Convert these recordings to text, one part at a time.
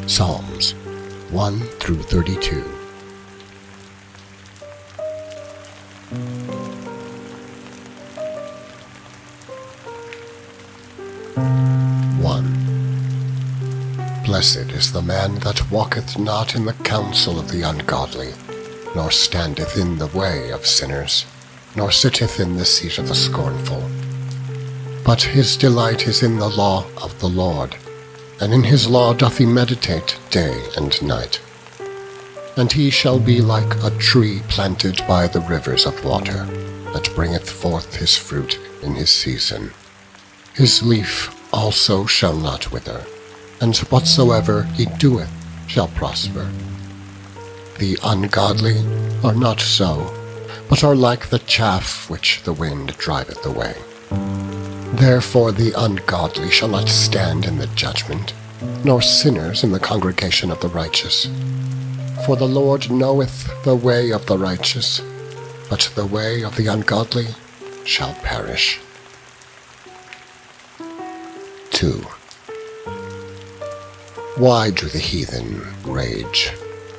Psalms 1 through 32. Blessed is the man that walketh not in the counsel of the ungodly, nor standeth in the way of sinners, nor sitteth in the seat of the scornful. But his delight is in the law of the Lord, and in his law doth he meditate day and night. And he shall be like a tree planted by the rivers of water, that bringeth forth his fruit in his season. His leaf also shall not wither, and whatsoever he doeth shall prosper. The ungodly are not so, but are like the chaff which the wind driveth away. Therefore the ungodly shall not stand in the judgment, nor sinners in the congregation of the righteous. For the Lord knoweth the way of the righteous, but the way of the ungodly shall perish. 2. Why do the heathen rage,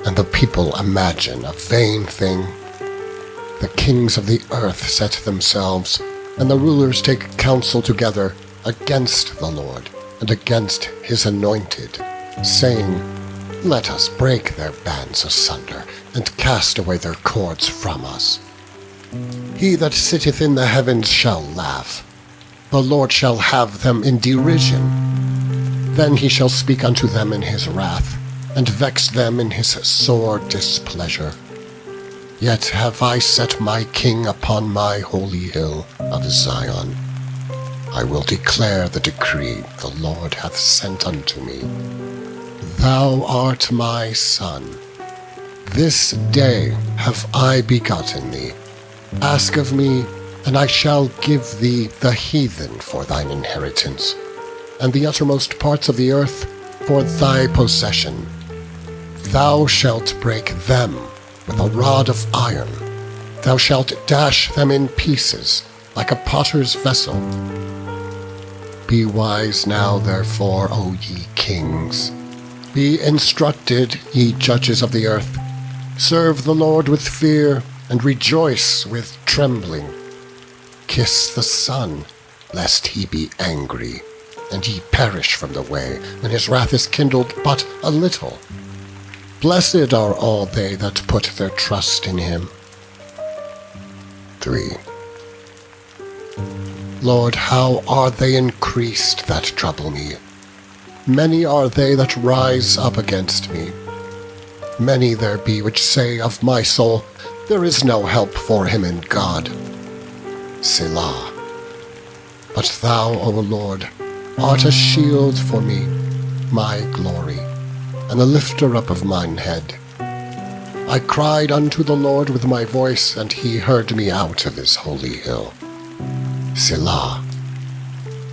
and the people imagine a vain thing? The kings of the earth set themselves, and the rulers take counsel together against the Lord and against his anointed, saying, Let us break their bands asunder, and cast away their cords from us. He that sitteth in the heavens shall laugh. The Lord shall have them in derision. Then he shall speak unto them in his wrath, and vex them in his sore displeasure. Yet have I set my king upon my holy hill of Zion. I will declare the decree the Lord hath sent unto me. Thou art my son. This day have I begotten thee. Ask of me, and I shall give thee the heathen for thine inheritance, and the uttermost parts of the earth for thy possession. Thou shalt break them with a rod of iron. Thou shalt dash them in pieces like a potter's vessel. Be wise now, therefore, O ye kings. Be instructed, ye judges of the earth. Serve the Lord with fear, and rejoice with trembling. Kiss the Son, lest he be angry, and ye perish from the way, when his wrath is kindled but a little. Blessed are all they that put their trust in him. 3. Lord, how are they increased that trouble me? Many are they that rise up against me. Many there be which say of my soul, There is no help for him in God. Selah. But thou, O Lord, art a shield for me, my glory, and the lifter up of mine head. I cried unto the Lord with my voice, and he heard me out of his holy hill. Selah.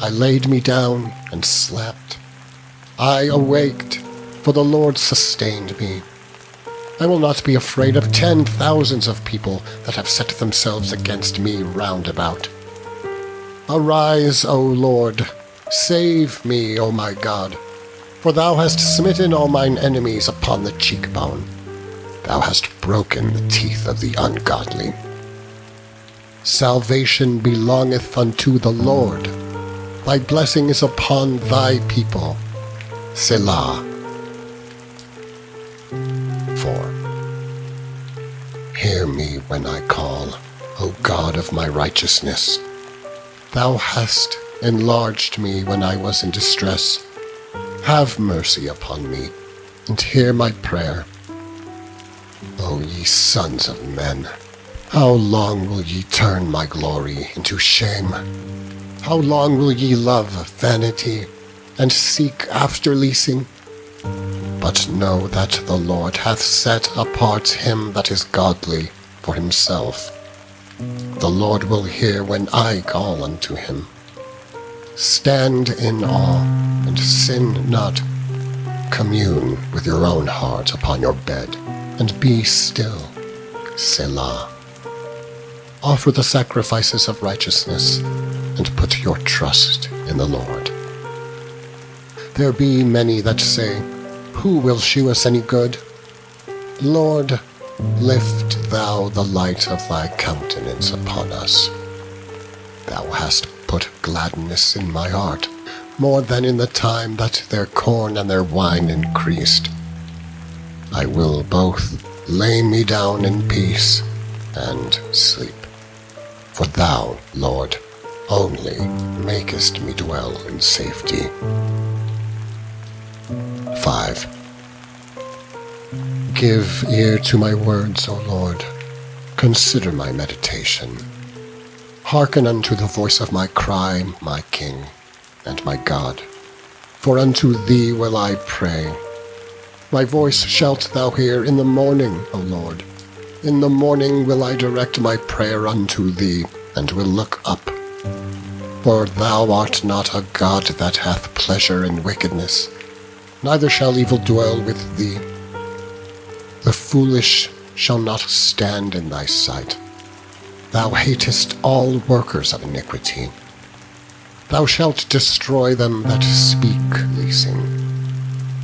I laid me down and slept. I awaked, for the Lord sustained me. I will not be afraid of 10,000s of people that have set themselves against me round about. Arise, O Lord, save me, O my God, for thou hast smitten all mine enemies upon the cheekbone. Thou hast broken the teeth of the ungodly. Salvation belongeth unto the Lord. Thy blessing is upon thy people. Selah. 4. Hear me when I call, O God of my righteousness. Thou hast enlarged me when I was in distress. Have mercy upon me, and hear my prayer. O ye sons of men, how long will ye turn my glory into shame? How long will ye love vanity, and seek after leasing? But know that the Lord hath set apart him that is godly for himself. The Lord will hear when I call unto him. Stand in awe, and sin not. Commune with your own heart upon your bed, and be still. Selah. Offer the sacrifices of righteousness, and put your trust in the Lord. There be many that say, who will shew us any good? Lord, lift thou the light of thy countenance upon us. Thou hast put gladness in my heart, more than in the time that their corn and their wine increased. I will both lay me down in peace and sleep. For thou, Lord, only makest me dwell in safety. 5. Give ear to my words, O Lord. Consider my meditation. Hearken unto the voice of my cry, my King and my God. For unto thee will I pray. My voice shalt thou hear in the morning, O Lord. In the morning will I direct my prayer unto thee, and will look up. For thou art not a God that hath pleasure in wickedness, neither shall evil dwell with thee. The foolish shall not stand in thy sight. Thou hatest all workers of iniquity. Thou shalt destroy them that speak leasing.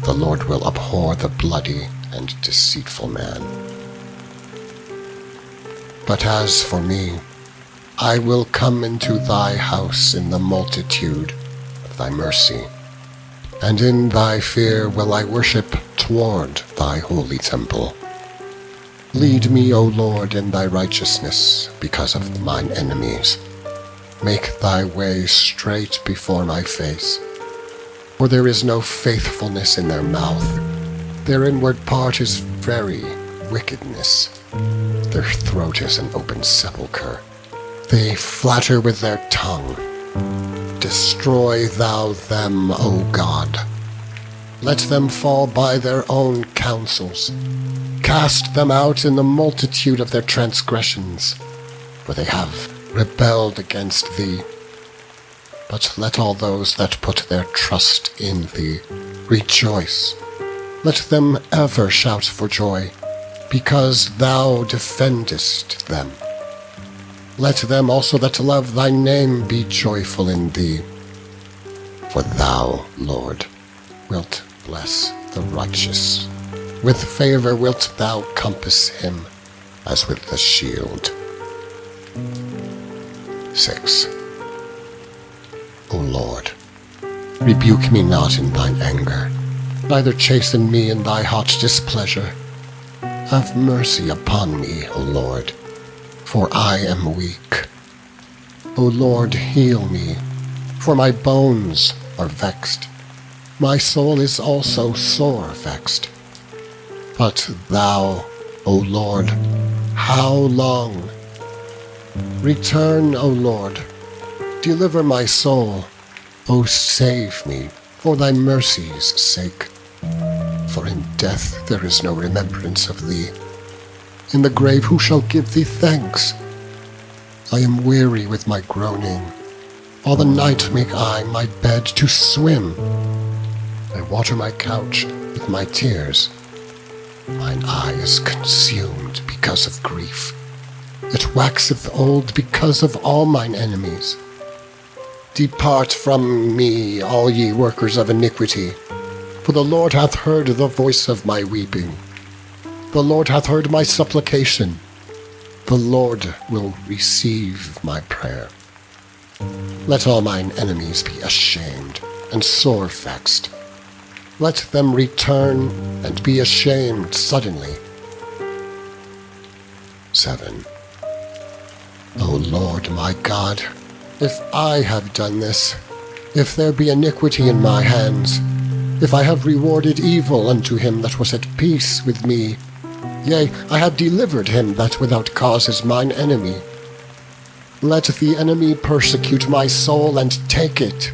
The Lord will abhor the bloody and deceitful man. But as for me, I will come into thy house in the multitude of thy mercy, and in thy fear will I worship toward thy holy temple. Lead me, O Lord, in thy righteousness because of mine enemies. Make thy way straight before my face. For there is no faithfulness in their mouth. Their inward part is very wickedness. Their throat is an open sepulchre. They flatter with their tongue. Destroy thou them, O God. Let them fall by their own counsels. Cast them out in the multitude of their transgressions, for they have rebelled against thee. But let all those that put their trust in thee rejoice. Let them ever shout for joy, because thou defendest them. Let them also that love thy name be joyful in thee. For thou, Lord, wilt bless the righteous. With favor wilt thou compass him as with the shield. 6. O Lord, rebuke me not in thine anger, neither chasten me in thy hot displeasure. Have mercy upon me, O Lord, for I am weak. O Lord, heal me, for my bones are vexed. My soul is also sore vexed. But thou, O Lord, how long? Return, O Lord, deliver my soul. O save me, for thy mercy's sake. For in death there is no remembrance of thee. In the grave who shall give thee thanks? I am weary with my groaning. All the night make I my bed to swim. I water my couch with my tears. Mine eye is consumed because of grief. It waxeth old because of all mine enemies. Depart from me, all ye workers of iniquity, for the Lord hath heard the voice of my weeping. The Lord hath heard my supplication. The Lord will receive my prayer. Let all mine enemies be ashamed and sore vexed. Let them return and be ashamed suddenly. 7. O Lord my God, if I have done this, if there be iniquity in my hands, if I have rewarded evil unto him that was at peace with me, yea, I have delivered him that without cause is mine enemy. Let the enemy persecute my soul and take it.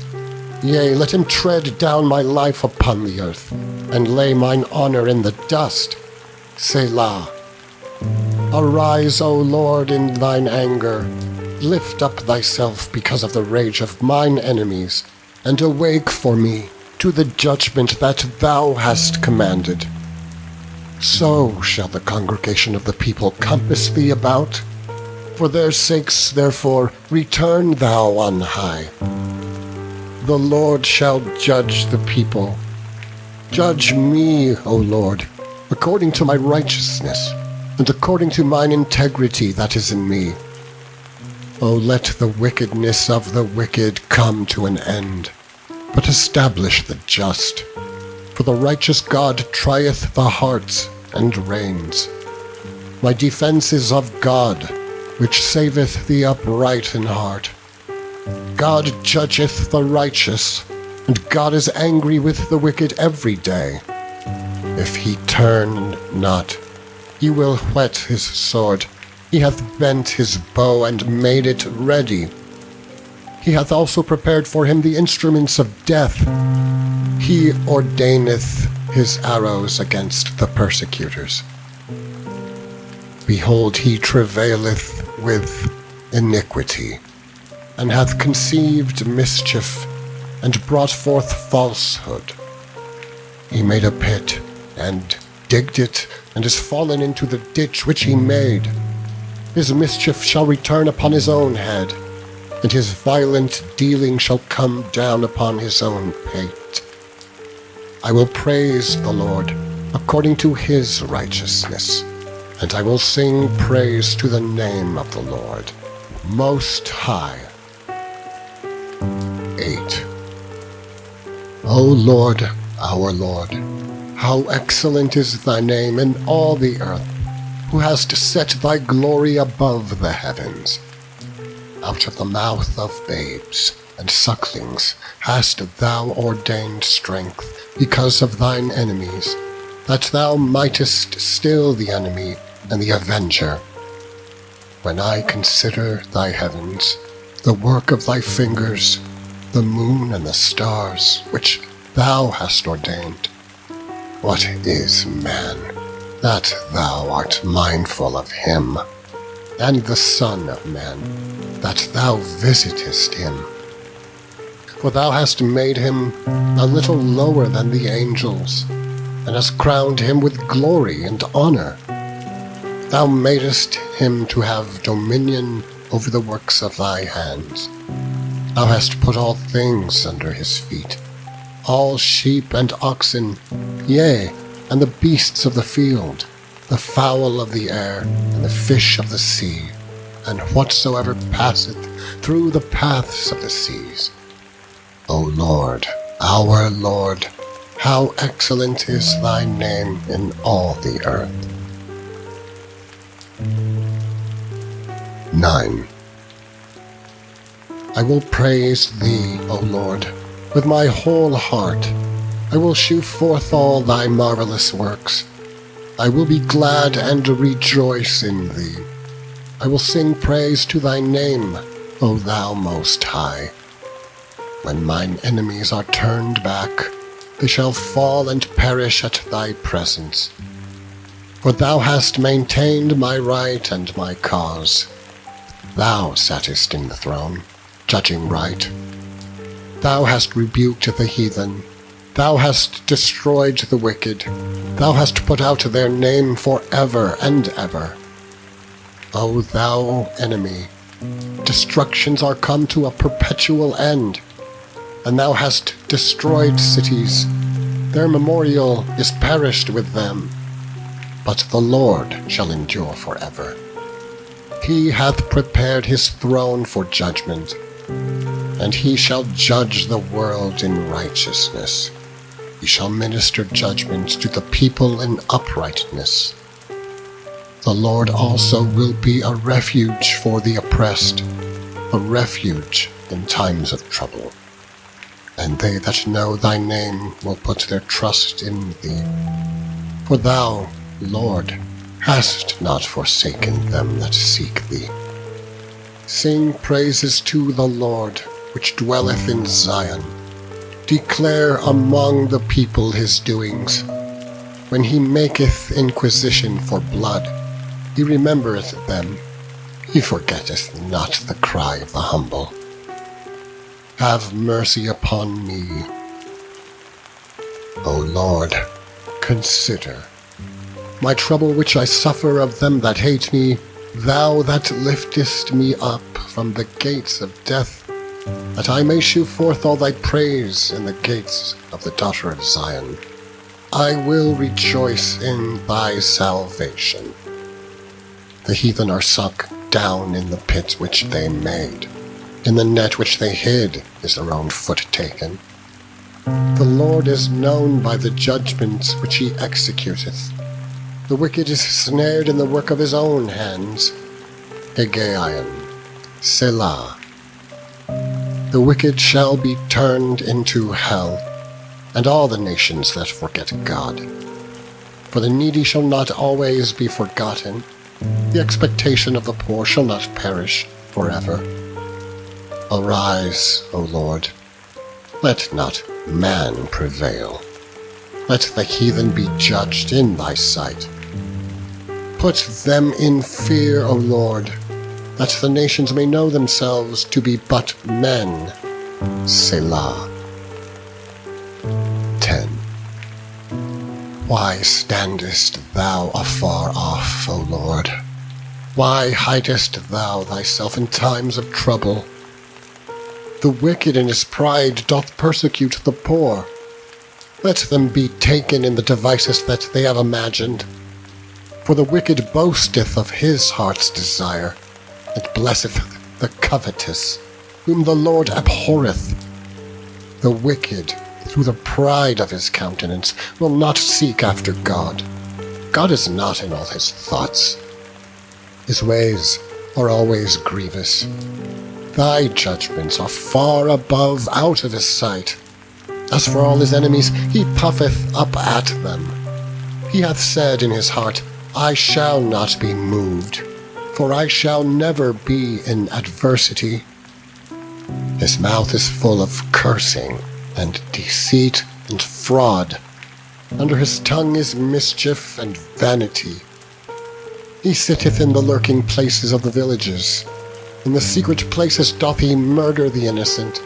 Yea, let him tread down my life upon the earth, and lay mine honor in the dust. Selah. Arise, O Lord, in thine anger. Lift up thyself because of the rage of mine enemies, and awake for me to the judgment that thou hast commanded. So shall the congregation of the people compass thee about. For their sakes, therefore, return thou on high. The Lord shall judge the people. Judge me, O Lord, according to my righteousness, and according to mine integrity that is in me. O let the wickedness of the wicked come to an end, but establish the just. For the righteous God trieth the hearts and reins. My defense is of God, which saveth the upright in heart. God judgeth the righteous, and God is angry with the wicked every day. If he turn not, he will whet his sword. He hath bent his bow and made it ready. He hath also prepared for him the instruments of death. He ordaineth his arrows against the persecutors. Behold, he travaileth with iniquity, and hath conceived mischief, and brought forth falsehood. He made a pit, and digged it, and is fallen into the ditch which he made. His mischief shall return upon his own head, and his violent dealing shall come down upon his own pate. I will praise the Lord according to his righteousness, and I will sing praise to the name of the Lord Most High. 8. O Lord, our Lord, how excellent is thy name in all the earth, who hast set thy glory above the heavens. Out of the mouth of babes and sucklings hast thou ordained strength because of thine enemies, that thou mightest still the enemy and the avenger. When I consider thy heavens, the work of thy fingers, the moon and the stars, which thou hast ordained, what is man, that thou art mindful of him, and the Son of Man, that thou visitest him? For thou hast made him a little lower than the angels, and hast crowned him with glory and honor. Thou madest him to have dominion over the works of thy hands. Thou hast put all things under his feet, all sheep and oxen, yea, and the beasts of the field, the fowl of the air, and the fish of the sea, and whatsoever passeth through the paths of the seas. O Lord, our Lord, how excellent is thy name in all the earth. 9. I will praise thee, O Lord, with my whole heart. I will shew forth all thy marvelous works. I will be glad and rejoice in thee. I will sing praise to thy name, O thou Most High. When mine enemies are turned back, they shall fall and perish at thy presence. For thou hast maintained my right and my cause. Thou sattest in the throne, judging right. Thou hast rebuked the heathen. Thou hast destroyed the wicked. Thou hast put out their name for ever and ever. O thou enemy, destructions are come to a perpetual end, and thou hast destroyed cities. Their memorial is perished with them. But the Lord shall endure forever. He hath prepared his throne for judgment, and he shall judge the world in righteousness. He shall minister judgment to the people in uprightness. The Lord also will be a refuge for the oppressed, a refuge in times of trouble. And they that know thy name will put their trust in thee. For thou, Lord, hast not forsaken them that seek thee. Sing praises to the Lord, which dwelleth in Zion. Declare among the people his doings. When he maketh inquisition for blood, he remembereth them. He forgetteth not the cry of the humble. Have mercy upon me. O Lord, consider my trouble which I suffer of them that hate me, thou that liftest me up from the gates of death, that I may shew forth all thy praise in the gates of the daughter of Zion. I will rejoice in thy salvation. The heathen are sunk down in the pit which they made. In the net which they hid is their own foot taken. The Lord is known by the judgments which he executeth. The wicked is snared in the work of his own hands. Hegion, Selah. The wicked shall be turned into hell, and all the nations that forget God. For the needy shall not always be forgotten. The expectation of the poor shall not perish forever. Arise, O Lord, let not man prevail. Let the heathen be judged in thy sight. Put them in fear, O Lord, that the nations may know themselves to be but men. Selah. 10. Why standest thou afar off, O Lord? Why hidest thou thyself in times of trouble? The wicked in his pride doth persecute the poor. Let them be taken in the devices that they have imagined. For the wicked boasteth of his heart's desire, and blesseth the covetous, whom the Lord abhorreth. The wicked, through the pride of his countenance, will not seek after God. God is not in all his thoughts. His ways are always grievous. Thy judgments are far above out of his sight. As for all his enemies, he puffeth up at them. He hath said in his heart, I shall not be moved, for I shall never be in adversity. His mouth is full of cursing, and deceit, and fraud. Under his tongue is mischief and vanity. He sitteth in the lurking places of the villages. In the secret places doth he murder the innocent.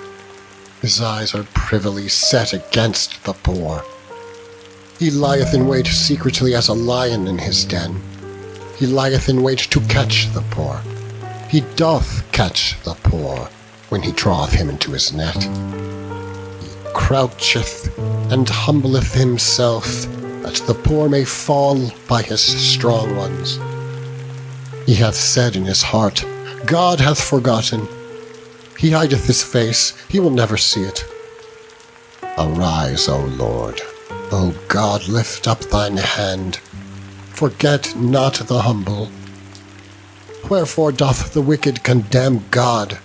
His eyes are privily set against the poor. He lieth in wait secretly as a lion in his den. He lieth in wait to catch the poor. He doth catch the poor when he draweth him into his net. He croucheth and humbleth himself, that the poor may fall by his strong ones. He hath said in his heart, God hath forgotten. He hideth his face, he will never see it. Arise, O Lord. O God, lift up thine hand. Forget not the humble. Wherefore doth the wicked condemn God?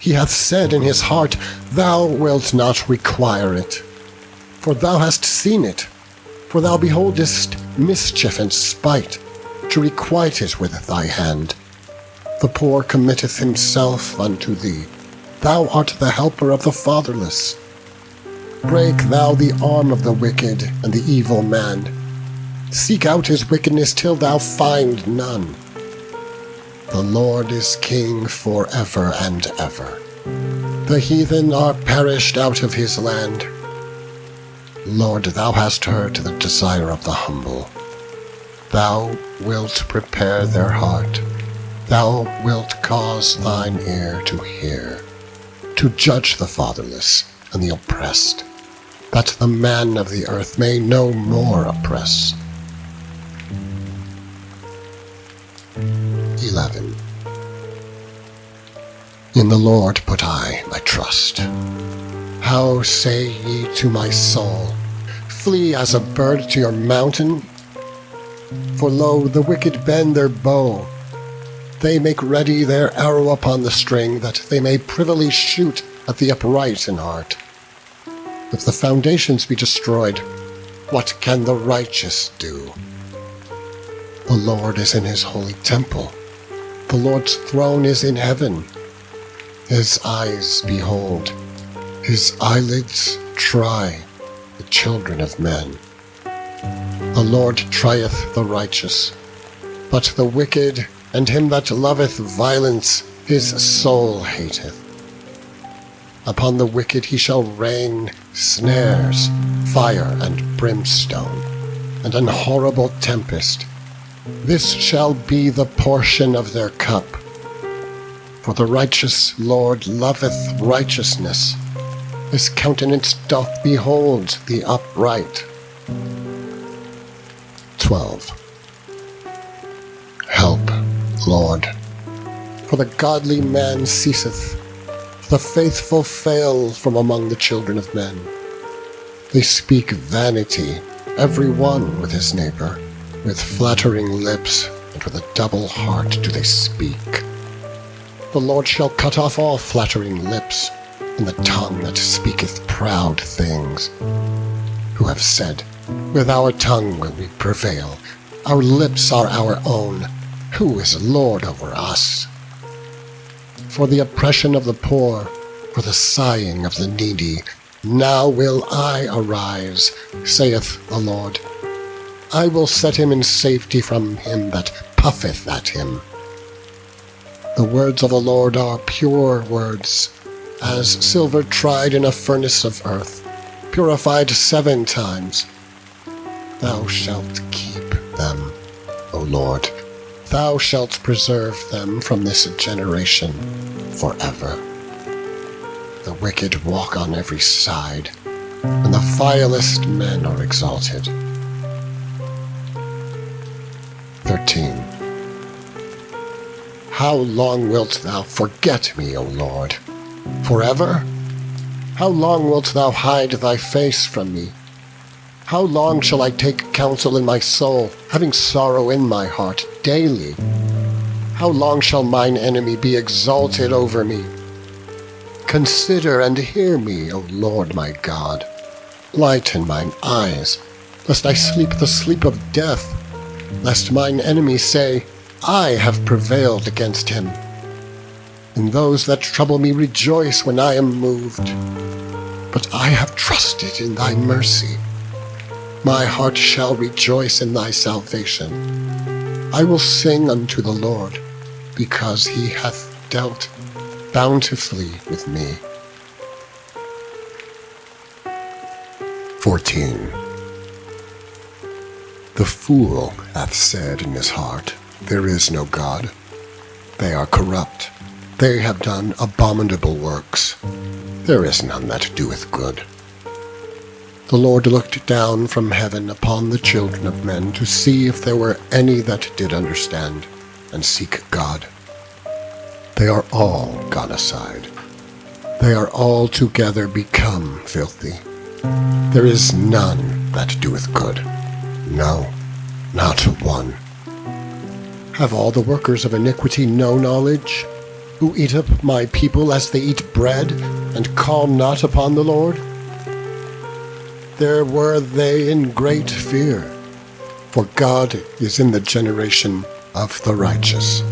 He hath said in his heart, Thou wilt not require it. For thou hast seen it. For thou beholdest mischief and spite, to requite it with thy hand. The poor committeth himself unto thee. Thou art the helper of the fatherless. Break thou the arm of the wicked and the evil man. Seek out his wickedness till thou find none. The Lord is king for ever and ever. The heathen are perished out of his land. Lord, thou hast heard the desire of the humble. Thou wilt prepare their heart. Thou wilt cause thine ear to hear, to judge the fatherless and the oppressed, that the man of the earth may no more oppress. 11. In the Lord put I my trust. How say ye to my soul, Flee as a bird to your mountain? For lo, the wicked bend their bow. They make ready their arrow upon the string, that they may privily shoot at the upright in heart. If the foundations be destroyed, what can the righteous do? The Lord is in his holy temple. The Lord's throne is in heaven. His eyes behold, his eyelids try the children of men. The Lord trieth the righteous, but the wicked and him that loveth violence his soul hateth. Upon the wicked he shall rain snares, fire and brimstone, and an horrible tempest. This shall be the portion of their cup. For the righteous Lord loveth righteousness. His countenance doth behold the upright. 12. Help, Lord, for the godly man ceaseth, for the faithful fail from among the children of men. They speak vanity, every one with his neighbor, with flattering lips, and with a double heart do they speak. The Lord shall cut off all flattering lips, and the tongue that speaketh proud things, who have said, with our tongue will we prevail, our lips are our own, who is Lord over us? For the oppression of the poor, for the sighing of the needy, now will I arise, saith the Lord. I will set him in safety from him that puffeth at him. The words of the Lord are pure words, as silver tried in a furnace of earth, purified 7 times. Thou shalt keep them, O Lord. Thou shalt preserve them from this generation forever. The wicked walk on every side, and the vilest men are exalted. 13. How long wilt thou forget me, O Lord? Forever? How long wilt thou hide thy face from me? How long shall I take counsel in my soul, having sorrow in my heart daily? How long shall mine enemy be exalted over me? Consider and hear me, O Lord my God. Lighten mine eyes, lest I sleep the sleep of death, lest mine enemy say, I have prevailed against him. And those that trouble me rejoice when I am moved. But I have trusted in thy mercy. My heart shall rejoice in thy salvation. I will sing unto the Lord, because he hath dealt bountifully with me. 14. The fool hath said in his heart, There is no God. They are corrupt. They have done abominable works. There is none that doeth good. The Lord looked down from heaven upon the children of men to see if there were any that did understand and seek God. They are all gone aside. They are altogether become filthy. There is none that doeth good. No, not one. Have all the workers of iniquity no knowledge, who eat up my people as they eat bread, and call not upon the Lord? There were they in great fear, for God is in the generation of the righteous.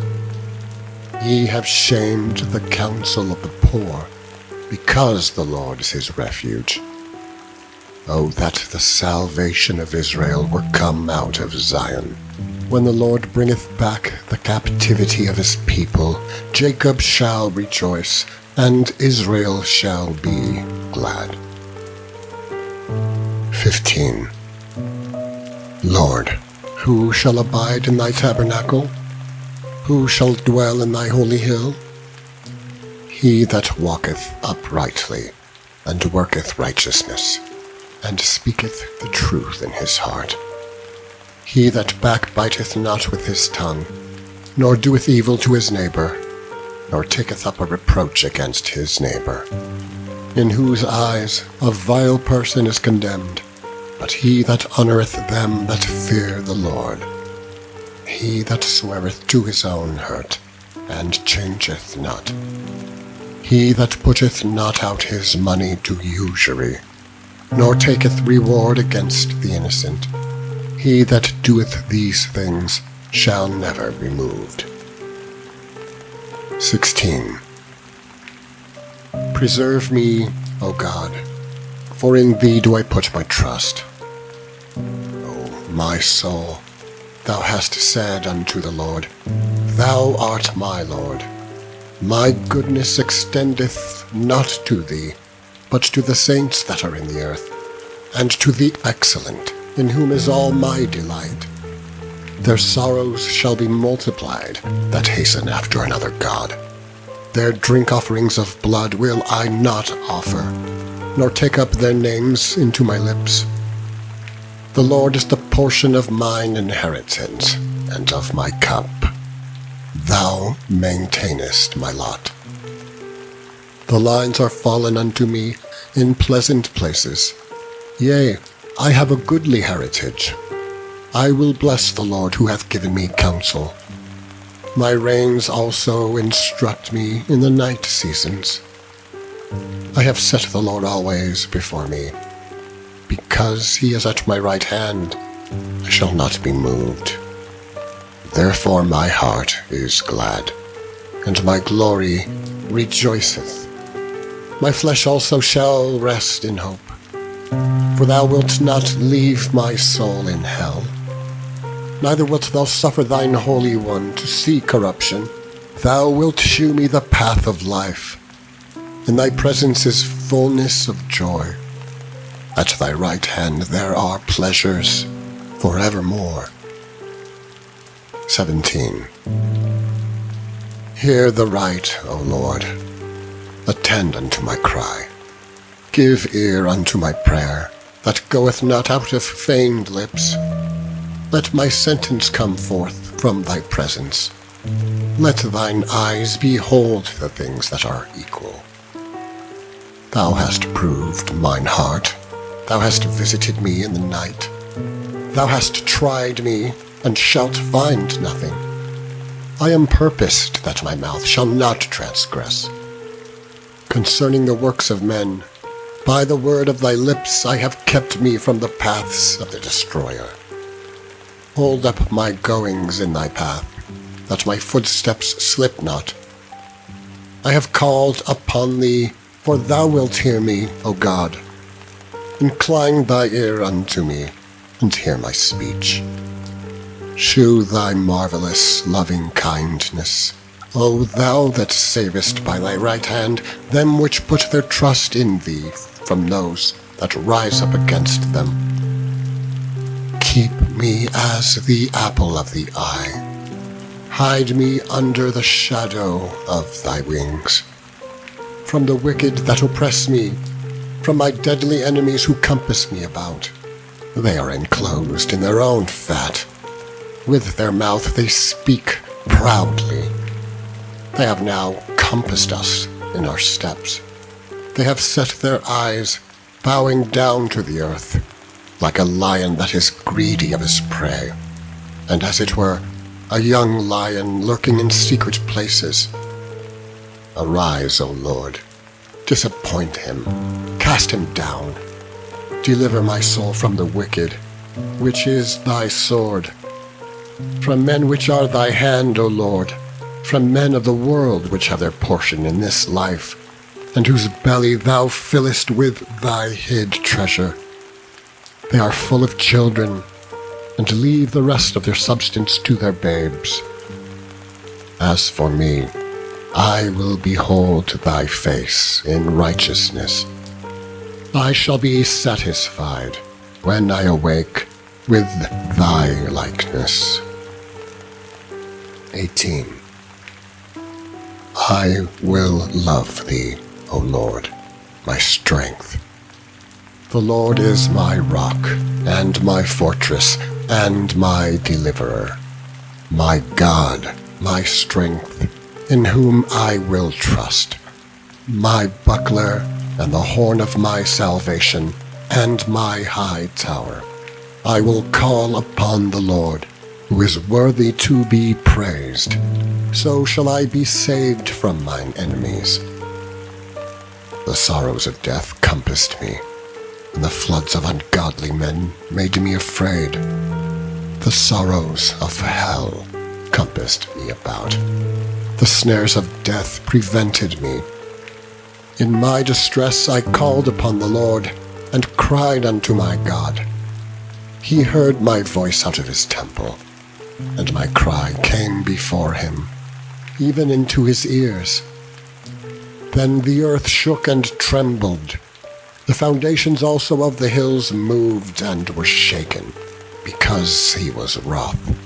Ye have shamed the counsel of the poor, because the Lord is his refuge. Oh, that the salvation of Israel were come out of Zion. When the Lord bringeth back the captivity of his people, Jacob shall rejoice, and Israel shall be glad. 15. Lord, who shall abide in thy tabernacle? Who shall dwell in thy holy hill? He that walketh uprightly, and worketh righteousness, and speaketh the truth in his heart. He that backbiteth not with his tongue, nor doeth evil to his neighbor, nor taketh up a reproach against his neighbor, in whose eyes a vile person is condemned, but he that honoureth them that fear the Lord. He that sweareth to his own hurt, and changeth not. He that putteth not out his money to usury, nor taketh reward against the innocent. He that doeth these things shall never be moved. 16. Preserve me, O God, for in thee do I put my trust. O my soul, thou hast said unto the Lord, Thou art my Lord. My goodness extendeth not to thee, but to the saints that are in the earth, and to the excellent, in whom is all my delight. Their sorrows shall be multiplied that hasten after another God. Their drink offerings of blood will I not offer, nor take up their names into my lips. The Lord is the portion of mine inheritance, and of my cup. Thou maintainest my lot. The lines are fallen unto me in pleasant places. Yea, I have a goodly heritage. I will bless the Lord who hath given me counsel. My reins also instruct me in the night seasons. I have set the Lord always before me. Because he is at my right hand, I shall not be moved. Therefore my heart is glad, and my glory rejoiceth. My flesh also shall rest in hope. For thou wilt not leave my soul in hell, neither wilt thou suffer thine Holy One to see corruption. Thou wilt shew me the path of life. In thy presence is fullness of joy. At thy right hand there are pleasures forevermore. 17. Hear the right, O Lord. Attend unto my cry. Give ear unto my prayer, that goeth not out of feigned lips. Let my sentence come forth from thy presence. Let thine eyes behold the things that are equal. Thou hast proved mine heart. Thou hast visited me in the night. Thou hast tried me, and shalt find nothing. I am purposed that my mouth shall not transgress. Concerning the works of men, by the word of thy lips I have kept me from the paths of the destroyer. Hold up my goings in thy path, that my footsteps slip not. I have called upon thee, for thou wilt hear me, O God. Incline thy ear unto me, and hear my speech. Shew thy marvelous loving kindness, O thou that savest by thy right hand them which put their trust in thee from those that rise up against them. Keep me as the apple of the eye. Hide me under the shadow of thy wings. From the wicked that oppress me, from my deadly enemies who compass me about. They are enclosed in their own fat. With their mouth they speak proudly. They have now compassed us in our steps. They have set their eyes, bowing down to the earth, like a lion that is greedy of his prey, and as it were, a young lion lurking in secret places. Arise, O Lord, disappoint him, cast him down. Deliver my soul from the wicked, which is thy sword. From men which are thy hand, O Lord, from men of the world which have their portion in this life, and whose belly thou fillest with thy hid treasure. They are full of children, and leave the rest of their substance to their babes. As for me, I will behold thy face in righteousness. I shall be satisfied when I awake with thy likeness. 18. I will love thee, O Lord, my strength. The Lord is my rock, and my fortress, and my deliverer, my God, my strength, in whom I will trust, my buckler, and the horn of my salvation, and my high tower. I will call upon the Lord, who is worthy to be praised. So shall I be saved from mine enemies. The sorrows of death compassed me, and the floods of ungodly men made me afraid. The sorrows of hell compassed me about. The snares of death prevented me. In my distress I called upon the Lord, and cried unto my God. He heard my voice out of his temple, and my cry came before him, even into his ears. Then the earth shook and trembled. The foundations also of the hills moved and were shaken, because he was wroth.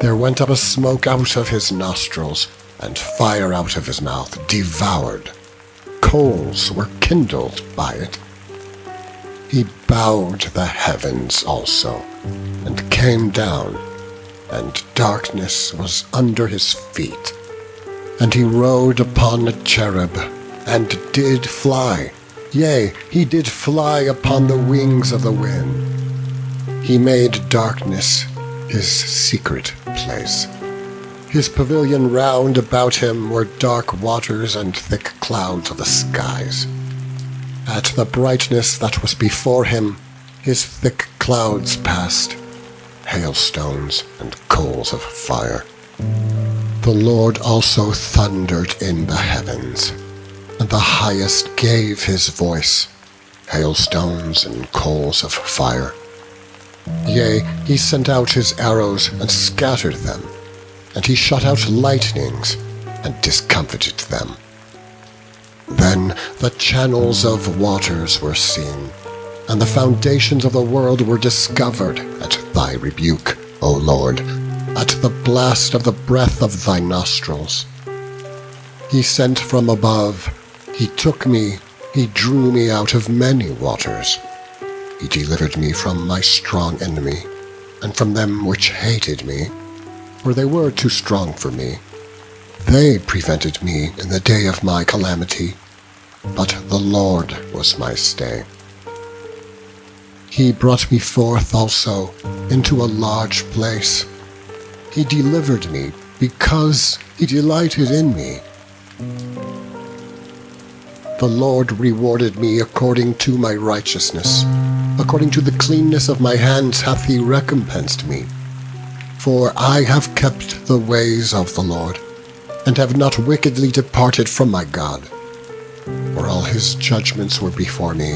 There went up a smoke out of his nostrils, and fire out of his mouth devoured. Coals were kindled by it. He bowed the heavens also, and came down, and darkness was under his feet. And he rode upon a cherub, and did fly, yea, he did fly upon the wings of the wind. He made darkness his secret place. His pavilion round about him were dark waters and thick clouds of the skies. At the brightness that was before him, his thick clouds passed, hailstones and coals of fire. The Lord also thundered in the heavens, and the highest gave his voice, hailstones and coals of fire. Yea, he sent out his arrows and scattered them, and he shot out lightnings and discomfited them. Then the channels of waters were seen, and the foundations of the world were discovered at thy rebuke, O Lord, at the blast of the breath of thy nostrils. He sent from above, he took me, he drew me out of many waters. He delivered me from my strong enemy, and from them which hated me, for they were too strong for me. They prevented me in the day of my calamity, but the Lord was my stay. He brought me forth also into a large place. He delivered me because he delighted in me. The Lord rewarded me according to my righteousness. According to the cleanness of my hands hath he recompensed me. For I have kept the ways of the Lord, and have not wickedly departed from my God. For all his judgments were before me,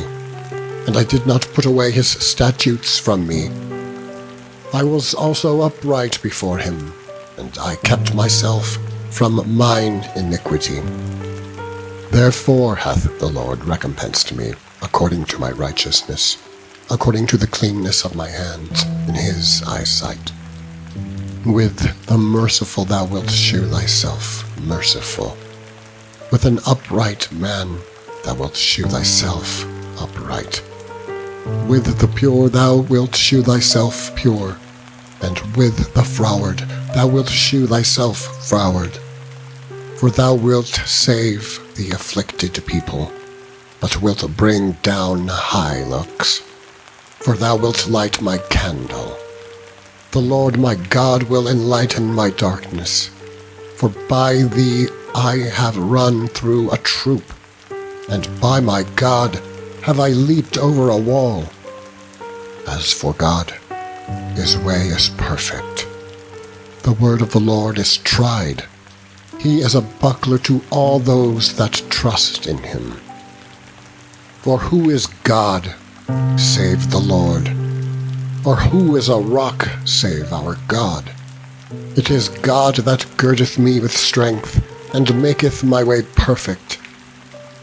and I did not put away his statutes from me. I was also upright before him, and I kept myself from mine iniquity. Therefore hath the Lord recompensed me according to my righteousness, according to the cleanness of my hands in his eyesight. With the merciful thou wilt shew thyself merciful. With an upright man thou wilt shew thyself upright. With the pure thou wilt shew thyself pure, and with the froward thou wilt shew thyself froward. For thou wilt save the afflicted people, but wilt bring down high looks. For thou wilt light my candle. The Lord my God will enlighten my darkness. For by thee I have run through a troop, and by my God have I leaped over a wall. As for God, his way is perfect. The word of the Lord is tried. He is a buckler to all those that trust in him. For who is God, save the Lord? Or who is a rock, save our God? It is God that girdeth me with strength, and maketh my way perfect.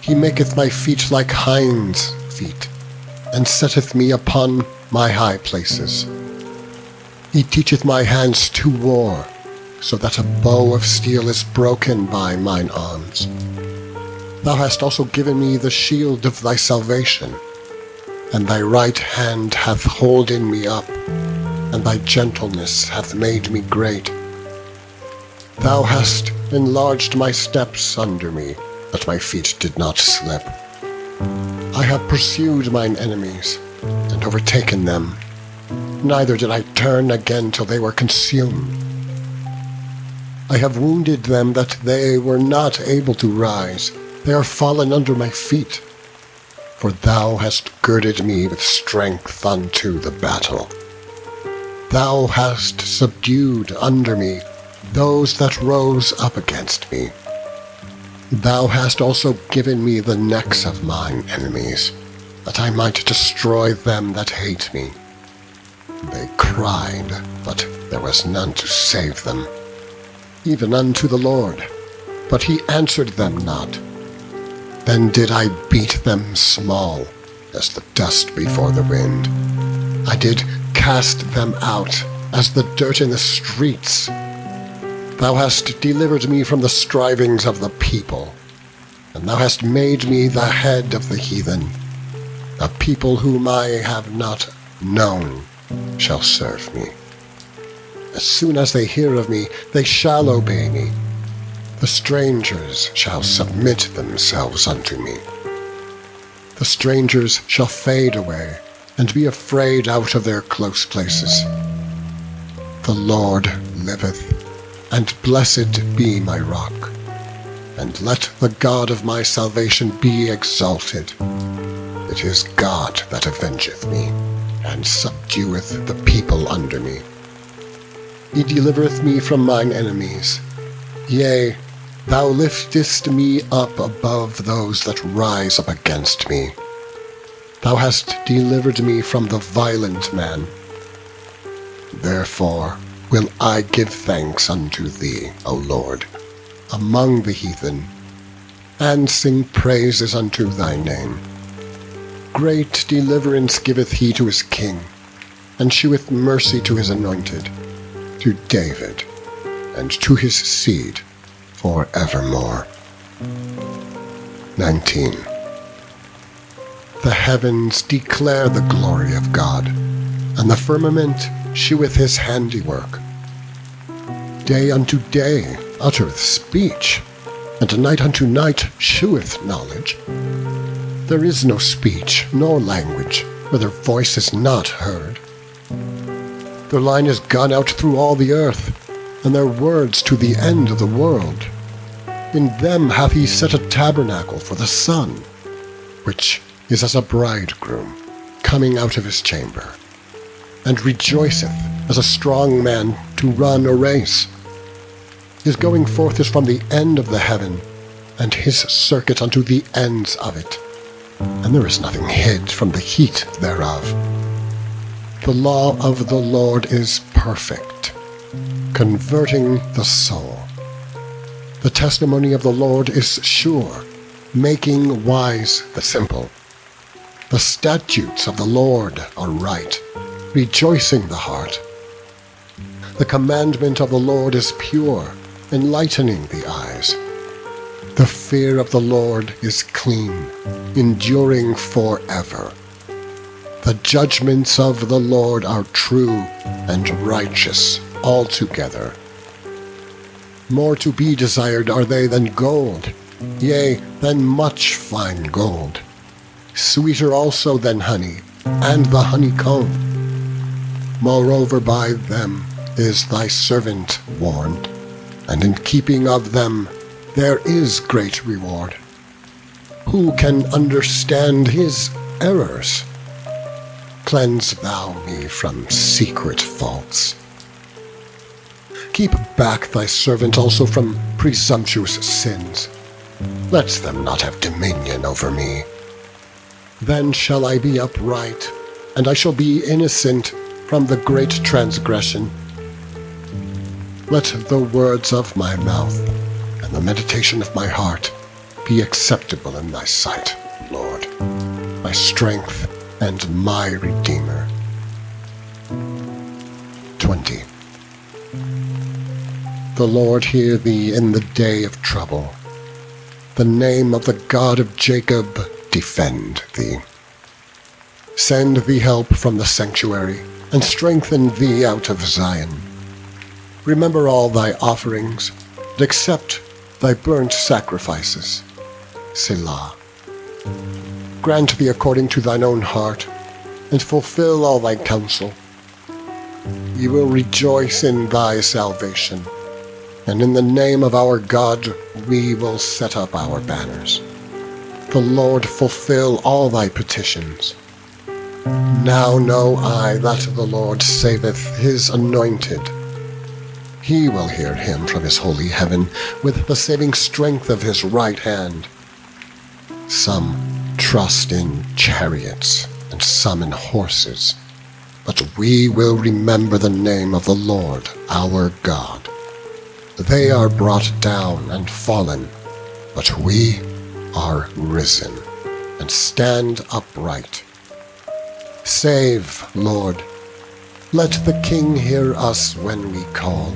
He maketh my feet like hinds' feet, and setteth me upon my high places. He teacheth my hands to war, so that a bow of steel is broken by mine arms. Thou hast also given me the shield of thy salvation, and thy right hand hath holden me up, and thy gentleness hath made me great. Thou hast enlarged my steps under me, that my feet did not slip. I have pursued mine enemies, and overtaken them, neither did I turn again till they were consumed. I have wounded them that they were not able to rise. They are fallen under my feet. For thou hast girded me with strength unto the battle. Thou hast subdued under me those that rose up against me. Thou hast also given me the necks of mine enemies, that I might destroy them that hate me. They cried, but there was none to save them, even unto the Lord, but he answered them not. Then did I beat them small, as the dust before the wind. I did cast them out, as the dirt in the streets. Thou hast delivered me from the strivings of the people, and thou hast made me the head of the heathen. A people whom I have not known shall serve me. As soon as they hear of me, they shall obey me. The strangers shall submit themselves unto me. The strangers shall fade away, and be afraid out of their close places. The Lord liveth, and blessed be my rock, and let the God of my salvation be exalted. It is God that avengeth me, and subdueth the people under me. He delivereth me from mine enemies. Yea, thou liftest me up above those that rise up against me. Thou hast delivered me from the violent man. Therefore will I give thanks unto thee, O Lord, among the heathen, and sing praises unto thy name. Great deliverance giveth he to his king, and sheweth mercy to his anointed, to David, and to his seed for evermore. 19. The heavens declare the glory of God, and the firmament sheweth his handiwork. Day unto day uttereth speech, and night unto night sheweth knowledge. There is no speech, nor language, where their voice is not heard. Their line is gone out through all the earth, and their words to the end of the world. In them hath he set a tabernacle for the sun, which is as a bridegroom coming out of his chamber, and rejoiceth as a strong man to run a race. His going forth is from the end of the heaven, and his circuit unto the ends of it, and there is nothing hid from the heat thereof. The law of the Lord is perfect, converting the soul. The testimony of the Lord is sure, making wise the simple. The statutes of the Lord are right, rejoicing the heart. The commandment of the Lord is pure, enlightening the eyes. The fear of the Lord is clean, enduring forever. The judgments of the Lord are true and righteous altogether. More to be desired are they than gold, yea, than much fine gold. Sweeter also than honey, and the honeycomb. Moreover by them is thy servant warned, and in keeping of them there is great reward. Who can understand his errors? Cleanse thou me from secret faults. Keep back thy servant also from presumptuous sins. Let them not have dominion over me. Then shall I be upright, and I shall be innocent from the great transgression. Let the words of my mouth and the meditation of my heart be acceptable in thy sight, Lord, my strength and my Redeemer. 20. The Lord hear thee in the day of trouble. The name of the God of Jacob defend thee. Send thee help from the sanctuary, and strengthen thee out of Zion. Remember all thy offerings, and accept thy burnt sacrifices. Selah. Grant thee according to thine own heart, and fulfill all thy counsel. We will rejoice in thy salvation, and in the name of our God we will set up our banners. The Lord fulfill all thy petitions. Now know I that the Lord saveth his anointed. He will hear him from his holy heaven with the saving strength of his right hand. Some trust in chariots, and some in horses, but we will remember the name of the Lord our God. They are brought down and fallen, but we are risen, and stand upright. Save, Lord. Let the King hear us when we call.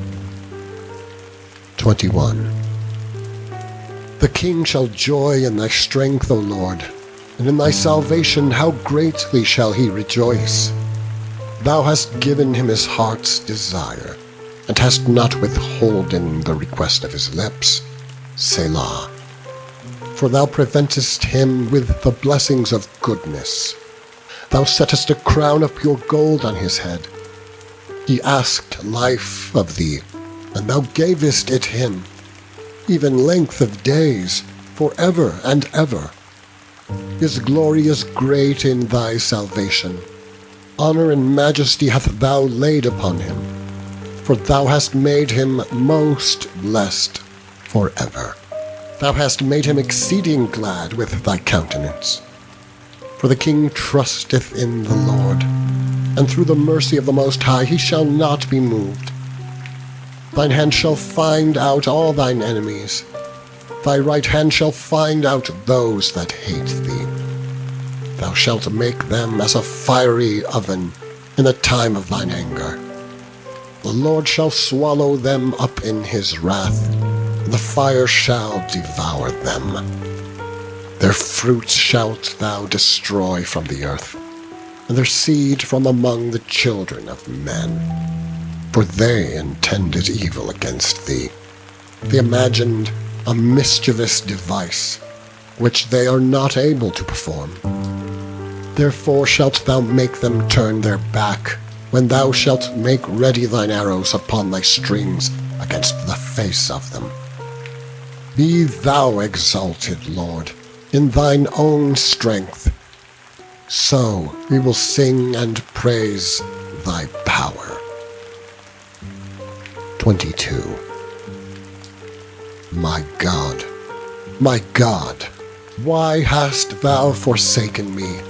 21. The King shall joy in thy strength, O Lord. and in thy salvation how greatly shall he rejoice! Thou hast given him his heart's desire, and hast not withholden the request of his lips. Selah. For thou preventest him with the blessings of goodness. Thou settest a crown of pure gold on his head. He asked life of thee, and thou gavest it him, even length of days, for ever and ever. His glory is great in thy salvation. Honor and majesty hath thou laid upon him, for thou hast made him most blessed for ever. Thou hast made him exceeding glad with thy countenance. For the king trusteth in the Lord, and through the mercy of the Most High he shall not be moved. Thine hand shall find out all thine enemies. Thy right hand shall find out those that hate thee. Thou shalt make them as a fiery oven in the time of thine anger. The Lord shall swallow them up in his wrath, and the fire shall devour them. Their fruits shalt thou destroy from the earth, and their seed from among the children of men. For they intended evil against thee. They imagined a mischievous device, which they are not able to perform. Therefore shalt thou make them turn their back, when thou shalt make ready thine arrows upon thy strings against the face of them. Be thou exalted, Lord, in thine own strength. So we will sing and praise thy power. 22. My God, why hast thou forsaken me?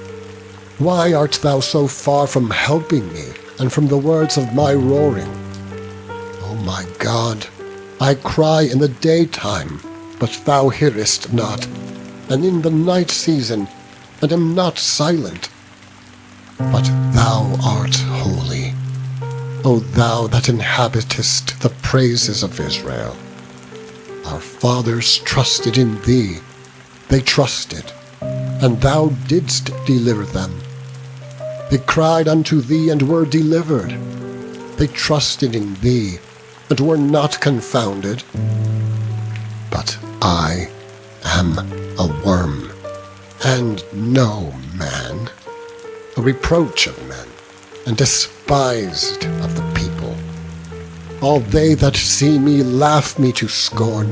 Why art thou so far from helping me, and from the words of my roaring? O my God, I cry in the daytime, but thou hearest not, and in the night season, and am not silent. But thou art holy, O thou that inhabitest the praises of Israel. Our fathers trusted in thee, they trusted, and thou didst deliver them. They cried unto thee and were delivered. They trusted in thee and were not confounded. But I am a worm, and no man, a reproach of men, and despised of the people. All they that see me laugh me to scorn.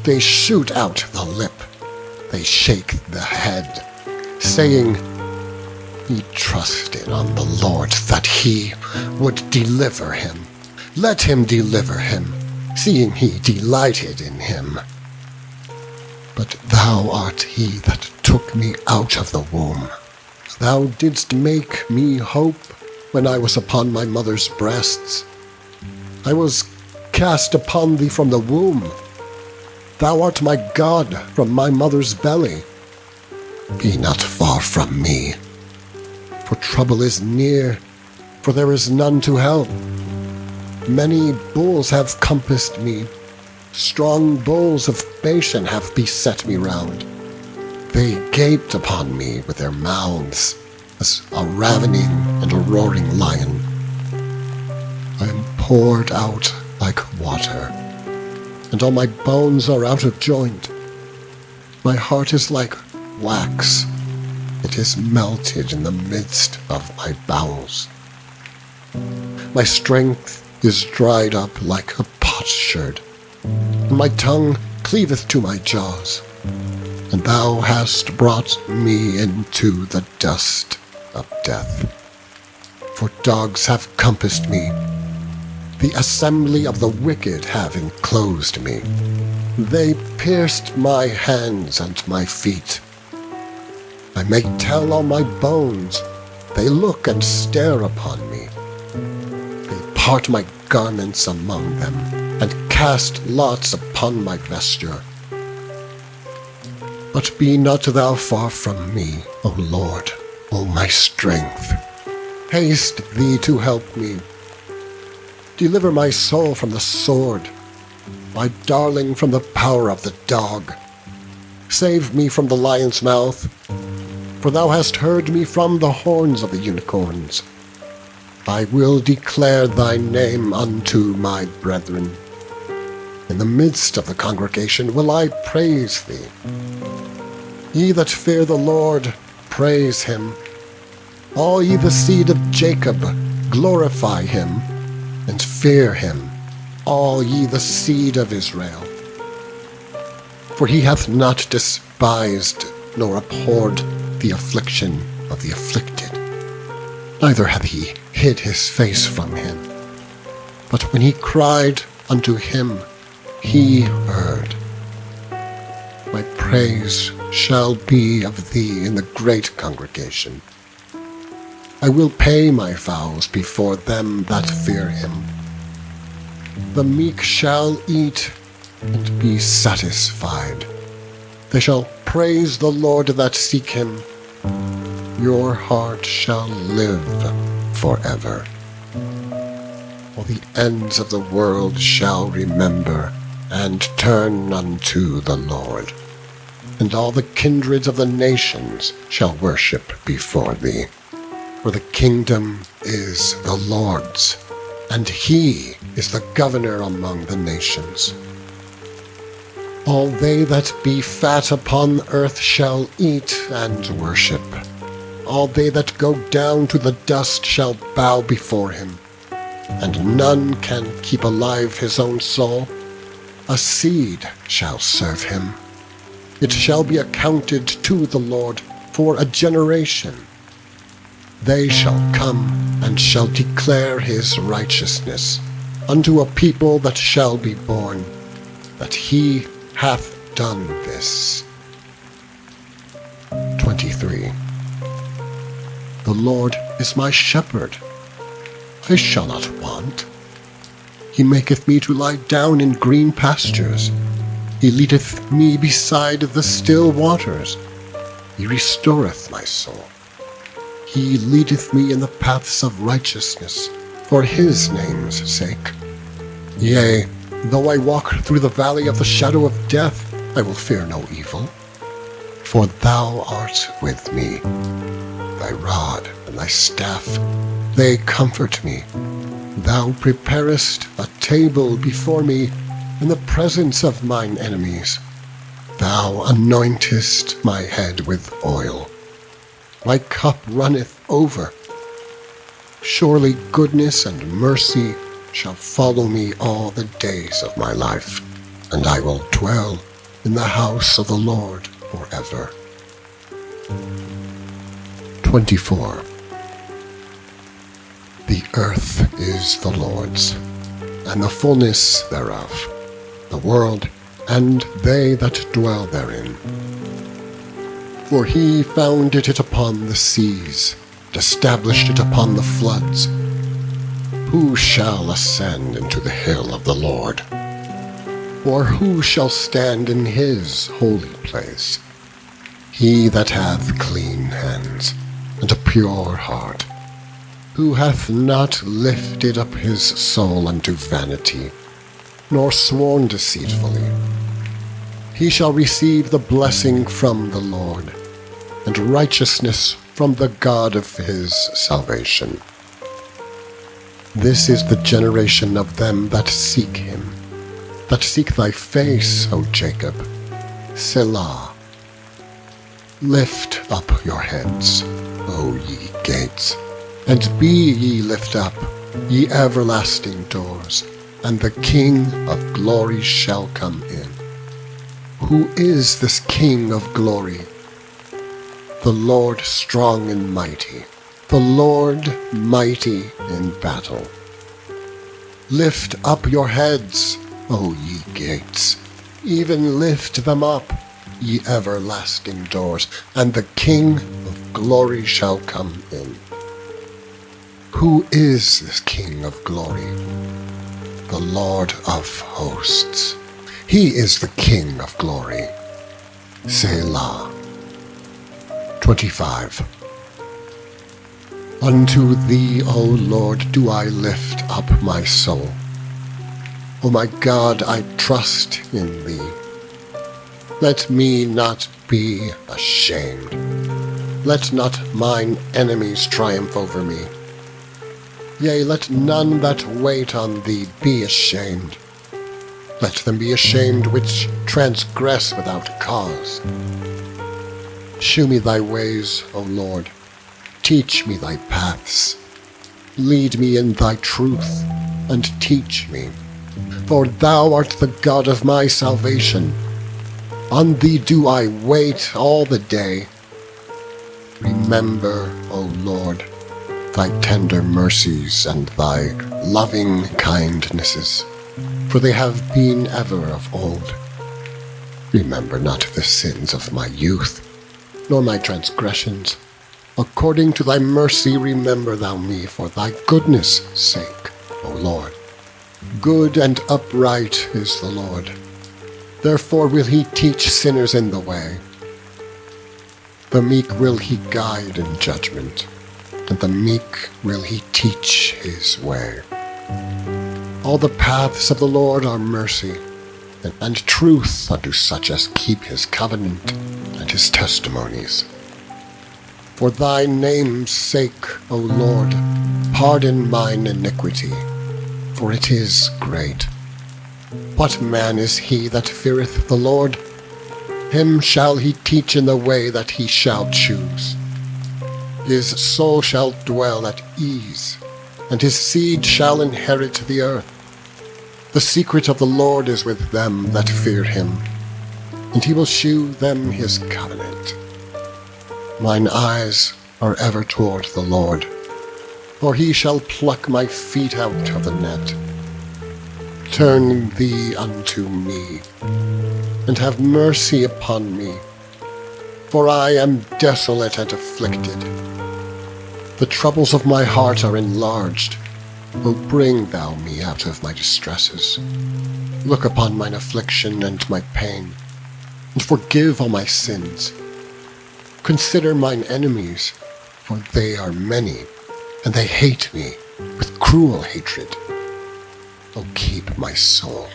They shoot out the lip, they shake the head, saying, He trusted on the Lord that he would deliver him. Let him deliver him, seeing he delighted in him. But thou art he that took me out of the womb. Thou didst make me hope when I was upon my mother's breasts. I was cast upon thee from the womb. Thou art my God from my mother's belly. Be not far from me, for trouble is near, for there is none to help. Many bulls have compassed me, strong bulls of Bashan have beset me round. They gaped upon me with their mouths, as a ravening and a roaring lion. I am poured out like water, and all my bones are out of joint. My heart is like wax, it is melted in the midst of my bowels. My strength is dried up like a potsherd, and my tongue cleaveth to my jaws. And thou hast brought me into the dust of death. For dogs have compassed me, the assembly of the wicked have enclosed me. They pierced my hands and my feet. I may tell all my bones, they look and stare upon me. They part my garments among them, and cast lots upon my vesture. But be not thou far from me, O Lord, O my strength. Haste thee to help me. Deliver my soul from the sword, my darling from the power of the dog. Save me from the lion's mouth, for thou hast heard me from the horns of the unicorns. I will declare thy name unto my brethren. In the midst of the congregation will I praise thee. Ye that fear the Lord, praise him. All ye the seed of Jacob, glorify him, and fear him, all ye the seed of Israel. For he hath not despised nor abhorred the affliction of the afflicted, neither hath he hid his face from him. But when he cried unto him, he heard. My praise shall be of thee in the great congregation. I will pay my vows before them that fear him. The meek shall eat and be satisfied. They shall praise the Lord that seek him. Your heart shall live forever. All the ends of the world shall remember and turn unto the Lord, and all the kindreds of the nations shall worship before thee. For the kingdom is the Lord's, and he is the governor among the nations. All they that be fat upon earth shall eat and worship. All they that go down to the dust shall bow before him. And none can keep alive his own soul. A seed shall serve him. It shall be accounted to the Lord for a generation. They shall come and shall declare his righteousness unto a people that shall be born, that he hath done this. 23. The Lord is my shepherd. I shall not want. He maketh me to lie down in green pastures. He leadeth me beside the still waters. He restoreth my soul. He leadeth me in the paths of righteousness, for his name's sake. Yea, though I walk through the valley of the shadow of death, I will fear no evil. For thou art with me. Thy rod and thy staff, they comfort me. Thou preparest a table before me in the presence of mine enemies. Thou anointest my head with oil. My cup runneth over. Surely goodness and mercy shall follow me all the days of my life, and I will dwell in the house of the Lord forever. 24. The earth is the Lord's, and the fullness thereof, the world, and they that dwell therein. For he founded it upon the seas, and established it upon the floods. Who shall ascend into the hill of the Lord? Or who shall stand in his holy place? He that hath clean hands, and a pure heart, who hath not lifted up his soul unto vanity, nor sworn deceitfully. He shall receive the blessing from the Lord, and righteousness from the God of his salvation. This is the generation of them that seek him, that seek thy face, O Jacob. Selah. Lift up your heads, O ye gates, and be ye lift up, ye everlasting doors, and the King of glory shall come in. Who is this King of glory? The Lord strong and mighty, the Lord mighty in battle. Lift up your heads, O ye gates, even lift them up, ye everlasting doors, and the King of glory shall come in. Who is this King of glory? The Lord of hosts. He is the King of glory. Selah. 25. Unto thee, O Lord, do I lift up my soul. O my God, I trust in thee. Let me not be ashamed. Let not mine enemies triumph over me. Yea, let none that wait on thee be ashamed. Let them be ashamed which transgress without cause. Shew me thy ways, O Lord. Teach me thy paths. Lead me in thy truth, and teach me. For thou art the God of my salvation. On thee do I wait all the day. Remember, O Lord, thy tender mercies and thy loving kindnesses, for they have been ever of old. Remember not the sins of my youth, nor my transgressions. According to thy mercy remember thou me for thy goodness' sake, O Lord. Good and upright is the Lord. Therefore will he teach sinners in the way. The meek will he guide in judgment, and the meek will he teach his way. All the paths of the Lord are mercy, and truth unto such as keep his covenant and his testimonies. For thy name's sake, O Lord, pardon mine iniquity, for it is great. What man is he that feareth the Lord? Him shall he teach in the way that he shall choose. His soul shall dwell at ease, and his seed shall inherit the earth. The secret of the Lord is with them that fear him, and he will shew them his covenant. Mine eyes are ever toward the Lord, for he shall pluck my feet out of the net. Turn thee unto me, and have mercy upon me, for I am desolate and afflicted. The troubles of my heart are enlarged. O bring thou me out of my distresses. Look upon mine affliction and my pain, and forgive all my sins. Consider mine enemies, for they are many, and they hate me with cruel hatred. O keep my soul,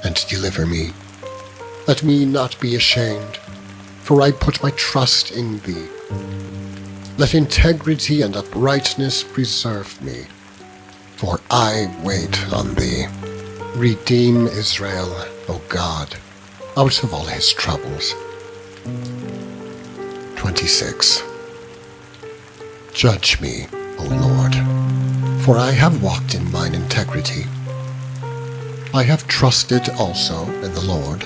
and deliver me. Let me not be ashamed, for I put my trust in thee. Let integrity and uprightness preserve me, for I wait on thee. Redeem Israel, O God, out of all his troubles. 26. Judge me, O Lord, for I have walked in mine integrity. I have trusted also in the Lord,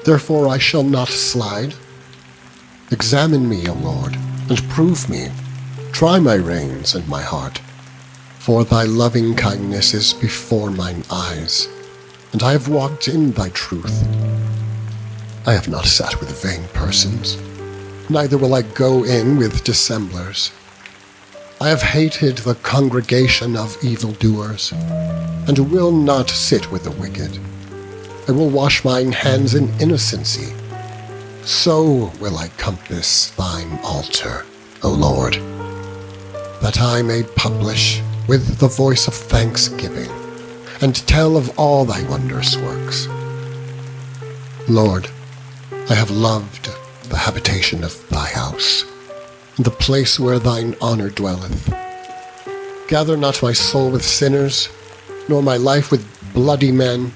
therefore I shall not slide. Examine me, O Lord, and prove me. Try my reins and my heart. For thy loving kindness is before mine eyes, and I have walked in thy truth. I have not sat with vain persons, neither will I go in with dissemblers. I have hated the congregation of evildoers, and will not sit with the wicked. I will wash mine hands in innocency. So will I compass thine altar, O Lord, that I may publish with the voice of thanksgiving, and tell of all thy wondrous works. Lord, I have loved the habitation of thy house, and the place where thine honor dwelleth. Gather not my soul with sinners, nor my life with bloody men,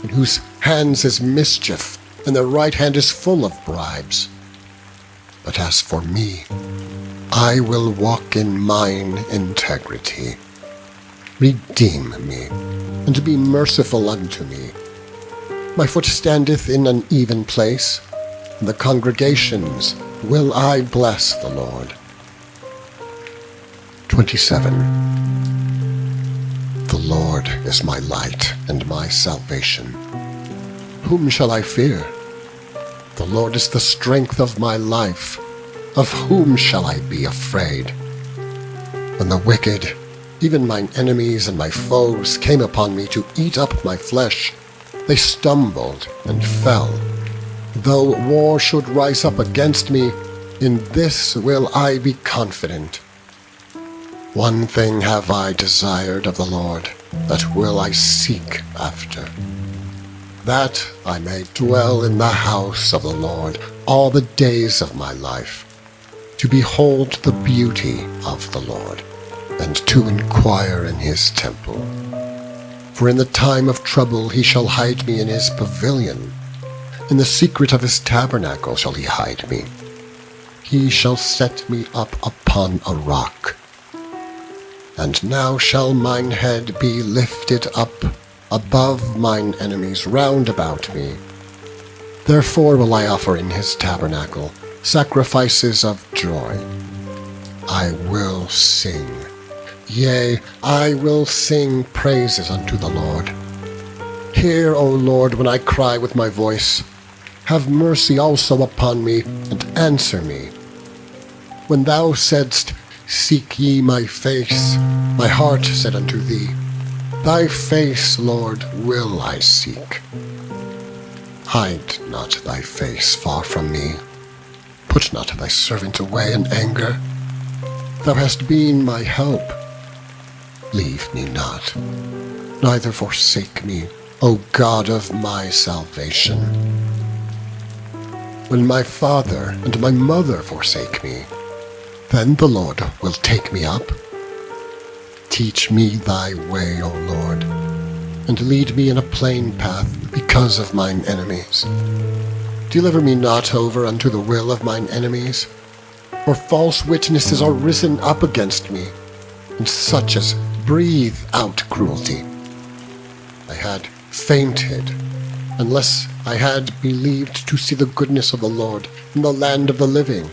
in whose hands is mischief, and their right hand is full of bribes. But as for me, I will walk in mine integrity. Redeem me, and be merciful unto me. My foot standeth in an even place, in the congregations will I bless the Lord. 27. The Lord is my light and my salvation. Whom shall I fear? The Lord is the strength of my life. Of whom shall I be afraid? When the wicked, even mine enemies and my foes, came upon me to eat up my flesh, they stumbled and fell. Though war should rise up against me, in this will I be confident. One thing have I desired of the Lord, that will I seek after, that I may dwell in the house of the Lord all the days of my life, to behold the beauty of the Lord, and to inquire in his temple. For in the time of trouble he shall hide me in his pavilion. In the secret of his tabernacle shall he hide me. He shall set me up upon a rock. And now shall mine head be lifted up above mine enemies round about me. Therefore will I offer in his tabernacle sacrifices of joy. I will sing, yea, I will sing praises unto the Lord. Hear, O Lord, when I cry with my voice. Have mercy also upon me, and answer me. When thou saidst, Seek ye my face, my heart said unto thee, Thy face, Lord, will I seek. Hide not thy face far from me. Put not thy servant away in anger. Thou hast been my help. Leave me not, neither forsake me, O God of my salvation. When my father and my mother forsake me, then the Lord will take me up. Teach me thy way, O Lord, and lead me in a plain path because of mine enemies. Deliver me not over unto the will of mine enemies, for false witnesses are risen up against me, and such as breathe out cruelty. I had fainted, unless I had believed to see the goodness of the Lord in the land of the living.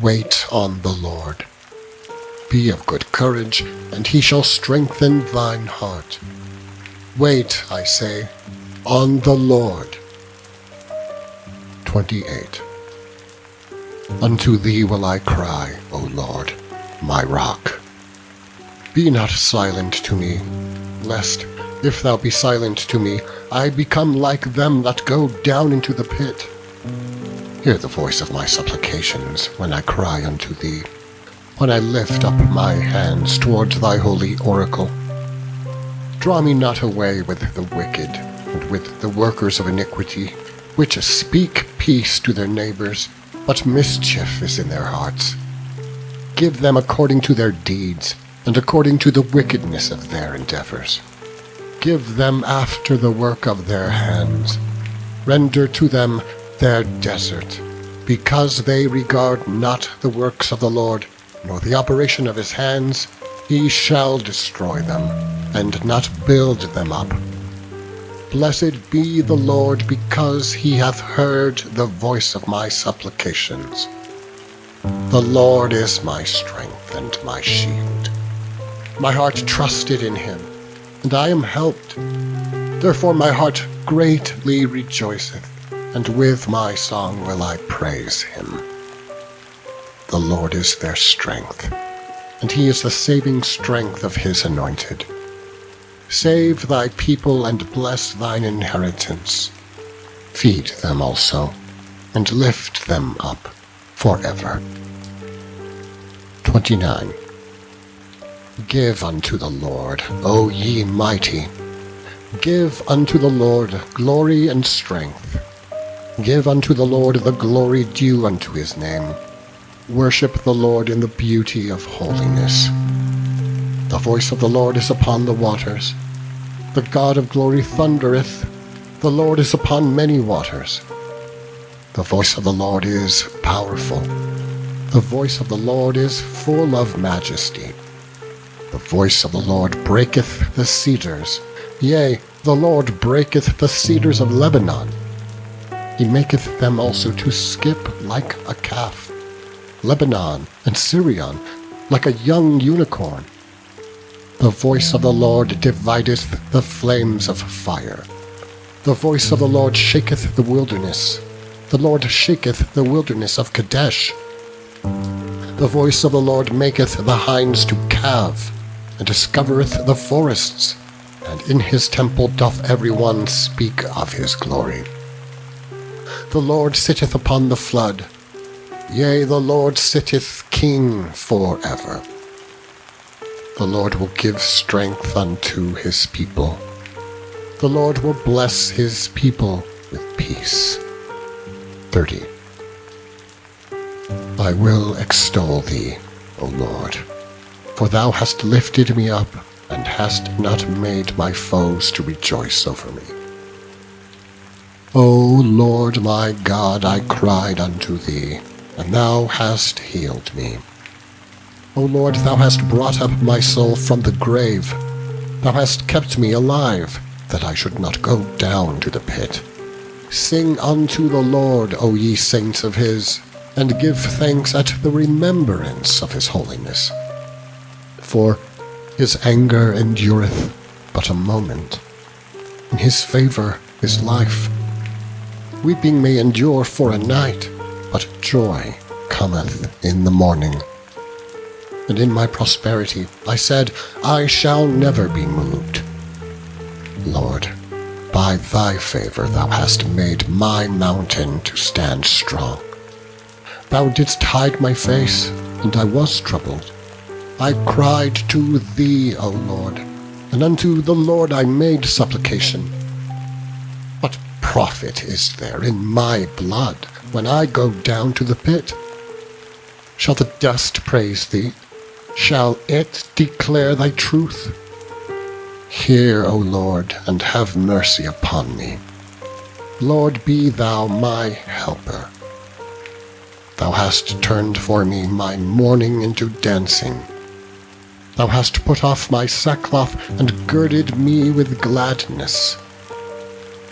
Wait on the Lord. Be of good courage, and he shall strengthen thine heart. Wait, I say, on the Lord. 28. Unto thee will I cry, O Lord, my rock. Be not silent to me, lest, if thou be silent to me, I become like them that go down into the pit. Hear the voice of my supplications when I cry unto thee, when I lift up my hands toward thy holy oracle. Draw me not away with the wicked, and with the workers of iniquity, which speak peace to their neighbors, but mischief is in their hearts. Give them according to their deeds, and according to the wickedness of their endeavors. Give them after the work of their hands. Render to them their desert, because they regard not the works of the Lord, nor the operation of his hands. He shall destroy them, and not build them up. Blessed be the Lord, because he hath heard the voice of my supplications. The Lord is my strength and my shield. My heart trusted in him, and I am helped. Therefore my heart greatly rejoiceth, and with my song will I praise him. The Lord is their strength, and he is the saving strength of his anointed. Save thy people and bless thine inheritance. Feed them also, and lift them up forever. 29. Give unto the Lord, O ye mighty. Give unto the Lord glory and strength. Give unto the Lord the glory due unto his name. Worship the Lord in the beauty of holiness. The voice of the Lord is upon the waters. The God of glory thundereth. The Lord is upon many waters. The voice of the Lord is powerful. The voice of the Lord is full of majesty. The voice of the Lord breaketh the cedars. Yea, the Lord breaketh the cedars of Lebanon. He maketh them also to skip like a calf. Lebanon and Syrian like a young unicorn. The voice of the Lord divideth the flames of fire. The voice of the Lord shaketh the wilderness. The Lord shaketh the wilderness of Kadesh. The voice of the Lord maketh the hinds to calve, and discovereth the forests, and in his temple doth every one speak of his glory. The Lord sitteth upon the flood. Yea, the Lord sitteth king forever. The Lord will give strength unto his people. The Lord will bless his people with peace. 30. I will extol thee, O Lord, for thou hast lifted me up, and hast not made my foes to rejoice over me. O Lord my God, I cried unto thee, and thou hast healed me. O Lord, thou hast brought up my soul from the grave. Thou hast kept me alive, that I should not go down to the pit. Sing unto the Lord, O ye saints of his, and give thanks at the remembrance of his holiness. For his anger endureth but a moment. In his favour is life. Weeping may endure for a night, but joy cometh in the morning. And in my prosperity I said, I shall never be moved. Lord, by thy favour thou hast made my mountain to stand strong. Thou didst hide my face, and I was troubled. I cried to thee, O Lord, and unto the Lord I made supplication. What profit is there in my blood when I go down to the pit? Shall the dust praise thee? Shall it declare thy truth? Hear, O Lord, and have mercy upon me. Lord, be thou my helper. Thou hast turned for me my mourning into dancing. Thou hast put off my sackcloth and girded me with gladness,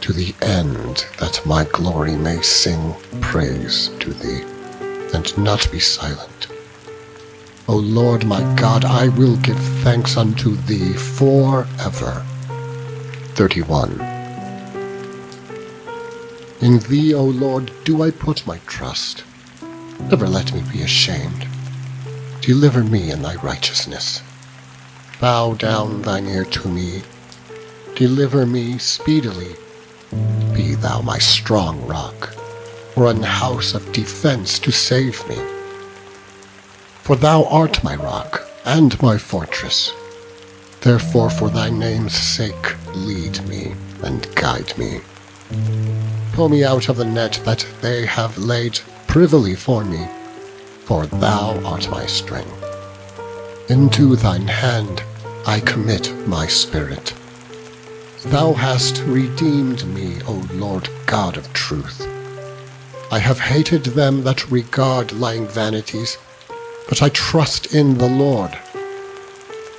to the end that my glory may sing praise to thee, and not be silent. O Lord my God, I will give thanks unto thee forever. 31. In thee, O Lord, do I put my trust. Never let me be ashamed. Deliver me in thy righteousness. Bow down thine ear to me. Deliver me speedily. Be thou my strong rock, or an house of defense to save me. For thou art my rock and my fortress. Therefore for thy name's sake lead me and guide me. Pull me out of the net that they have laid privily for me, for thou art my strength. Into thine hand I commit my spirit. Thou hast redeemed me, O Lord God of truth. I have hated them that regard lying vanities, but I trust in the Lord.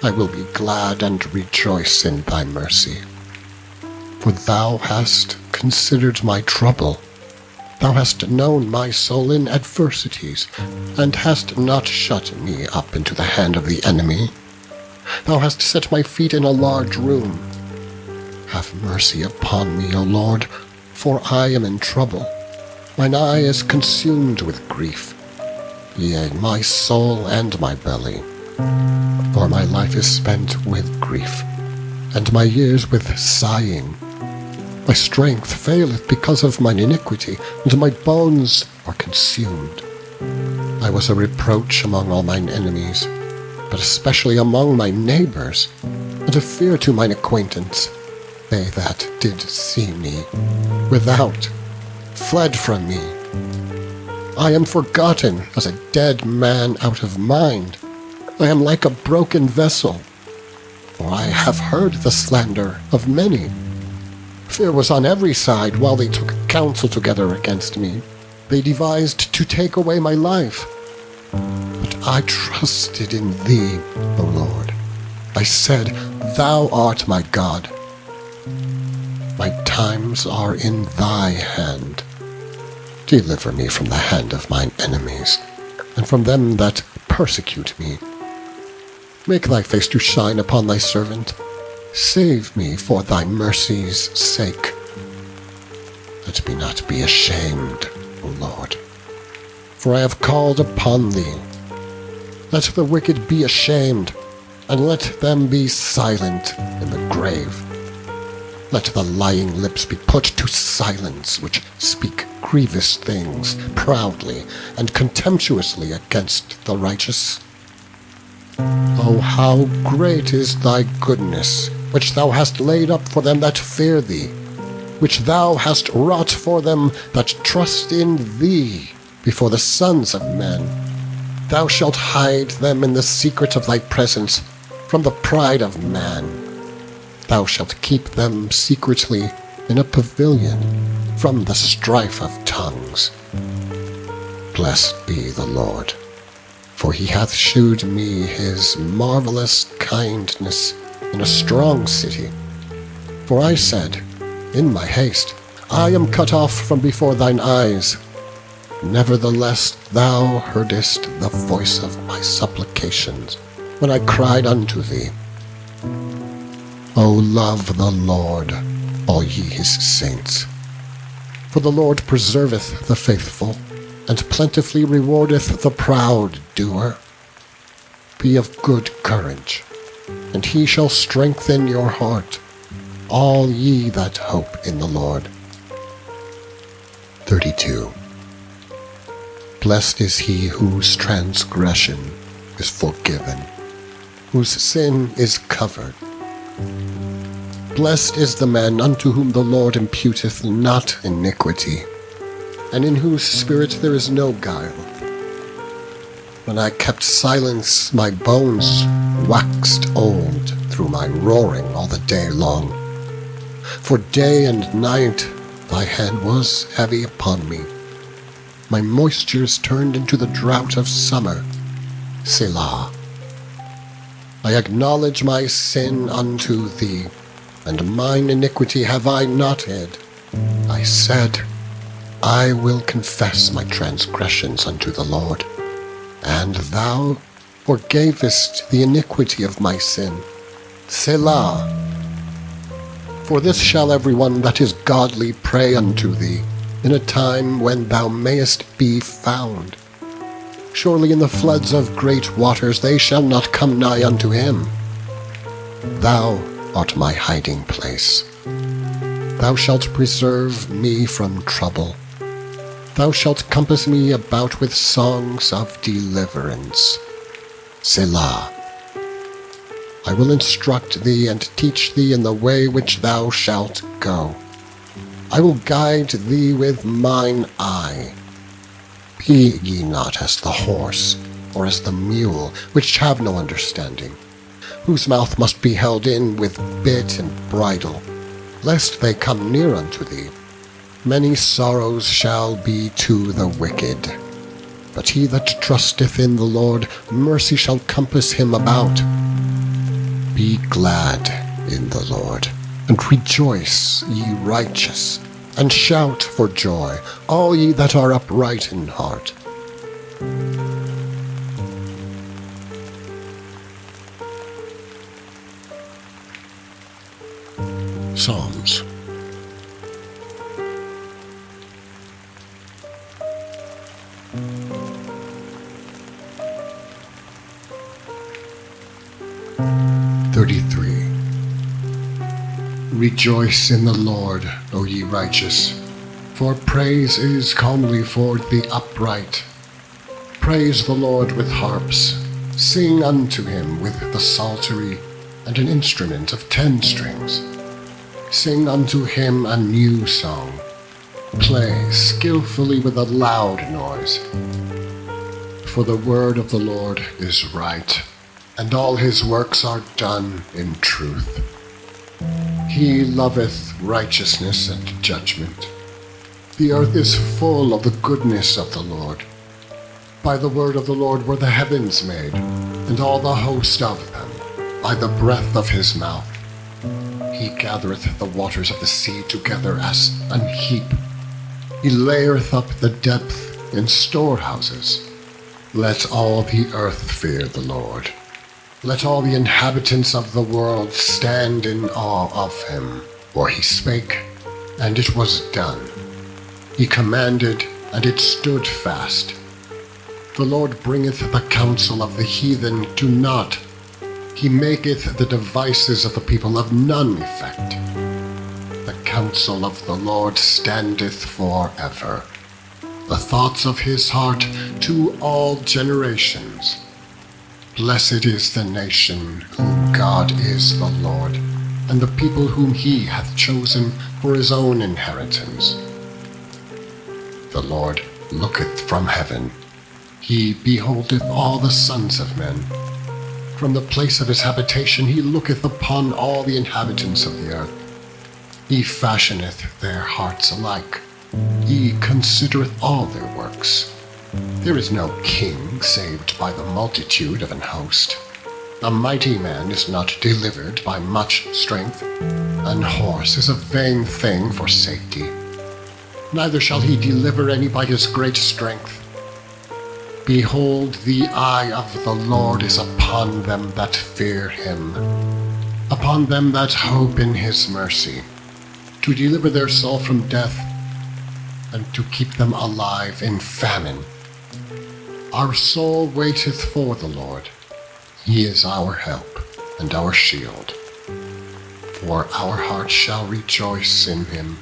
I will be glad and rejoice in thy mercy. For thou hast considered my trouble. Thou hast known my soul in adversities, and hast not shut me up into the hand of the enemy. Thou hast set my feet in a large room. Have mercy upon me, O Lord, for I am in trouble. Mine eye is consumed with grief, yea, my soul and my belly. For my life is spent with grief, and my years with sighing. My strength faileth because of mine iniquity, and my bones are consumed. I was a reproach among all mine enemies, but especially among my neighbors, and a fear to mine acquaintance. They that did see me without fled from me. I am forgotten as a dead man out of mind. I am like a broken vessel, for I have heard the slander of many. Fear was on every side while they took counsel together against me. They devised to take away my life. But I trusted in thee, O Lord. I said, Thou art my God. My times are in thy hand. Deliver me from the hand of mine enemies, and from them that persecute me. Make thy face to shine upon thy servant. Save me for thy mercy's sake. Let me not be ashamed, O Lord, for I have called upon thee. Let the wicked be ashamed, and let them be silent in the grave. Let the lying lips be put to silence, which speak grievous things proudly and contemptuously against the righteous. O how great is thy goodness, which thou hast laid up for them that fear thee, which thou hast wrought for them that trust in thee. before the sons of men. Thou shalt hide them in the secret of thy presence from the pride of man. Thou shalt keep them secretly in a pavilion from the strife of tongues. Blessed be the Lord, for he hath shewed me his marvelous kindness in a strong city. For I said, in my haste, I am cut off from before thine eyes. Nevertheless thou heardest the voice of my supplications, when I cried unto thee. O love the Lord, all ye his saints. For the Lord preserveth the faithful, and plentifully rewardeth the proud doer. Be of good courage, and he shall strengthen your heart, all ye that hope in the Lord. 32. Blessed is he whose transgression is forgiven, whose sin is covered. Blessed is the man unto whom the Lord imputeth not iniquity, and in whose spirit there is no guile. When I kept silence, my bones waxed old through my roaring all the day long. For day and night thy hand was heavy upon me. My moistures turned into the drought of summer. Selah. I acknowledge my sin unto thee, and mine iniquity have I not hid. I said, I will confess my transgressions unto the Lord, and thou forgavest the iniquity of my sin. Selah. For this shall every one that is godly pray unto thee, in a time when thou mayest be found. Surely in the floods of great waters they shall not come nigh unto him. Thou art my hiding place. Thou shalt preserve me from trouble. Thou shalt compass me about with songs of deliverance. Selah. I will instruct thee and teach thee in the way which thou shalt go. I will guide thee with mine eye. Be ye not as the horse, or as the mule, which have no understanding, whose mouth must be held in with bit and bridle, lest they come near unto thee. Many sorrows shall be to the wicked, but he that trusteth in the Lord, mercy shall compass him about. Be glad in the Lord, and rejoice, ye righteous, and shout for joy, all ye that are upright in heart. Psalms. Rejoice in the Lord, O ye righteous, for praise is comely for the upright. Praise the Lord with harps, sing unto him with the psaltery and an instrument of 10 strings. Sing unto him a new song, play skillfully with a loud noise. For the word of the Lord is right, and all his works are done in truth. He loveth righteousness and judgment. The earth is full of the goodness of the Lord. By the word of the Lord were the heavens made, and all the host of them, by the breath of his mouth. He gathereth the waters of the sea together as an heap. He layeth up the depth in storehouses. Let all the earth fear the Lord. Let all the inhabitants of the world stand in awe of him. For he spake, and it was done. He commanded, and it stood fast. The Lord bringeth the counsel of the heathen to naught. He maketh the devices of the people of none effect. The counsel of the Lord standeth for ever, the thoughts of his heart to all generations. Blessed is the nation whom God is the Lord, and the people whom he hath chosen for his own inheritance. The Lord looketh from heaven. He beholdeth all the sons of men. From the place of his habitation he looketh upon all the inhabitants of the earth. He fashioneth their hearts alike. He considereth all their works. There is no king saved by the multitude of an host. A mighty man is not delivered by much strength. An horse is a vain thing for safety. Neither shall he deliver any by his great strength. Behold, the eye of the Lord is upon them that fear him, upon them that hope in his mercy, to deliver their soul from death, and to keep them alive in famine. Our soul waiteth for the Lord. He is our help and our shield. For our heart shall rejoice in him,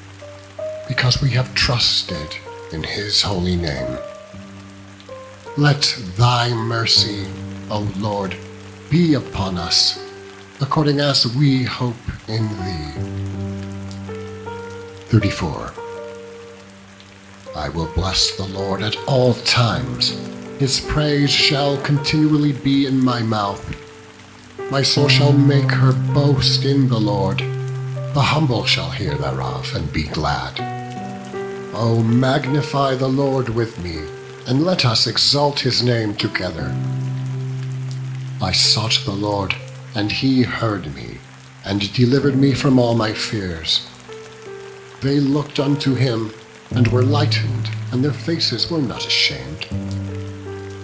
because we have trusted in his holy name. Let thy mercy, O Lord, be upon us, according as we hope in thee. 34. I will bless the Lord at all times. His praise shall continually be in my mouth. My soul shall make her boast in the Lord. The humble shall hear thereof and be glad. O magnify the Lord with me, and let us exalt his name together. I sought the Lord, and he heard me, and delivered me from all my fears. They looked unto him, and were lightened, and their faces were not ashamed.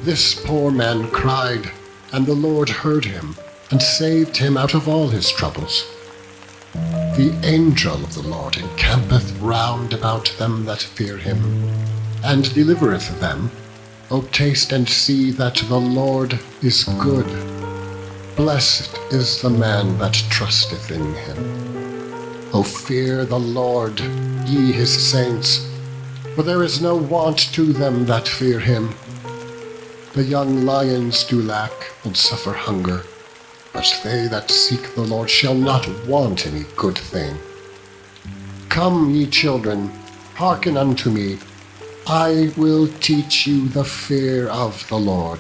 This poor man cried, and the Lord heard him, and saved him out of all his troubles. The angel of the Lord encampeth round about them that fear him, and delivereth them. O taste and see that the Lord is good. Blessed is the man that trusteth in him. O fear the Lord, ye his saints, for there is no want to them that fear him. The young lions do lack and suffer hunger, but they that seek the Lord shall not want any good thing. Come, ye children, hearken unto me. I will teach you the fear of the Lord.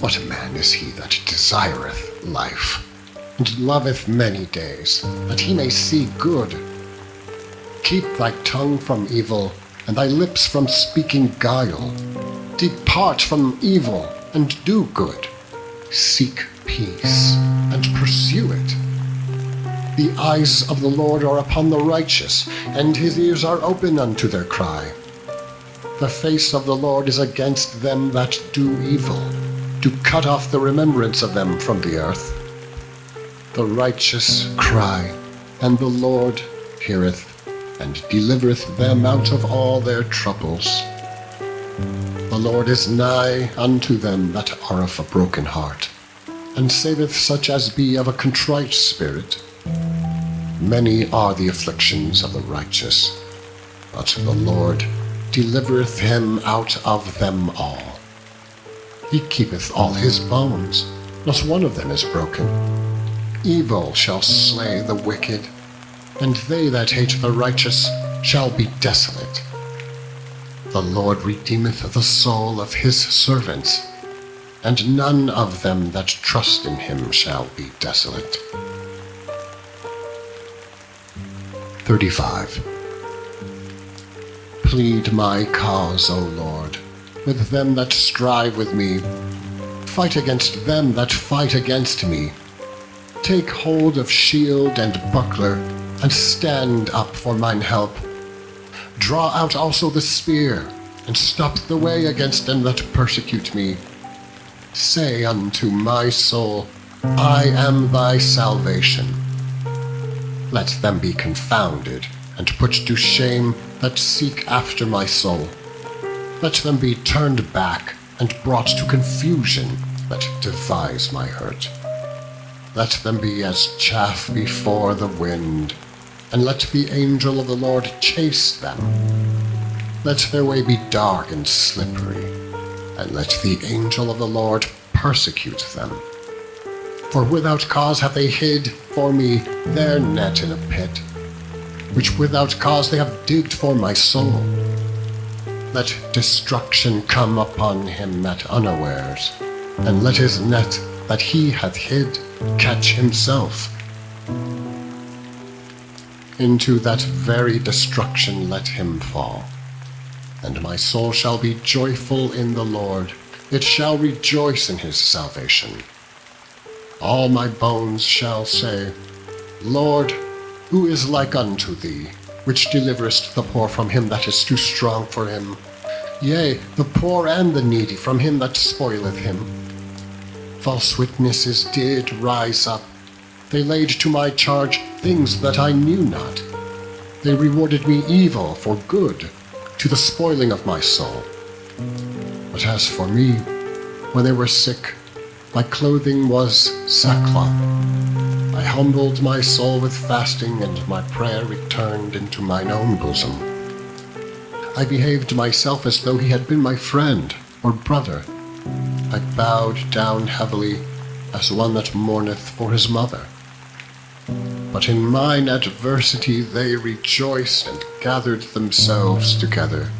What man is he that desireth life, and loveth many days, that he may see good? Keep thy tongue from evil, and thy lips from speaking guile. Depart from evil, and do good. Seek peace, and pursue it. The eyes of the Lord are upon the righteous, and his ears are open unto their cry. The face of the Lord is against them that do evil, to cut off the remembrance of them from the earth. The righteous cry, and the Lord heareth, and delivereth them out of all their troubles. The Lord is nigh unto them that are of a broken heart, and saveth such as be of a contrite spirit. Many are the afflictions of the righteous, but the Lord delivereth him out of them all. He keepeth all his bones, not one of them is broken. Evil shall slay the wicked, and they that hate the righteous shall be desolate. The Lord redeemeth the soul of his servants, and none of them that trust in him shall be desolate. 35. Plead my cause, O Lord, with them that strive with me. Fight against them that fight against me. Take hold of shield and buckler, and stand up for mine help. Draw out also the spear, and stop the way against them that persecute me. Say unto my soul, I am thy salvation. Let them be confounded, and put to shame that seek after my soul. Let them be turned back, and brought to confusion that devise my hurt. Let them be as chaff before the wind, and let the angel of the Lord chase them. Let their way be dark and slippery, and let the angel of the Lord persecute them. For without cause have they hid for me their net in a pit, which without cause they have digged for my soul. Let destruction come upon him at unawares, and let his net that he hath hid catch himself. Into that very destruction let him fall. And my soul shall be joyful in the Lord, it shall rejoice in his salvation. All my bones shall say, Lord, who is like unto thee, which deliverest the poor from him that is too strong for him? Yea, the poor and the needy from him that spoileth him. False witnesses did rise up. They laid to my charge things that I knew not. They rewarded me evil for good, to the spoiling of my soul. But as for me, when they were sick, my clothing was sackcloth. I humbled my soul with fasting, and my prayer returned into mine own bosom. I behaved myself as though he had been my friend or brother. I bowed down heavily, as one that mourneth for his mother. But in mine adversity they rejoiced and gathered themselves together.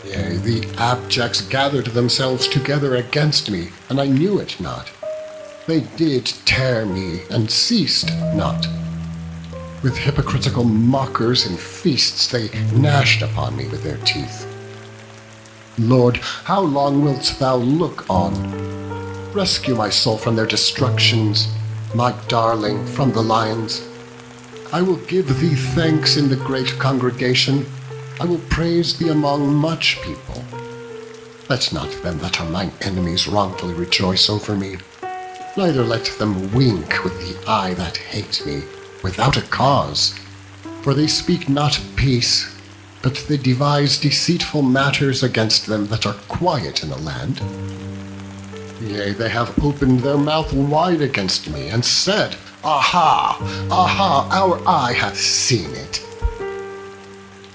Yea, the abjects gathered themselves together against me, and I knew it not. They did tear me, and ceased not. With hypocritical mockers in feasts they gnashed upon me with their teeth. Lord, how long wilt thou look on? Rescue my soul from their destructions, my darling from the lions. I will give thee thanks in the great congregation. I will praise thee among much people. Let not them that are mine enemies wrongfully rejoice over me. Neither let them wink with the eye that hate me, without a cause. For they speak not peace, but they devise deceitful matters against them that are quiet in the land. Yea, they have opened their mouth wide against me, and said, Aha, aha, our eye hath seen it.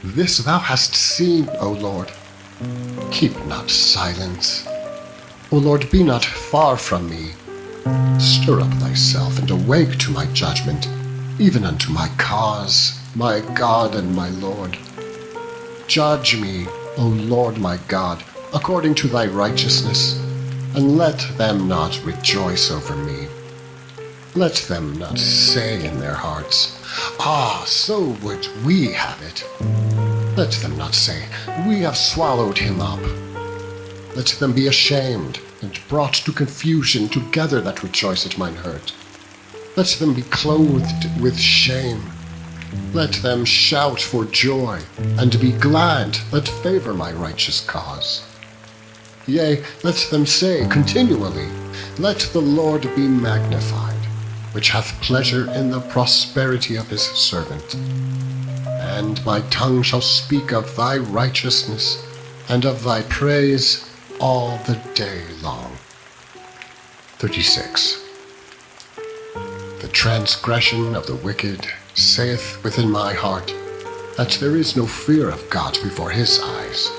This thou hast seen, O Lord. Keep not silence. O Lord, be not far from me. Stir up thyself, and awake to my judgment, even unto my cause, my God and my Lord. Judge me, O Lord my God, according to thy righteousness, and let them not rejoice over me. Let them not say in their hearts, Ah, so would we have it. Let them not say, We have swallowed him up. Let them be ashamed, and brought to confusion together that rejoice at mine hurt. Let them be clothed with shame. Let them shout for joy, and be glad that favor my righteous cause. Yea, let them say continually, Let the Lord be magnified, which hath pleasure in the prosperity of his servant. And my tongue shall speak of thy righteousness, and of thy praise all the day long. 36. The transgression of the wicked saith within my heart, that there is no fear of God before his eyes.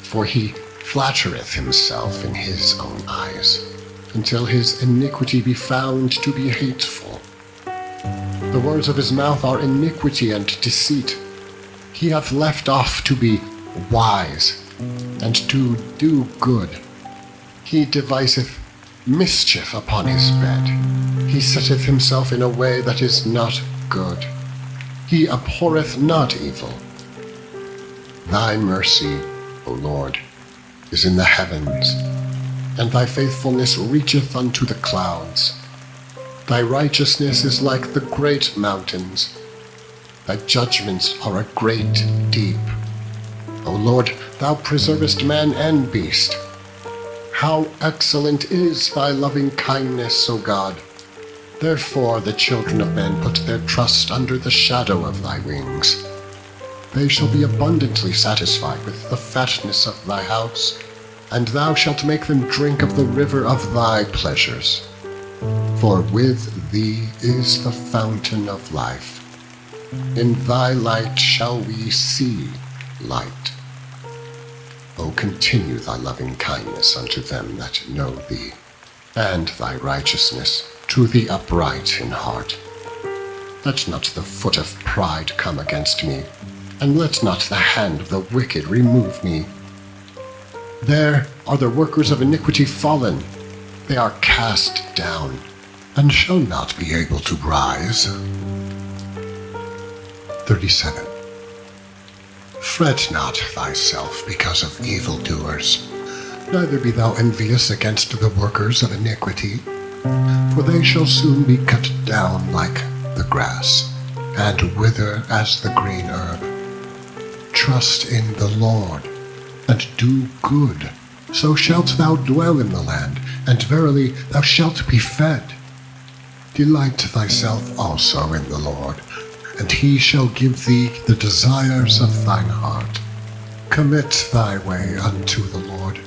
For he flattereth himself in his own eyes, until his iniquity be found to be hateful. The words of his mouth are iniquity and deceit. He hath left off to be wise, and to do good. He deviseth mischief upon his bed. He setteth himself in a way that is not good. He abhorreth not evil. Thy mercy, O Lord, is in the heavens, and thy faithfulness reacheth unto the clouds. Thy righteousness is like the great mountains. Thy judgments are a great deep. O Lord, thou preservest man and beast. How excellent is thy loving kindness, O God! Therefore the children of men put their trust under the shadow of thy wings. They shall be abundantly satisfied with the fatness of thy house, and thou shalt make them drink of the river of thy pleasures. For with thee is the fountain of life. In thy light shall we see light. O continue thy loving kindness unto them that know thee, and thy righteousness to the upright in heart. Let not the foot of pride come against me, and let not the hand of the wicked remove me. There are the workers of iniquity fallen. They are cast down, and shall not be able to rise. 37. Fret not thyself because of evildoers, neither be thou envious against the workers of iniquity, for they shall soon be cut down like the grass, and wither as the green herb. Trust in the Lord, and do good, so shalt thou dwell in the land, and verily thou shalt be fed. Delight thyself also in the Lord, and he shall give thee the desires of thine heart. Commit thy way unto the Lord.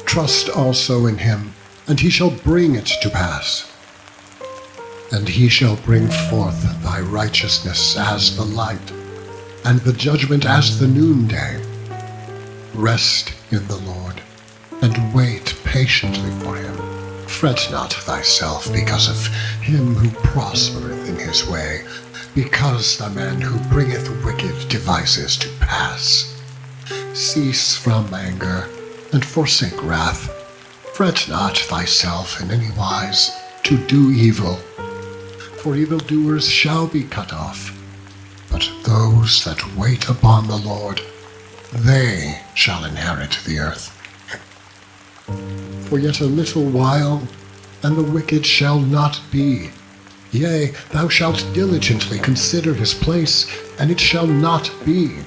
Trust also in him, and he shall bring it to pass. And he shall bring forth thy righteousness as the light, and the judgment as the noonday. Rest in the Lord, and wait patiently for him. Fret not thyself because of him who prospereth in his way, because the man who bringeth wicked devices to pass. Cease from anger, and forsake wrath. Fret not thyself in any wise to do evil, for evildoers shall be cut off. But those that wait upon the Lord, they shall inherit the earth. For yet a little while, and the wicked shall not be. Yea, thou shalt diligently consider his place, and it shall not be.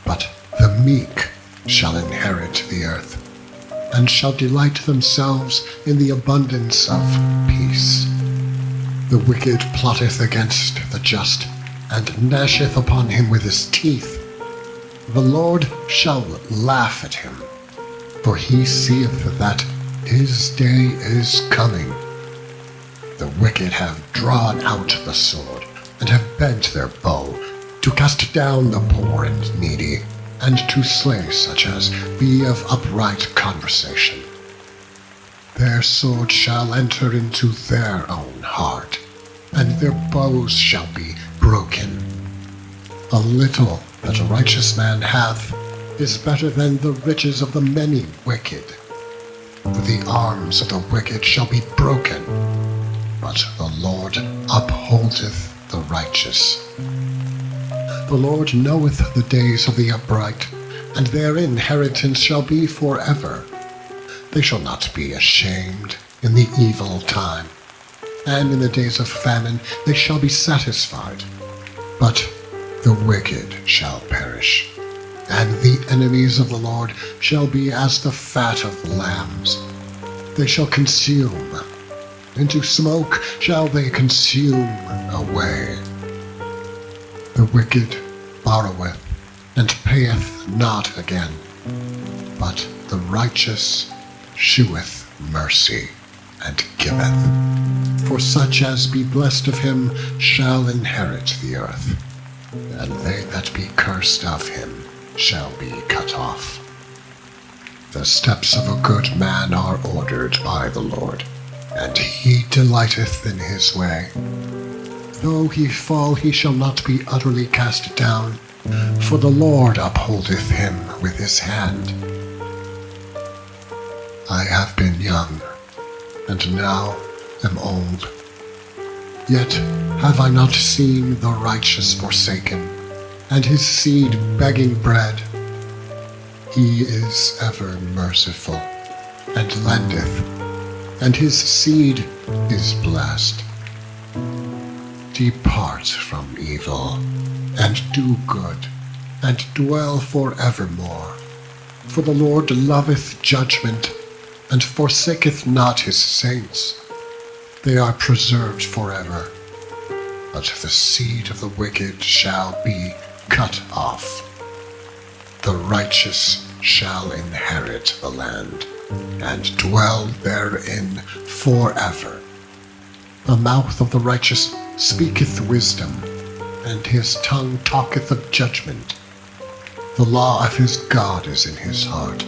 But the meek shall inherit the earth, and shall delight themselves in the abundance of peace. The wicked plotteth against the just, and gnasheth upon him with his teeth. The Lord shall laugh at him, for he seeth that his day is coming. The wicked have drawn out the sword, and have bent their bow, to cast down the poor and needy, and to slay such as be of upright conversation. Their sword shall enter into their own heart, and their bows shall be broken. A little that a righteous man hath is better than the riches of the many wicked. For the arms of the wicked shall be broken, but the Lord upholdeth the righteous. The Lord knoweth the days of the upright, and their inheritance shall be forever. They shall not be ashamed in the evil time, and in the days of famine they shall be satisfied. But the wicked shall perish, and the enemies of the Lord shall be as the fat of lambs. They shall consume, into smoke shall they consume away. The wicked borroweth, and payeth not again, but the righteous sheweth mercy, and giveth. For such as be blessed of him shall inherit the earth, and they that be cursed of him shall be cut off. The steps of a good man are ordered by the Lord, and he delighteth in his way. Though he fall, he shall not be utterly cast down, for the Lord upholdeth him with his hand. I have been young, and now am old. Yet have I not seen the righteous forsaken, and his seed begging bread. He is ever merciful, and lendeth, and his seed is blessed. Depart from evil, and do good, and dwell forevermore. For the Lord loveth judgment, and forsaketh not his saints. They are preserved forever, but the seed of the wicked shall be cut off. The righteous shall inherit the land, and dwell therein forever. The mouth of the righteous speaketh wisdom, and his tongue talketh of judgment. The law of his God is in his heart.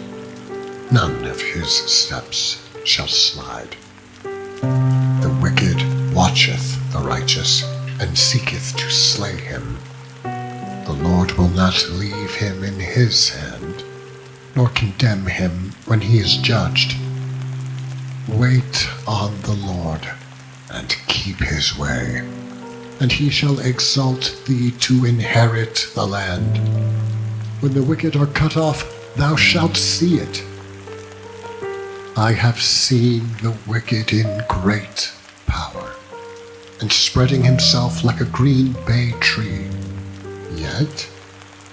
None of his steps shall slide. The wicked watcheth the righteous, and seeketh to slay him. The The Lord will not leave him in his hand, nor condemn him when he is judged. Wait on the Lord, and keep his way, and he shall exalt thee to inherit the land. When the wicked are cut off, thou shalt see it. I have seen the wicked in great power, and spreading himself like a green bay tree. Yet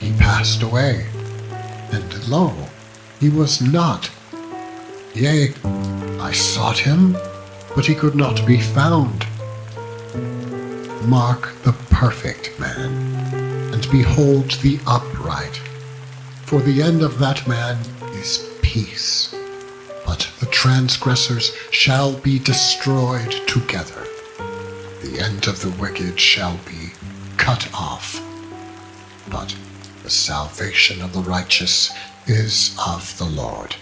he passed away, and lo, he was not. Yea, I sought him, but he could not be found. Mark the perfect man, and behold the upright, for the end of that man is peace, but the transgressors shall be destroyed together. The end of the wicked shall be cut off, but the salvation of the righteous is of the Lord.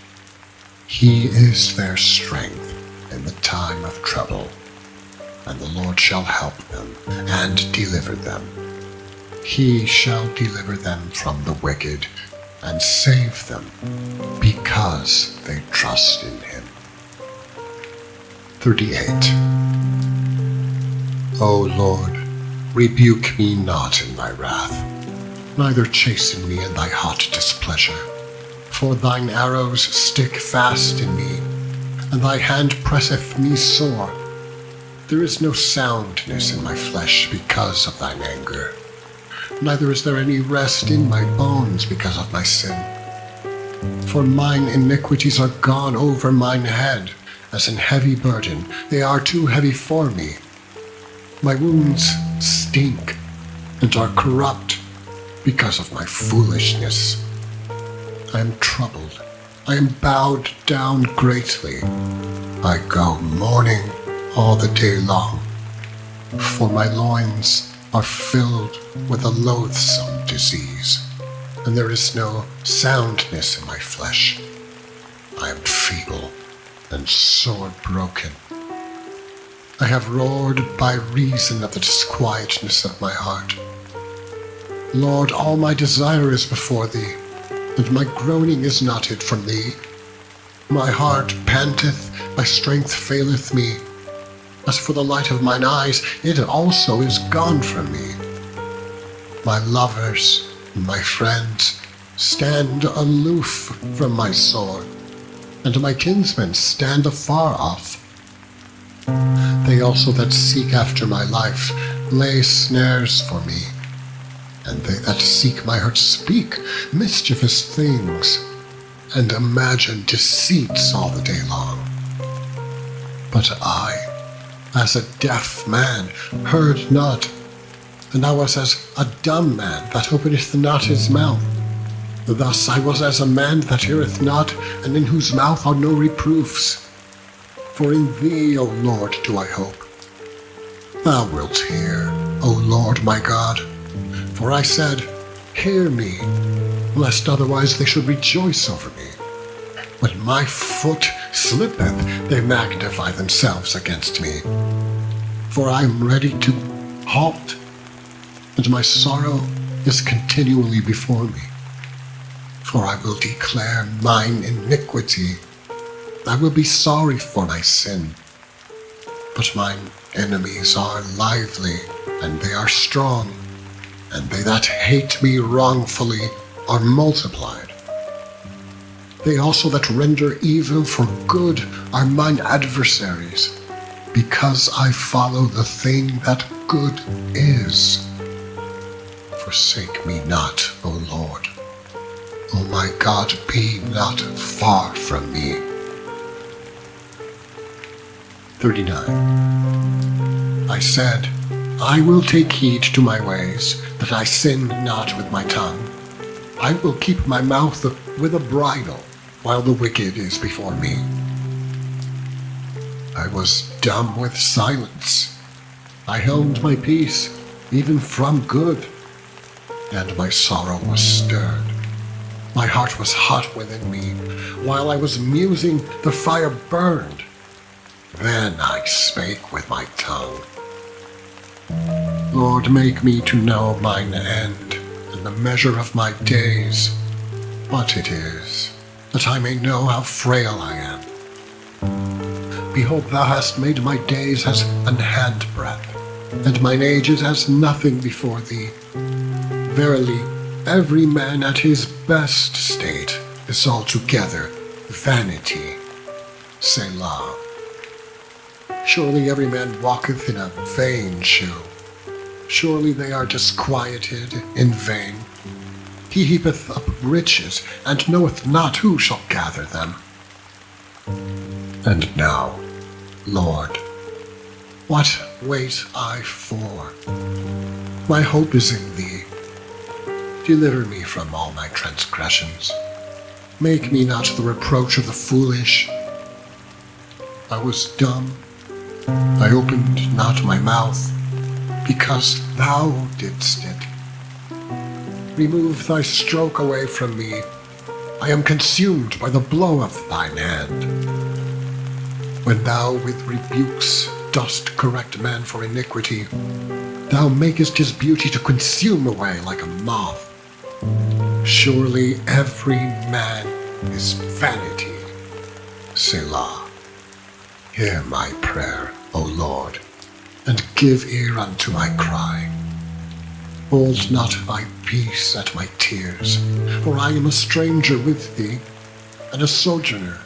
He is their strength in the time of trouble, and the Lord shall help them and deliver them. He shall deliver them from the wicked and save them, because they trust in him. 38. O Lord, rebuke me not in thy wrath, neither chasten me in thy hot displeasure. For thine arrows stick fast in me, and thy hand presseth me sore. There is no soundness in my flesh because of thine anger, neither is there any rest in my bones because of my sin. For mine iniquities are gone over mine head, as an heavy burden. They are too heavy for me. My wounds stink and are corrupt because of my foolishness. I am troubled. I am bowed down greatly. I go mourning all the day long, for my loins are filled with a loathsome disease, and there is no soundness in my flesh. I am feeble and sore broken. I have roared by reason of the disquietness of my heart. Lord, all my desire is before thee, and my groaning is not hid from thee. My heart panteth, my strength faileth me. As for the light of mine eyes, it also is gone from me. My lovers and my friends stand aloof from my sword, and my kinsmen stand afar off. They also that seek after my life lay snares for me, and they that seek my hurt speak mischievous things, and imagine deceits all the day long. But I, as a deaf man, heard not, and I was as a dumb man that openeth not his mouth. Thus I was as a man that heareth not, and in whose mouth are no reproofs. For in thee, O Lord, do I hope. Thou wilt hear, O Lord my God. For I said, hear me, lest otherwise they should rejoice over me. When my foot slippeth, they magnify themselves against me. For I am ready to halt, and my sorrow is continually before me. For I will declare mine iniquity. I will be sorry for my sin. But mine enemies are lively, and they are strong, and they that hate me wrongfully are multiplied. They also that render evil for good are mine adversaries, because I follow the thing that good is. Forsake me not, O Lord. O my God, be not far from me. 39. I said, I will take heed to my ways, that I sin not with my tongue. I will keep my mouth with a bridle, while the wicked is before me. I was dumb with silence. I held my peace, even from good, and my sorrow was stirred. My heart was hot within me. While I was musing, the fire burned. Then I spake with my tongue. Lord, make me to know mine end, and the measure of my days. But it is, that I may know how frail I am. Behold, thou hast made my days as an handbreadth, and mine age is as nothing before thee. Verily, every man at his best state is altogether vanity. Selah. Surely every man walketh in a vain shew. Surely they are disquieted in vain. He heapeth up riches, and knoweth not who shall gather them. And now, Lord, what wait I for? My hope is in thee. Deliver me from all my transgressions. Make me not the reproach of the foolish. I was dumb. I opened not my mouth, because thou didst it. Remove thy stroke away from me. I am consumed by the blow of thine hand. When thou with rebukes dost correct man for iniquity, thou makest his beauty to consume away like a moth. Surely every man is vanity. Selah. Hear my prayer, O Lord, and give ear unto my cry. Hold not thy peace at my tears, for I am a stranger with thee, and a sojourner,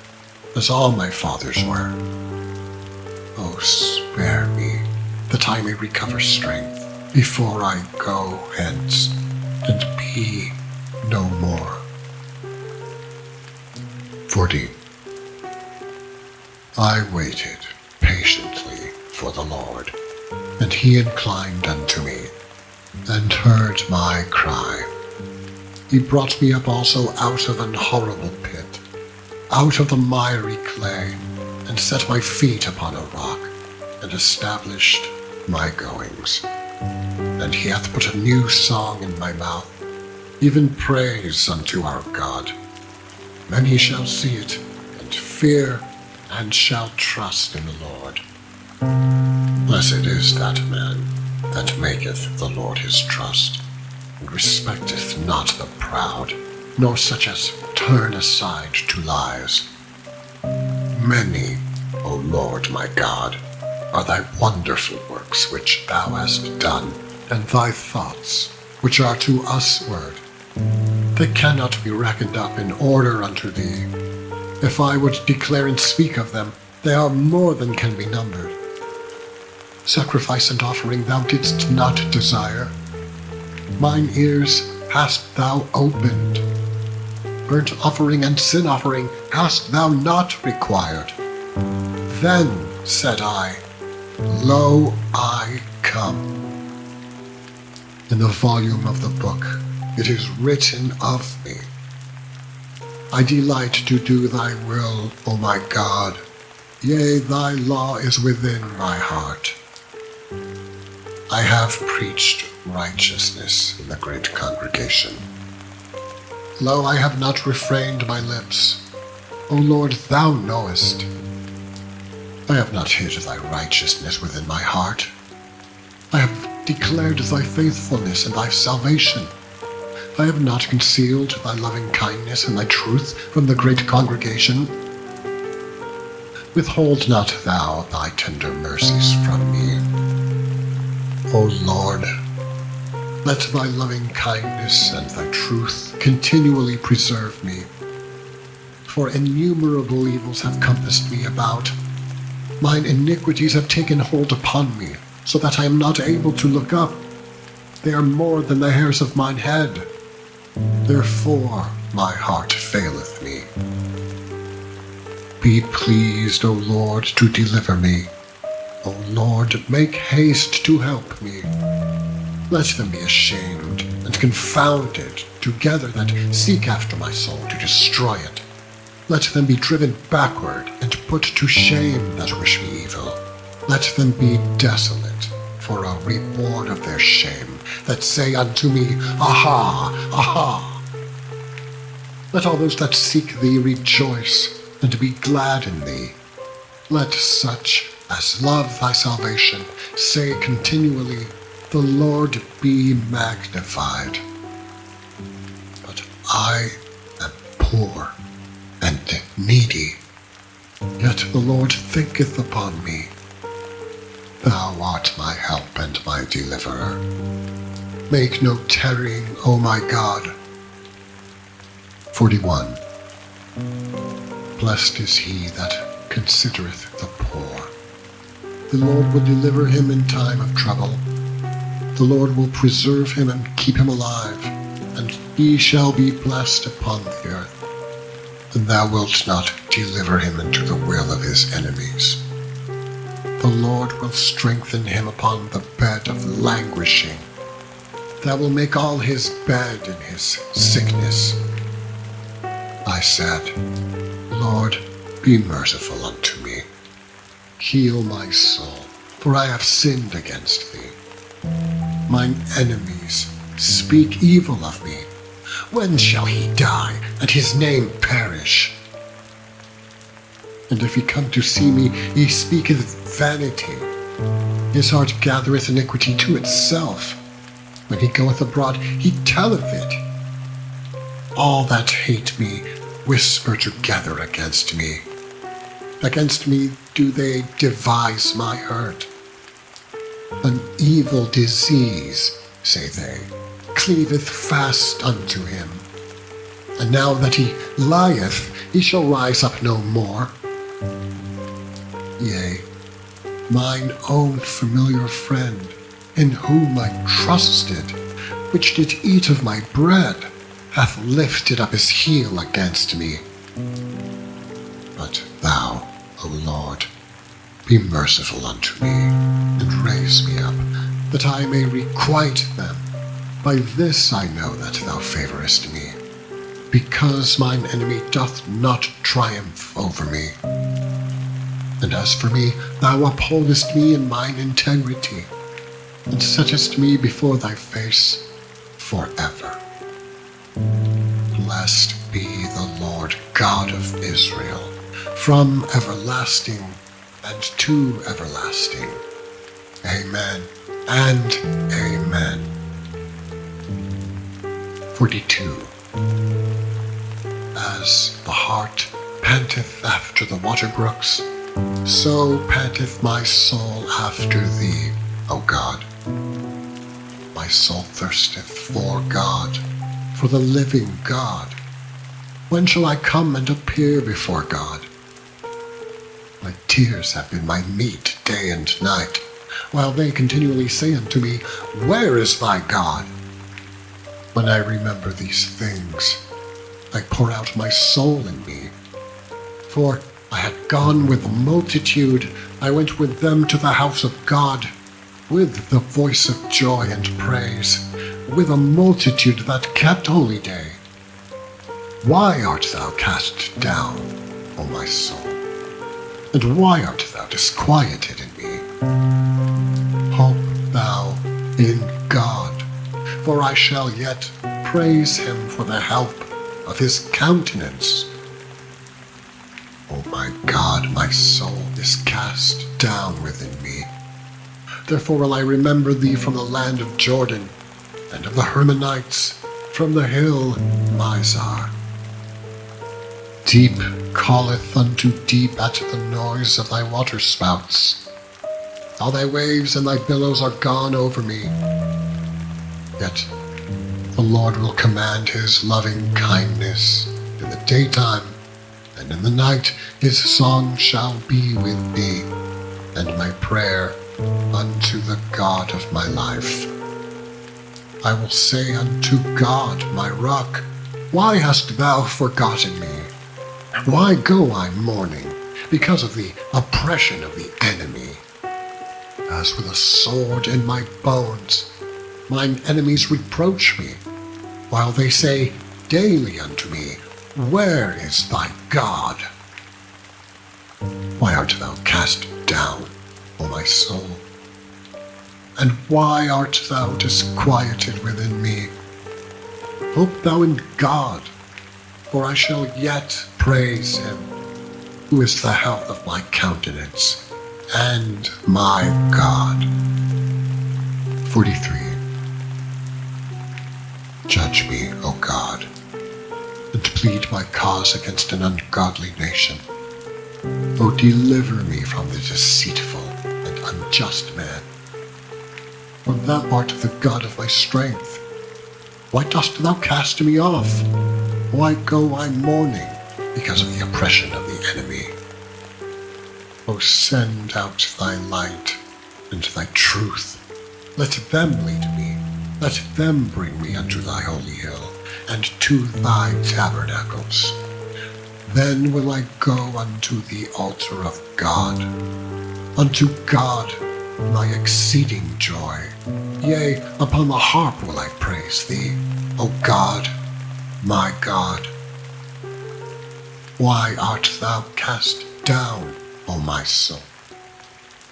as all my fathers were. O spare me, that I may recover strength, before I go hence, and be no more. 40. I waited patiently for the Lord, and he inclined unto me, and heard my cry. He brought me up also out of an horrible pit, out of the miry clay, and set my feet upon a rock, and established my goings. And he hath put a new song in my mouth, even praise unto our God. Then he shall see it, and fear, and shall trust in the Lord. Blessed is that man that maketh the Lord his trust, and respecteth not the proud, nor such as turn aside to lies. Many, O Lord my God, are thy wonderful works which thou hast done, and thy thoughts, which are to us word. They cannot be reckoned up in order unto thee. If I would declare and speak of them, they are more than can be numbered. Sacrifice and offering thou didst not desire. Mine ears hast thou opened. Burnt offering and sin offering hast thou not required. Then said I, Lo, I come. In the volume of the book it is written of me. I delight to do thy will, O my God. Yea, thy law is within my heart. I have preached righteousness in the great congregation. Lo, I have not refrained my lips. O Lord, thou knowest. I have not hid thy righteousness within my heart. I have declared thy faithfulness and thy salvation. I have not concealed thy loving kindness and thy truth from the great congregation. Withhold not thou thy tender mercies from me. O Lord, let thy loving kindness and thy truth continually preserve me. For innumerable evils have compassed me about. Mine iniquities have taken hold upon me, so that I am not able to look up. They are more than the hairs of mine head. Therefore my heart faileth me. Be pleased, O Lord, to deliver me. O Lord, make haste to help me. Let them be ashamed and confounded together that seek after my soul to destroy it. Let them be driven backward and put to shame that wish me evil. Let them be desolate for a reward of their shame, that say unto me, Aha, aha. Let all those that seek thee rejoice, and be glad in thee. Let such as love thy salvation say continually, The Lord be magnified. I am poor and needy, yet the Lord thinketh upon me. Thou art my help and my deliverer. Make no tarrying, O my God. 41. Blessed is he that considereth the poor. The Lord will deliver him in time of trouble. The Lord will preserve him and keep him alive, and he shall be blessed upon the earth. And thou wilt not deliver him into the will of his enemies. The Lord will strengthen him upon the bed of languishing. Thou wilt make all his bed in his sickness. I said, Lord, be merciful unto me. Heal my soul, for I have sinned against thee. Mine enemies speak evil of me. When shall he die, and his name perish? And if he come to see me, he speaketh vanity. His heart gathereth iniquity to itself. When he goeth abroad, he telleth it. All that hate me whisper together against me. Against me do they devise my hurt. An evil disease, say they, cleaveth fast unto him. And now that he lieth, he shall rise up no more. Yea, mine own familiar friend, in whom I trusted, which did eat of my bread, hath lifted up his heel against me. But thou, O Lord, be merciful unto me, and raise me up, that I may requite them. By this I know that thou favorest me, because mine enemy doth not triumph over me. And as for me, thou upholdest me in mine integrity, and settest me before thy face forever. Blessed be the Lord God of Israel, from everlasting and to everlasting. Amen and amen. 42. As the hart panteth after the water brooks, so panteth my soul after thee, O God. My soul thirsteth for God, for the living God. When shall I come and appear before God? My tears have been my meat day and night, while they continually say unto me, Where is thy God? When I remember these things, I pour out my soul in me. For I had gone with the multitude, I went with them to the house of God, with the voice of joy and praise, with a multitude that kept holy day. Why art thou cast down, O my soul? And why art thou disquieted in me? Hope thou in God, for I shall yet praise him for the help of his countenance. O my God, my soul is cast down within me. Therefore will I remember thee from the land of Jordan, and of the Hermonites, from the hill Mizar. Deep calleth unto deep at the noise of thy waterspouts. All thy waves and thy billows are gone over me. Yet the Lord will command his loving kindness in the daytime, and in the night his song shall be with me, and my prayer unto the God of my life. I will say unto God, my rock, Why hast thou forgotten me? Why go I mourning because of the oppression of the enemy? As with a sword in my bones, mine enemies reproach me, while they say daily unto me, Where is thy God? Why art thou cast down, O my soul? And why art thou disquieted within me? Hope thou in God, for I shall yet praise him, who is the health of my countenance, and my God. 43. Judge me, O God, and plead my cause against an ungodly nation. O deliver me from the deceitful and unjust man. For thou art the God of my strength. Why dost thou cast me off? Why go I mourning because of the oppression of the enemy? O send out thy light and thy truth. Let them lead me. Let them bring me unto thy holy hill, and to thy tabernacles. Then will I go unto the altar of God, unto God my exceeding joy. Yea, upon the harp will I praise thee, O God, my God. Why art thou cast down, O my soul?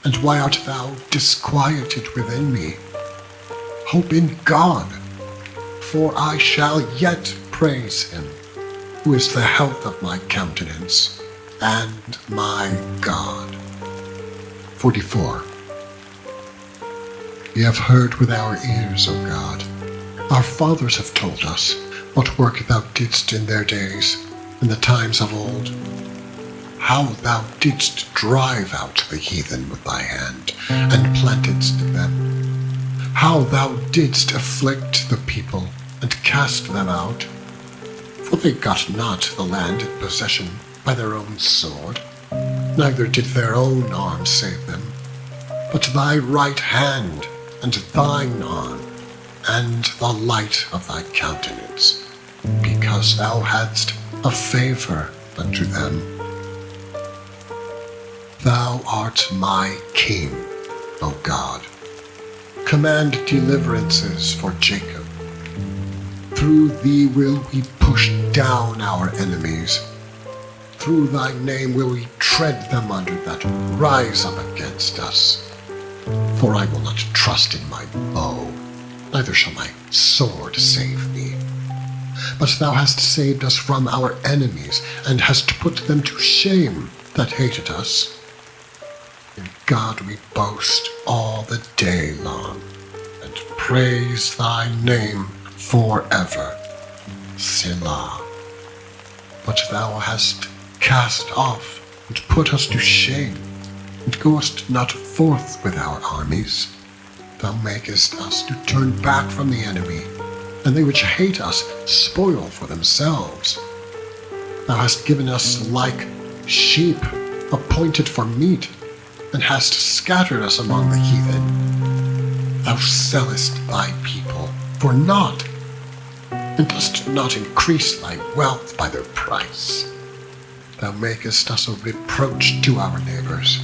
And why art thou disquieted within me? Hope in God, for I shall yet praise him, who is the health of my countenance, and my God. 44. We have heard with our ears, O God. Our fathers have told us what work thou didst in their days, in the times of old. How thou didst drive out the heathen with thy hand, and plantedst them. How thou didst afflict the people, and cast them out. For they got not the land in possession by their own sword, neither did their own arm save them, but thy right hand, and thine arm, and the light of thy countenance, because thou hadst a favor unto them. Thou art my King, O God. Command deliverances for Jacob. Through thee will we push down our enemies. Through thy name will we tread them under that rise up against us. For I will not trust in my bow, neither shall my sword save me. But thou hast saved us from our enemies, and hast put them to shame that hated us. In God we boast all the day long, and praise thy name forever. Selah. But thou hast cast off, and put us to shame, and goest not forth with our armies. Thou makest us to turn back from the enemy, and they which hate us spoil for themselves. Thou hast given us like sheep appointed for meat, and hast scattered us among the heathen. Thou sellest thy people for naught, and dost not increase thy wealth by their price. Thou makest us a reproach to our neighbors,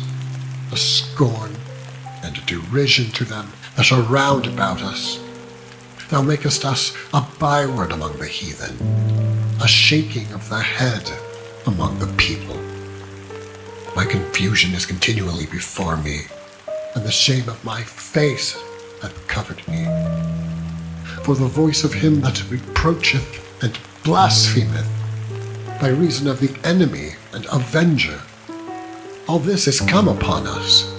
a scorn and a derision to them that are round about us. Thou makest us a byword among the heathen, a shaking of the head among the people. My confusion is continually before me, and the shame of my face hath covered me. For the voice of him that reproacheth and blasphemeth, by reason of the enemy and avenger, all this is come upon us.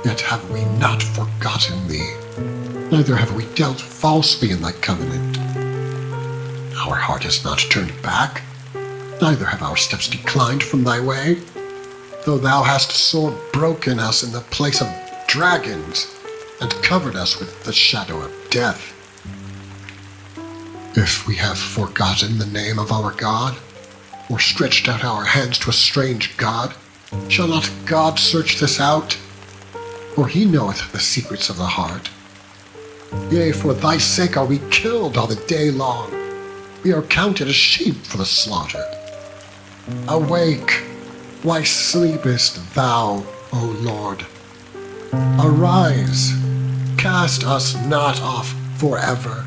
Yet have we not forgotten thee, neither have we dealt falsely in thy covenant. Our heart is not turned back, neither have our steps declined from thy way, though thou hast sore broken us in the place of dragons, and covered us with the shadow of death. If we have forgotten the name of our God, or stretched out our hands to a strange God, shall not God search this out? For he knoweth the secrets of the heart. Yea, for thy sake are we killed all the day long. We are counted as sheep for the slaughter. Awake, why sleepest thou, O Lord? Arise, cast us not off forever.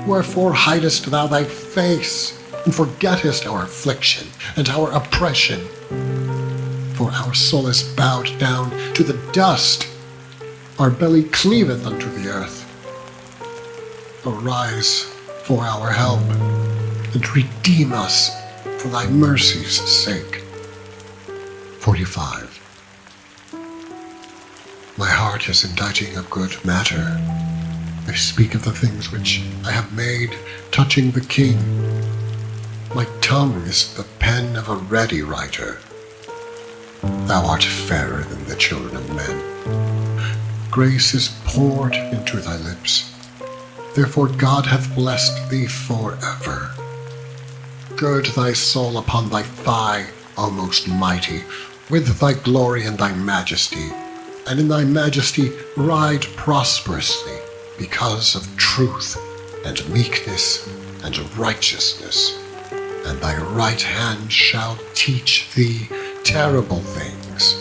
Wherefore hidest thou thy face, and forgettest our affliction and our oppression? For our soul is bowed down to the dust, our belly cleaveth unto the earth. Arise for our help, and redeem us for thy mercy's sake. 45. My heart is inditing a good matter. I speak of the things which I have made touching the king. My tongue is the pen of a ready writer. Thou art fairer than the children of men. Grace is poured into thy lips. Therefore God hath blessed thee forever. Gird thy soul upon thy thigh, O most mighty, with thy glory and thy majesty, and in thy majesty ride prosperously, because of truth and meekness and righteousness. And thy right hand shall teach thee terrible things.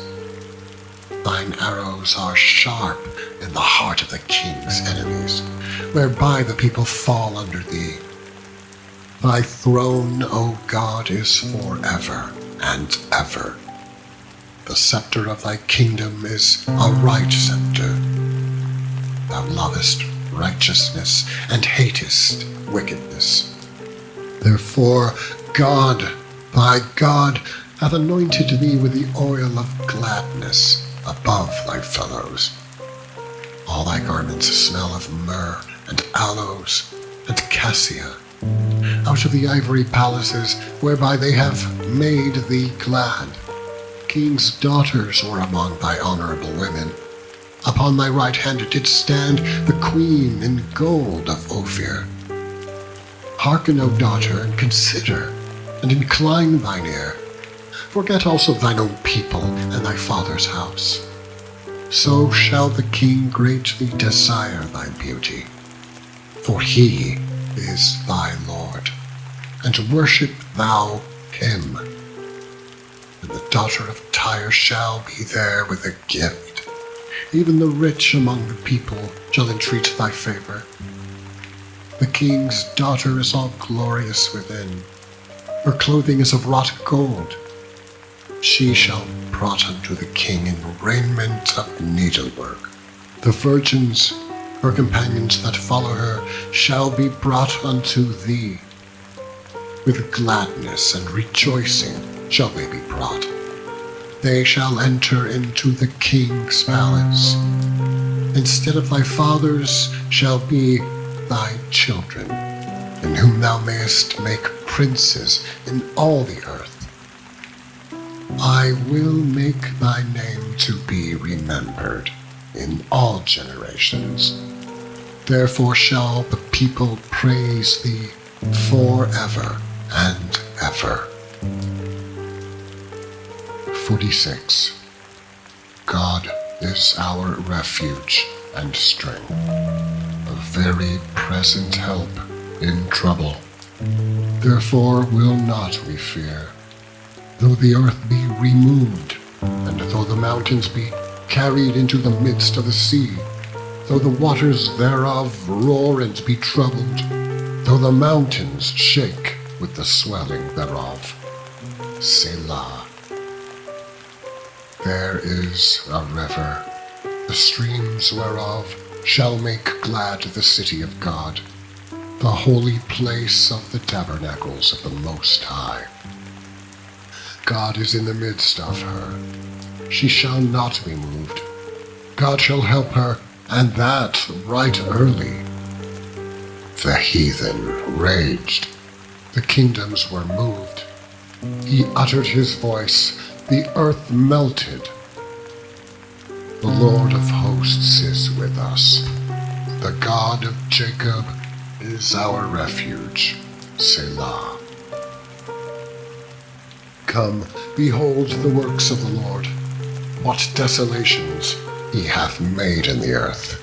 Thine arrows are sharp in the heart of the king's enemies, whereby the people fall under thee. Thy throne, O God, is forever and ever. The scepter of thy kingdom is a right scepter. Thou lovest righteousness and hatest wickedness. Therefore God, thy God, hath anointed thee with the oil of gladness above thy fellows. All thy garments smell of myrrh and aloes and cassia, out of the ivory palaces whereby they have made thee glad. King's daughters were among thy honorable women. Upon thy right hand did stand the queen in gold of Ophir. Hearken, O daughter, and consider, and incline thine ear. Forget also thine own people and thy father's house. So shall the king greatly desire thy beauty, for he is thy Lord, and worship thou him. And the daughter of Tyre shall be there with a gift. Even the rich among the people shall entreat thy favor. The king's daughter is all glorious within. Her clothing is of wrought gold. She shall be brought unto the king in raiment of needlework. The virgins, her companions that follow her, shall be brought unto thee. With gladness and rejoicing shall they be brought. They shall enter into the king's palace. Instead of thy fathers shall be thy children, in whom thou mayest make princes in all the earth. I will make thy name to be remembered in all generations. Therefore shall the people praise thee forever and ever. 46. God is our refuge and strength, a very present help in trouble. Therefore will not we fear, though the earth be removed, and though the mountains be carried into the midst of the sea, though the waters thereof roar and be troubled, though the mountains shake with the swelling thereof. Selah. There is a river, the streams whereof shall make glad the city of God, the holy place of the tabernacles of the Most High. God is in the midst of her. She shall not be moved. God shall help her, and that right early. The heathen raged. The kingdoms were moved. He uttered his voice. The earth melted. The Lord of hosts is with us. The God of Jacob is our refuge. Selah. Come, behold the works of the Lord, what desolations he hath made in the earth.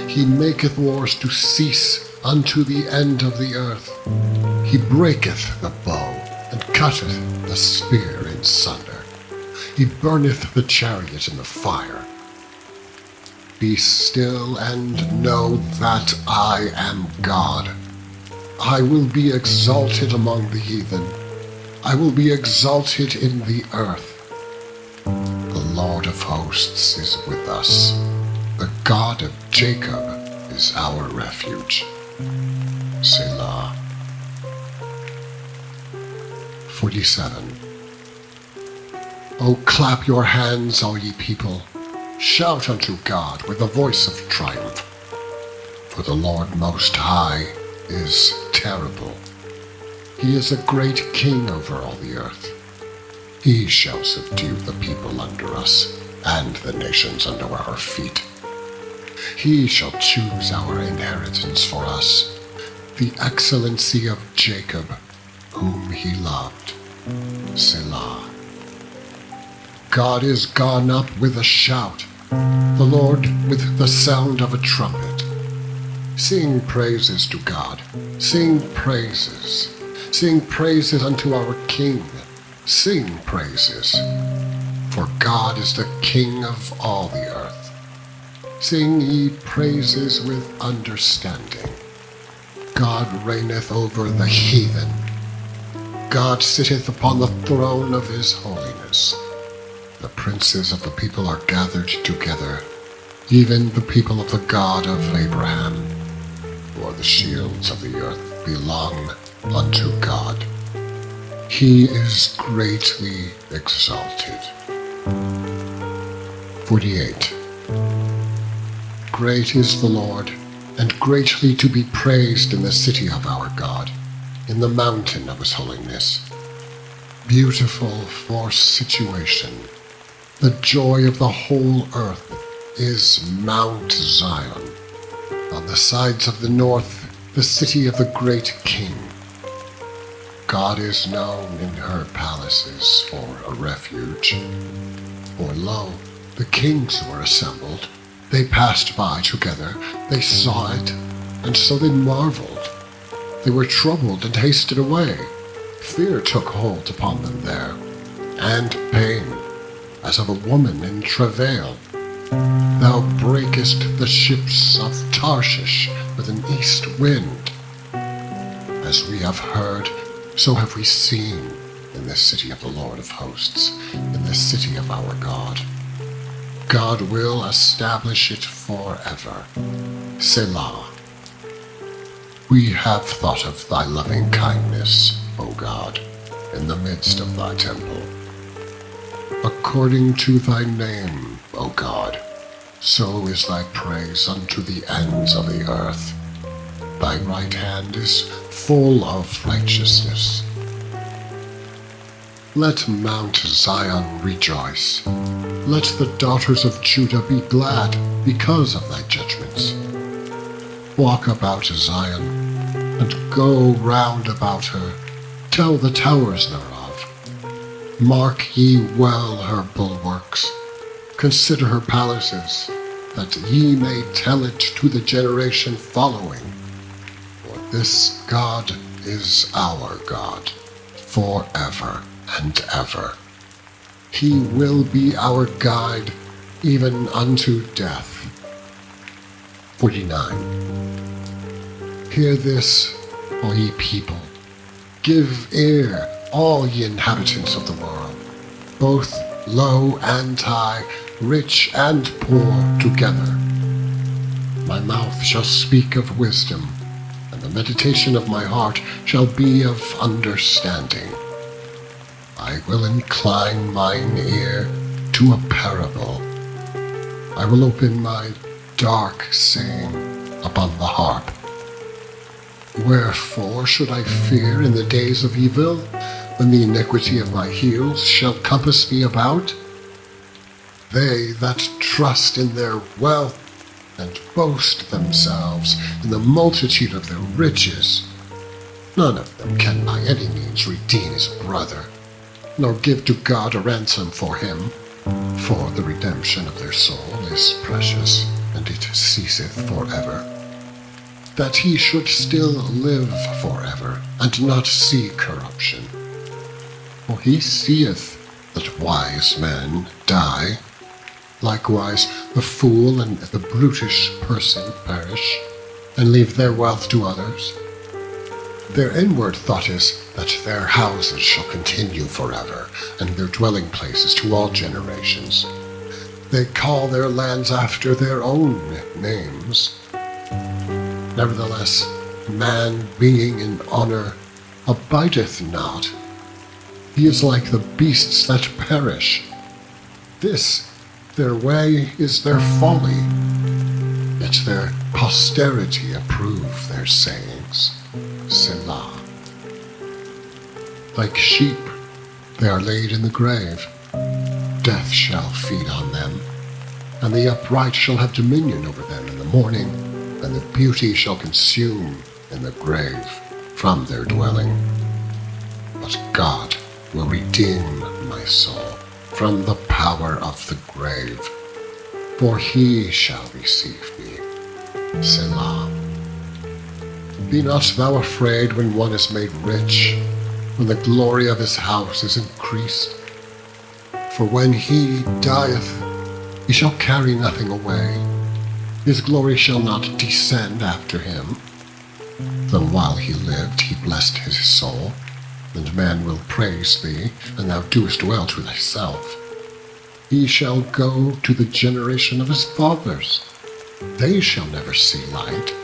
He maketh wars to cease unto the end of the earth. He breaketh the bow, and cutteth the spear in sunder. He burneth the chariot in the fire. Be still and know that I am God. I will be exalted among the heathen. I will be exalted in the earth. The Lord of hosts is with us. The God of Jacob is our refuge. Selah. 47. O clap your hands, all ye people. Shout unto God with a voice of triumph. For the Lord Most High is terrible. He is a great king over all the earth. He shall subdue the people under us, and the nations under our feet. He shall choose our inheritance for us, the excellency of Jacob, whom he loved. Selah. God is gone up with a shout, the Lord with the sound of a trumpet. Sing praises to God, sing praises. Sing praises unto our King, sing praises. For God is the King of all the earth. Sing ye praises with understanding. God reigneth over the heathen. God sitteth upon the throne of his holiness. The princes of the people are gathered together, even the people of the God of Abraham. For the shields of the earth belong unto God. He is greatly exalted. 48. Great is the Lord, and greatly to be praised in the city of our God, in the mountain of his holiness. Beautiful for situation. The joy of the whole earth is Mount Zion. On the sides of the north, the city of the great King. God is known in her palaces for a refuge. For lo, the kings were assembled. They passed by together. They saw it, and so they marveled. They were troubled and hasted away. Fear took hold upon them there, and pain, as of a woman in travail. Thou breakest the ships of Tarshish with an east wind. As we have heard, so have we seen in the city of the Lord of hosts, in the city of our God. God will establish it forever. Selah. We have thought of thy loving kindness, O God, in the midst of thy temple. According to thy name, O God, so is thy praise unto the ends of the earth. Thy right hand is full of righteousness. Let Mount Zion rejoice. Let the daughters of Judah be glad because of thy judgments. Walk about Zion, and go round about her. Tell the towers thereof. Mark ye well her bulwarks. Consider her palaces, that ye may tell it to the generation following. For this God is our God, forever and ever. He will be our guide, even unto death. 49. Hear this, all ye people. Give ear, all ye inhabitants of the world, both low and high, rich and poor together. My mouth shall speak of wisdom, and the meditation of my heart shall be of understanding. I will incline mine ear to a parable. I will open my dark saying upon the harp. Wherefore should I fear in the days of evil, when the iniquity of my heels shall compass me about? They that trust in their wealth and boast themselves in the multitude of their riches, none of them can by any means redeem his brother, nor give to God a ransom for him. For the redemption of their soul is precious, and it ceaseth forever. That he should still live forever, and not see corruption. For he seeth that wise men die. Likewise the fool and the brutish person perish, and leave their wealth to others. Their inward thought is that their houses shall continue forever, and their dwelling places to all generations. They call their lands after their own names. Nevertheless, man being in honor abideth not. He is like the beasts that perish. This their way is their folly, yet their posterity approve their sayings. Selah. Like sheep, they are laid in the grave. Death shall feed on them, and the upright shall have dominion over them in the morning, and the beauty shall consume in the grave from their dwelling. But God will redeem my soul from the power of the grave, for he shall receive me. Selah. Be not thou afraid when one is made rich, when the glory of his house is increased. For when he dieth, he shall carry nothing away. His glory shall not descend after him. Though while he lived he blessed his soul, and men will praise thee, and thou doest well to thyself. He shall go to the generation of his fathers. They shall never see light.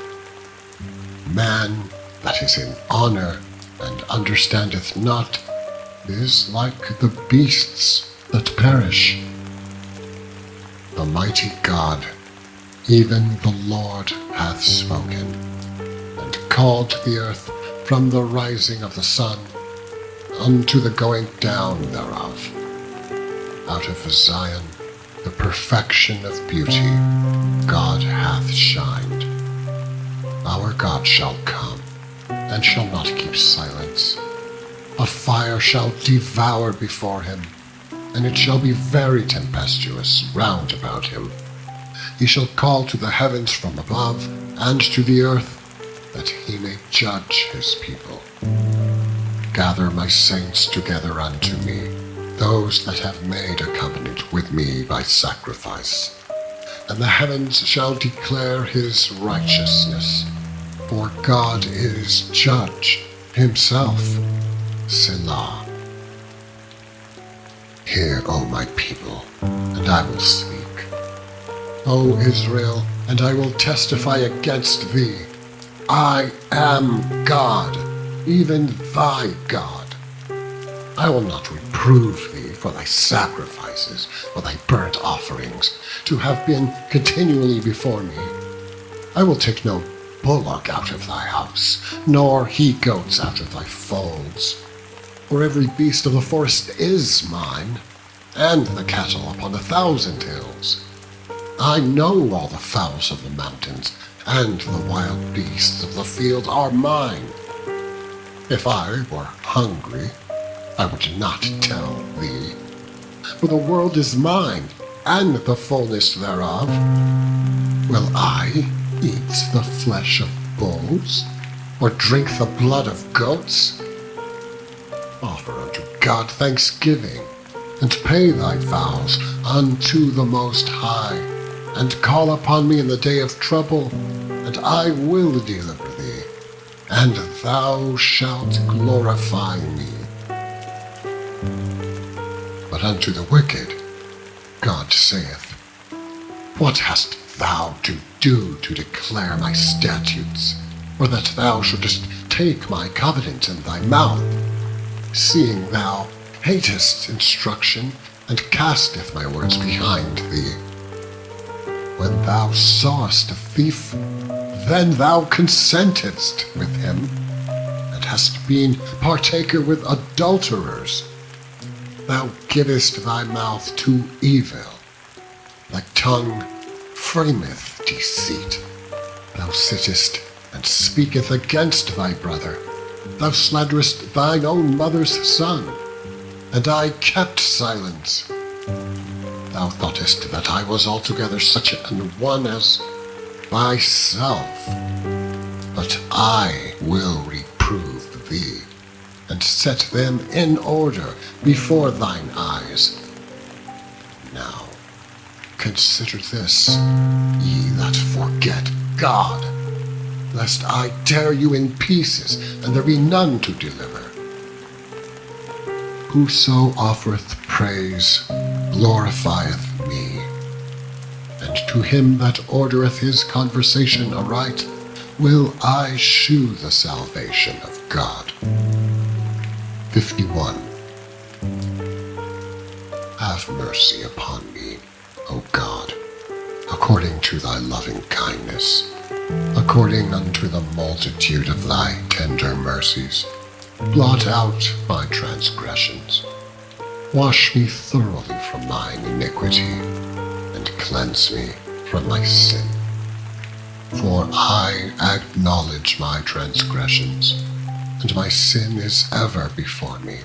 Man that is in honor and understandeth not is like the beasts that perish. The mighty God, even the Lord, hath spoken, and called the earth from the rising of the sun unto the going down thereof. Out of Zion the perfection of beauty God hath shined. Our God shall come, and shall not keep silence. A fire shall devour before him, and it shall be very tempestuous round about him. He shall call to the heavens from above, and to the earth, that he may judge his people. Gather my saints together unto me, those that have made a covenant with me by sacrifice. And the heavens shall declare his righteousness, for God is judge himself. Selah. Hear, O my people, and I will speak. O Israel, and I will testify against thee. I am God, even thy God. I will not reprove thee for thy sacrifices, for thy burnt offerings, to have been continually before me. I will take no bullock out of thy house, nor he-goats out of thy folds. For every beast of the forest is mine, and the cattle upon 1,000 hills. I know all the fowls of the mountains, and the wild beasts of the field are mine. If I were hungry, I would not tell thee. For the world is mine, and the fullness thereof. Will I eat the flesh of bulls, or drink the blood of goats? Offer unto God thanksgiving, and pay thy vows unto the Most High, and call upon me in the day of trouble, and I will deliver thee, and thou shalt glorify me. But unto the wicked God saith, What hast thou to do to declare my statutes, or that thou shouldest take my covenant in thy mouth, seeing thou hatest instruction, and casteth my words behind thee? When thou sawest a thief, then thou consentedst with him, and hast been partaker with adulterers. Thou givest thy mouth to evil, thy tongue frameth deceit. Thou sittest and speaketh against thy brother. Thou slanderest thine own mother's son, and I kept silence. Thou thoughtest that I was altogether such an one as myself, but I will reprove thee, and set them in order before thine eyes. Now consider this, ye that forget God, lest I tear you in pieces, and there be none to deliver. Whoso offereth praise glorifieth me, and to him that ordereth his conversation aright will I shew the salvation of God. 51. Have mercy upon me, O God, according to thy loving kindness, According unto the multitude of thy tender mercies, blot out my transgressions. Wash me thoroughly from mine iniquity, and cleanse me from my sin. For I acknowledge my transgressions, and my sin is ever before me.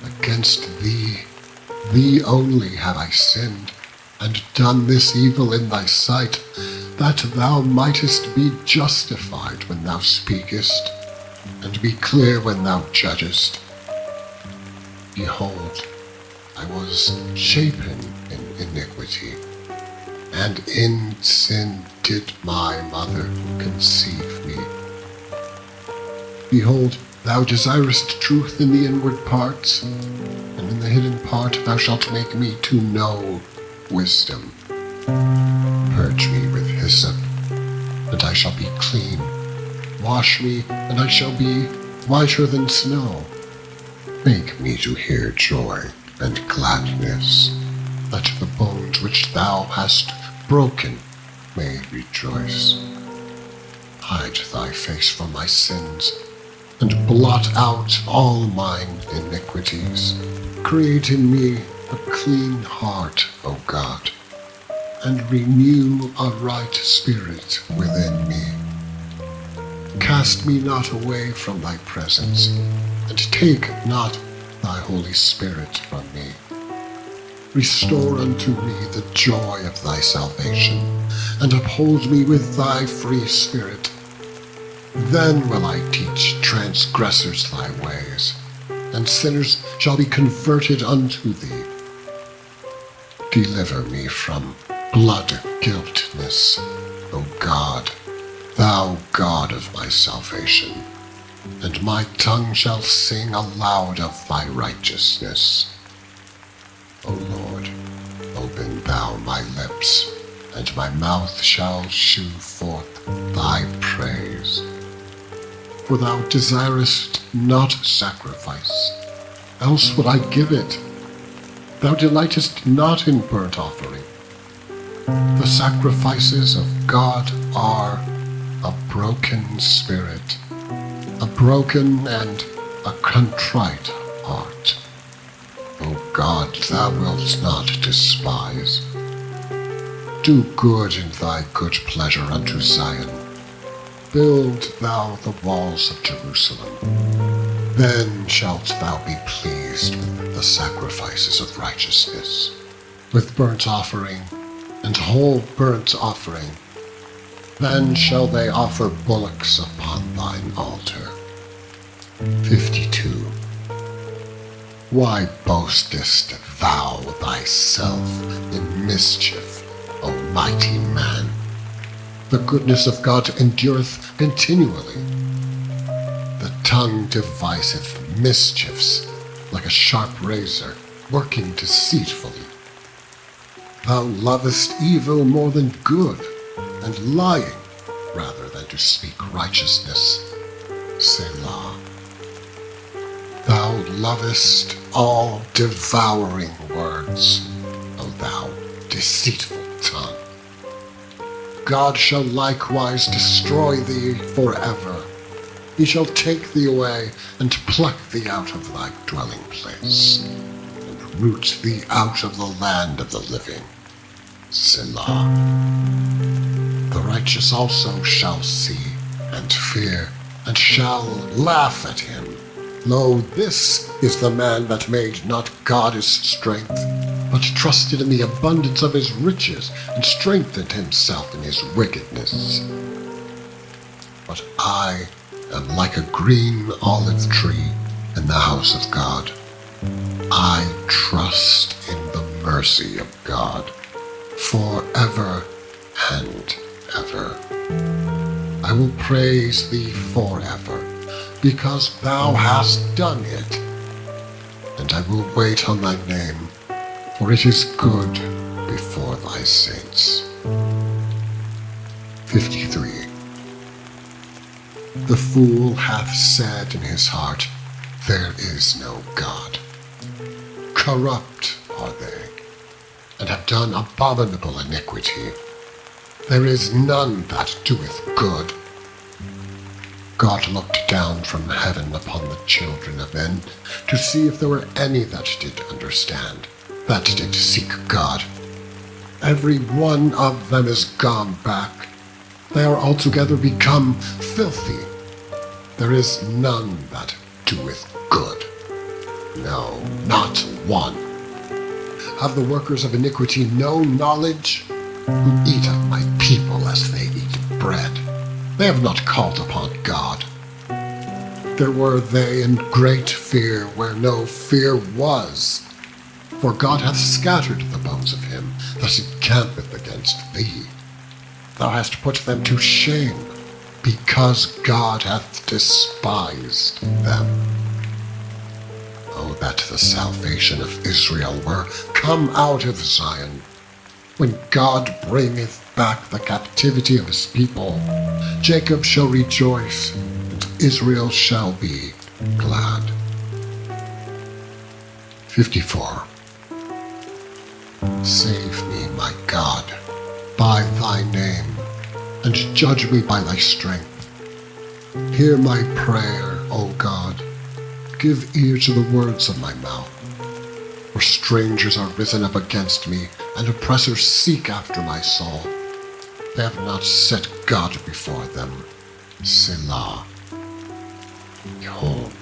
Against thee, thee only have I sinned, and done this evil in thy sight, that thou mightest be justified when thou speakest, and be clear when thou judgest. Behold, I was shapen in iniquity, and in sin did my mother conceive me. Behold, thou desirest truth in the inward parts, and in the hidden part thou shalt make me to know wisdom. Purge me with hyssop, and I shall be clean. Wash me, and I shall be whiter than snow. Make me to hear joy and gladness, that the bones which thou hast broken may rejoice. Hide thy face from my sins, and blot out all mine iniquities. Create in me a clean heart, O God, and renew a right spirit within me. Cast me not away from thy presence, and take not thy Holy Spirit from me. Restore unto me the joy of thy salvation, and uphold me with thy free spirit. Then will I teach transgressors thy ways, and sinners shall be converted unto thee. Deliver me from blood guiltness, O God, thou God of my salvation, and my tongue shall sing aloud of thy righteousness. O Lord, open thou my lips, and my mouth shall shew forth thy praise. For thou desirest not sacrifice, else would I give it. Thou delightest not in burnt offering. The sacrifices of God are a broken spirit, a broken and a contrite heart. O God, thou wilt not despise. Do good in thy good pleasure unto Zion. Build thou the walls of Jerusalem. Then shalt thou be pleased with the sacrifices of righteousness, with burnt offering and whole burnt offering. Then shall they offer bullocks upon thine altar. 52. Why boastest thou thyself in mischief, O mighty man? The goodness of God endureth continually. The tongue deviseth mischiefs like a sharp razor, working deceitfully. Thou lovest evil more than good, and lying rather than to speak righteousness. Selah. Thou lovest all devouring words, O thou deceitful tongue. God shall likewise destroy thee forever. He shall take thee away, and pluck thee out of thy dwelling place, and root thee out of the land of the living. Selah. The righteous also shall see, and fear, and shall laugh at him. Lo, this is the man that made not God his strength, but trusted in the abundance of his riches, and strengthened himself in his wickedness. But I am like a green olive tree in the house of God. I trust in the mercy of God forever and ever. I will praise thee forever, because thou hast done it. And I will wait on thy name, for it is good before thy saints. 53. The fool hath said in his heart, there is no God. Corrupt are they, and have done abominable iniquity. There is none that doeth good. God looked down from heaven upon the children of men to see if there were any that did understand, that did seek God. Every one of them is gone back. They are altogether become filthy. There is none that doeth good. No, not one. Have the workers of iniquity no knowledge? Who eat of my people as they eat bread. They have not called upon God. There were they in great fear where no fear was. For God hath scattered the bones of him that encampeth against thee. Thou hast put them to shame, because God hath despised them. Oh, that the salvation of Israel were come out of Zion. When God bringeth back the captivity of his people, Jacob shall rejoice, and Israel shall be glad. 54. Save me, my God, by thy name, and judge me by thy strength. Hear my prayer, O God. Give ear to the words of my mouth. For strangers are risen up against me, and oppressors seek after my soul. They have not set God before them. Selah. Behold,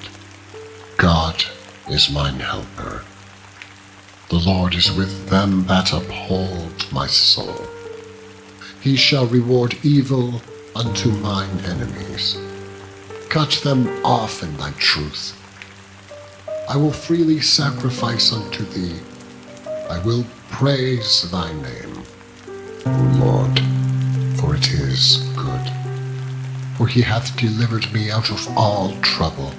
God is mine helper. The Lord is with them that uphold my soul. He shall reward evil unto mine enemies. Cut them off in thy truth. I will freely sacrifice unto thee. I will praise thy name, O Lord, for it is good. For he hath delivered me out of all trouble,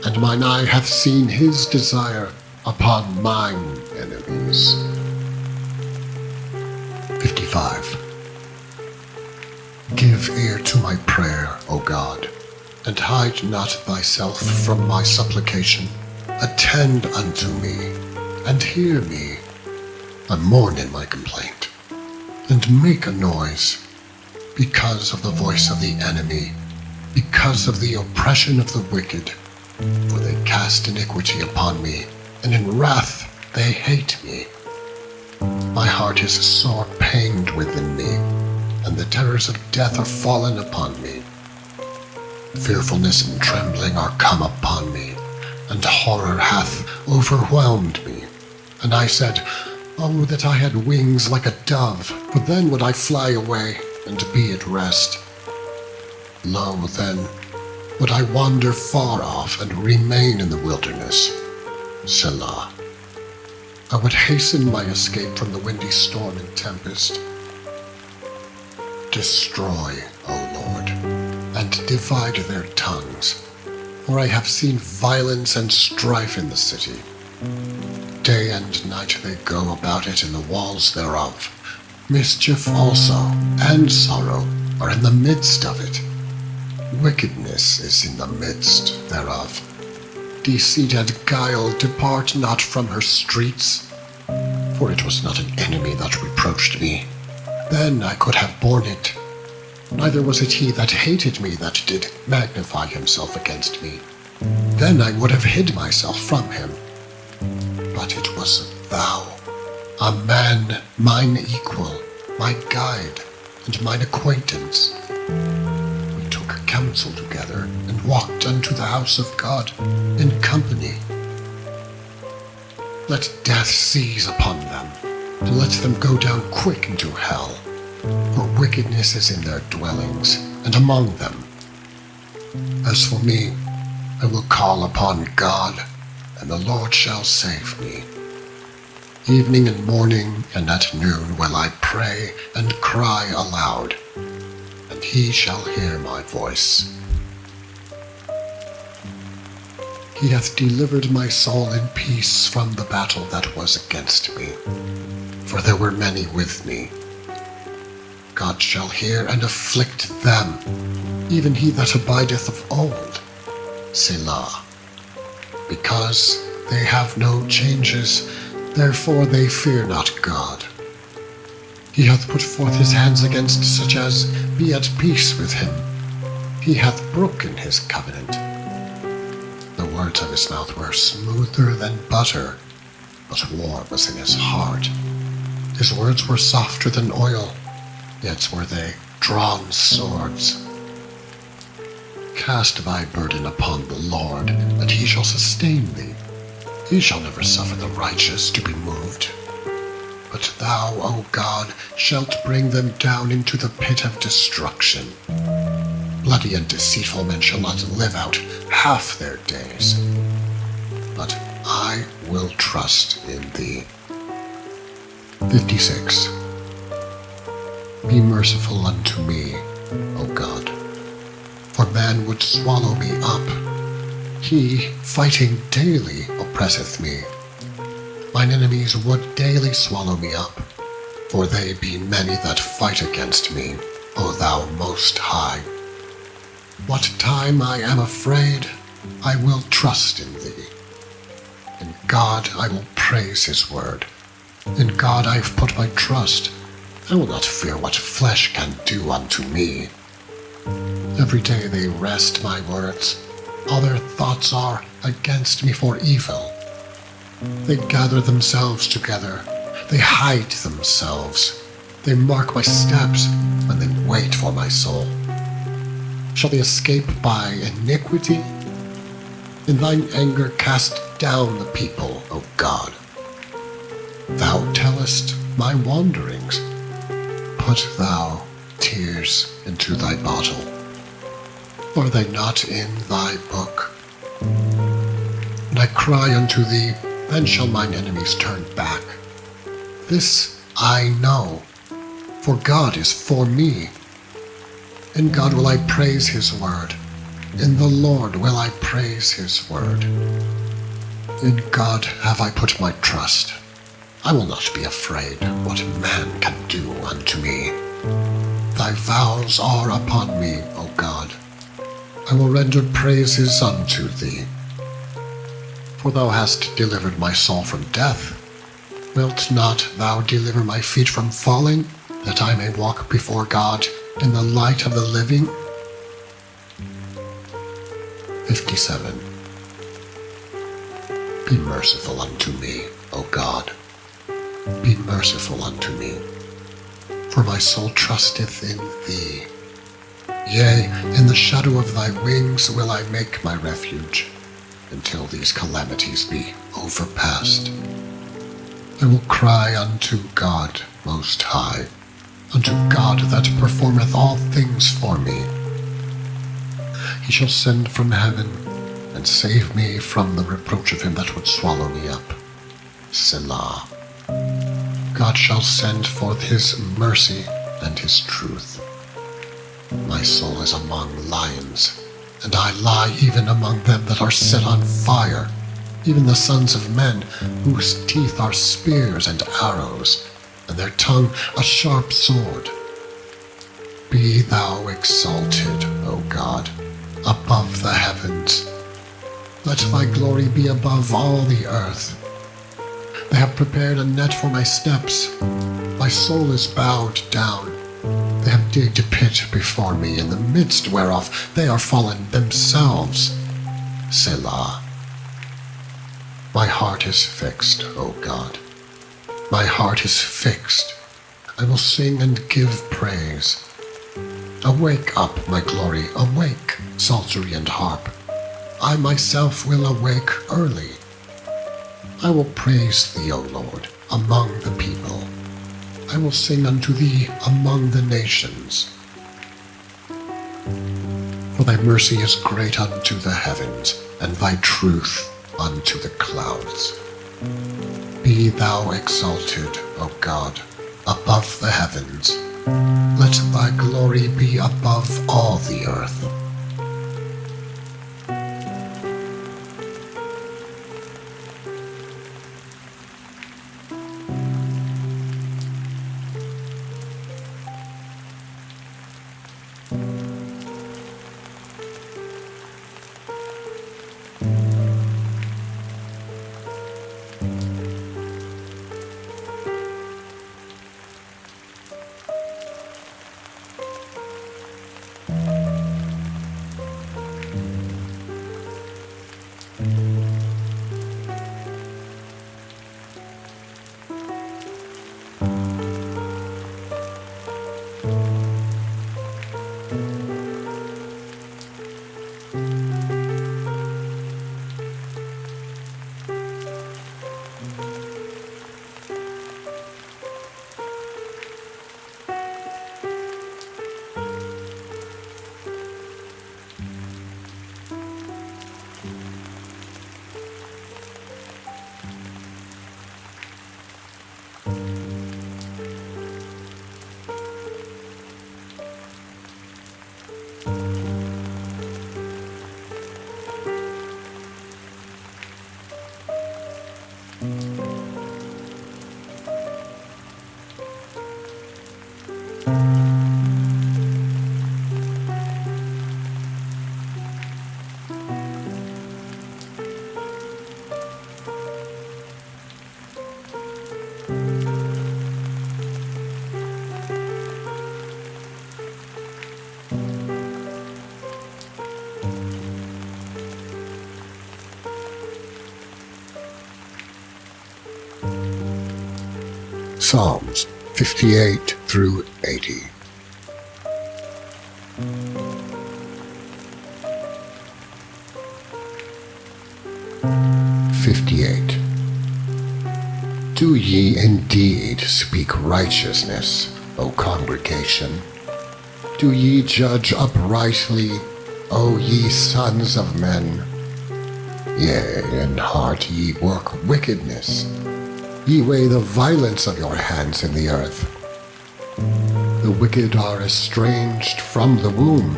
and mine eye hath seen his desire upon mine enemies. 55. Give ear to my prayer, O God, and hide not thyself from my supplication. Attend unto me, and hear me. I mourn in my complaint, and make a noise, because of the voice of the enemy, because of the oppression of the wicked. For they cast iniquity upon me, and in wrath they hate me. My heart is sore pained within me, and the terrors of death are fallen upon me. Fearfulness and trembling are come upon me, and horror hath overwhelmed me. And I said, Oh, that I had wings like a dove, for then would I fly away, and be at rest. Lo, then would I wander far off, and remain in the wilderness. Selah. I would hasten my escape from the windy storm and tempest. Destroy, O Lord, and divide their tongues. For I have seen violence and strife in the city. Day and night they go about it in the walls thereof. Mischief also, and sorrow, are in the midst of it. Wickedness is in the midst thereof. Deceit and guile depart not from her streets. For it was not an enemy that reproached me. Then I could have borne it. Neither was it he that hated me that did magnify himself against me. Then I would have hid myself from him. But it was thou, a man mine equal, my guide, and mine acquaintance. We took counsel together, and walked unto the house of God in company. Let death seize upon them, and let them go down quick into hell. For wickedness is in their dwellings, and among them. As for me, I will call upon God, and the Lord shall save me. Evening and morning and at noon will I pray and cry aloud, and he shall hear my voice. He hath delivered my soul in peace from the battle that was against me, for there were many with me. God shall hear and afflict them, even he that abideth of old. Selah. Because they have no changes, therefore they fear not God. He hath put forth his hands against such as be at peace with him. He hath broken his covenant. The words of his mouth were smoother than butter, but war was in his heart. His words were softer than oil, yet were they drawn swords. Cast thy burden upon the Lord, and he shall sustain thee. He shall never suffer the righteous to be moved. But thou, O God, shalt bring them down into the pit of destruction. Bloody and deceitful men shall not live out half their days. But I will trust in thee. 56. Be merciful unto me, O God, for man would swallow me up. He, fighting daily, oppresseth me. Mine enemies would daily swallow me up, for they be many that fight against me, O thou Most High. What time I am afraid, I will trust in thee. In God I will praise his word. In God I have put my trust. I will not fear what flesh can do unto me. Every day they wrest my words. All their thoughts are against me for evil. They gather themselves together. They hide themselves. They mark my steps, and they wait for my soul. Shall they escape by iniquity? In thine anger cast down the people, O God. Thou tellest my wanderings. Put thou tears into thy bottle. Are they not in thy book? And I cry unto thee, then shall mine enemies turn back. This I know, for God is for me. In God will I praise his word. In the Lord will I praise his word. In God have I put my trust. I will not be afraid what man can do unto me. Thy vows are upon me, O God. I will render praises unto thee. For thou hast delivered my soul from death. Wilt not thou deliver my feet from falling, that I may walk before God in the light of the living? 57. Be merciful unto me, O God. Be merciful unto me, for my soul trusteth in thee. Yea, in the shadow of thy wings will I make my refuge, until these calamities be overpast. I will cry unto God Most High, unto God that performeth all things for me. He shall send from heaven, and save me from the reproach of him that would swallow me up. Selah. God shall send forth his mercy and his truth. My soul is among lions, and I lie even among them that are set on fire, even the sons of men, whose teeth are spears and arrows, and their tongue a sharp sword. Be thou exalted, O God, above the heavens. Let thy glory be above all the earth. They have prepared a net for my steps. My soul is bowed down. They have digged a pit before me, in the midst whereof they are fallen themselves. Selah. My heart is fixed, O God. My heart is fixed. I will sing and give praise. Awake up, my glory, awake, psaltery and harp. I myself will awake early. I will praise thee, O Lord, among the people. I will sing unto thee among the nations. For thy mercy is great unto the heavens, and thy truth unto the clouds. Be thou exalted, O God, above the heavens. Let thy glory be above all the earth. Psalms 58 through 80. Do ye indeed speak righteousness, O congregation? Do ye judge uprightly, O ye sons of men? Yea, in heart ye work wickedness. Ye weigh the violence of your hands in the earth. The wicked are estranged from the womb.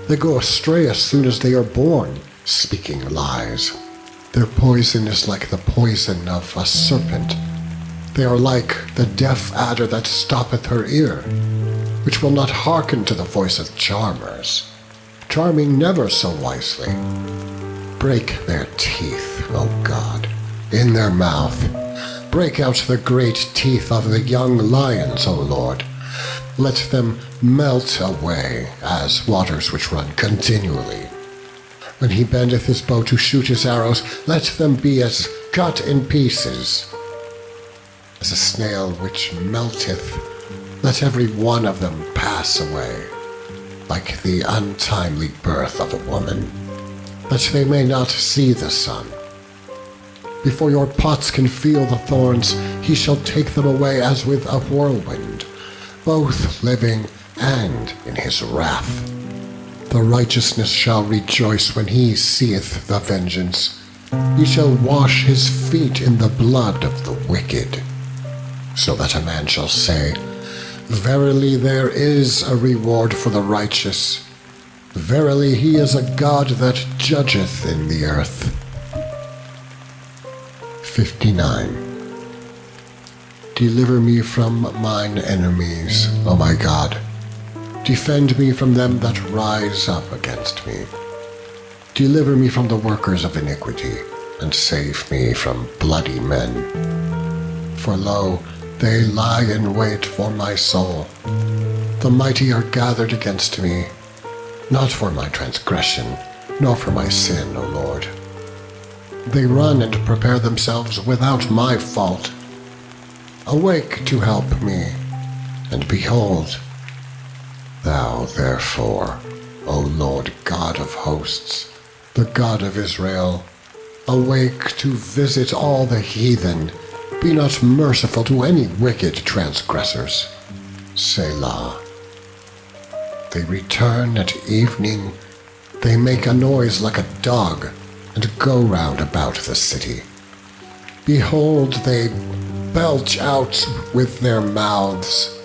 They go astray as soon as they are born, speaking lies. Their poison is like the poison of a serpent. They are like the deaf adder that stoppeth her ear, which will not hearken to the voice of charmers, charming never so wisely. Break their teeth, O God, in their mouth. Break out the great teeth of the young lions, O Lord. Let them melt away as waters which run continually. When he bendeth his bow to shoot his arrows, let them be as cut in pieces. As a snail which melteth, let every one of them pass away, like the untimely birth of a woman, that they may not see the sun. Before your pots can feel the thorns, he shall take them away as with a whirlwind, both living and in his wrath. The righteousness shall rejoice when he seeth the vengeance. He shall wash his feet in the blood of the wicked, so that a man shall say, Verily there is a reward for the righteous. Verily he is a God that judgeth in the earth. 59. Deliver me from mine enemies, O my God. Defend me from them that rise up against me. Deliver me from the workers of iniquity, and save me from bloody men. For lo, they lie in wait for my soul. The mighty are gathered against me, not for my transgression, nor for my sin, O Lord. They run and prepare themselves without my fault. Awake to help me, and behold, Thou therefore, O Lord God of hosts, the God of Israel, awake to visit all the heathen. Be not merciful to any wicked transgressors. Selah. They return at evening. They make a noise like a dog, and go round about the city. Behold, they belch out with their mouths.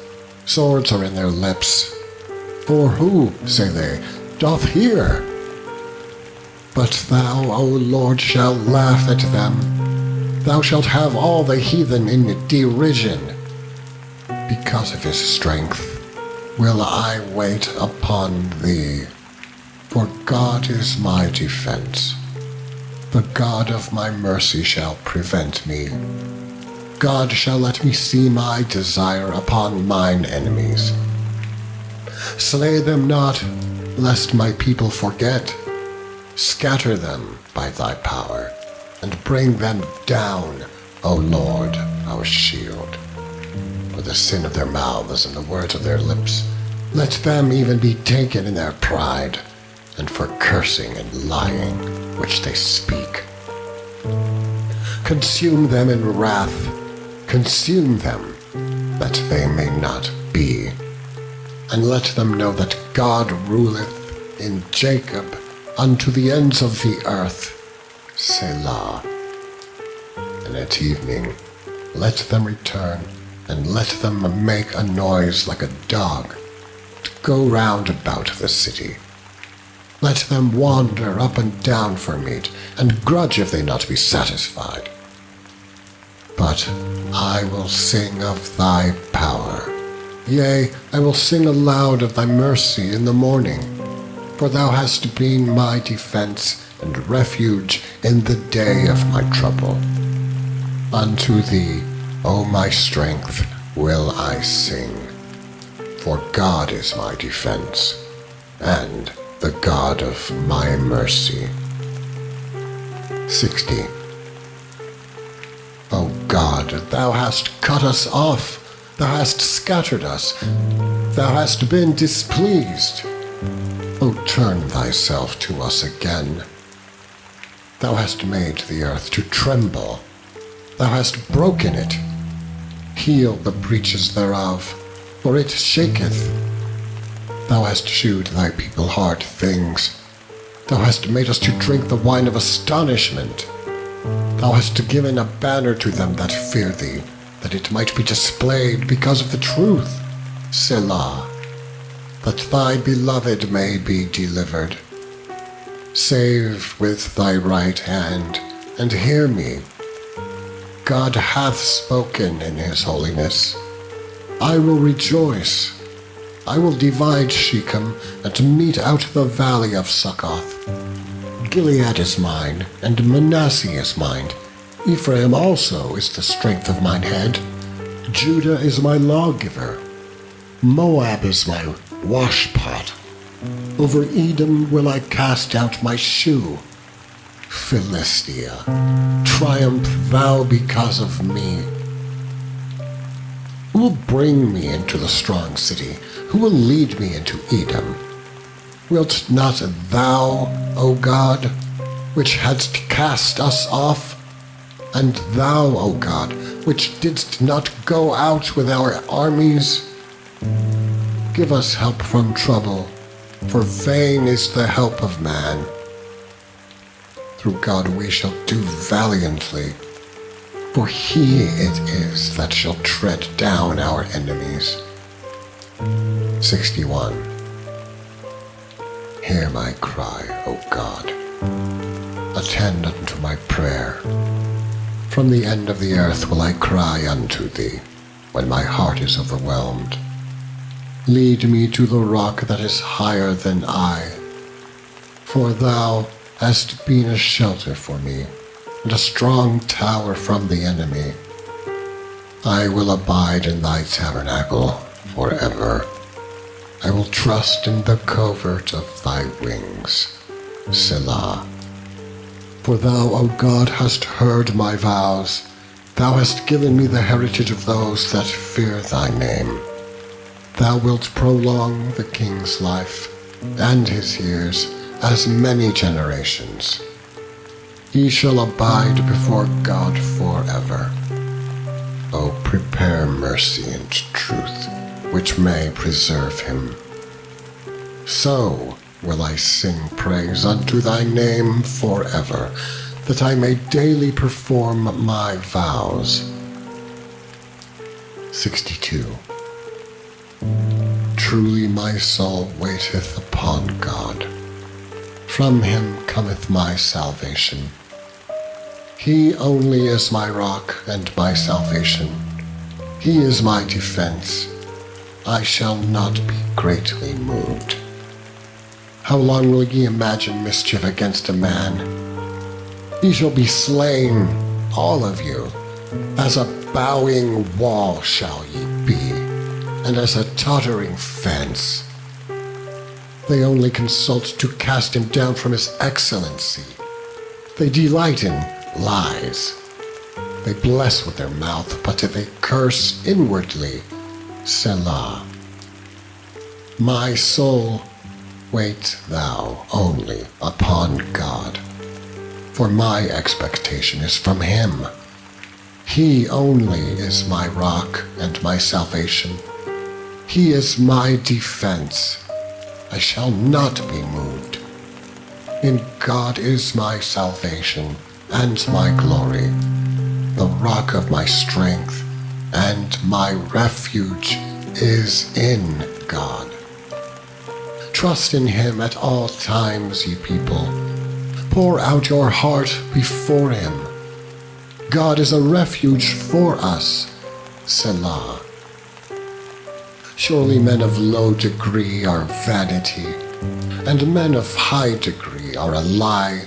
Swords are in their lips. For who, say they, doth hear? But thou, O Lord, shalt laugh at them. Thou shalt have all the heathen in derision. Because of his strength will I wait upon thee. For God is my defense. The God of my mercy shall prevent me. God shall let me see my desire upon mine enemies. Slay them not, lest my people forget. Scatter them by thy power, and bring them down, O Lord, our shield. For the sin of their mouths and the words of their lips, let them even be taken in their pride, and for cursing and lying which they speak. Consume them in wrath, consume them, that they may not be. And let them know that God ruleth in Jacob unto the ends of the earth. Selah. And at evening let them return, and let them make a noise like a dog, to go round about the city. Let them wander up and down for meat, and grudge if they not be satisfied. But I will sing of thy power. Yea, I will sing aloud of thy mercy in the morning, for thou hast been my defense and refuge in the day of my trouble. Unto thee, O my strength, will I sing, for God is my defense, and the God of my mercy. 60. O God, thou hast cut us off, thou hast scattered us, thou hast been displeased. O turn thyself to us again. Thou hast made the earth to tremble, thou hast broken it. Heal the breaches thereof, for it shaketh. Thou hast shewed thy people hard things. Thou hast made us to drink the wine of astonishment. Thou hast given a banner to them that fear thee, that it might be displayed because of the truth. Selah, that thy beloved may be delivered. Save with thy right hand, and hear me. God hath spoken in his holiness. I will rejoice. I will divide Shechem, and mete out the valley of Succoth. Gilead is mine, and Manasseh is mine. Ephraim also is the strength of mine head. Judah is my lawgiver. Moab is my washpot. Over Edom will I cast out my shoe. Philistia, triumph thou because of me. Who will bring me into the strong city? Who will lead me into Edom? Wilt not thou, O God, which hadst cast us off? And thou, O God, which didst not go out with our armies? Give us help from trouble, for vain is the help of man. Through God we shall do valiantly, for he it is that shall tread down our enemies. 61. Hear my cry, O God. Attend unto my prayer. From the end of the earth will I cry unto thee, when my heart is overwhelmed. Lead me to the rock that is higher than I, for thou hast been a shelter for me, and a strong tower from the enemy. I will abide in thy tabernacle forever. I will trust in the covert of thy wings. Selah. For thou, O God, hast heard my vows. Thou hast given me the heritage of those that fear thy name. Thou wilt prolong the king's life, and his years, as many generations. He shall abide before God forever. O prepare mercy and truth, which may preserve him. So will I sing praise unto thy name forever, that I may daily perform my vows. 62. Truly my soul waiteth upon God. From him cometh my salvation. He only is my rock and my salvation. He is my defense. I shall not be greatly moved. How long will ye imagine mischief against a man? Ye shall be slain, all of you. As a bowing wall shall ye be, and as a tottering fence. They only consult to cast him down from his excellency. They delight in lies. They bless with their mouth, but they curse inwardly. Selah. My soul, wait thou only upon God, for my expectation is from him. He only is my rock and my salvation. He is my defense. I shall not be moved. In God is my salvation and my glory, the rock of my strength, and my refuge is in God. Trust in him at all times, ye people. Pour out your heart before him. God is a refuge for us. Selah. Surely men of low degree are vanity, and men of high degree are a lie.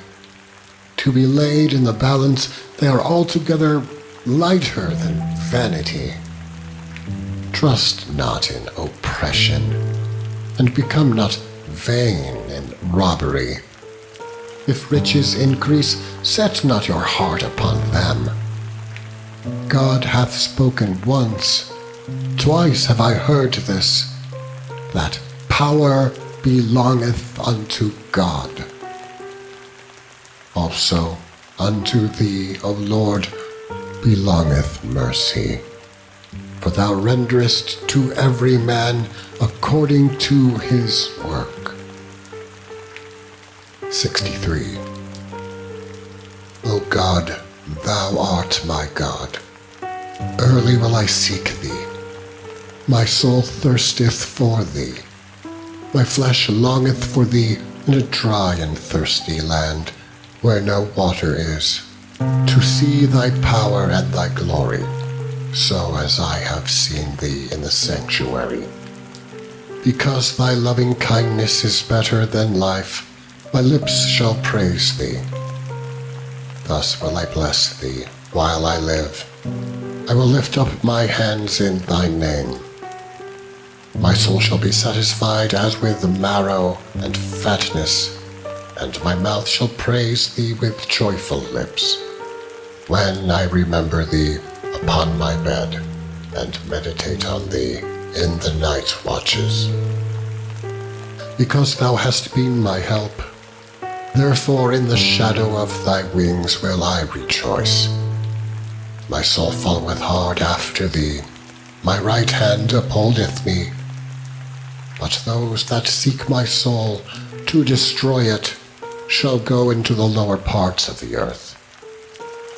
To be laid in the balance, they are altogether lighter than vanity. Trust not in oppression, and become not vain in robbery. If riches increase, set not your heart upon them. God hath spoken once, twice have I heard this, that power belongeth unto God. Also unto thee, O Lord, belongeth mercy, for thou renderest to every man according to his work. 63. O God, thou art my God. Early will I seek thee. My soul thirsteth for thee. My flesh longeth for thee in a dry and thirsty land, where no water is, to see thy power and thy glory, so as I have seen thee in the sanctuary. Because thy loving kindness is better than life, my lips shall praise thee. Thus will I bless thee while I live. I will lift up my hands in thy name. My soul shall be satisfied as with marrow and fatness, and my mouth shall praise thee with joyful lips, when I remember thee upon my bed, and meditate on thee in the night watches. Because thou hast been my help, therefore in the shadow of thy wings will I rejoice. My soul followeth hard after thee, my right hand upholdeth me. But those that seek my soul to destroy it shall go into the lower parts of the earth.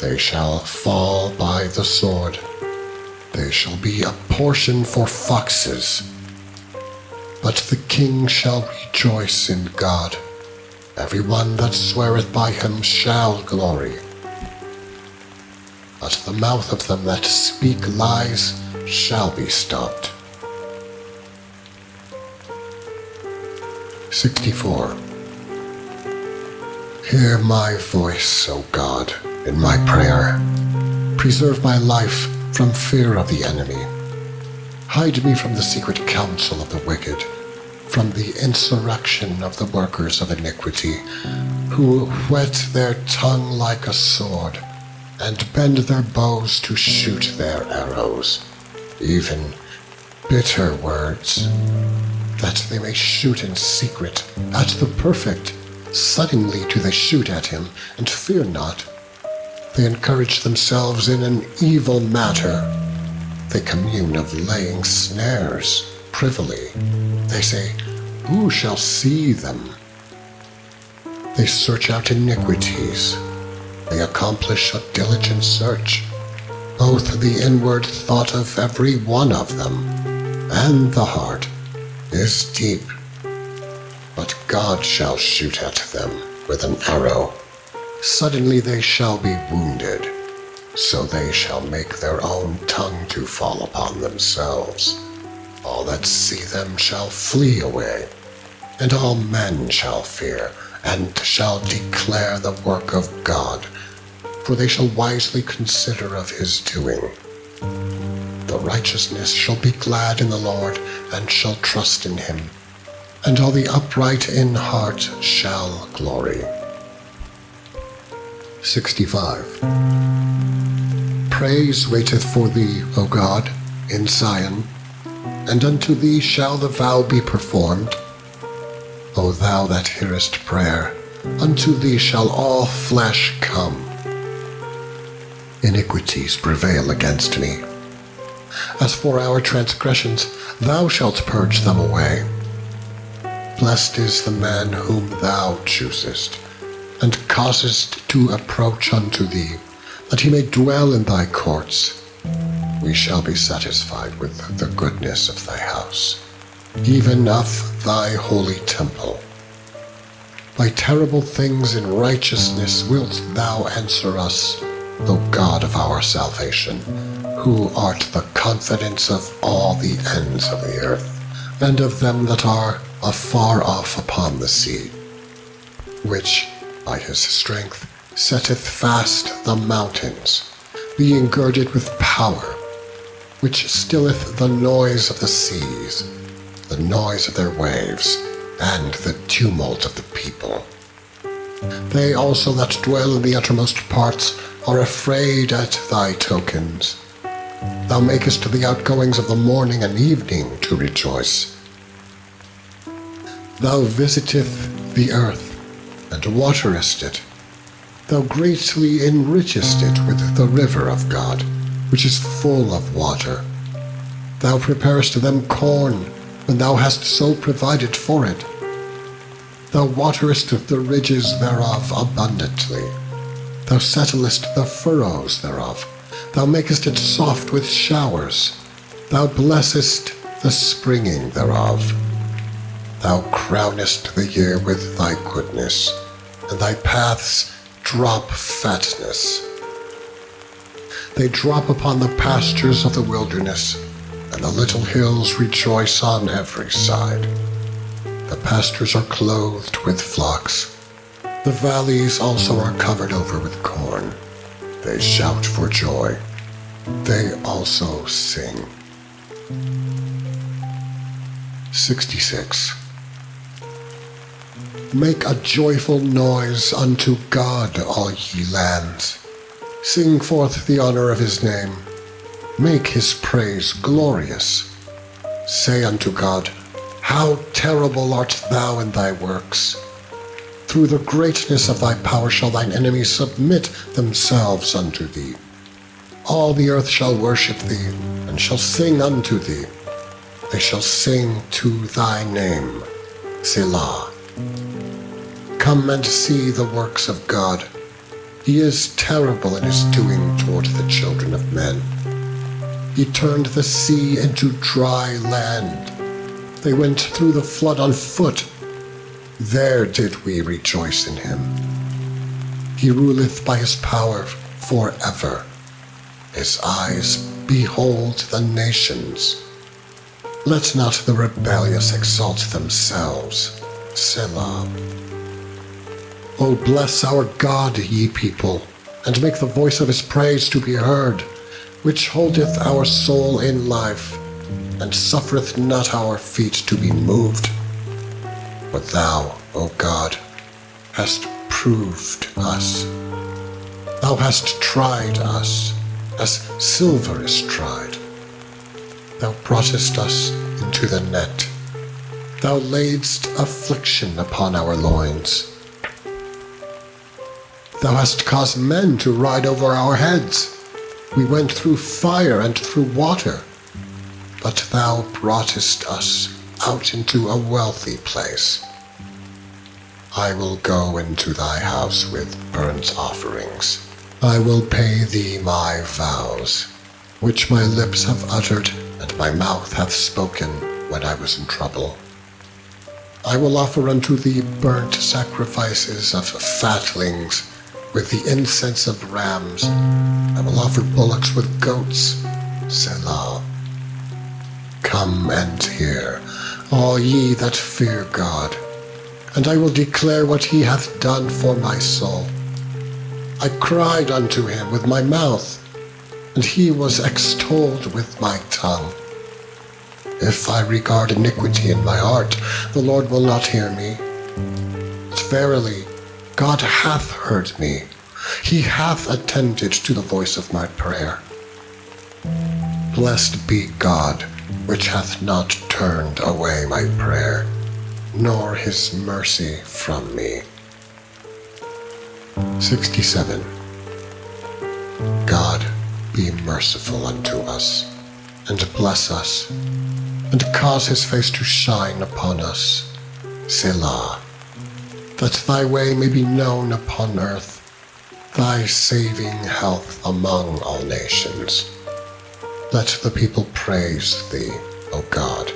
They shall fall by the sword. They shall be a portion for foxes. But the king shall rejoice in God. Every one that sweareth by him shall glory. But the mouth of them that speak lies shall be stopped. 64. Hear my voice, O God, in my prayer. Preserve my life from fear of the enemy. Hide me from the secret counsel of the wicked, from the insurrection of the workers of iniquity, who whet their tongue like a sword, and bend their bows to shoot their arrows, even bitter words, that they may shoot in secret at the perfect. Suddenly do they shoot at him, and fear not. They encourage themselves in an evil matter. They commune of laying snares privily. They say, who shall see them? They search out iniquities. They accomplish a diligent search, both the inward thought of every one of them, and the heart is deep. But God shall shoot at them with an arrow. Suddenly they shall be wounded, so they shall make their own tongue to fall upon themselves. All that see them shall flee away, and all men shall fear, and shall declare the work of God, for they shall wisely consider of his doing. The righteousness shall be glad in the Lord, and shall trust in him, and all the upright in heart shall glory. 65. Praise waiteth for thee, O God, in Zion, and unto thee shall the vow be performed. O thou that hearest prayer, unto thee shall all flesh come. Iniquities prevail against me. As for our transgressions, thou shalt purge them away. Blessed is the man whom thou choosest, and causest to approach unto thee, that he may dwell in thy courts. We shall be satisfied with the goodness of thy house, even of thy holy temple. By terrible things in righteousness wilt thou answer us, O God of our salvation, who art the confidence of all the ends of the earth, and of them that are afar off upon the sea, which by his strength setteth fast the mountains, being girded with power, which stilleth the noise of the seas, the noise of their waves, and the tumult of the people. They also that dwell in the uttermost parts are afraid at thy tokens. Thou makest the outgoings of the morning and evening to rejoice. Thou visiteth the earth, and waterest it. Thou greatly enrichest it with the river of God, which is full of water. Thou preparest them corn, when thou hast so provided for it. Thou waterest the ridges thereof abundantly. Thou settlest the furrows thereof. Thou makest it soft with showers. Thou blessest the springing thereof. Thou crownest the year with thy goodness, and thy paths drop fatness. They drop upon the pastures of the wilderness, and the little hills rejoice on every side. The pastures are clothed with flocks. The valleys also are covered over with corn. They shout for joy. They also sing. 66. Make a joyful noise unto God, all ye lands. Sing forth the honor of his name. Make his praise glorious. Say unto God, how terrible art thou in thy works! Through the greatness of thy power shall thine enemies submit themselves unto thee. All the earth shall worship thee, and shall sing unto thee. They shall sing to thy name, Selah. Come and see the works of God. He is terrible in his doing toward the children of men. He turned the sea into dry land. They went through the flood on foot. There did we rejoice in him. He ruleth by his power forever. His eyes behold the nations. Let not the rebellious exalt themselves. Selah. O bless our God, ye people, and make the voice of his praise to be heard, which holdeth our soul in life, and suffereth not our feet to be moved. But thou, O God, hast proved us. Thou hast tried us, as silver is tried. Thou broughtest us into the net. Thou laidst affliction upon our loins. Thou hast caused men to ride over our heads. We went through fire and through water, but thou broughtest us out into a wealthy place. I will go into thy house with burnt offerings. I will pay thee my vows, which my lips have uttered, and my mouth hath spoken when I was in trouble. I will offer unto thee burnt sacrifices of fatlings, with the incense of rams. I will offer bullocks with goats. Selah. Come and hear, all ye that fear God, and I will declare what he hath done for my soul. I cried unto him with my mouth, and he was extolled with my tongue. If I regard iniquity in my heart, the Lord will not hear me. But verily, God hath heard me. He hath attended to the voice of my prayer. Blessed be God, which hath not turned away my prayer, nor his mercy from me. 67. God, be merciful unto us, and bless us, and cause his face to shine upon us. Selah. That thy way may be known upon earth, thy saving health among all nations. Let the people praise thee, O God.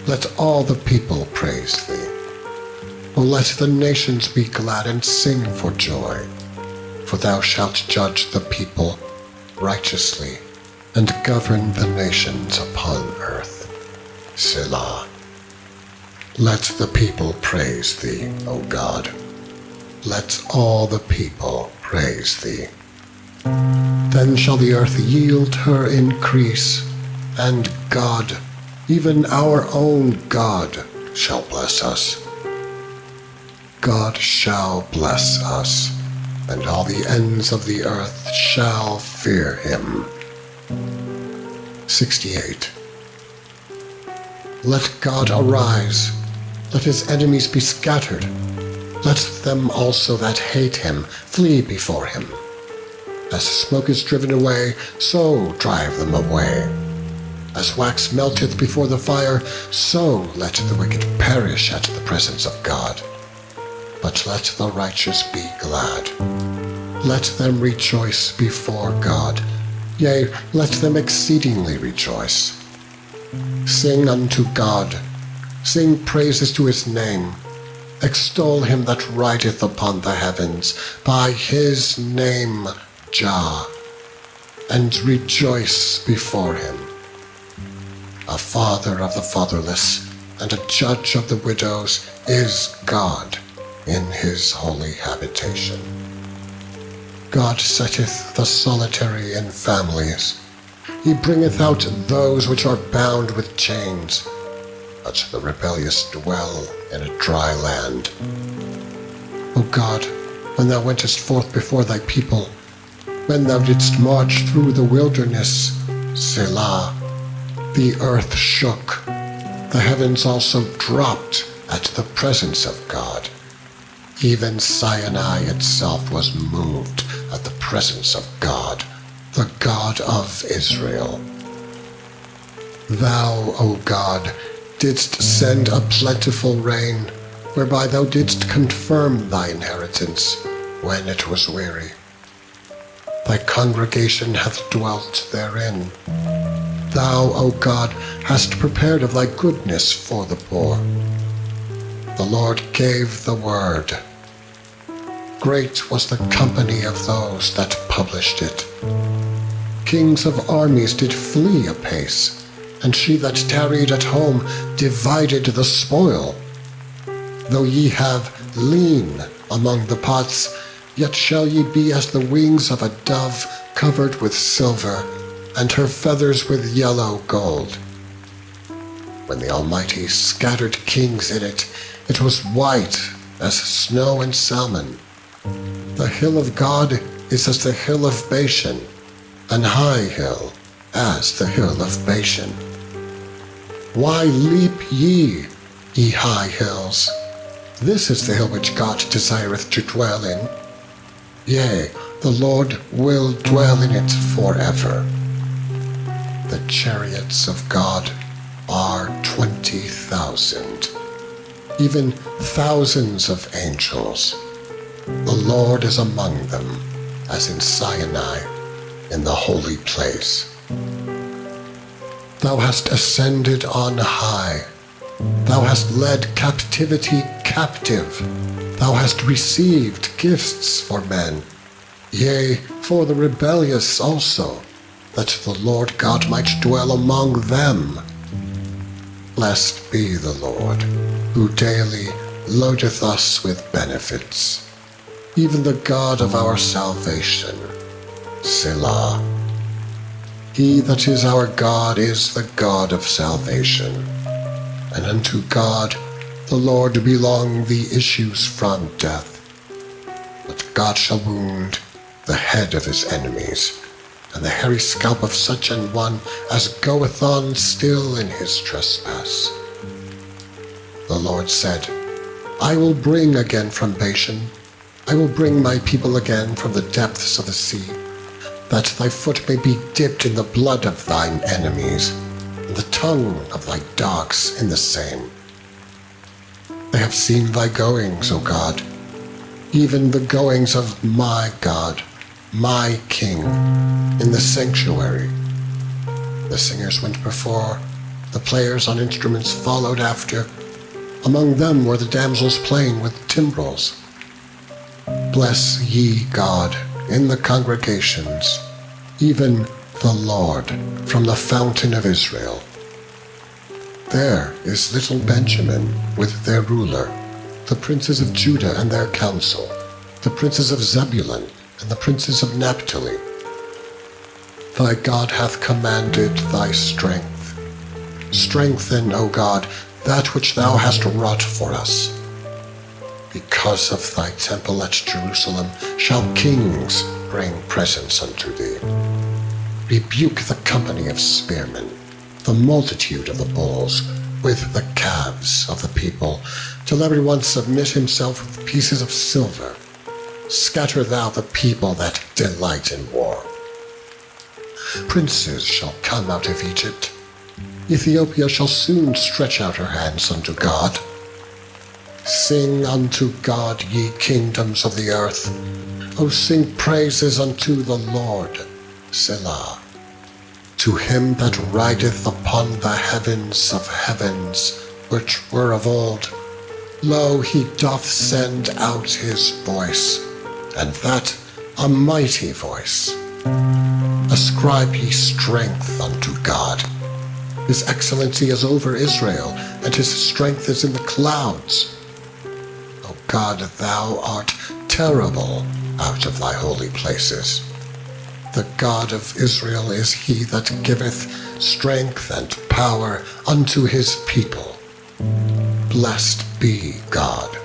Let all the people praise thee. O let the nations be glad and sing for joy, for thou shalt judge the people righteously, and govern the nations upon earth. Selah. Let the people praise thee, O God. Let all the people praise thee. Then shall the earth yield her increase, and God, even our own God, shall bless us. God shall bless us, and all the ends of the earth shall fear him. 68. Let God arise, let his enemies be scattered. Let them also that hate him flee before him. As smoke is driven away, so drive them away. As wax melteth before the fire, so let the wicked perish at the presence of God. But let the righteous be glad. Let them rejoice before God. Yea, let them exceedingly rejoice. Sing unto God. Sing praises to his name. Extol him that rideth upon the heavens, by his name, Jah, and rejoice before him. A father of the fatherless, and a judge of the widows, is God in his holy habitation. God setteth the solitary in families. He bringeth out those which are bound with chains, but the rebellious dwell in a dry land. O God, when thou wentest forth before thy people, when thou didst march through the wilderness, Selah, the earth shook, the heavens also dropped at the presence of God. Even Sinai itself was moved at the presence of God, the God of Israel. Thou, O God, didst send a plentiful rain, whereby thou didst confirm thy inheritance when it was weary. Thy congregation hath dwelt therein. Thou, O God, hast prepared of thy goodness for the poor. The Lord gave the word. Great was the company of those that published it. Kings of armies did flee apace, and she that tarried at home divided the spoil. Though ye have lean among the pots, yet shall ye be as the wings of a dove covered with silver, and her feathers with yellow gold. When the Almighty scattered kings in it, it was white as snow and salmon. The hill of God is as the hill of Bashan, an high hill as the hill of Bashan. Why leap ye, ye high hills? This is the hill which God desireth to dwell in. Yea, the Lord will dwell in it forever. The chariots of God are 20,000, even thousands of angels. The Lord is among them, as in Sinai, in the holy place. Thou hast ascended on high. Thou hast led captivity captive. Thou hast received gifts for men, yea, for the rebellious also, that the Lord God might dwell among them. Blessed be the Lord, who daily loadeth us with benefits, even the God of our salvation. Selah. He that is our God is the God of salvation, and unto God the Lord belong the issues from death. But God shall wound the head of his enemies, and the hairy scalp of such an one as goeth on still in his trespass. The Lord said, I will bring again from Bashan, I will bring my people again from the depths of the sea, that thy foot may be dipped in the blood of thine enemies, and the tongue of thy dogs in the same. They have seen thy goings, O God, even the goings of my God, my King, in the sanctuary. The singers went before, the players on instruments followed after. Among them were the damsels playing with timbrels. Bless ye God in the congregations, even the Lord from the fountain of Israel. There is little Benjamin with their ruler, the princes of Judah and their council, the princes of Zebulun and the princes of Naphtali. Thy God hath commanded thy strength. Strengthen, O God, that which thou hast wrought for us. Because of thy temple at Jerusalem shall kings bring presents unto thee. Rebuke the company of spearmen, the multitude of the bulls, with the calves of the people, till every one submit himself with pieces of silver. Scatter thou the people that delight in war. Princes shall come out of Egypt. Ethiopia shall soon stretch out her hands unto God. Sing unto God, ye kingdoms of the earth. O sing praises unto the Lord. Selah. To him that rideth upon the heavens of heavens, which were of old, lo, he doth send out his voice, and that a mighty voice. Ascribe ye strength unto God. His excellency is over Israel, and his strength is in the clouds. O God, thou art terrible out of thy holy places. The God of Israel is he that giveth strength and power unto his people. Blessed be God.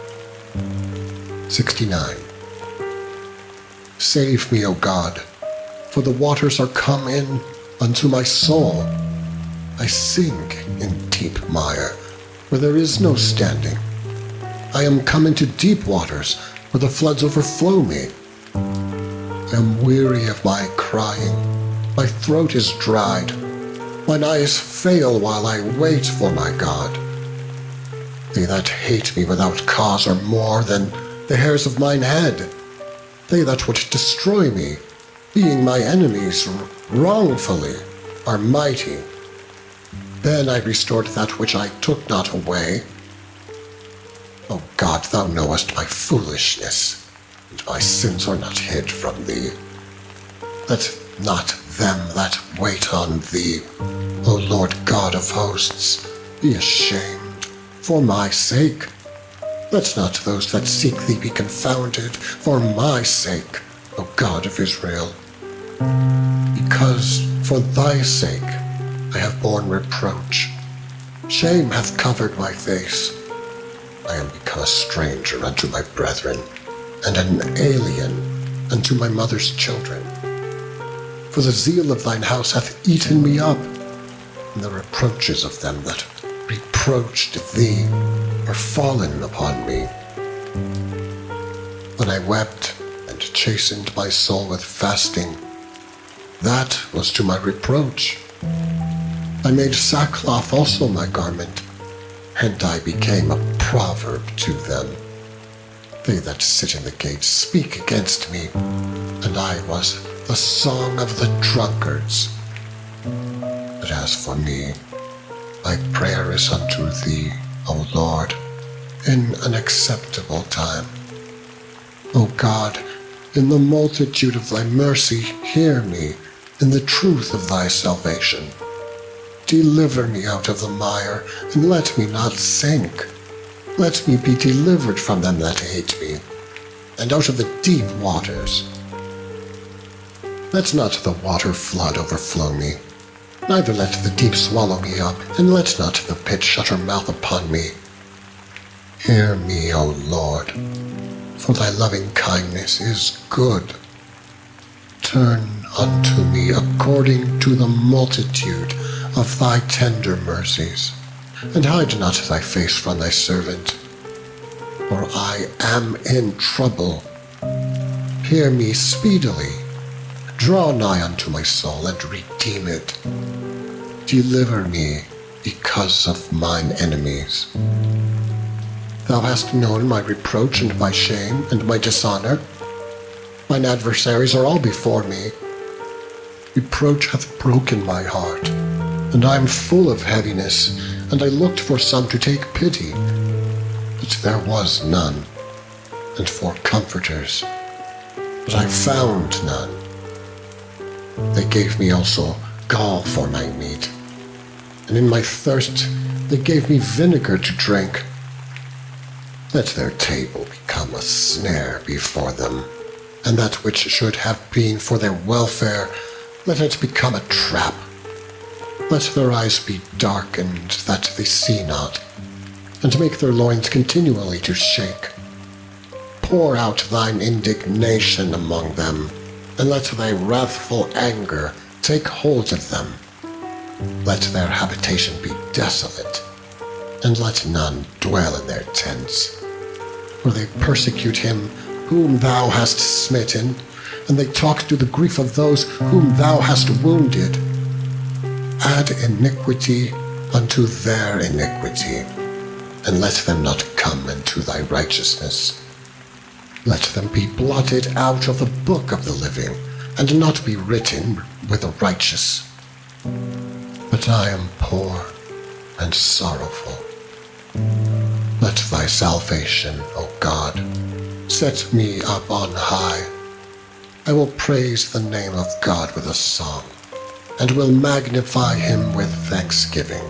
69. Save me, O God, for the waters are come in unto my soul. I sink in deep mire, where there is no standing. I am come into deep waters, where the floods overflow me. I am weary of my crying. My throat is dried. Mine eyes fail while I wait for my God. They that hate me without cause are more than the hairs of mine head. They that would destroy me, being my enemies wrongfully, are mighty. Then I restored that which I took not away. O God, thou knowest my foolishness, and my sins are not hid from thee. Let not them that wait on thee, O Lord God of hosts, be ashamed for my sake. Let not those that seek thee be confounded for my sake, O God of Israel. Because for thy sake I have borne reproach. Shame hath covered my face. I am become a stranger unto my brethren, and an alien unto my mother's children. For the zeal of thine house hath eaten me up, and the reproaches of them that reproached thee are fallen upon me. When I wept and chastened my soul with fasting, that was to my reproach. I made sackcloth also my garment, and I became a proverb to them. They that sit in the gates speak against me, and I was the song of the drunkards. But as for me, my prayer is unto thee, O Lord, in an acceptable time. O God, in the multitude of thy mercy, hear me, in the truth of thy salvation. Deliver me out of the mire, and let me not sink. Let me be delivered from them that hate me, and out of the deep waters. Let not the water flood overflow me, neither let the deep swallow me up, and let not the pit shut her mouth upon me. Hear me, O Lord, for thy loving kindness is good. Turn unto me according to the multitude of thy tender mercies, and hide not thy face from thy servant, for I am in trouble. Hear me speedily. Draw nigh unto my soul, and redeem it. Deliver me because of mine enemies. Thou hast known my reproach and my shame and my dishonor. Mine adversaries are all before me. Reproach hath broken my heart, and I am full of heaviness, and I looked for some to take pity, but there was none, and for comforters, but I found none. They gave me also gall for my meat, and in my thirst they gave me vinegar to drink. Let their table become a snare before them, and that which should have been for their welfare, let it become a trap. Let their eyes be darkened that they see not, and make their loins continually to shake. pour out thine indignation among them, and let thy wrathful anger take hold of them. Let their habitation be desolate, and let none dwell in their tents. For they persecute him whom thou hast smitten, and they talk to the grief of those whom thou hast wounded. Add iniquity unto their iniquity, and let them not come into thy righteousness. Let them be blotted out of the book of the living, and not be written with the righteous. But I am poor and sorrowful. Let thy salvation, O God, set me up on high. I will praise the name of God with a song, and will magnify him with thanksgiving.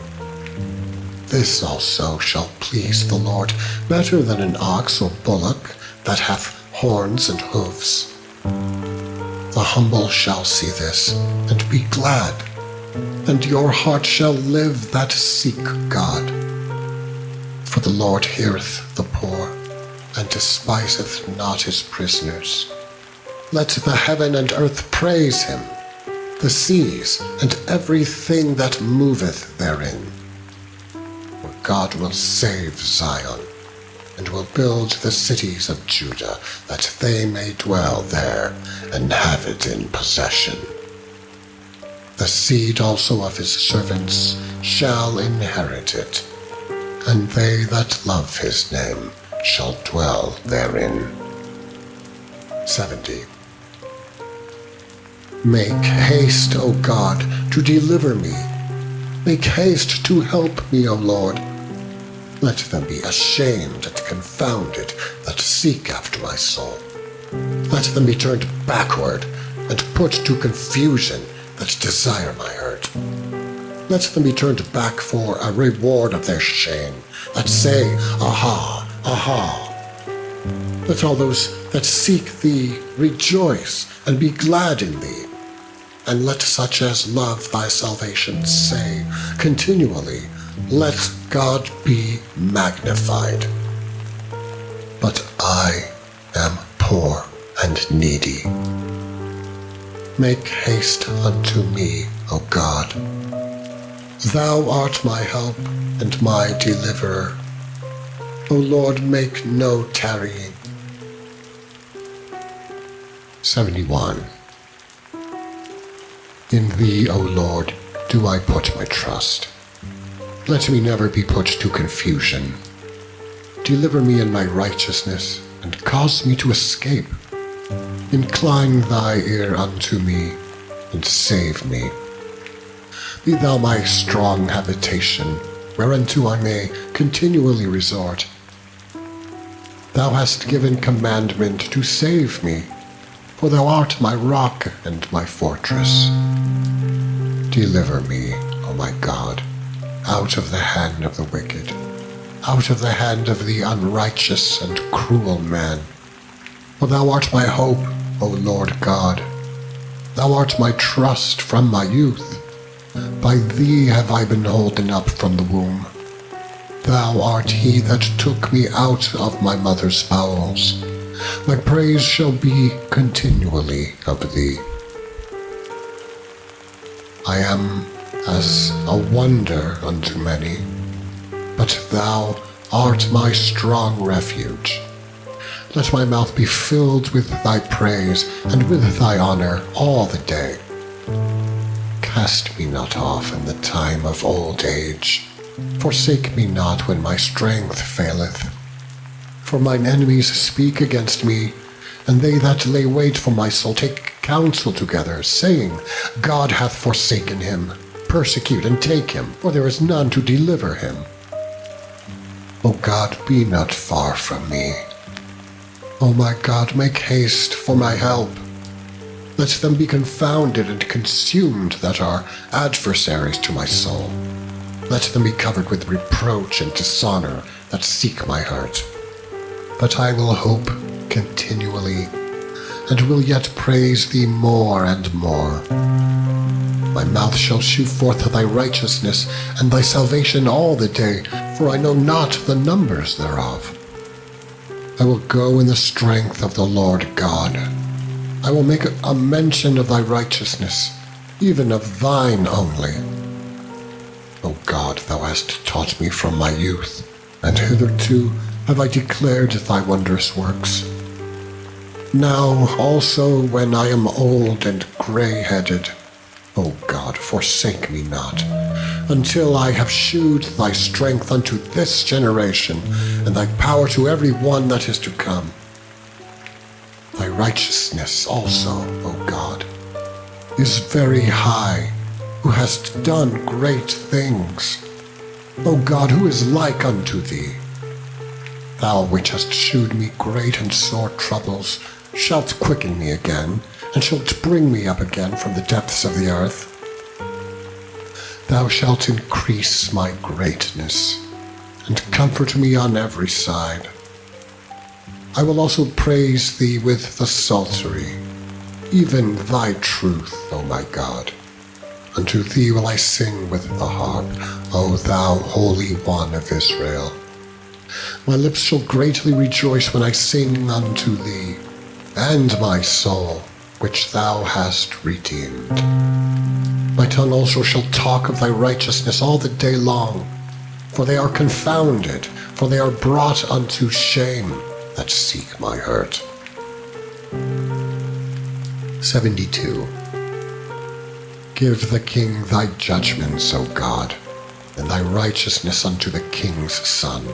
This also shall please the Lord better than an ox or bullock that hath horns and hoofs. The humble shall see this, and be glad, and your heart shall live that seek God. For the Lord heareth the poor, and despiseth not his prisoners. Let the heaven and earth praise him, the seas and everything that moveth therein. For God will save Zion, and will build the cities of Judah, that they may dwell there and have it in possession. The seed also of his servants shall inherit it, and they that love his name shall dwell therein. 70. Make haste, O God, to deliver me. Make haste to help me, O Lord. Let them be ashamed and confounded that seek after my soul. Let them be turned backward and put to confusion that desire my hurt. Let them be turned back for a reward of their shame, that say, Aha, aha. Let all those that seek thee rejoice and be glad in thee. And let such as love thy salvation say continually, Let God be magnified. But I am poor and needy. Make haste unto me, O God. Thou art my help and my deliverer. O Lord, make no tarrying. 71. In thee, O Lord, do I put my trust. Let me never be put to confusion. Deliver me in my righteousness, and cause me to escape. Incline thy ear unto me, and save me. Be thou my strong habitation, whereunto I may continually resort. Thou hast given commandment to save me, for thou art my rock and my fortress. Deliver me, O my God, out of the hand of the wicked, out of the hand of the unrighteous and cruel man. For thou art my hope, O Lord God. Thou art my trust from my youth. By thee have I been holden up from the womb. Thou art he that took me out of my mother's bowels. My praise shall be continually of thee. I am as a wonder unto many, but thou art my strong refuge. Let my mouth be filled with thy praise, and with thy honor all the day. Cast me not off in the time of old age. Forsake me not when my strength faileth. For mine enemies speak against me, and they that lay wait for my soul take counsel together, saying, God hath forsaken him. Persecute and take him, for there is none to deliver him. O God, be not far from me. O my God, make haste for my help. Let them be confounded and consumed that are adversaries to my soul. Let them be covered with reproach and dishonor that seek my hurt. But I will hope continually, and will yet praise thee more and more. My mouth shall shew forth thy righteousness and thy salvation all the day, for I know not the numbers thereof. I will go in the strength of the Lord God. I will make a mention of thy righteousness, even of thine only. O God, thou hast taught me from my youth, and hitherto have I declared thy wondrous works. Now also when I am old and grey-headed, O God, forsake me not, until I have shewed thy strength unto this generation, and thy power to every one that is to come. Thy righteousness also, O God, is very high, who hast done great things. O God, who is like unto thee? Thou which hast shewed me great and sore troubles, shalt quicken me again, and shalt bring me up again from the depths of the earth. Thou shalt increase my greatness, and comfort me on every side. I will also praise thee with the psaltery, even thy truth, O my God. Unto thee will I sing with the harp, O thou Holy One of Israel. My lips shall greatly rejoice when I sing unto thee, and my soul, which thou hast redeemed. My tongue also shall talk of thy righteousness all the day long, for they are confounded, for they are brought unto shame that seek my hurt. 72. Give the king thy judgments, O God, and thy righteousness unto the king's son.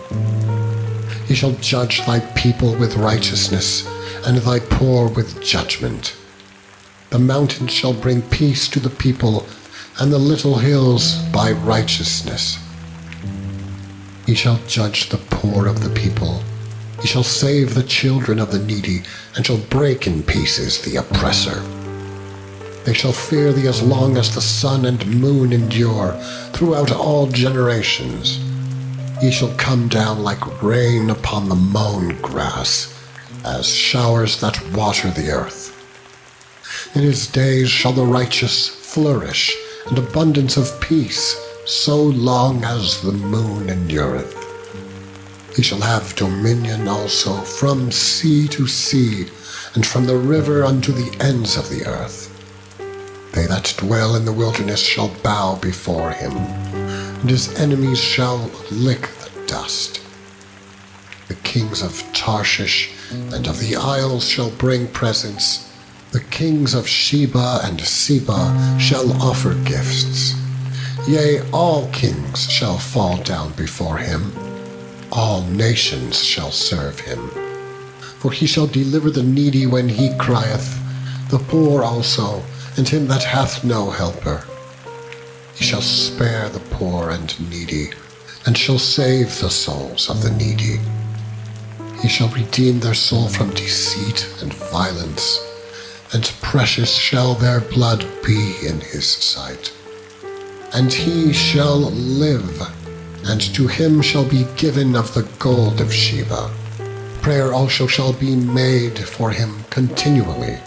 He shall judge thy people with righteousness, and thy poor with judgment. The mountains shall bring peace to the people, and the little hills by righteousness. He shall judge the poor of the people. He shall save the children of the needy, and shall break in pieces the oppressor. They shall fear thee as long as the sun and moon endure, throughout all generations. He shall come down like rain upon the mown grass, as showers that water the earth. In his days shall the righteous flourish, and abundance of peace, so long as the moon endureth. He shall have dominion also from sea to sea, and from the river unto the ends of the earth. They that dwell in the wilderness shall bow before him, and his enemies shall lick the dust. The kings of Tarshish and of the isles shall bring presents. The kings of Sheba and Seba shall offer gifts. Yea, all kings shall fall down before him. All nations shall serve him. For he shall deliver the needy when he crieth, the poor also, and him that hath no helper. He shall spare the poor and needy, and shall save the souls of the needy. He shall redeem their soul from deceit and violence, and precious shall their blood be in his sight. And he shall live, and to him shall be given of the gold of Sheba. Prayer also shall be made for him continually,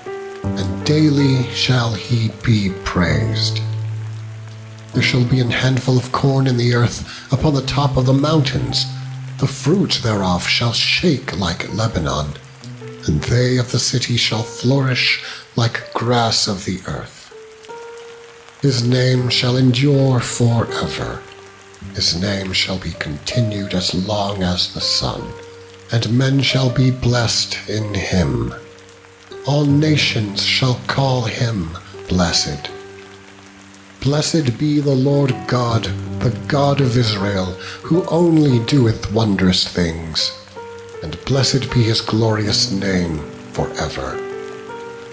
and daily shall he be praised. There shall be an handful of corn in the earth upon the top of the mountains. The fruit thereof shall shake like Lebanon, and they of the city shall flourish like grass of the earth. His name shall endure forever. His name shall be continued as long as the sun, and men shall be blessed in him. All nations shall call him blessed. Blessed be the Lord God, the God of Israel, who only doeth wondrous things. And blessed be his glorious name forever.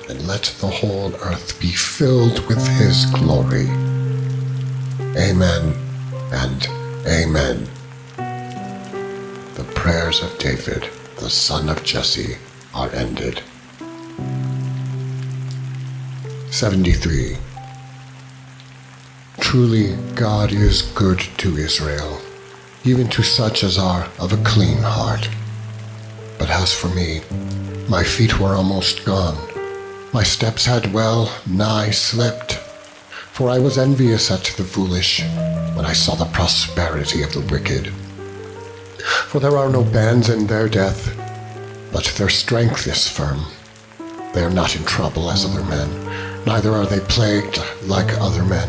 And let the whole earth be filled with his glory. Amen and amen. The prayers of David, the son of Jesse, are ended. 73. Truly God is good to Israel, even to such as are of a clean heart. But as for me, my feet were almost gone. My steps had well nigh slipped. For I was envious at the foolish, when I saw the prosperity of the wicked. For there are no bands in their death, but their strength is firm. They are not in trouble as other men, neither are they plagued like other men.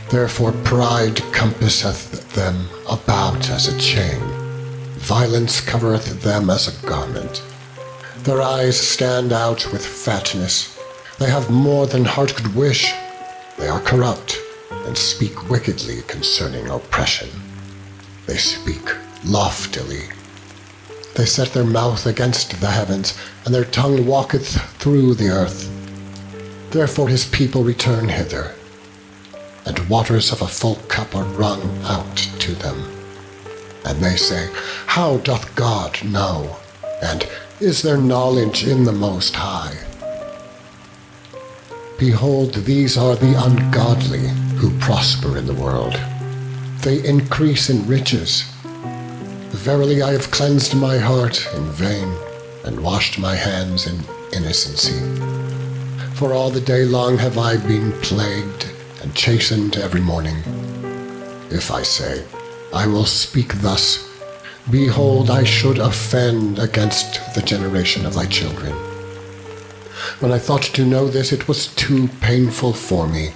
Therefore pride compasseth them about as a chain. Violence covereth them as a garment. Their eyes stand out with fatness. They have more than heart could wish. They are corrupt, and speak wickedly concerning oppression. They speak loftily. They set their mouth against the heavens, and their tongue walketh through the earth. Therefore his people return hither, and waters of a full cup are wrung out to them. And they say, How doth God know? And is there knowledge in the Most High? Behold, these are the ungodly who prosper in the world. They increase in riches. Verily I have cleansed my heart in vain, and washed my hands in innocency. For all the day long have I been plagued, and chastened every morning. If I say, I will speak thus, behold, I should offend against the generation of thy children. When I thought to know this, it was too painful for me,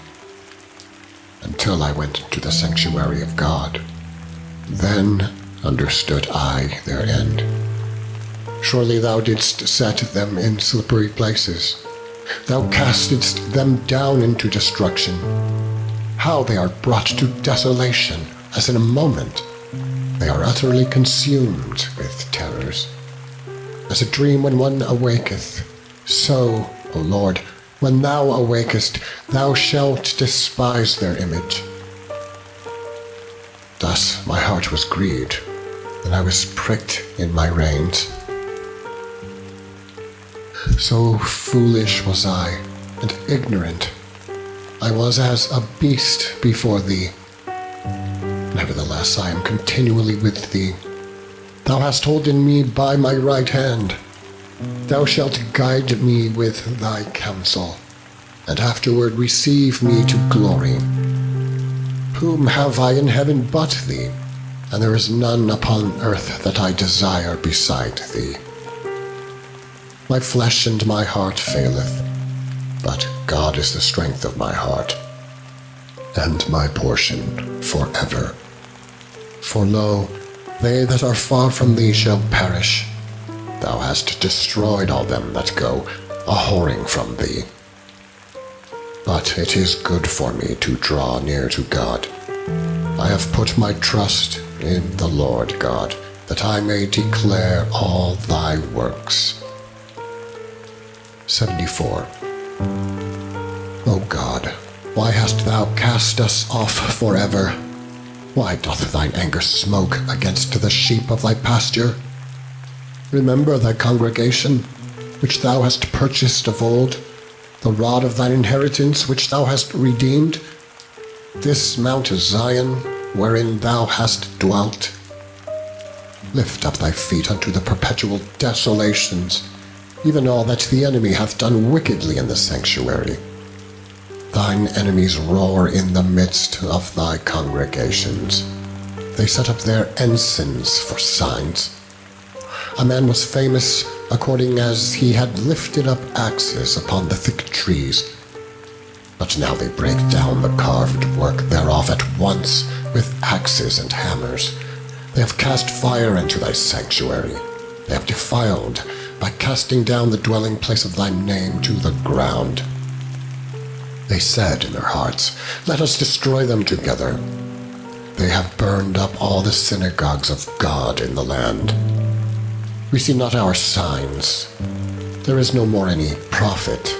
until I went into the sanctuary of God. Then understood I their end. Surely thou didst set them in slippery places. Thou castedst them down into destruction. How they are brought to desolation, as in a moment. They are utterly consumed with terrors. As a dream when one awaketh, so, O Lord, when thou awakest, thou shalt despise their image. Thus my heart was grieved, and I was pricked in my reins. So foolish was I, and ignorant. I was as a beast before thee. Nevertheless, I am continually with thee. Thou hast holden me by my right hand. Thou shalt guide me with thy counsel, and afterward receive me to glory. Whom have I in heaven but thee? And there is none upon earth that I desire beside thee. My flesh and my heart faileth, but God is the strength of my heart, and my portion forever. For lo, they that are far from thee shall perish. Thou hast destroyed all them that go a-whoring from thee. But it is good for me to draw near to God. I have put my trust in the Lord God, that I may declare all thy works. 74. O God, why hast thou cast us off forever? Why doth thine anger smoke against the sheep of thy pasture? Remember thy congregation, which thou hast purchased of old, the rod of thine inheritance, which thou hast redeemed, this Mount Zion, wherein thou hast dwelt. Lift up thy feet unto the perpetual desolations, even all that the enemy hath done wickedly in the sanctuary. Thine enemies roar in the midst of thy congregations. They set up their ensigns for signs. A man was famous according as he had lifted up axes upon the thick trees. But now they break down the carved work thereof at once with axes and hammers. They have cast fire into thy sanctuary. They have defiled by casting down the dwelling place of thy name to the ground. They said in their hearts, Let us destroy them together. They have burned up all the synagogues of God in the land. We see not our signs. There is no more any prophet,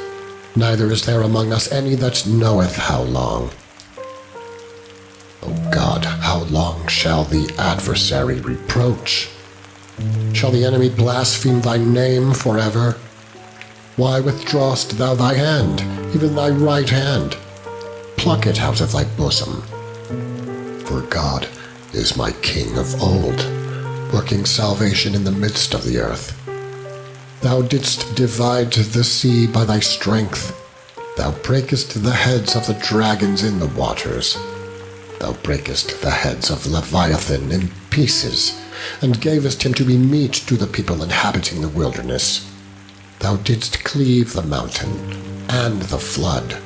neither is there among us any that knoweth how long. O God, how long shall the adversary reproach? Shall the enemy blaspheme thy name forever? Why withdrawest thou thy hand, even thy right hand? Pluck it out of thy bosom. For God is my King of old, working salvation in the midst of the earth. Thou didst divide the sea by thy strength. Thou breakest the heads of the dragons in the waters. Thou breakest the heads of Leviathan in pieces, and gavest him to be meat to the people inhabiting the wilderness. Thou didst cleave the mountain and the flood.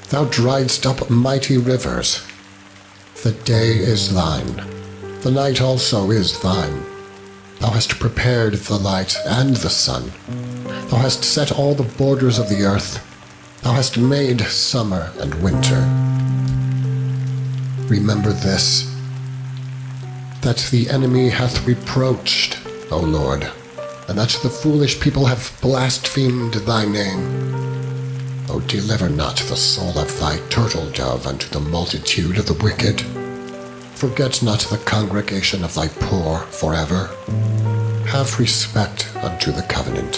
Thou driedst up mighty rivers. The day is thine, the night also is thine. Thou hast prepared the light and the sun. Thou hast set all the borders of the earth. Thou hast made summer and winter. Remember this, that the enemy hath reproached, O Lord, and that the foolish people have blasphemed thy name. O deliver not the soul of thy turtle dove unto the multitude of the wicked. Forget not the congregation of thy poor forever. Have respect unto the covenant.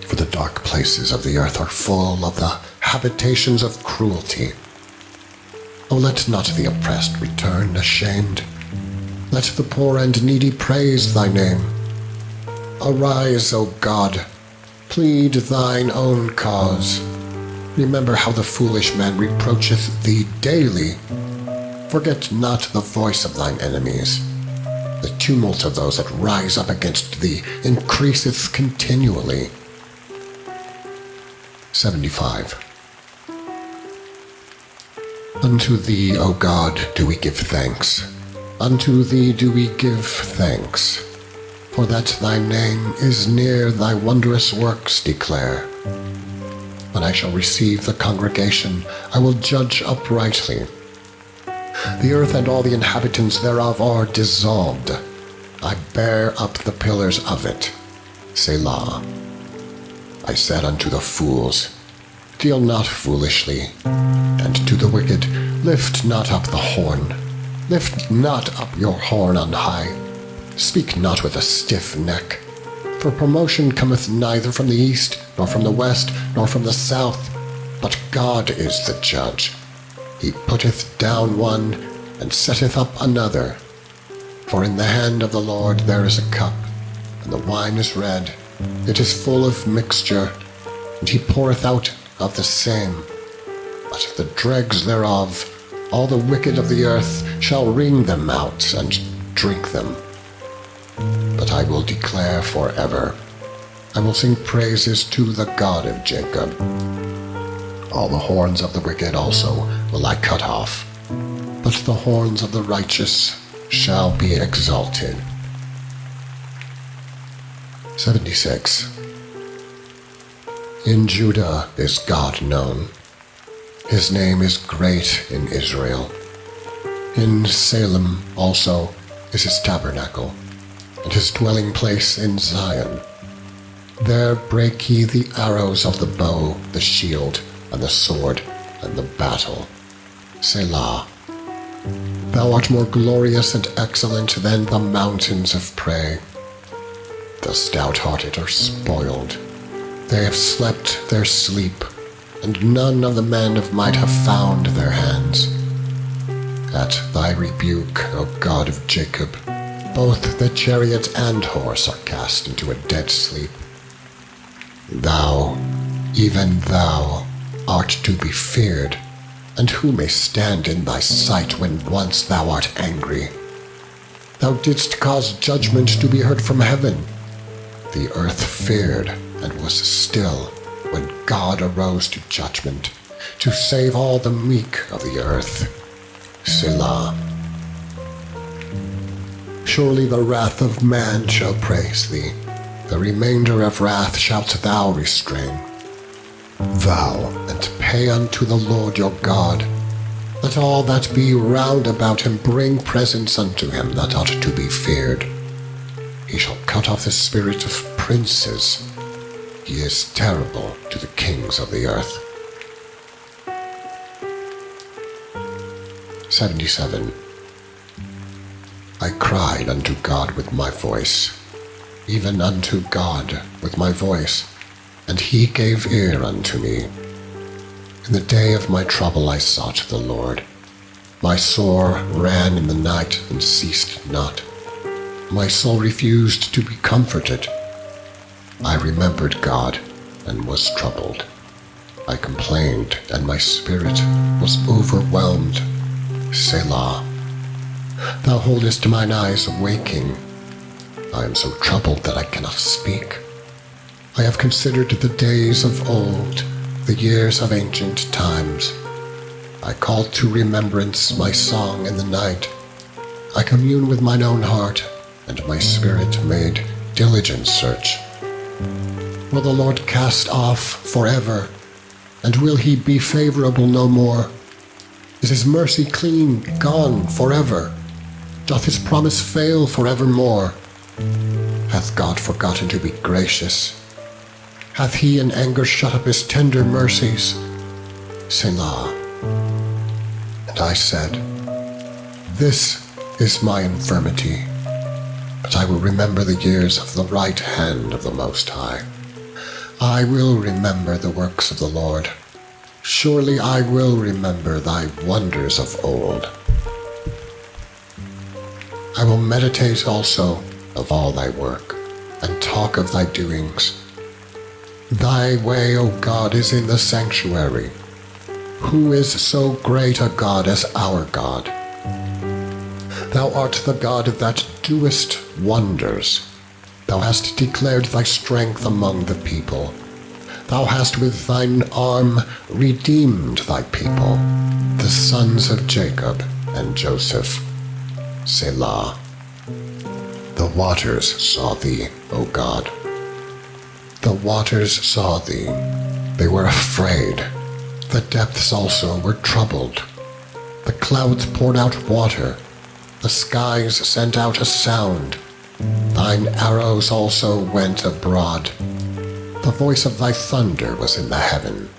For the dark places of the earth are full of the habitations of cruelty. O let not the oppressed return ashamed. Let the poor and needy praise thy name. Arise, O God, plead thine own cause. Remember how the foolish man reproacheth thee daily. Forget not the voice of thine enemies. The tumult of those that rise up against thee increaseth continually. 75. Unto thee, O God, do we give thanks. Unto thee do we give thanks. For that thy name is near, thy wondrous works declare. When I shall receive the congregation, I will judge uprightly. The earth and all the inhabitants thereof are dissolved. I bear up the pillars of it. Selah. I said unto the fools, deal not foolishly, and to the wicked, lift not up the horn. Lift not up your horn on high. Speak not with a stiff neck. For promotion cometh neither from the east, nor from the west, nor from the south, but God is the judge. He putteth down one, and setteth up another. For in the hand of the Lord there is a cup, and the wine is red. It is full of mixture, and he poureth out of the same. But the dregs thereof, all the wicked of the earth, shall wring them out, and drink them. But I will declare forever. I will sing praises to the God of Jacob. All the horns of the wicked also will I cut off, but the horns of the righteous shall be exalted. 76. In Judah is God known. His name is great in Israel. In Salem also is his tabernacle, and his dwelling place in Zion. There break ye the arrows of the bow, the shield, and the sword, and the battle. Selah. Thou art more glorious and excellent than the mountains of prey. The stout-hearted are spoiled. They have slept their sleep, and none of the men of might have found their hands. At thy rebuke, O God of Jacob, both the chariot and horse are cast into a dead sleep. Thou, even thou, art to be feared, and who may stand in thy sight when once thou art angry? Thou didst cause judgment to be heard from heaven. The earth feared and was still when God arose to judgment, to save all the meek of the earth. Selah. Surely the wrath of man shall praise thee. The remainder of wrath shalt thou restrain. Vow and pay unto the Lord your God. Let all that be round about him bring presents unto him that ought to be feared. He shall cut off the spirit of princes. He is terrible to the kings of the earth. 77. I cried unto God with my voice, even unto God with my voice, and he gave ear unto me. In the day of my trouble I sought the Lord. My sore ran in the night and ceased not. My soul refused to be comforted. I remembered God and was troubled. I complained, and my spirit was overwhelmed. Selah. Thou holdest mine eyes waking. I am so troubled that I cannot speak. I have considered the days of old, the years of ancient times. I call to remembrance my song in the night. I commune with mine own heart, and my spirit made diligent search. Will the Lord cast off forever, and will he be favorable no more? Is his mercy clean gone forever? Doth his promise fail forevermore? Hath God forgotten to be gracious? Hath he in anger shut up his tender mercies? Selah. And I said, This is my infirmity, but I will remember the years of the right hand of the Most High. I will remember the works of the Lord. Surely I will remember thy wonders of old. I will meditate also of all thy work, and talk of thy doings. Thy way, O God, is in the sanctuary. Who is so great a God as our God? Thou art the God that doest wonders. Thou hast declared thy strength among the people. Thou hast with thine arm redeemed thy people, the sons of Jacob and Joseph. Selah. The waters saw thee, O God. The waters saw thee. They were afraid. The depths also were troubled. The clouds poured out water. The skies sent out a sound. Thine arrows also went abroad. The voice of thy thunder was in the heaven.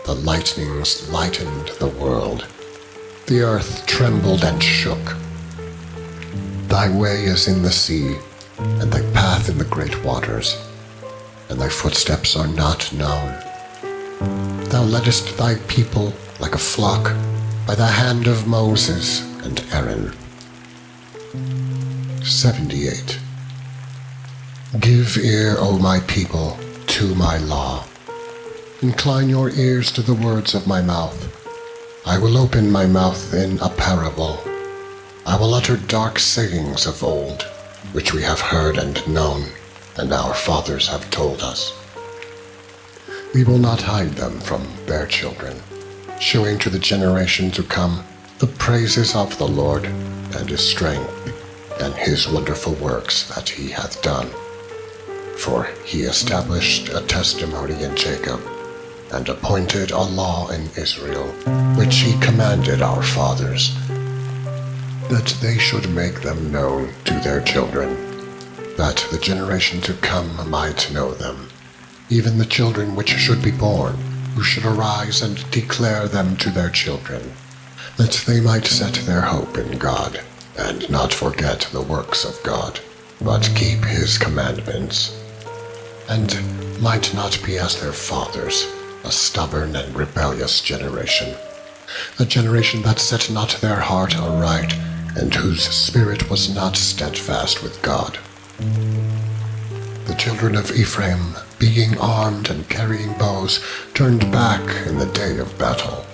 The lightnings lightened the world. The earth trembled and shook. Thy way is in the sea, and thy path in the great waters, and thy footsteps are not known. Thou leddest thy people like a flock by the hand of Moses and Aaron. 78. Give ear, O my people, to my law. Incline your ears to the words of my mouth. I will open my mouth in a parable. I will utter dark sayings of old, which we have heard and known, and our fathers have told us. We will not hide them from their children, showing to the generation to come the praises of the Lord, and his strength, and his wonderful works that he hath done. For he established a testimony in Jacob, and appointed a law in Israel, which he commanded our fathers, that they should make them known to their children, that the generation to come might know them, even the children which should be born, who should arise and declare them to their children, that they might set their hope in God, and not forget the works of God, but keep his commandments, and might not be as their fathers, a stubborn and rebellious generation, a generation that set not their heart aright, and whose spirit was not steadfast with God. The children of Ephraim, being armed and carrying bows, turned back in the day of battle.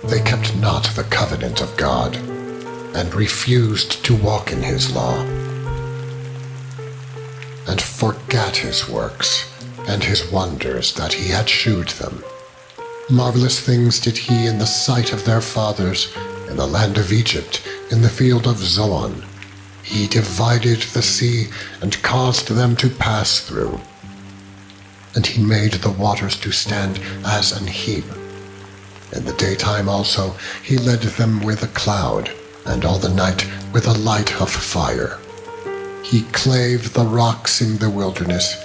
They kept not the covenant of God, and refused to walk in his law, and forgat his works, and his wonders that he had shewed them. Marvelous things did he in the sight of their fathers, in the land of Egypt, in the field of Zoan. He divided the sea, and caused them to pass through. And he made the waters to stand as an heap. In the daytime also he led them with a cloud, and all the night with a light of fire. He clave the rocks in the wilderness,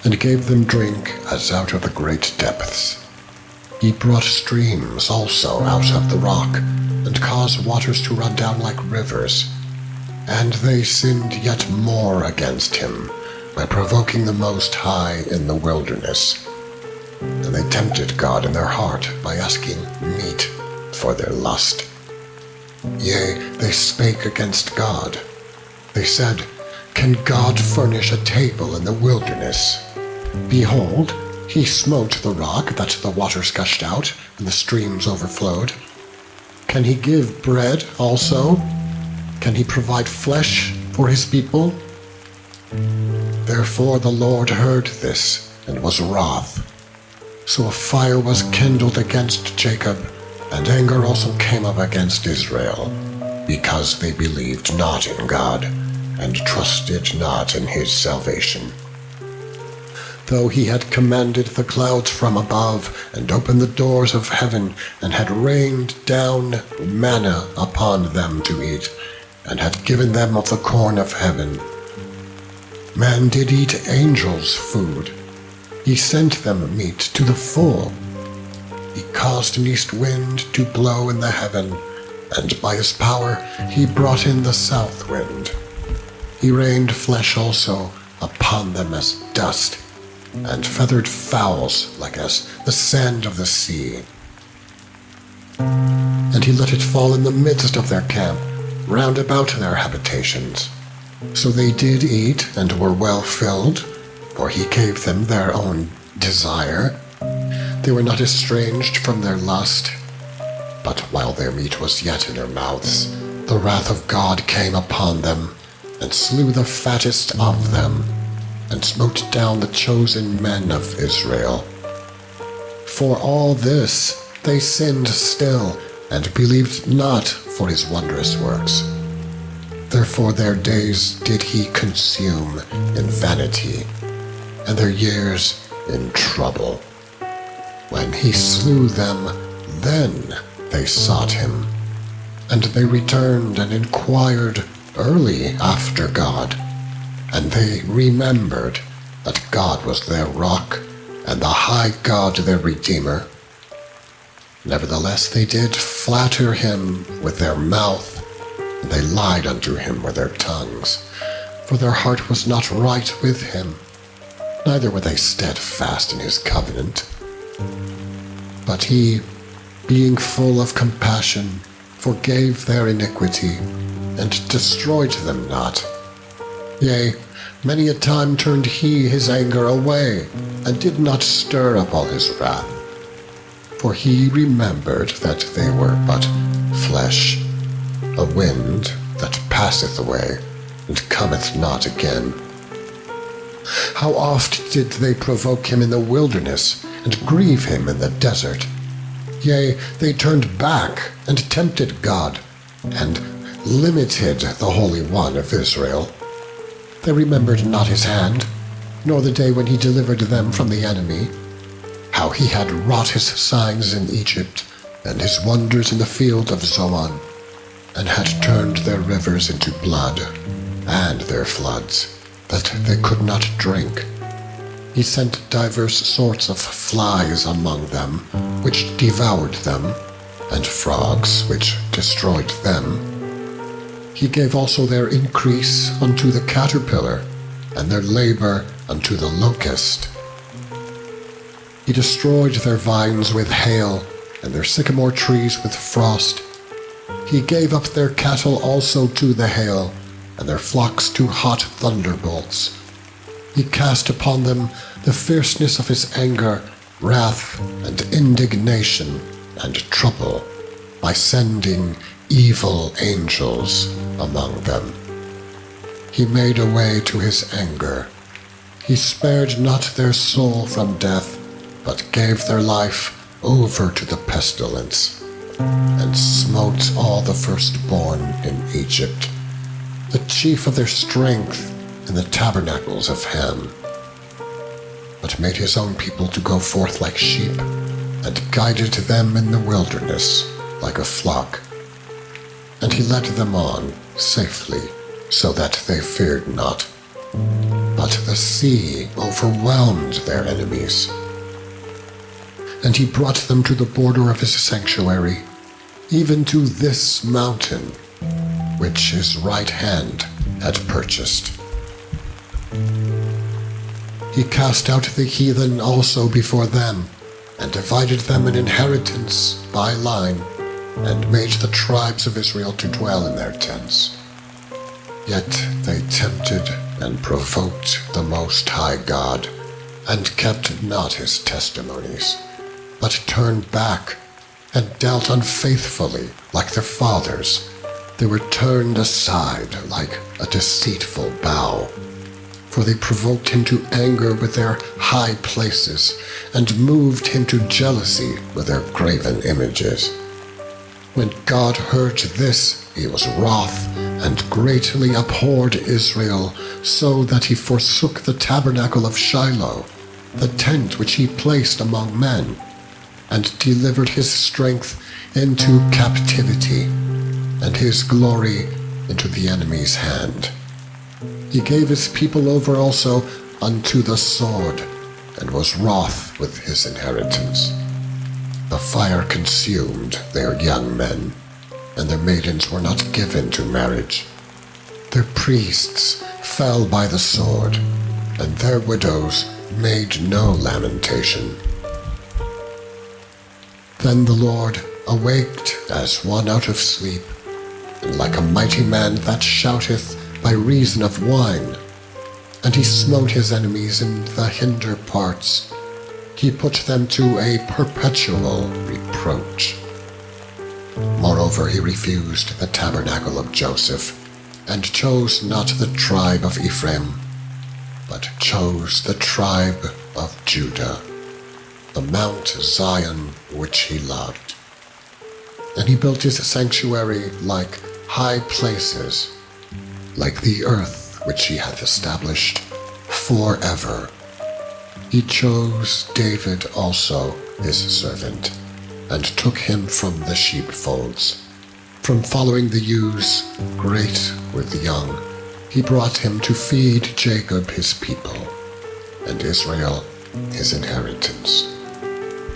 and gave them drink as out of the great depths. He brought streams also out of the rock, and caused waters to run down like rivers. And they sinned yet more against him, by provoking the Most High in the wilderness. And they tempted God in their heart by asking meat for their lust. Yea, they spake against God. They said, Can God furnish a table in the wilderness? Behold, he smote the rock that the waters gushed out, and the streams overflowed. Can he give bread also? Can he provide flesh for his people? Therefore the Lord heard this and was wroth. So a fire was kindled against Jacob, and anger also came up against Israel, because they believed not in God, and trusted not in his salvation. Though he had commanded the clouds from above, and opened the doors of heaven, and had rained down manna upon them to eat, and had given them of the corn of heaven. Man did eat angels' food. He sent them meat to the full. He caused an east wind to blow in the heaven, and by his power he brought in the south wind. He rained flesh also upon them as dust, and feathered fowls like as the sand of the sea. And he let it fall in the midst of their camp, round about their habitations. So they did eat and were well filled, for he gave them their own desire. They were not estranged from their lust. But while their meat was yet in their mouths, the wrath of God came upon them, and slew the fattest of them, and smote down the chosen men of Israel. For all this they sinned still, and believed not for his wondrous works. Therefore their days did he consume in vanity, and their years in trouble. When he slew them, then they sought him, and they returned and inquired early after God, and they remembered that God was their rock, and the high God their Redeemer. Nevertheless they did flatter him with their mouth, and they lied unto him with their tongues, for their heart was not right with him, neither were they steadfast in his covenant. But he, being full of compassion, forgave their iniquity, and destroyed them not. Yea, many a time turned he his anger away, and did not stir up all his wrath. For he remembered that they were but flesh, a wind that passeth away, and cometh not again. How oft did they provoke him in the wilderness, and grieve him in the desert? Yea, they turned back, and tempted God, and limited the Holy One of Israel. They remembered not his hand, nor the day when he delivered them from the enemy, how he had wrought his signs in Egypt, and his wonders in the field of Zoan, and had turned their rivers into blood, and their floods, that they could not drink. He sent divers sorts of flies among them, which devoured them, and frogs, which destroyed them. He gave also their increase unto the caterpillar, and their labor unto the locust. He destroyed their vines with hail, and their sycamore trees with frost. He gave up their cattle also to the hail, and their flocks to hot thunderbolts. He cast upon them the fierceness of his anger, wrath, and indignation, and trouble, by sending evil angels among them. He made a way to his anger. He spared not their soul from death, but gave their life over to the pestilence, and smote all the firstborn in Egypt, the chief of their strength in the tabernacles of Ham, but made his own people to go forth like sheep, and guided them in the wilderness like a flock. And he led them on safely, so that they feared not. But the sea overwhelmed their enemies. And he brought them to the border of his sanctuary, even to this mountain, which his right hand had purchased. He cast out the heathen also before them, and divided them an inheritance by line, and made the tribes of Israel to dwell in their tents. Yet they tempted and provoked the Most High God, and kept not his testimonies, but turned back, and dealt unfaithfully like their fathers, They were turned aside like a deceitful bow, for they provoked him to anger with their high places, and moved him to jealousy with their graven images. When God heard this, he was wroth, and greatly abhorred Israel, so that he forsook the tabernacle of Shiloh, the tent which he placed among men, and delivered his strength into captivity, and his glory into the enemy's hand. He gave his people over also unto the sword, and was wroth with his inheritance. The fire consumed their young men, and their maidens were not given to marriage. Their priests fell by the sword, and their widows made no lamentation. Then the Lord awaked as one out of sleep, and like a mighty man that shouteth by reason of wine. And he smote his enemies in the hinder parts. He put them to a perpetual reproach. Moreover, he refused the tabernacle of Joseph, and chose not the tribe of Ephraim, but chose the tribe of Judah, the Mount Zion which he loved. And he built his sanctuary like high places, like the earth which he hath established forever. He chose David also his servant, and took him from the sheepfolds. From following the ewes, great with young, he brought him to feed Jacob his people, and Israel his inheritance.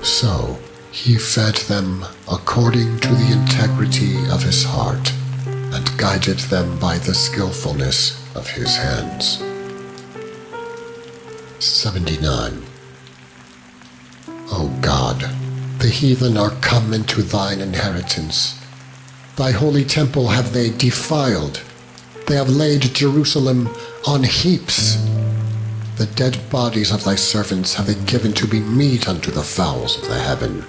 So he fed them according to the integrity of his heart, and guided them by the skillfulness of his hands. 79. O God, the heathen are come into thine inheritance. Thy holy temple have they defiled. They have laid Jerusalem on heaps. The dead bodies of thy servants have they given to be meat unto the fowls of the heaven,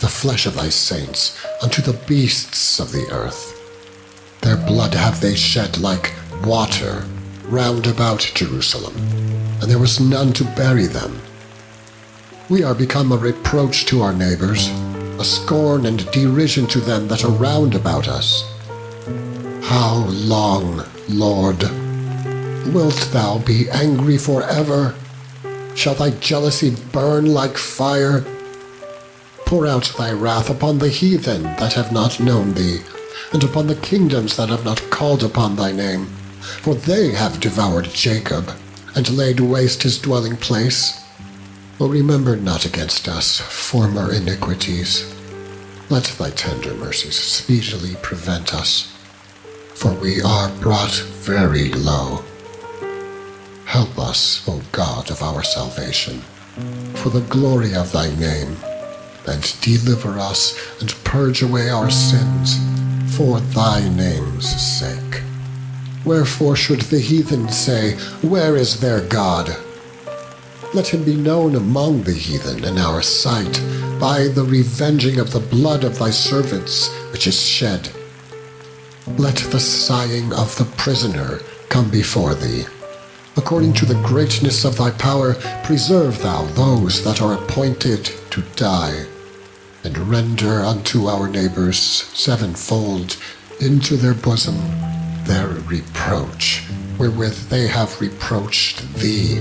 the flesh of thy saints unto the beasts of the earth. Their blood have they shed like water round about Jerusalem, and there was none to bury them. We are become a reproach to our neighbors, a scorn and derision to them that are round about us. How long, Lord, wilt thou be angry forever? Shall thy jealousy burn like fire? Pour out thy wrath upon the heathen that have not known thee, and upon the kingdoms that have not called upon thy name. For they have devoured Jacob, and laid waste his dwelling place. O remember not against us former iniquities. Let thy tender mercies speedily prevent us, for we are brought very low. Help us, O God of our salvation, for the glory of thy name, and deliver us and purge away our sins, for thy name's sake. Wherefore should the heathen say, Where is their God? Let him be known among the heathen in our sight, by the revenging of the blood of thy servants which is shed. Let the sighing of the prisoner come before thee. According to the greatness of thy power, preserve thou those that are appointed to die, and render unto our neighbors sevenfold into their bosom their reproach, wherewith they have reproached thee,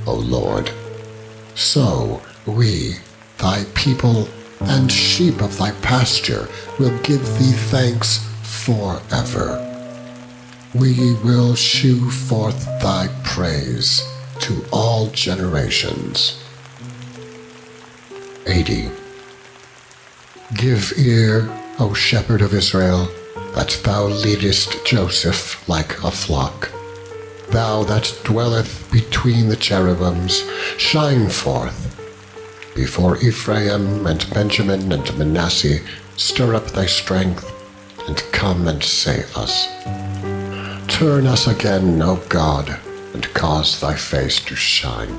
O Lord. So we, thy people and sheep of thy pasture, will give thee thanks forever. We will shew forth thy praise to all generations. 80. Give ear, O shepherd of Israel, that thou leadest Joseph like a flock. Thou that dwelleth between the cherubims, shine forth. Before Ephraim and Benjamin and Manasseh, stir up thy strength, and come and save us. Turn us again, O God, and cause thy face to shine,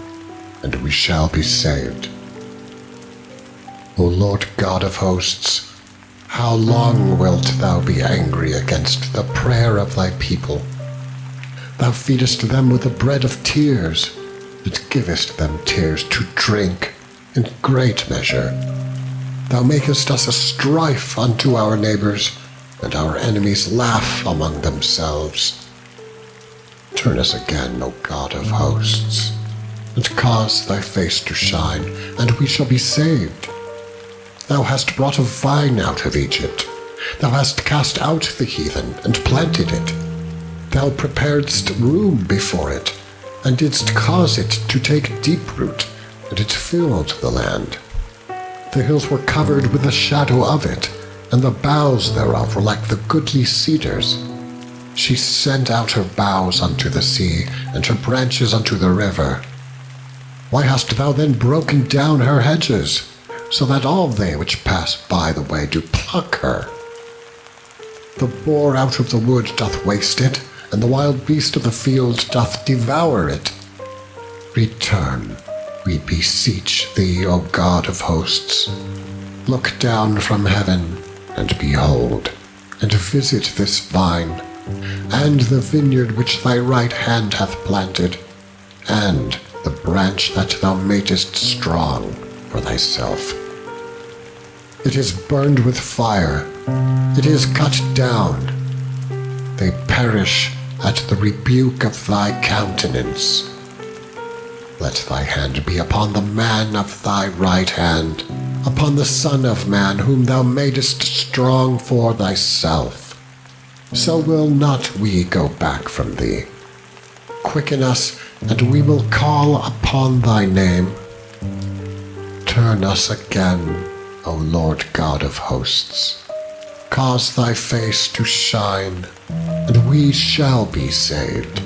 and we shall be saved. O Lord God of hosts, How long wilt thou be angry against the prayer of thy people? Thou feedest them with the bread of tears, and givest them tears to drink in great measure. Thou makest us a strife unto our neighbors, and our enemies laugh among themselves. Turn us again, O God of hosts, and cause thy face to shine, and we shall be saved. Thou hast brought a vine out of Egypt. Thou hast cast out the heathen, and planted it. Thou preparedst room before it, and didst cause it to take deep root, and it filled the land. The hills were covered with the shadow of it, and the boughs thereof were like the goodly cedars. She sent out her boughs unto the sea, and her branches unto the river. Why hast thou then broken down her hedges, so that all they which pass by the way do pluck her? The boar out of the wood doth waste it, and the wild beast of the field doth devour it. Return, we beseech thee, O God of hosts. Look down from heaven, and behold, and visit this vine, and the vineyard which thy right hand hath planted, and the branch that thou madest strong for thyself. It is burned with fire, it is cut down. They perish at the rebuke of thy countenance. Let thy hand be upon the man of thy right hand, upon the Son of Man whom thou madest strong for thyself. So will not we go back from thee. Quicken us, and we will call upon thy name. Turn us again, O Lord God of hosts. Cause thy face to shine, and we shall be saved.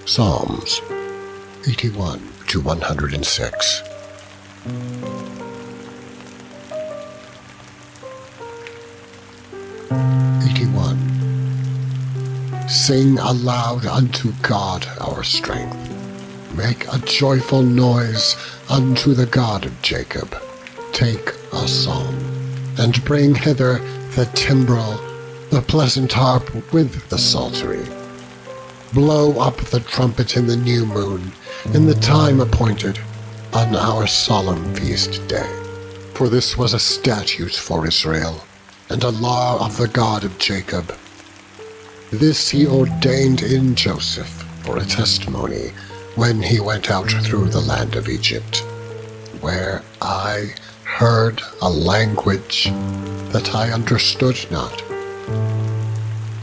Psalms 81 to 106. Sing aloud unto God our strength. Make a joyful noise unto the God of Jacob. Take a psalm, and bring hither the timbrel, the pleasant harp with the psaltery. Blow up the trumpet in the new moon, in the time appointed, on our solemn feast day. For this was a statute for Israel, and a law of the God of Jacob. This he ordained in Joseph for a testimony when he went out through the land of Egypt, where I heard a language that I understood not.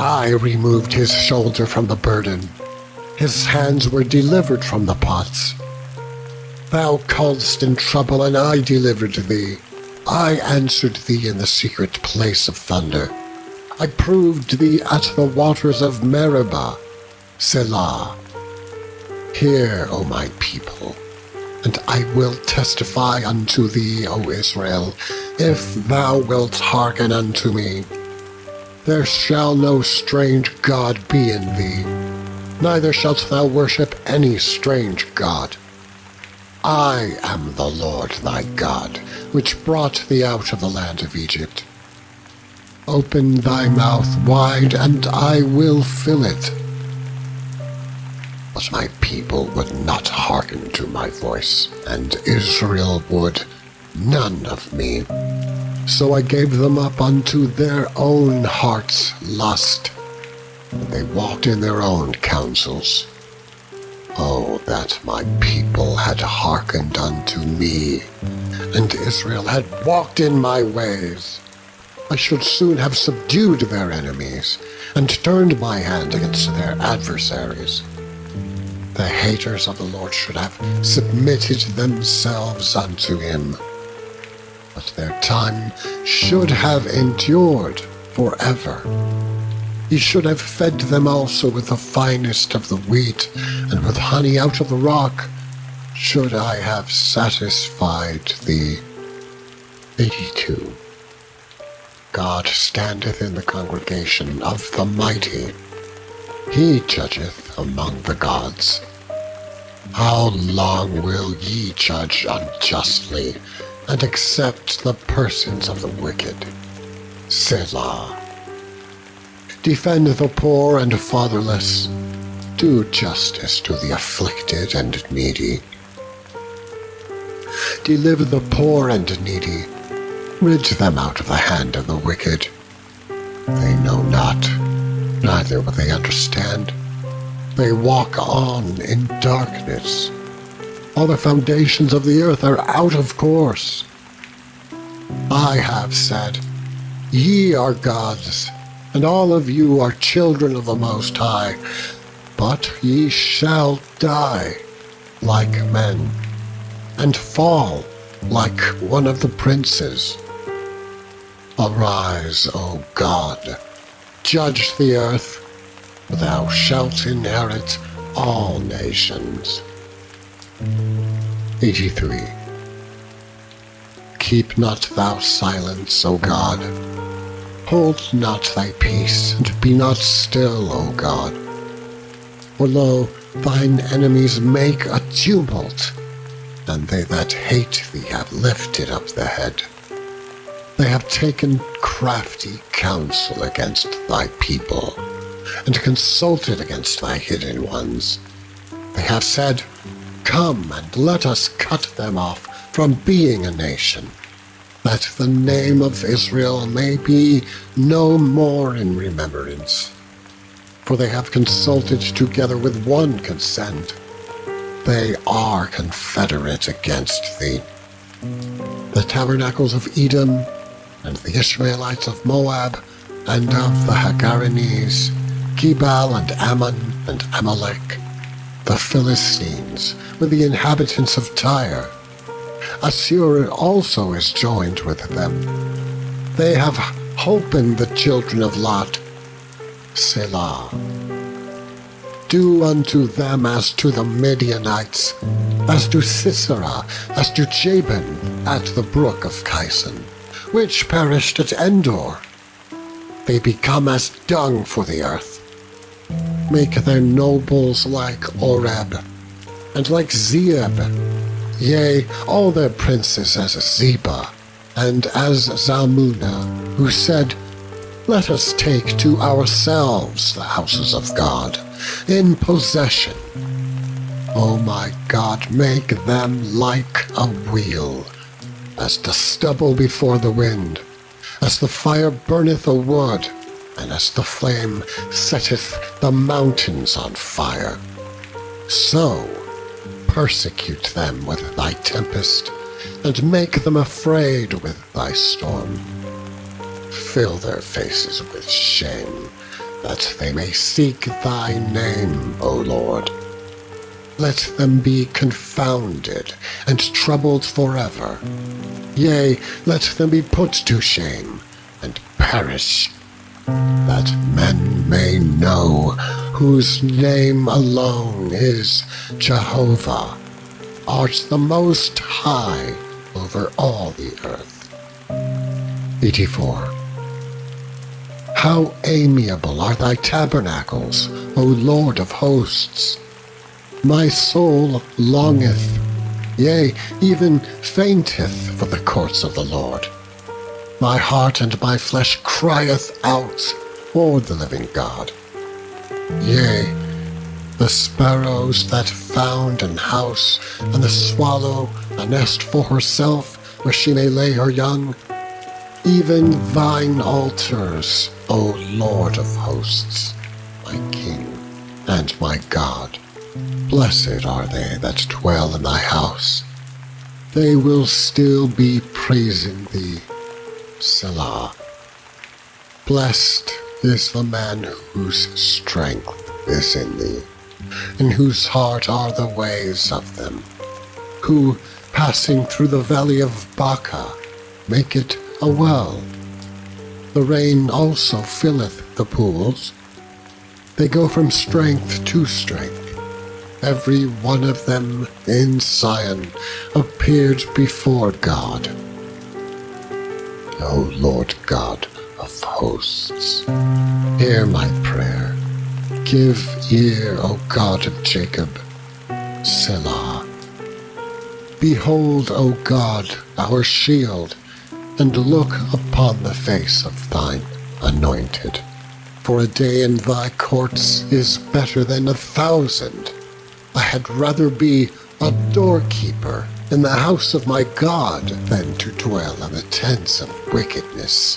I removed his shoulder from the burden. His hands were delivered from the pots. Thou calledst in trouble, and I delivered thee. I answered thee in the secret place of thunder. I proved thee at the waters of Meribah. Selah. Hear, O my people, and I will testify unto thee, O Israel, if thou wilt hearken unto me. There shall no strange god be in thee, neither shalt thou worship any strange god. I am the Lord thy God, which brought thee out of the land of Egypt. Open thy mouth wide, and I will fill it. But my people would not hearken to my voice, and Israel would none of me. So I gave them up unto their own heart's lust, and they walked in their own counsels. Oh, that my people had hearkened unto me, and Israel had walked in my ways. I should soon have subdued their enemies, and turned my hand against their adversaries. The haters of the Lord should have submitted themselves unto him, but their time should have endured forever. He should have fed them also with the finest of the wheat, and with honey out of the rock, should I have satisfied thee. 82. God standeth in the congregation of the mighty. He judgeth among the gods. How long will ye judge unjustly, and accept the persons of the wicked? Selah. Defend the poor and fatherless. Do justice to the afflicted and needy. Deliver the poor and needy. Rid them out of the hand of the wicked. They know not, neither will they understand. They walk on in darkness. All the foundations of the earth are out of course. I have said, ye are gods, and all of you are children of the Most High, but ye shall die like men, and fall like one of the princes. Arise, O God, judge the earth, for thou shalt inherit all nations. 83. Keep not thou silence, O God. Hold not thy peace, and be not still, O God. For lo, thine enemies make a tumult, and they that hate thee have lifted up the head. They have taken crafty counsel against thy people, and consulted against thy hidden ones. They have said, Come, and let us cut them off from being a nation, that the name of Israel may be no more in remembrance. For they have consulted together with one consent. They are confederate against thee. The tabernacles of Edom, and the Ishmaelites of Moab, and of the Hagarites, Gebal and Ammon and Amalek, the Philistines, with the inhabitants of Tyre. Assur also is joined with them. They have holpen the children of Lot. Selah. Do unto them as to the Midianites, as to Sisera, as to Jabin at the brook of Kison, which perished at Endor. They become as dung for the earth. Make their nobles like Oreb, and like Zeeb, yea, all their princes as Zebah, and as Zalmunna, who said, Let us take to ourselves the houses of God, in possession. O my God, make them like a wheel, as the stubble before the wind, as the fire burneth a wood, and as the flame setteth the mountains on fire. So persecute them with thy tempest, and make them afraid with thy storm. Fill their faces with shame, that they may seek thy name, O Lord. Let them be confounded and troubled forever. Yea, let them be put to shame and perish, that men may know whose name alone is Jehovah, art the Most High over all the earth. 84. How amiable are thy tabernacles, O Lord of hosts! My soul longeth, yea, even fainteth for the courts of the Lord. My heart and my flesh crieth out for the living God. Yea, the sparrows that found an house, and the swallow a nest for herself, where she may lay her young, even thine altars, O Lord of hosts, my King and my God. Blessed are they that dwell in thy house. They will still be praising thee. Selah. Blessed is the man whose strength is in thee, in whose heart are the ways of them, who, passing through the valley of Baca, make it a well. The rain also filleth the pools, They go from strength to strength. Every one of them in Zion appeared before God. O Lord God of hosts, hear my prayer. Give ear, O God of Jacob. Selah. Behold, O God, our shield, and look upon the face of thine anointed. For a day in thy courts is better than 1,000. I had rather be a doorkeeper in the house of my God than to dwell in the tents of wickedness.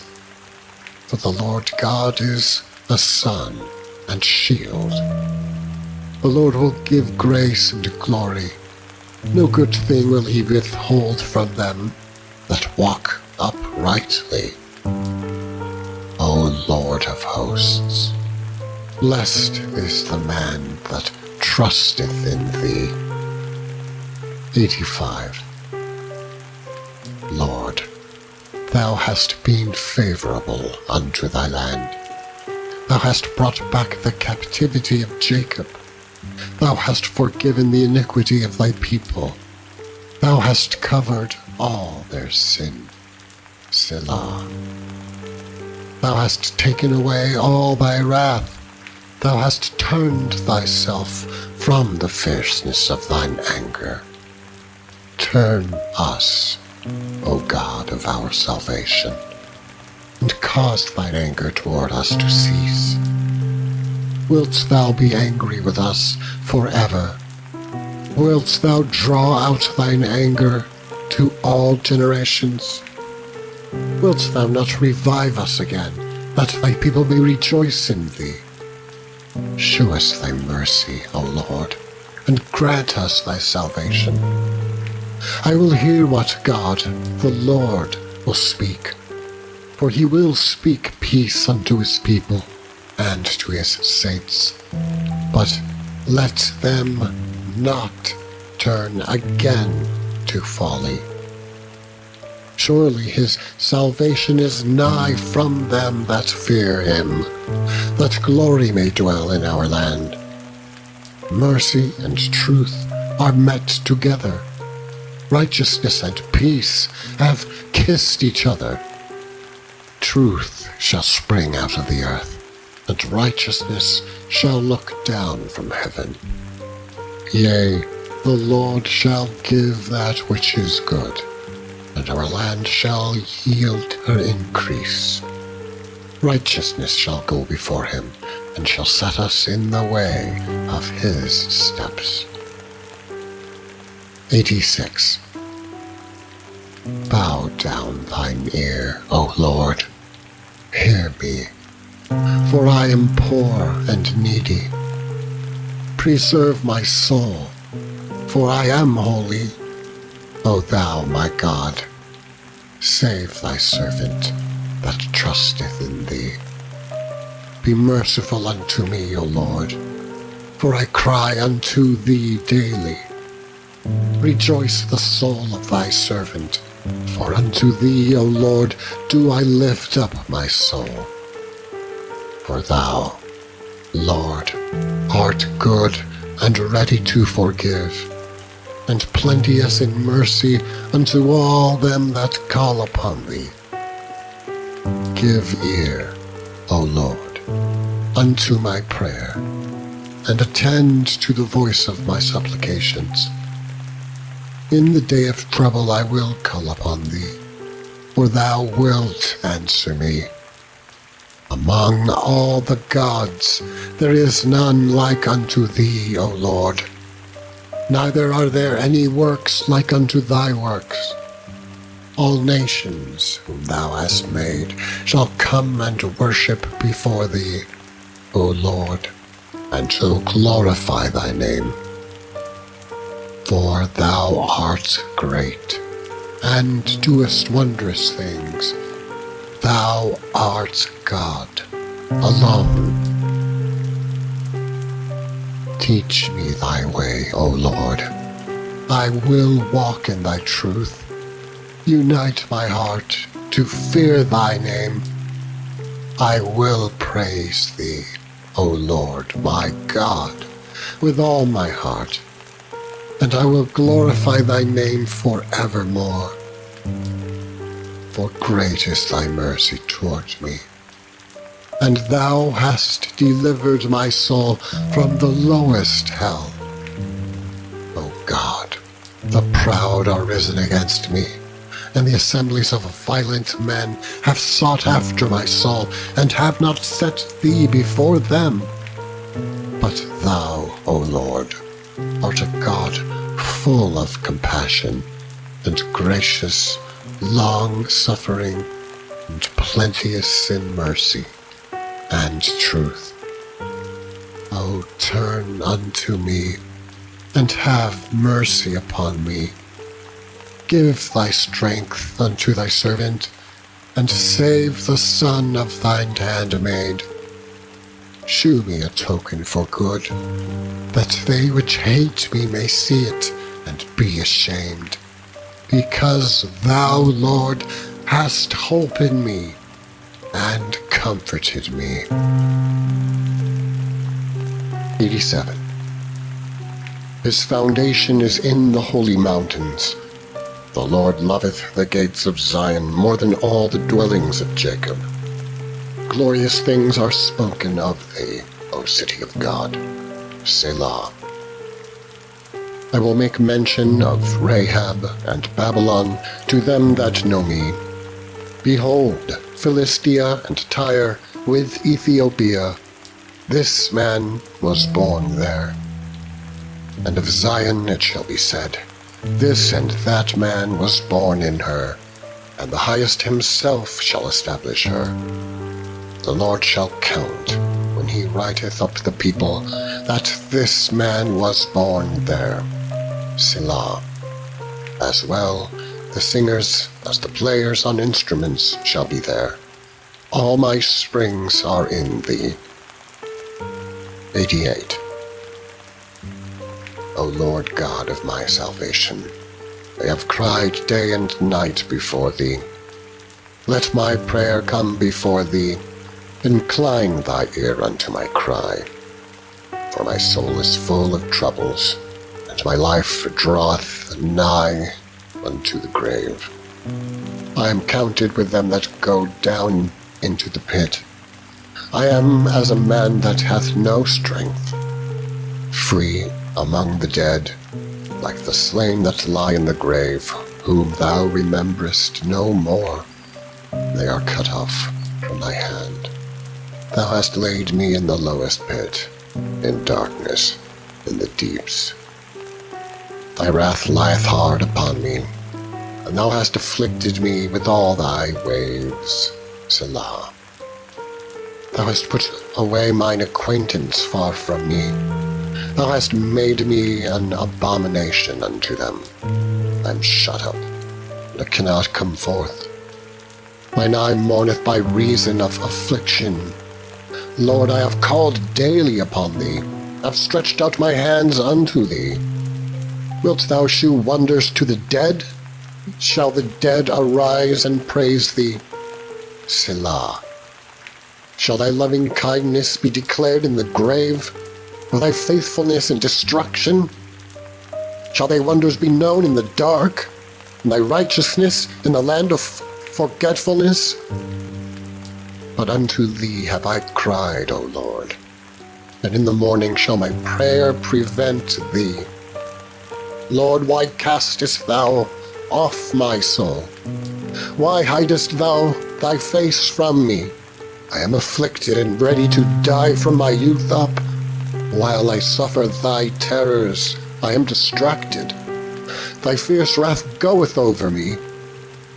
For the Lord God is a sun and shield. The Lord will give grace and glory. No good thing will he withhold from them that walk uprightly. O Lord of hosts, blessed is the man that trusteth in thee. 85. Lord, thou hast been favorable unto thy land. Thou hast brought back the captivity of Jacob. Thou hast forgiven the iniquity of thy people. Thou hast covered all their sin. Selah. Thou hast taken away all thy wrath. Thou hast turned thyself from the fierceness of thine anger. Turn us, O God of our salvation, and cause thine anger toward us to cease. Wilt thou be angry with us forever? Wilt thou draw out thine anger to all generations? Wilt thou not revive us again, that thy people may rejoice in thee? Shew us thy mercy, O Lord, and grant us thy salvation. I will hear what God, the Lord, will speak, for he will speak peace unto his people and to his saints. But let them not turn again to folly. Surely his salvation is nigh from them that fear him, that glory may dwell in our land. Mercy and truth are met together. Righteousness and peace have kissed each other. Truth shall spring out of the earth, and righteousness shall look down from heaven. Yea, the Lord shall give that which is good, and our land shall yield her increase. Righteousness shall go before him, and shall set us in the way of his steps. 86. Bow down thine ear, O Lord, hear me, for I am poor and needy. Preserve my soul, for I am holy. O thou, my God, save thy servant that trusteth in thee. Be merciful unto me, O Lord, for I cry unto thee daily. Rejoice the soul of thy servant, for unto thee, O Lord, do I lift up my soul. For thou, Lord, art good and ready to forgive, and plenteous in mercy unto all them that call upon thee. Give ear, O Lord, unto my prayer, and attend to the voice of my supplications. In the day of trouble I will call upon thee, for thou wilt answer me. Among all the gods there is none like unto thee, O Lord. Neither are there any works like unto thy works. All nations whom thou hast made shall come and worship before thee, O Lord, and shall glorify thy name. For thou art great, and doest wondrous things. Thou art God alone. Teach me thy way, O Lord. I will walk in thy truth. Unite my heart to fear thy name. I will praise thee O Lord my God, with all my heart, and I will glorify thy name forevermore. For great is thy mercy toward me, and thou hast delivered my soul from the lowest hell. O God, the proud are risen against me, and the assemblies of violent men have sought after my soul, and have not set thee before them. But thou, O Lord, art a God full of compassion, and gracious, long-suffering, and plenteous in mercy and truth. O turn unto me, and have mercy upon me. Give thy strength unto thy servant, and save the son of thine handmaid. Shew me a token for good, that they which hate me may see it, and be ashamed. Because thou, Lord, hast hope in me, and comforted me. 87. His foundation is in the holy mountains. The Lord loveth the gates of Zion more than all the dwellings of Jacob. Glorious things are spoken of thee, O city of God. Selah. I will make mention of Rahab and Babylon to them that know me. Behold, Philistia and Tyre with Ethiopia. This man was born there. And of Zion it shall be said, this and that man was born in her, and the Highest himself shall establish her. The Lord shall count, when he writeth up the people, that this man was born there. Selah. As well the singers as the players on instruments shall be there. All my springs are in thee. 88. O Lord God of my salvation, I have cried day and night before thee. Let my prayer come before thee. Incline thy ear unto my cry. For my soul is full of troubles, and my life draweth nigh unto the grave. I am counted with them that go down into the pit. I am as a man that hath no strength, free among the dead, like the slain that lie in the grave, whom thou rememberest no more. They are cut off from thy hand. Thou hast laid me in the lowest pit, in darkness, in the deeps. Thy wrath lieth hard upon me, and thou hast afflicted me with all thy waves. Selah. Thou hast put away mine acquaintance far from me. Thou hast made me an abomination unto them. I am shut up, and I cannot come forth. Mine eye mourneth by reason of affliction. Lord, I have called daily upon thee, I have stretched out my hands unto thee. Wilt thou shew wonders to the dead? Shall the dead arise and praise thee? Selah. Shall thy loving kindness be declared in the grave, or thy faithfulness in destruction? Shall thy wonders be known in the dark, and thy righteousness in the land of forgetfulness? But unto thee have I cried, O Lord, and in the morning shall my prayer prevent thee. Lord, why castest thou off my soul? Why hidest thou thy face from me? I am afflicted and ready to die from my youth up. While I suffer thy terrors, I am distracted. Thy fierce wrath goeth over me.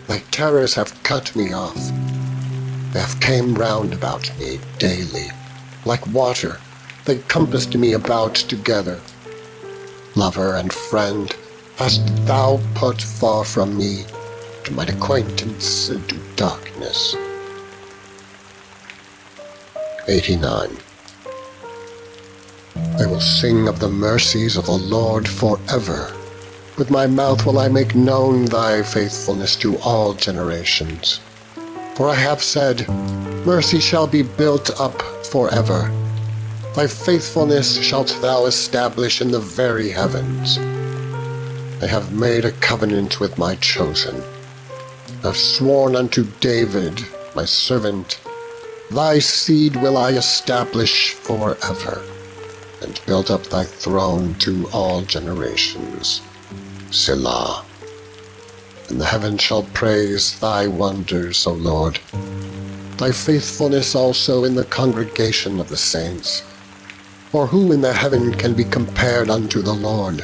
Thy terrors have cut me off. They have came round about me daily. Like water, they compassed me about together. Lover and friend hast thou put far from me, to mine acquaintance into darkness. 89. I will sing of the mercies of the Lord forever. With my mouth will I make known thy faithfulness to all generations. For I have said, mercy shall be built up forever. Thy faithfulness shalt thou establish in the very heavens. I have made a covenant with my chosen. I have sworn unto David, my servant, thy seed will I establish forever, and build up thy throne to all generations. Selah. And the heavens shall praise thy wonders, O Lord, thy faithfulness also in the congregation of the saints. For who in the heaven can be compared unto the Lord?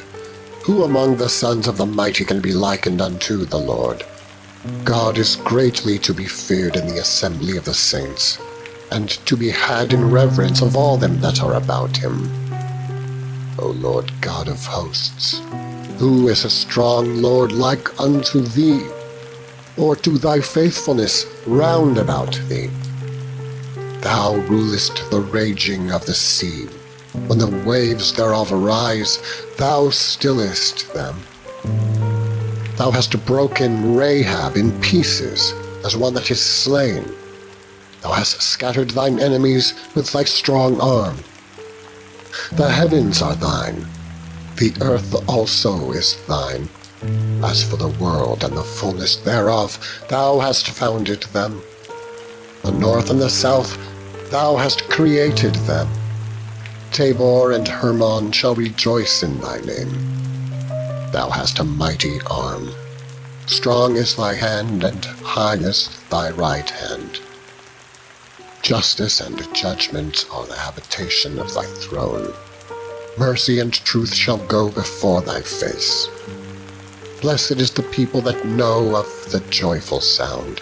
Who among the sons of the mighty can be likened unto the Lord? God is greatly to be feared in the assembly of the saints, and to be had in reverence of all them that are about him. O Lord God of hosts, who is a strong Lord like unto thee, or to thy faithfulness round about thee? Thou rulest the raging of the sea. When the waves thereof arise, thou stillest them. Thou hast broken Rahab in pieces, as one that is slain. Thou hast scattered thine enemies with thy strong arm. The heavens are thine, the earth also is thine. As for the world and the fullness thereof, thou hast founded them. The north and the south, thou hast created them. Tabor and Hermon shall rejoice in thy name. Thou hast a mighty arm. Strong is thy hand, and high is thy right hand. Justice and judgment are the habitation of thy throne. Mercy and truth shall go before thy face. Blessed is the people that know of the joyful sound.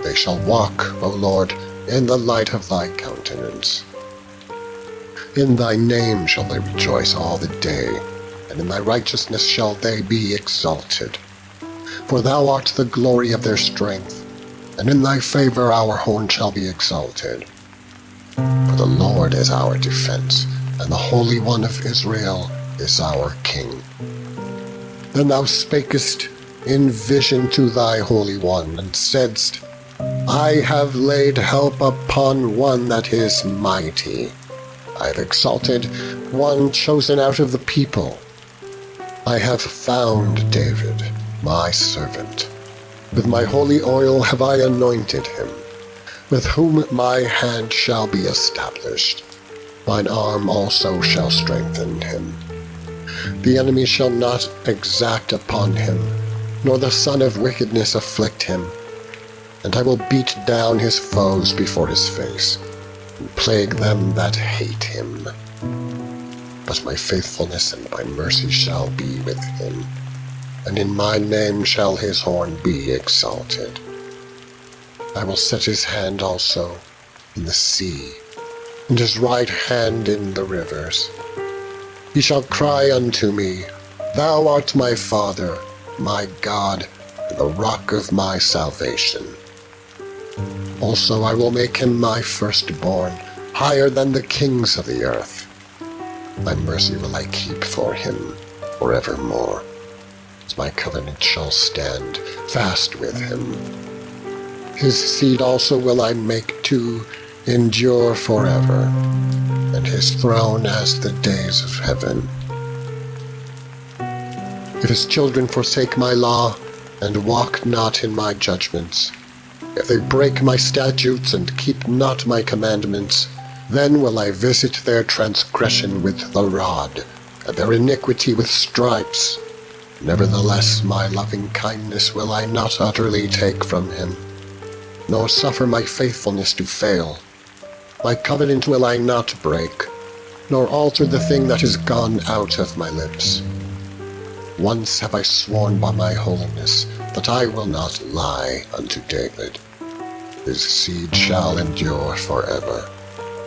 They shall walk, O Lord, in the light of thy countenance. In thy name shall they rejoice all the day, and in thy righteousness shall they be exalted. For thou art the glory of their strength, and in thy favor our horn shall be exalted. For the Lord is our defense, and the Holy One of Israel is our King. Then thou spakest in vision to thy Holy One, and saidst, I have laid help upon one that is mighty. I have exalted one chosen out of the people. I have found David, my servant. With my holy oil have I anointed him, with whom my hand shall be established. Mine arm also shall strengthen him. The enemy shall not exact upon him, nor the son of wickedness afflict him. And I will beat down his foes before his face, and plague them that hate him. But my faithfulness and my mercy shall be with him, and in my name shall his horn be exalted. I will set his hand also in the sea, and his right hand in the rivers. He shall cry unto me, Thou art my Father, my God, and the rock of my salvation. Also I will make him my firstborn, higher than the kings of the earth. My mercy will I keep for him forevermore, as my covenant shall stand fast with him. His seed also will I make to endure forever, and his throne as the days of heaven. If his children forsake my law, and walk not in my judgments, if they break my statutes and keep not my commandments, then will I visit their transgression with the rod, and their iniquity with stripes. Nevertheless my loving kindness will I not utterly take from him, nor suffer my faithfulness to fail. My covenant will I not break, nor alter the thing that is gone out of my lips. Once have I sworn by my holiness, that I will not lie unto David. His seed shall endure forever,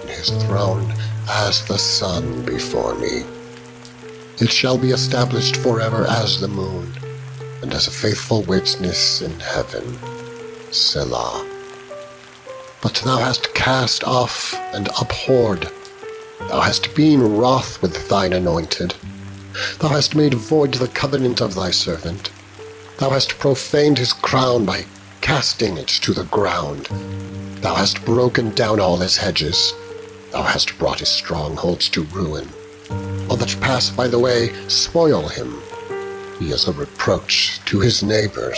and his throne as the sun before me. It shall be established forever as the moon, and as a faithful witness in heaven. Selah. But thou hast cast off and abhorred. Thou hast been wroth with thine anointed. Thou hast made void the covenant of thy servant. Thou hast profaned his crown by casting it to the ground. Thou hast broken down all his hedges. Thou hast brought his strongholds to ruin. All that pass by the way spoil him. He is a reproach to his neighbors.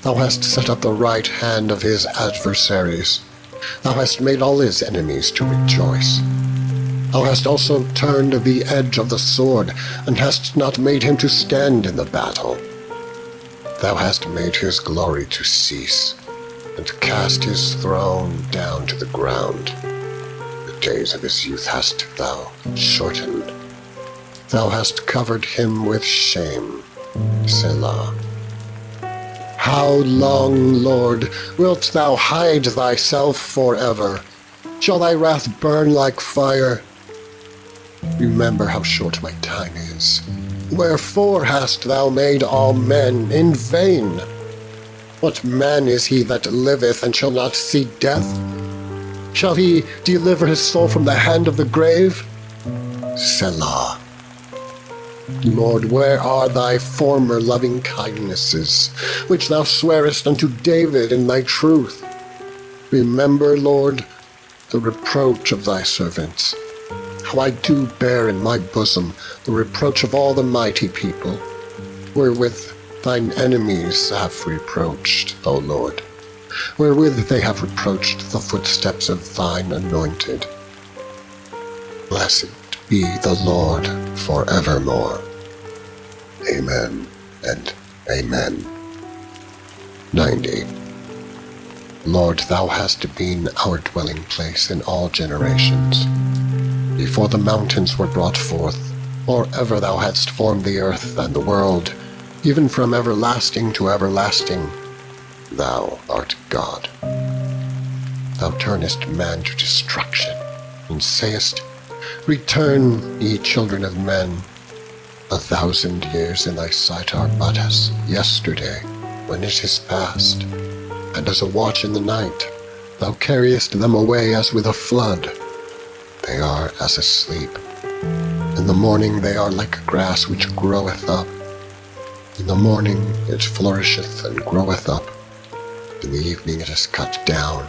Thou hast set up the right hand of his adversaries. Thou hast made all his enemies to rejoice. Thou hast also turned the edge of the sword, and hast not made him to stand in the battle. Thou hast made his glory to cease, and cast his throne down to the ground. The days of his youth hast thou shortened. Thou hast covered him with shame. Selah. How long, Lord, wilt thou hide thyself forever? Shall thy wrath burn like fire? Remember how short my time is. Wherefore hast thou made all men in vain? What man is he that liveth and shall not see death? Shall he deliver his soul from the hand of the grave? Selah. Lord, where are thy former loving kindnesses, which thou swarest unto David in thy truth? Remember, Lord, the reproach of thy servants, how I do bear in my bosom the reproach of all the mighty people, wherewith thine enemies have reproached, O Lord, wherewith they have reproached the footsteps of thine anointed. Blessed be the Lord forevermore. Amen and amen. 90. Lord, thou hast been our dwelling place in all generations. Before the mountains were brought forth, or ever thou hadst formed the earth and the world, even from everlasting to everlasting, thou art God. Thou turnest man to destruction, and sayest, Return, ye children of men. 1,000 years in thy sight are but as yesterday, when it is past. And as a watch in the night, thou carriest them away as with a flood. They are as asleep. In the morning they are like grass which groweth up. In the morning it flourisheth and groweth up. In the evening it is cut down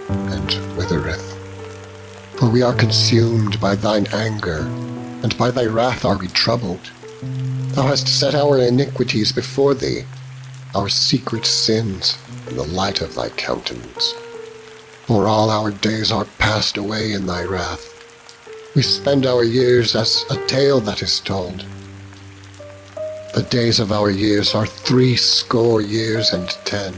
and withereth. For we are consumed by thine anger, and by thy wrath are we troubled. Thou hast set our iniquities before thee, our secret sins in the light of thy countenance. For all our days are passed away in thy wrath. We spend our years as a tale that is told. The days of our years are 60 years and 10.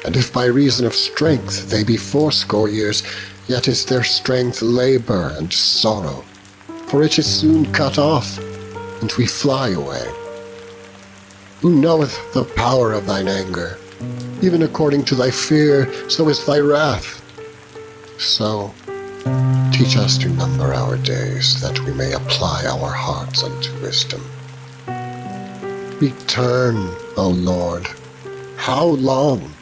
And if by reason of strength they be 80 years, yet is their strength labor and sorrow, for it is soon cut off, and we fly away. Who knoweth the power of thine anger? Even according to thy fear, so is thy wrath. So, teach us to number our days, that we may apply our hearts unto wisdom. Return, O Lord, how long?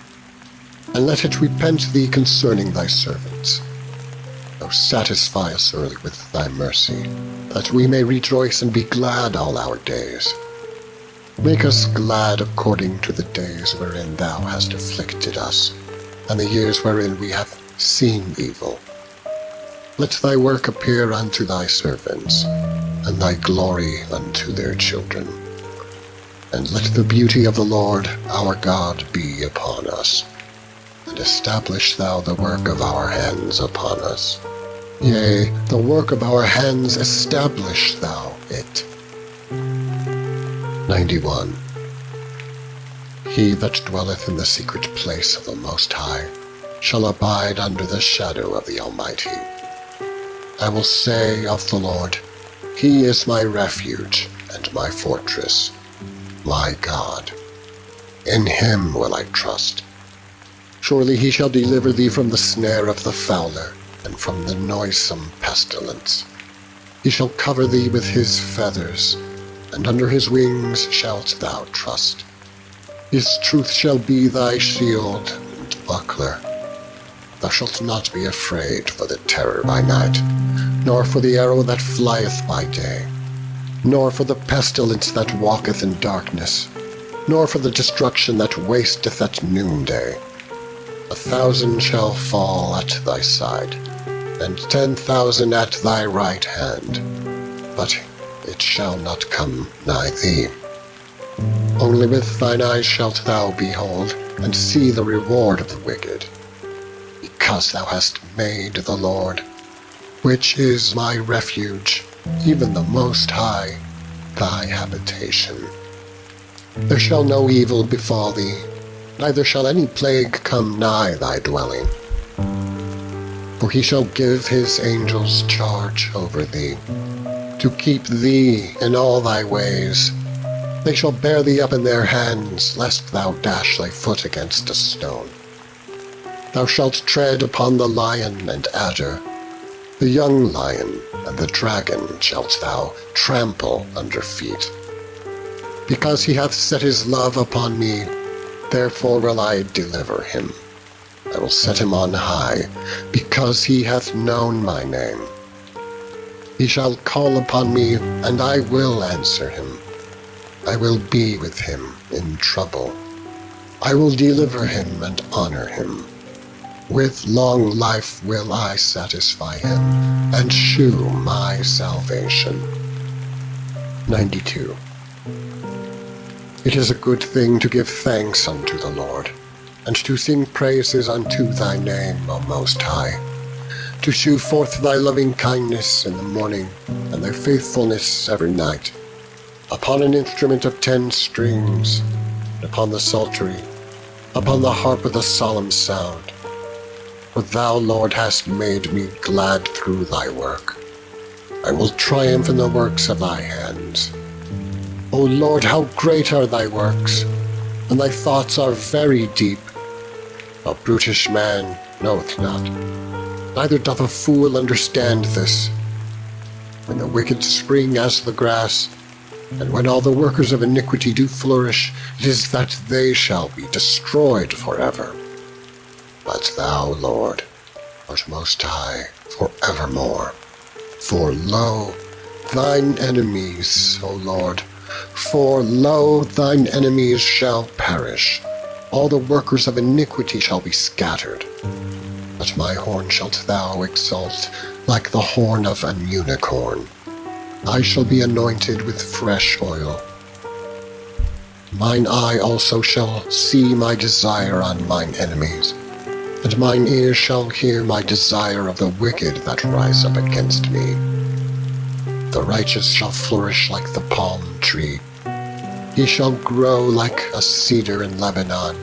And let it repent thee concerning thy servants. O satisfy us early with thy mercy, that we may rejoice and be glad all our days. Make us glad according to the days wherein thou hast afflicted us, and the years wherein we have seen evil. Let thy work appear unto thy servants, and thy glory unto their children. And let the beauty of the Lord our God be upon us, and establish thou the work of our hands upon us. Yea, the work of our hands establish thou it. 91. He that dwelleth in the secret place of the Most High shall abide under the shadow of the Almighty. I will say of the Lord, He is my refuge and my fortress, my God. In Him will I trust. Surely He shall deliver thee from the snare of the fowler, and from the noisome pestilence. He shall cover thee with His feathers, and under His wings shalt thou trust. His truth shall be thy shield and buckler. Thou shalt not be afraid for the terror by night, nor for the arrow that flieth by day, nor for the pestilence that walketh in darkness, nor for the destruction that wasteth at noonday. 1,000 shall fall at thy side, and 10,000 at thy right hand, but it shall not come nigh thee. Only with thine eyes shalt thou behold, and see the reward of the wicked, because thou hast made the Lord, which is my refuge, even the Most High, thy habitation. There shall no evil befall thee, neither shall any plague come nigh thy dwelling. For he shall give his angels charge over thee, to keep thee in all thy ways. They shall bear thee up in their hands, lest thou dash thy foot against a stone. Thou shalt tread upon the lion and adder, the young lion and the dragon shalt thou trample under feet. Because he hath set his love upon me, therefore will I deliver him. I will set him on high, because he hath known my name. He shall call upon me, and I will answer him. I will be with him in trouble. I will deliver him and honor him. With long life will I satisfy him, and shew my salvation. 92. It is a good thing to give thanks unto the Lord, and to sing praises unto thy name, O Most High, to shew forth thy loving kindness in the morning, and thy faithfulness every night, upon an instrument of 10 strings, and upon the psaltery, upon the harp with a solemn sound. For thou, Lord, hast made me glad through thy work. I will triumph in the works of thy hands. O Lord, how great are thy works, and thy thoughts are very deep. A brutish man knoweth not, neither doth a fool understand this. When the wicked spring as the grass, and when all the workers of iniquity do flourish, it is that they shall be destroyed forever. But thou, Lord, art most high forevermore. For lo, thine enemies, O Lord, for lo, thine enemies shall perish. All the workers of iniquity shall be scattered. But my horn shalt thou exalt like the horn of an unicorn. I shall be anointed with fresh oil. Mine eye also shall see my desire on mine enemies, and mine ears shall hear my desire of the wicked that rise up against me. The righteous shall flourish like the palm tree. He shall grow like a cedar in Lebanon.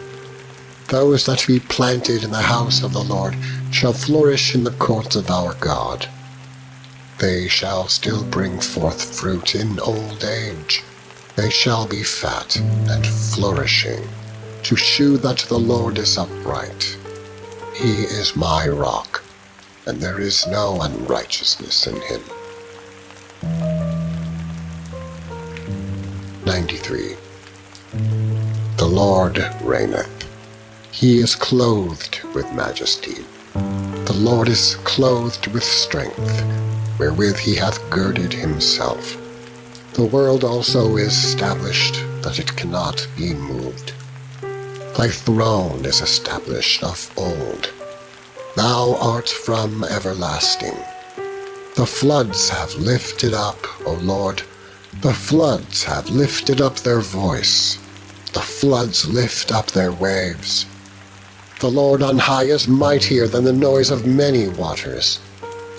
Those that be planted in the house of the Lord shall flourish in the courts of our God. They shall still bring forth fruit in old age. They shall be fat and flourishing, to shew that the Lord is upright. He is my rock, and there is no unrighteousness in him. 93. The Lord reigneth. He is clothed with majesty. The Lord is clothed with strength, wherewith he hath girded himself. The world also is established, that it cannot be moved. Thy throne is established of old. Thou art from everlasting. The floods have lifted up, O Lord, the floods have lifted up their voice. The floods lift up their waves. The Lord on high is mightier than the noise of many waters,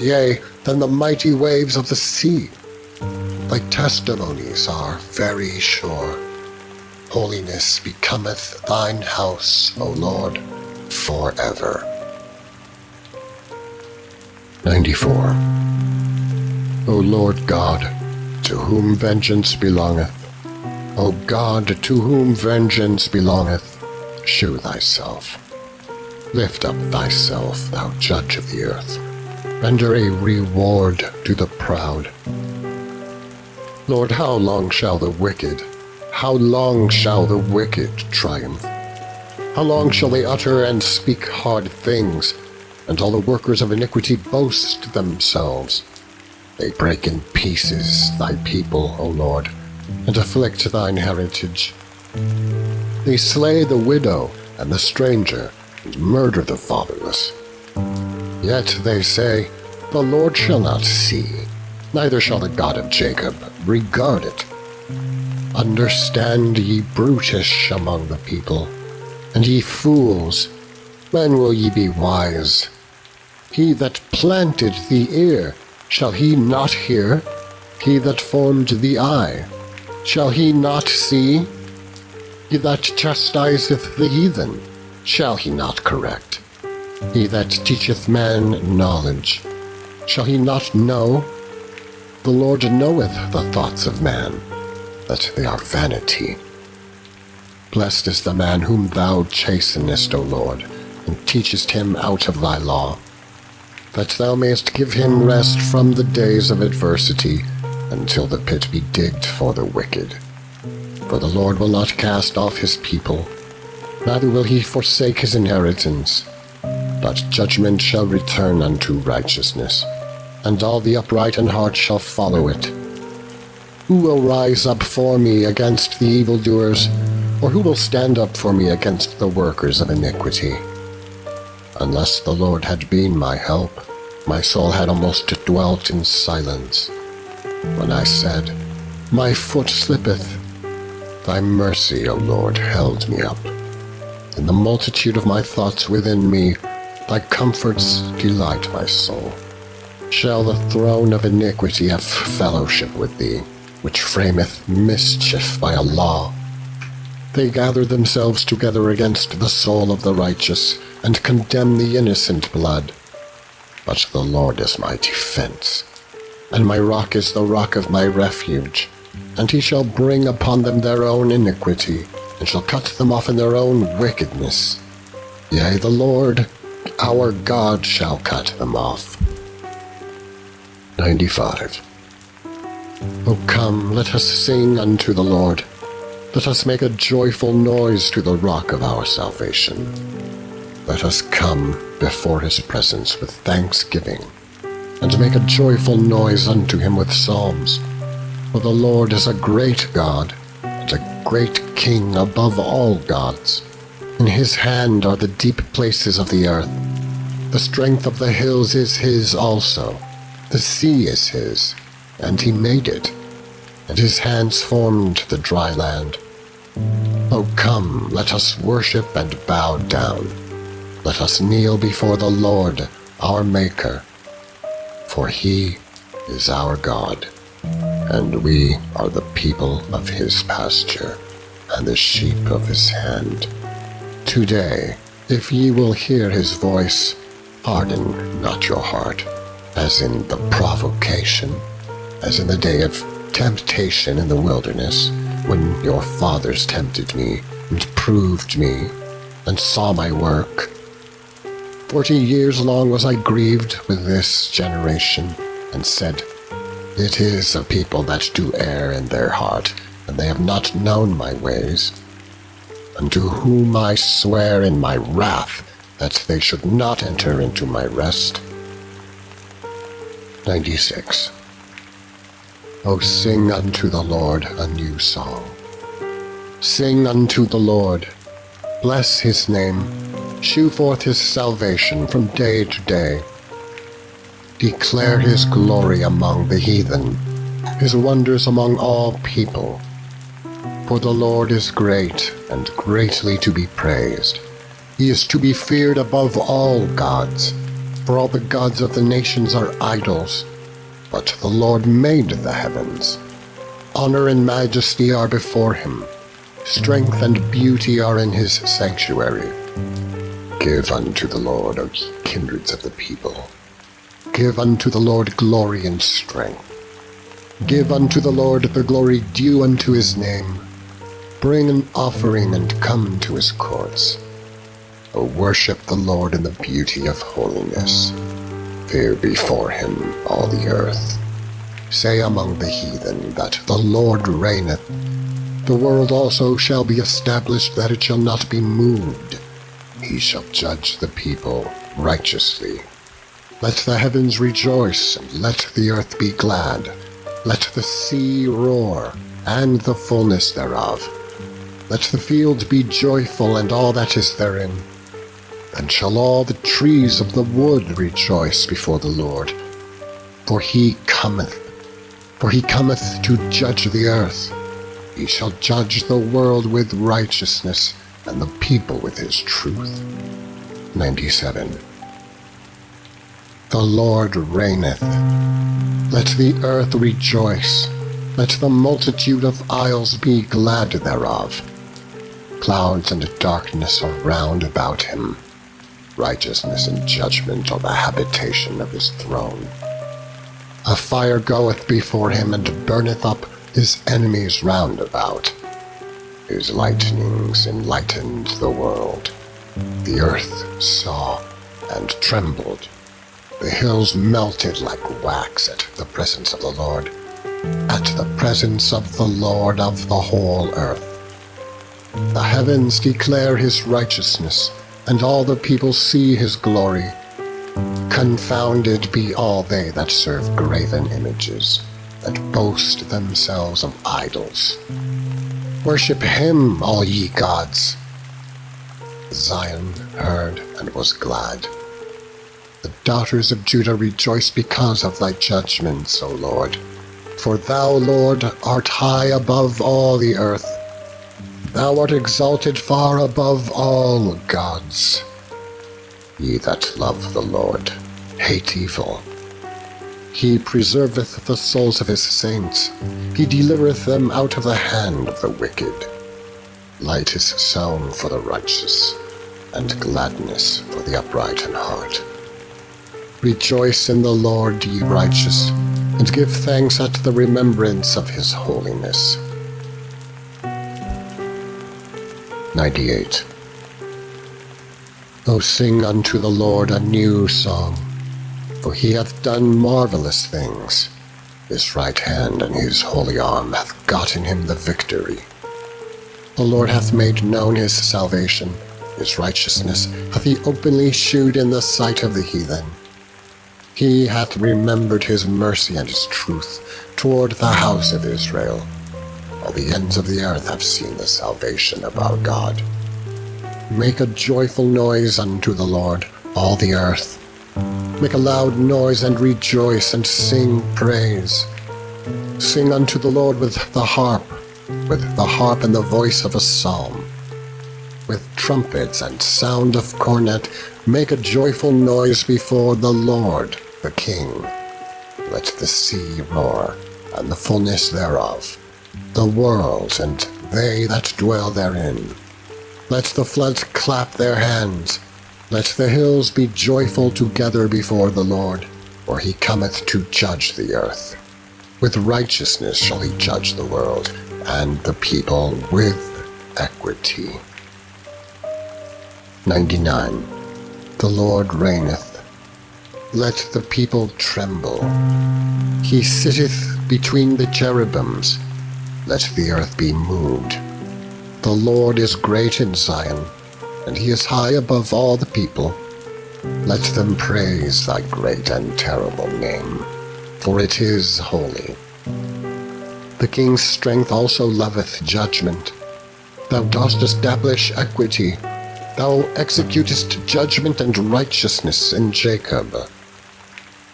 yea, than the mighty waves of the sea. Thy testimonies are very sure. Holiness becometh thine house, O Lord, forever. 94. O Lord God, to whom vengeance belongeth, O God, to whom vengeance belongeth, shew thyself. Lift up thyself, thou judge of the earth. Render a reward to the proud. Lord, how long shall the wicked triumph? How long shall they utter and speak hard things, and all the workers of iniquity boast themselves? They break in pieces thy people, O Lord, and afflict thine heritage. They slay the widow and the stranger, and murder the fatherless. Yet they say, The Lord shall not see, neither shall the God of Jacob regard it. Understand, ye brutish among the people, and ye fools, when will ye be wise? He that planted the ear, shall he not hear? He that formed the eye, shall he not see? He that chastiseth the heathen, shall he not correct? He that teacheth man knowledge, shall he not know? The Lord knoweth the thoughts of man, that they are vanity. Blessed is the man whom thou chastenest, O Lord, and teachest him out of thy law, that thou mayest give him rest from the days of adversity, until the pit be digged for the wicked. For the Lord will not cast off his people, neither will he forsake his inheritance. But judgment shall return unto righteousness, and all the upright in heart shall follow it. Who will rise up for me against the evildoers, or who will stand up for me against the workers of iniquity? Unless the Lord had been my help, my soul had almost dwelt in silence. When I said, my foot slippeth, thy mercy, O Lord, held me up. In the multitude of my thoughts within me, thy comforts delight my soul. Shall the throne of iniquity have fellowship with thee, which frameth mischief by a law? They gather themselves together against the soul of the righteous, and condemn the innocent blood. But the Lord is my defense, and my rock is the rock of my refuge. And he shall bring upon them their own iniquity, and shall cut them off in their own wickedness. Yea, the Lord, our God, shall cut them off. 95. O come, let us sing unto the Lord. Let us make a joyful noise to the rock of our salvation. Let us come before his presence with thanksgiving, and make a joyful noise unto him with psalms. For the Lord is a great God, and a great King above all gods. In his hand are the deep places of the earth. The strength of the hills is his also. The sea is his, and he made it, and his hands formed the dry land. O come, let us worship and bow down. Let us kneel before the Lord, our Maker. For he is our God, and we are the people of his pasture, and the sheep of his hand. Today, if ye will hear his voice, harden not your heart, as in the provocation, as in the day of temptation in the wilderness, when your fathers tempted me, and proved me, and saw my work. 40 years long was I grieved with this generation, and said, it is a people that do err in their heart, and they have not known my ways. Unto whom I swear in my wrath, that they should not enter into my rest. 96. O sing unto the Lord a new song. Sing unto the Lord. Bless his name. Shew forth his salvation from day to day. Declare his glory among the heathen, his wonders among all people. For the Lord is great, and greatly to be praised. He is to be feared above all gods, for all the gods of the nations are idols. But the Lord made the heavens. Honor and majesty are before him. Strength and beauty are in his sanctuary. Give unto the Lord, O ye kindreds of the people. Give unto the Lord glory and strength. Give unto the Lord the glory due unto his name. Bring an offering and come to his courts. O worship the Lord in the beauty of holiness. Fear before him all the earth. Say among the heathen that the Lord reigneth. The world also shall be established, that it shall not be moved. He shall judge the people righteously. Let the heavens rejoice, and let the earth be glad. Let the sea roar, and the fullness thereof. Let the field be joyful, and all that is therein. Then shall all the trees of the wood rejoice before the Lord, For he cometh to judge the earth. He shall judge the world with righteousness, and the people with his truth. 97. The Lord reigneth. Let the earth rejoice. Let the multitude of isles be glad thereof. Clouds and darkness are round about him. Righteousness and judgment are the habitation of his throne. A fire goeth before him, and burneth up his enemies round about. His lightnings enlightened the world. The earth saw and trembled. The hills melted like wax at the presence of the Lord, at the presence of the Lord of the whole earth. The heavens declare his righteousness, and all the people see his glory. Confounded be all they that serve graven images, that boast themselves of idols. Worship him, all ye gods. Zion heard and was glad. The daughters of Judah rejoice because of thy judgments, O Lord. For thou, Lord, art high above all the earth. Thou art exalted far above all gods. Ye that love the Lord hate evil. He preserveth the souls of his saints. He delivereth them out of the hand of the wicked. Light is sown for the righteous, and gladness for the upright in heart. Rejoice in the Lord, ye righteous, and give thanks at the remembrance of his holiness. 98. O sing unto the Lord a new song, for he hath done marvelous things. His right hand and his holy arm hath gotten him the victory. The Lord hath made known his salvation. His righteousness hath he openly shewed in the sight of the heathen. He hath remembered his mercy and his truth toward the house of Israel. All the ends of the earth have seen the salvation of our God. Make a joyful noise unto the Lord, all the earth. Make a loud noise and rejoice and sing praise. Sing unto the Lord with the harp and the voice of a psalm. With trumpets and sound of cornet, make a joyful noise before the Lord, the King. Let the sea roar, and the fullness thereof, the world and they that dwell therein. Let the floods clap their hands. Let the hills be joyful together before the Lord, for he cometh to judge the earth. With righteousness shall he judge the world, and the people with equity. 99. The Lord reigneth. Let the people tremble. He sitteth between the cherubims. Let the earth be moved. The Lord is great in Zion, and he is high above all the people. Let them praise thy great and terrible name, for it is holy. The king's strength also loveth judgment. Thou dost establish equity. Thou executest judgment and righteousness in Jacob.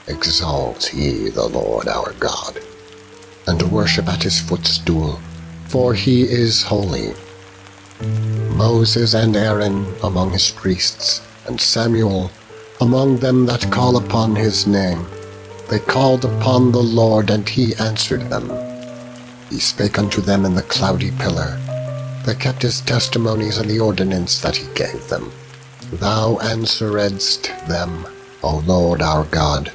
Exalt ye the Lord our God, and worship at his footstool, for he is holy. Moses and Aaron among his priests, and Samuel among them that call upon his name. They called upon the Lord, and he answered them. He spake unto them in the cloudy pillar. They kept his testimonies and the ordinance that he gave them. Thou answeredst them, O Lord our God.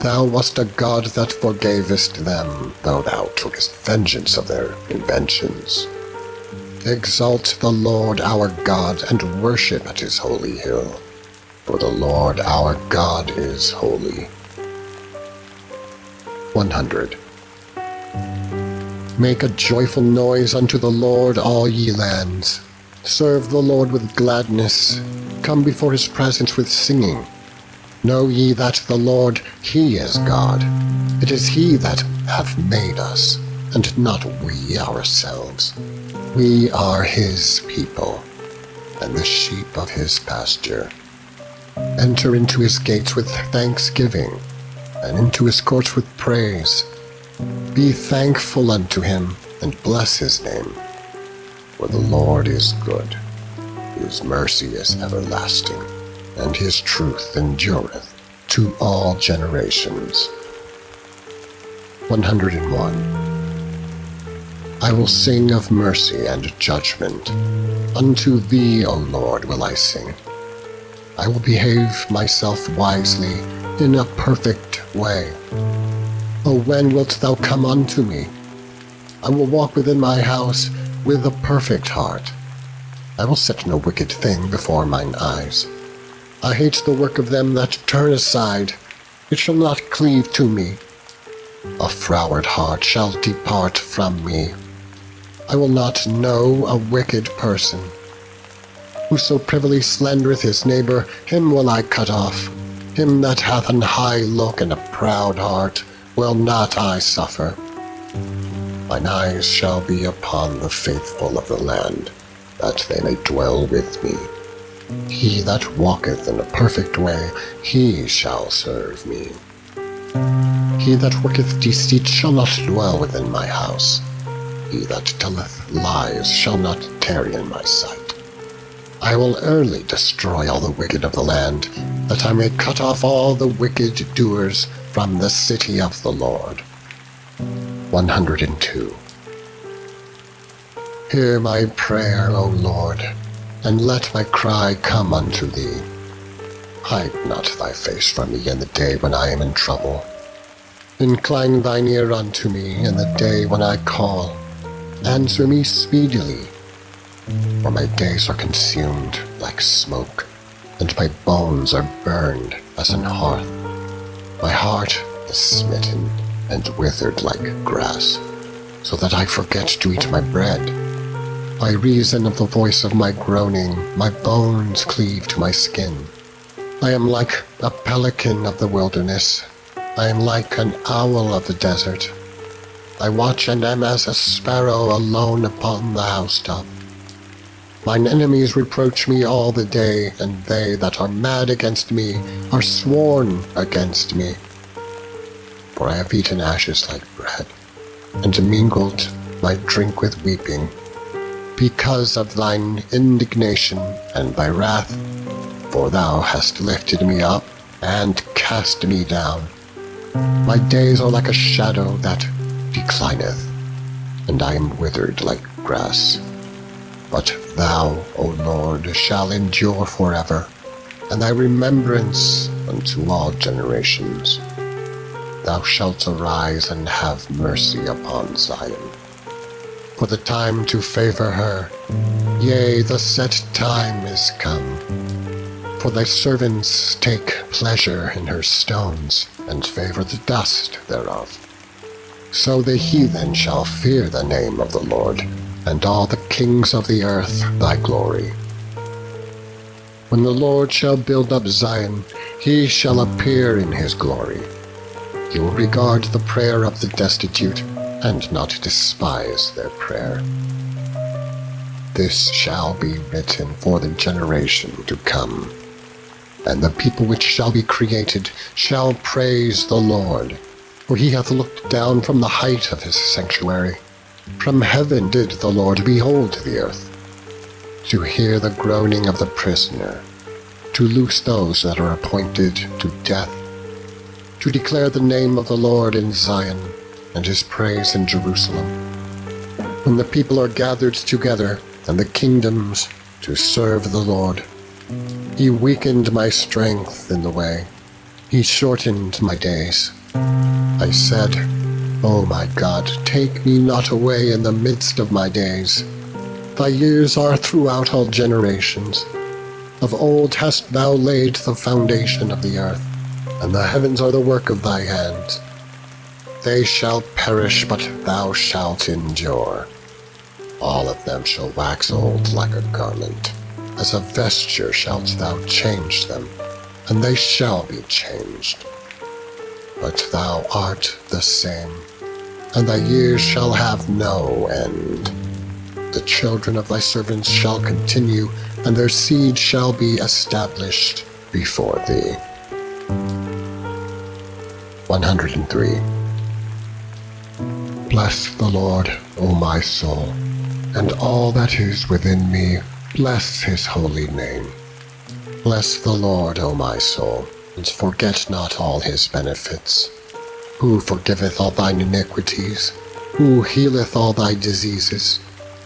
Thou wast a God that forgavest them, though thou tookest vengeance of their inventions. Exalt the Lord our God, and worship at his holy hill, for the Lord our God is holy. 100. Make a joyful noise unto the Lord, all ye lands. Serve the Lord with gladness. Come before his presence with singing. Know ye that the Lord, he is God. It is he that hath made us, and not we ourselves. We are his people, and the sheep of his pasture. Enter into his gates with thanksgiving, and into his courts with praise. Be thankful unto him, and bless his name. For the Lord is good, his mercy is everlasting, and his truth endureth to all generations. 101. I will sing of mercy and judgment. Unto thee, O Lord, will I sing. I will behave myself wisely in a perfect way. O when wilt thou come unto me? I will walk within my house with a perfect heart. I will set no wicked thing before mine eyes. I hate the work of them that turn aside. It shall not cleave to me. A froward heart shall depart from me. I will not know a wicked person. Whoso privily slandereth his neighbor, him will I cut off. Him that hath an high look and a proud heart will not I suffer. Mine eyes shall be upon the faithful of the land, that they may dwell with me. He that walketh in a perfect way, he shall serve me. He that worketh deceit shall not dwell within my house. He that telleth lies shall not tarry in my sight. I will early destroy all the wicked of the land, that I may cut off all the wicked doers from the city of the Lord. 102. Hear my prayer, O Lord, and let my cry come unto thee. Hide not thy face from me in the day when I am in trouble. Incline thine ear unto me in the day when I call. Answer me speedily, for my days are consumed like smoke, and my bones are burned as an hearth. My heart is smitten and withered like grass, so that I forget to eat my bread. By reason of the voice of my groaning, my bones cleave to my skin. I am like a pelican of the wilderness. I am like an owl of the desert. I watch and am as a sparrow alone upon the housetop. Mine enemies reproach me all the day, and they that are mad against me are sworn against me. For I have eaten ashes like bread, and mingled my drink with weeping, because of thine indignation and thy wrath, for thou hast lifted me up and cast me down. My days are like a shadow that declineth, and I am withered like grass. But thou, O Lord, shall endure forever, and thy remembrance unto all generations. Thou shalt arise and have mercy upon Zion. For the time to favor her, yea, the set time is come. For thy servants take pleasure in her stones, and favor the dust thereof. So the heathen shall fear the name of the Lord, and all the kings of the earth thy glory. When the Lord shall build up Zion, he shall appear in his glory. He will regard the prayer of the destitute, and not despise their prayer. This shall be written for the generation to come, and the people which shall be created shall praise the Lord. For he hath looked down from the height of his sanctuary. From heaven did the Lord behold the earth, to hear the groaning of the prisoner, to loose those that are appointed to death, to declare the name of the Lord in Zion, and his praise in Jerusalem. When the people are gathered together, and the kingdoms to serve the Lord. He weakened my strength in the way. He shortened my days. I said, O my God, take me not away in the midst of my days. Thy years are throughout all generations. Of old hast thou laid the foundation of the earth, and the heavens are the work of thy hands. They shall perish, but thou shalt endure. All of them shall wax old like a garment. As a vesture shalt thou change them, and they shall be changed. But thou art the same, and thy years shall have no end. The children of thy servants shall continue, and their seed shall be established before thee. 103. Bless the Lord, O my soul, and all that is within me, bless his holy name. Bless the Lord, O my soul, and forget not all his benefits, who forgiveth all thine iniquities, who healeth all thy diseases,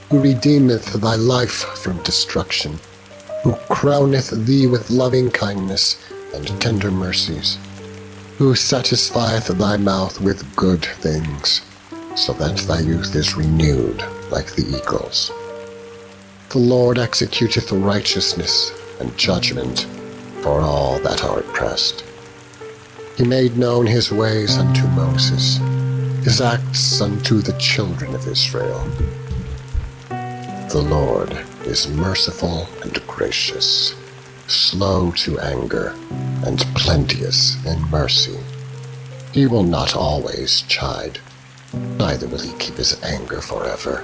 who redeemeth thy life from destruction, who crowneth thee with loving kindness and tender mercies, who satisfieth thy mouth with good things, so that thy youth is renewed like the eagles. The Lord executeth righteousness and judgment for all that are oppressed. He made known his ways unto Moses, his acts unto the children of Israel. The Lord is merciful and gracious, slow to anger, and plenteous in mercy. He will not always chide, neither will he keep his anger forever.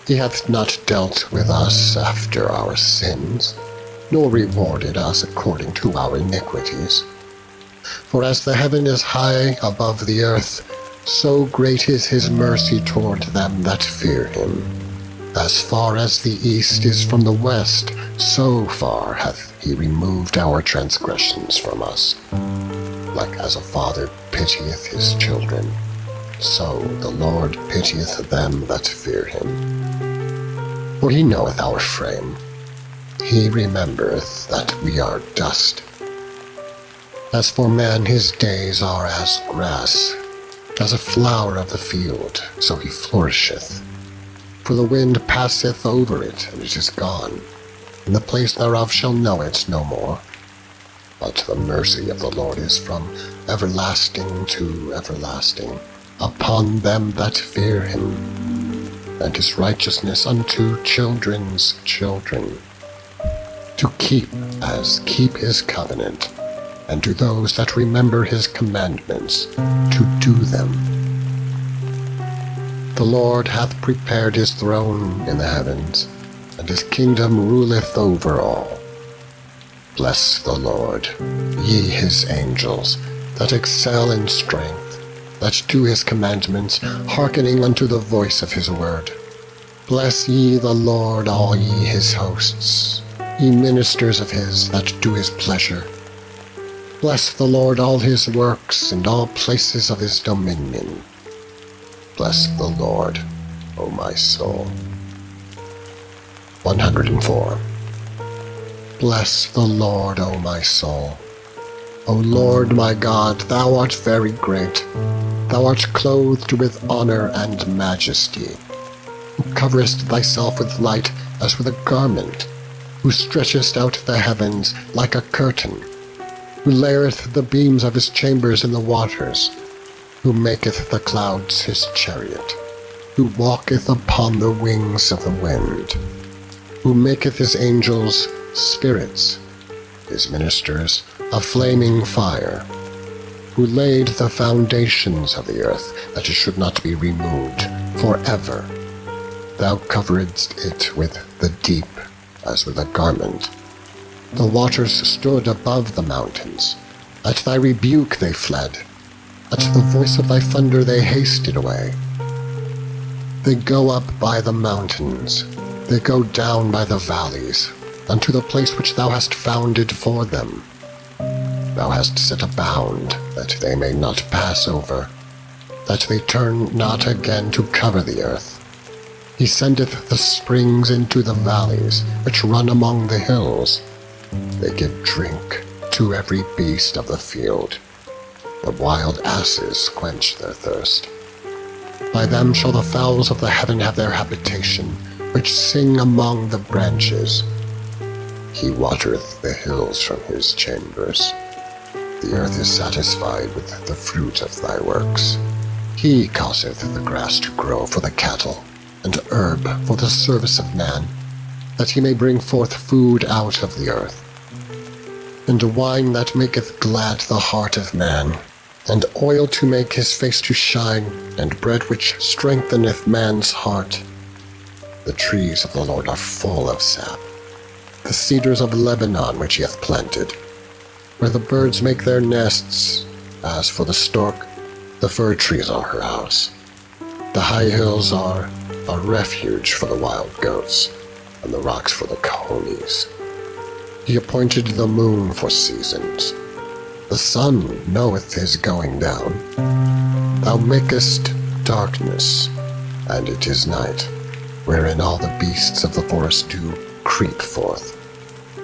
He hath not dealt with us after our sins, nor rewarded us according to our iniquities. For as the heaven is high above the earth, so great is his mercy toward them that fear him. As far as the east is from the west, so far hath he removed our transgressions from us. Like as a father pitieth his children, so the Lord pitieth them that fear him. For he knoweth our frame, he remembereth that we are dust. As for man, his days are as grass, as a flower of the field, so he flourisheth. For the wind passeth over it, and it is gone, and the place thereof shall know it no more. But the mercy of the Lord is from everlasting to everlasting upon them that fear him, and his righteousness unto children's children, to keep his covenant, and to those that remember his commandments, to do them. The Lord hath prepared his throne in the heavens, and his kingdom ruleth over all. Bless the Lord, ye his angels, that excel in strength, that do his commandments, hearkening unto the voice of his word. Bless ye the Lord, all ye his hosts, ye ministers of his that do his pleasure. Bless the Lord, all his works, and all places of his dominion. Bless the Lord, O my soul. 104. Bless the Lord, O my soul. O Lord my God, thou art very great. Thou art clothed with honor and majesty, who coverest thyself with light as with a garment, who stretchest out the heavens like a curtain, who layereth the beams of his chambers in the waters, who maketh the clouds his chariot, who walketh upon the wings of the wind, who maketh his angels spirits, his ministers a flaming fire, who laid the foundations of the earth, that it should not be removed forever. Thou coveredst it with the deep, as with a garment. The waters stood above the mountains. At thy rebuke they fled. At the voice of thy thunder they hasted away. They go up by the mountains. They go down by the valleys, unto the place which thou hast founded for them. Thou hast set a bound, that they may not pass over, that they turn not again to cover the earth. He sendeth the springs into the valleys, which run among the hills. They give drink to every beast of the field. The wild asses quench their thirst. By them shall the fowls of the heaven have their habitation, which sing among the branches. He watereth the hills from his chambers. The earth is satisfied with the fruit of thy works. He causeth the grass to grow for the cattle, and herb for the service of man, that he may bring forth food out of the earth, and wine that maketh glad the heart of man, and oil to make his face to shine, and bread which strengtheneth man's heart. The trees of the Lord are full of sap, the cedars of Lebanon which he hath planted, where the birds make their nests, As for the stork, the fir trees are her house. The high hills are a refuge for the wild goats, and the rocks for the conies. He appointed the moon for seasons. The sun knoweth his going down. Thou makest darkness, and it is night, wherein all the beasts of the forest do creep forth.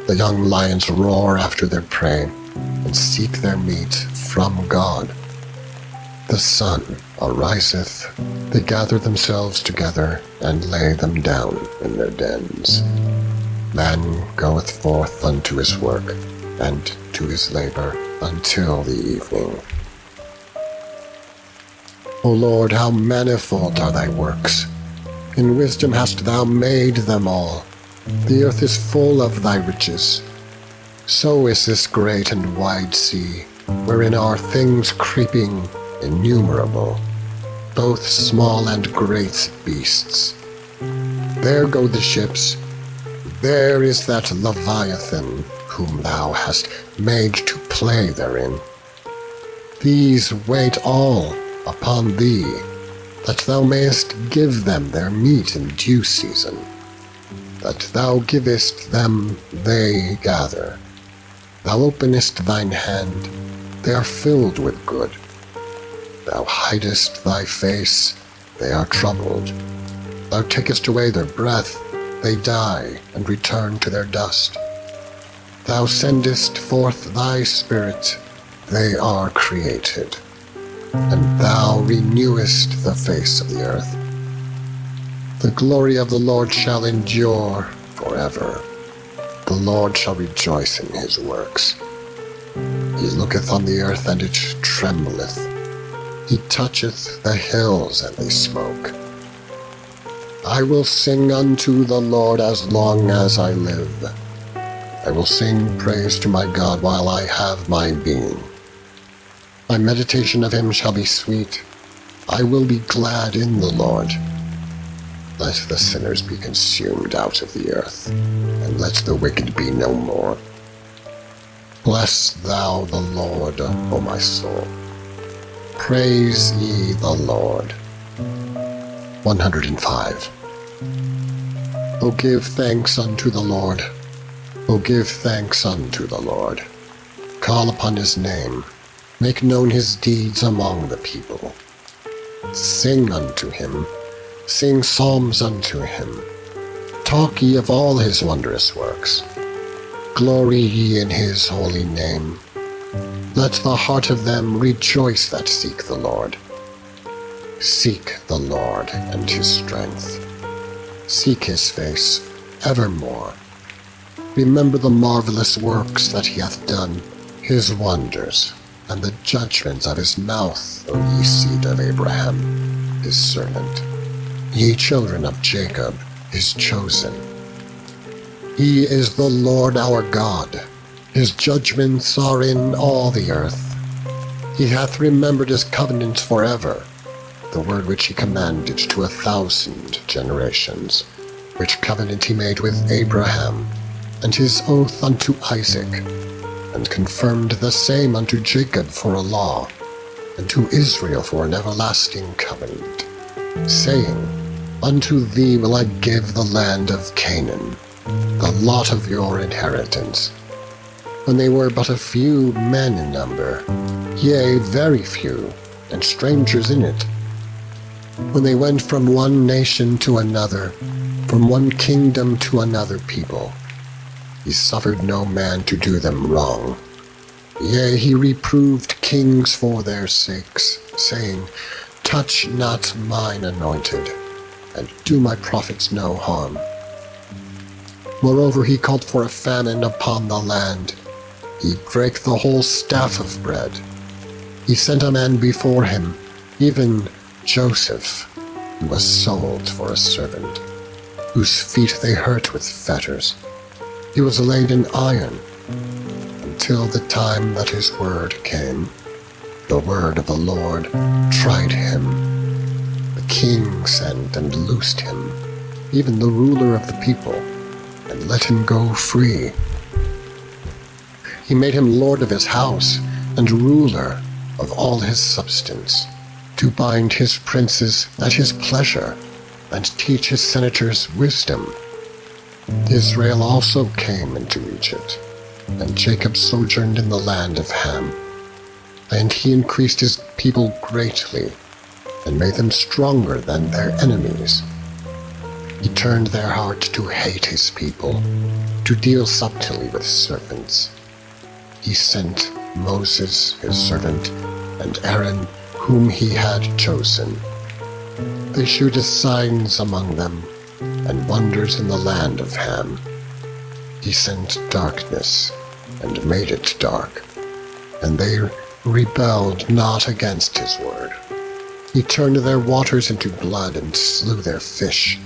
The young lions roar after their prey, and seek their meat from God. The sun ariseth, they gather themselves together, and lay them down in their dens. Man goeth forth unto his work, and to his labor until the evening. O Lord, how manifold are thy works! In wisdom hast thou made them all. The earth is full of thy riches. So is this great and wide sea, wherein are things creeping innumerable, both small and great beasts. There go the ships. There is that Leviathan, whom thou hast made to play therein. These wait all upon thee, that thou mayest give them their meat in due season. That thou givest them, they gather. Thou openest thine hand, they are filled with good. Thou hidest thy face, they are troubled. Thou takest away their breath, they die and return to their dust. Thou sendest forth thy spirit, they are created. And thou renewest the face of the earth. The glory of the Lord shall endure forever. The Lord shall rejoice in his works. He looketh on the earth, and it trembleth. He toucheth the hills, and they smoke. I will sing unto the Lord as long as I live. I will sing praise to my God while I have my being. My meditation of him shall be sweet. I will be glad in the Lord. Let the sinners be consumed out of the earth, and let the wicked be no more. Bless thou the Lord, O my soul. Praise ye the Lord. 105. O give thanks unto the Lord. O give thanks unto the Lord. Call upon his name. Make known his deeds among the people. Sing unto him. Sing psalms unto him. Talk ye of all his wondrous works. Glory ye in his holy name. Let the heart of them rejoice that seek the Lord. Seek the Lord and his strength. Seek his face evermore. Remember the marvelous works that he hath done, his wonders, and the judgments of his mouth, O ye seed of Abraham, his servant. Ye children of Jacob, his chosen. He is the Lord our God. His judgments are in all the earth. He hath remembered his covenant forever, the word which he commanded to 1,000 generations, which covenant he made with Abraham, and his oath unto Isaac, and confirmed the same unto Jacob for a law, and to Israel for an everlasting covenant, saying, Unto thee will I give the land of Canaan, the lot of your inheritance. When they were but a few men in number, yea, very few, and strangers in it. When they went from one nation to another, from one kingdom to another people, he suffered no man to do them wrong. Yea, he reproved kings for their sakes, saying, Touch not mine anointed, and do my prophets no harm. Moreover, he called for a famine upon the land. He brake the whole staff of bread. He sent a man before him, even Joseph, who was sold for a servant, whose feet they hurt with fetters. He was laid in iron, until the time that his word came. The word of the Lord tried him. The king sent and loosed him, even the ruler of the people, and let him go free. He made him lord of his house, and ruler, of all his substance, to bind his princes at his pleasure, and teach his senators wisdom. Israel also came into Egypt, and Jacob sojourned in the land of Ham. And he increased his people greatly, and made them stronger than their enemies. He turned their heart to hate his people, to deal subtly with serpents. He sent Moses, his servant, and Aaron, whom he had chosen. They shewed us signs among them, and wonders in the land of Ham. He sent darkness, and made it dark, and they rebelled not against his word. He turned their waters into blood, and slew their fish.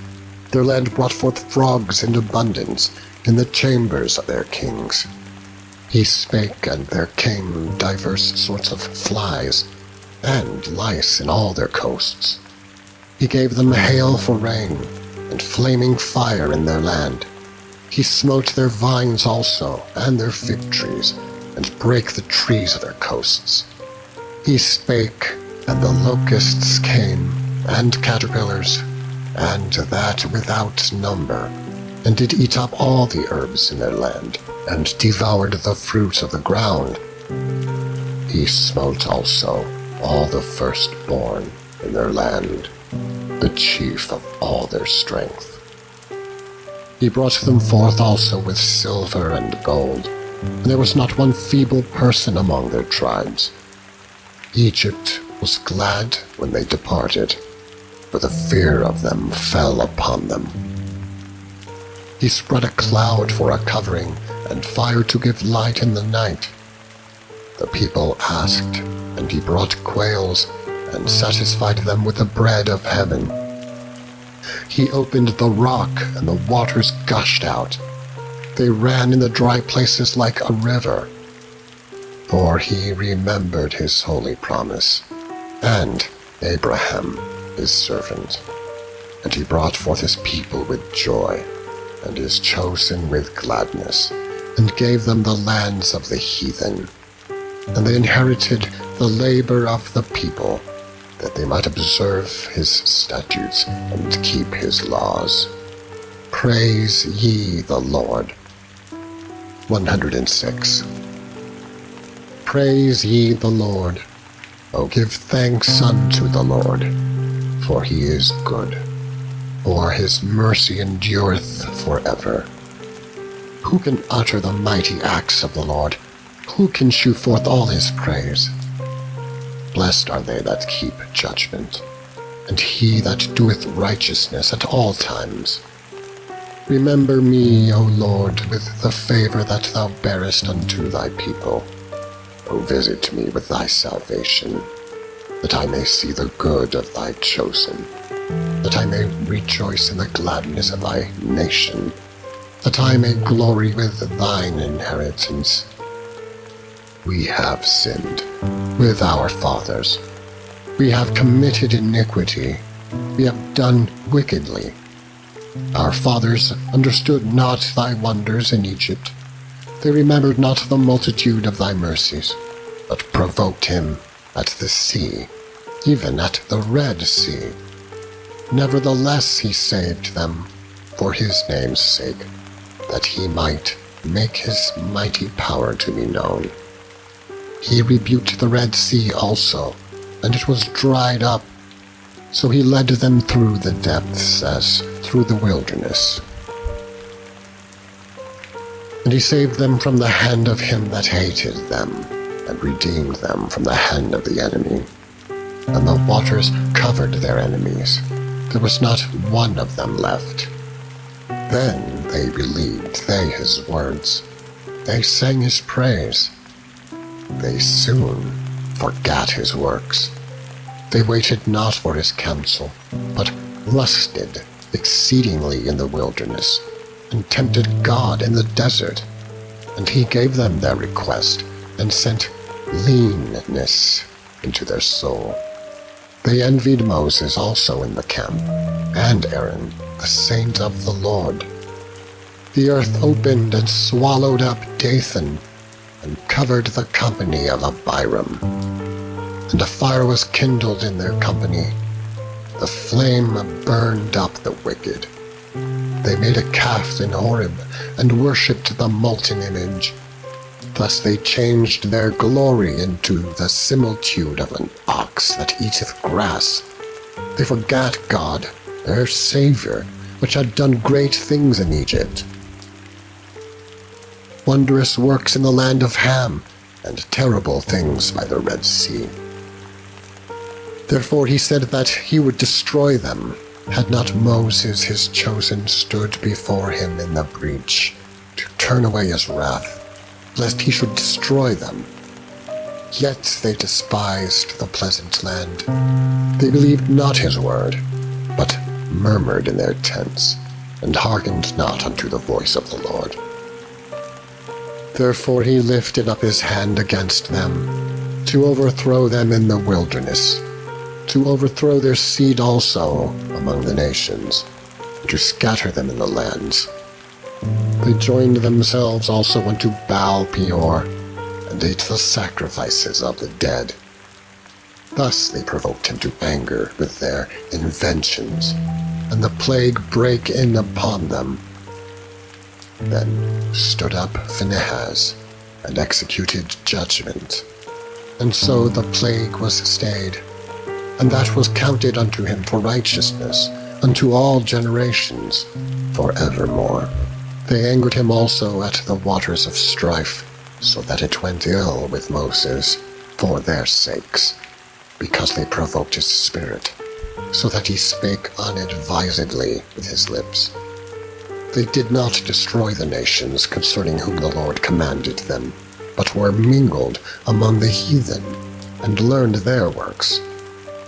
Their land brought forth frogs in abundance in the chambers of their kings. He spake, and there came divers sorts of flies, and lice in all their coasts. He gave them hail for rain, and flaming fire in their land. He smote their vines also, and their fig trees, and brake the trees of their coasts. He spake, and the locusts came, and caterpillars, and that without number, and did eat up all the herbs in their land, and devoured the fruit of the ground. He smote also all the firstborn in their land, the chief of all their strength. He brought them forth also with silver and gold, and there was not one feeble person among their tribes. Egypt was glad when they departed, for the fear of them fell upon them. He spread a cloud for a covering, and fire to give light in the night. The people asked, and he brought quails, and satisfied them with the bread of heaven. He opened the rock, and the waters gushed out. They ran in the dry places like a river. For he remembered his holy promise, and Abraham his servant. And he brought forth his people with joy, and his chosen with gladness, and gave them the lands of the heathen. And they inherited the labor of the people, that they might observe his statutes and keep his laws. Praise ye the Lord. 106. Praise ye the Lord. O give thanks unto the Lord, for he is good, for his mercy endureth forever. Who can utter the mighty acts of the Lord? Who can shew forth all his praise? Blessed are they that keep judgment, and he that doeth righteousness at all times. Remember me, O Lord, with the favor that thou bearest unto thy people. O visit me with thy salvation, that I may see the good of thy chosen, that I may rejoice in the gladness of thy nation, that I may glory with thine inheritance. We have sinned with our fathers. We have committed iniquity. We have done wickedly. Our fathers understood not thy wonders in Egypt. They remembered not the multitude of thy mercies, but provoked him at the sea, even at the Red Sea. Nevertheless he saved them, for his name's sake, that he might make his mighty power to be known. He rebuked the Red Sea also, and it was dried up. So he led them through the depths as through the wilderness. And he saved them from the hand of him that hated them, and redeemed them from the hand of the enemy. And the waters covered their enemies. There was not one of them left. Then they believed his words. They sang his praise. They soon forgat his works. They waited not for his counsel, but lusted exceedingly in the wilderness, and tempted God in the desert. And he gave them their request, and sent leanness into their soul. They envied Moses also in the camp, and Aaron, the saint of the Lord. The earth opened and swallowed up Dathan, and covered the company of Abiram. and a fire was kindled in their company. The flame burned up the wicked. They made a calf in Horeb, and worshipped the molten image. Thus they changed their glory into the similitude of an ox that eateth grass. They forgat God, their Saviour, which had done great things in Egypt, wondrous works in the land of Ham, and terrible things by the Red Sea. Therefore he said that he would destroy them, had not Moses his chosen stood before him in the breach, to turn away his wrath, lest he should destroy them. Yet they despised the pleasant land. They believed not his word, but murmured in their tents, and hearkened not unto the voice of the Lord. Therefore he lifted up his hand against them, to overthrow them in the wilderness, to overthrow their seed also among the nations, and to scatter them in the lands. They joined themselves also unto Baal Peor, and ate the sacrifices of the dead. Thus they provoked him to anger with their inventions, and the plague brake in upon them. Then stood up Phinehas, and executed judgment. And so the plague was stayed, and that was counted unto him for righteousness, unto all generations, for evermore. They angered him also at the waters of strife, so that it went ill with Moses, for their sakes, because they provoked his spirit, so that he spake unadvisedly with his lips. They did not destroy the nations concerning whom the Lord commanded them, but were mingled among the heathen, and learned their works.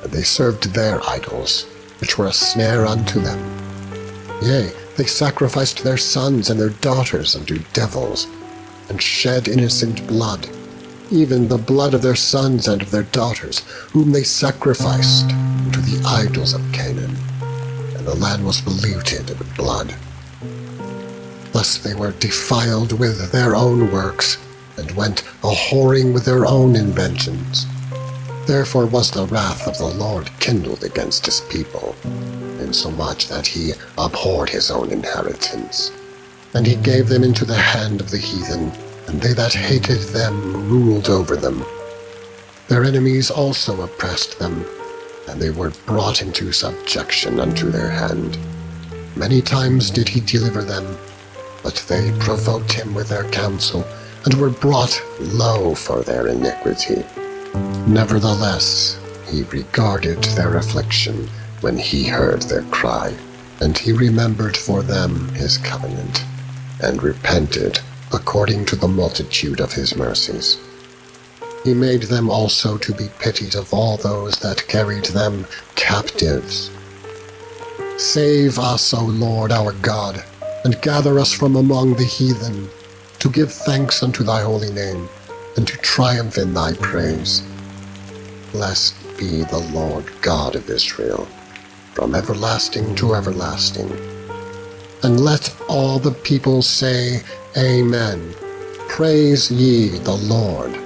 And they served their idols, which were a snare unto them. Yea, they sacrificed their sons and their daughters unto devils, and shed innocent blood, even the blood of their sons and of their daughters, whom they sacrificed unto the idols of Canaan. And the land was polluted with blood. Thus they were defiled with their own works, and went a-whoring with their own inventions. Therefore was the wrath of the Lord kindled against his people, insomuch that he abhorred his own inheritance. And he gave them into the hand of the heathen, and they that hated them ruled over them. Their enemies also oppressed them, and they were brought into subjection unto their hand. Many times did he deliver them, but they provoked him with their counsel, and were brought low for their iniquity. Nevertheless, he regarded their affliction when he heard their cry, and he remembered for them his covenant, and repented according to the multitude of his mercies. He made them also to be pitied of all those that carried them captives. Save us, O Lord our God, and gather us from among the heathen, to give thanks unto thy holy name, and to triumph in thy praise. Blessed be the Lord God of Israel, from everlasting to everlasting. And let all the people say, Amen. Praise ye the Lord.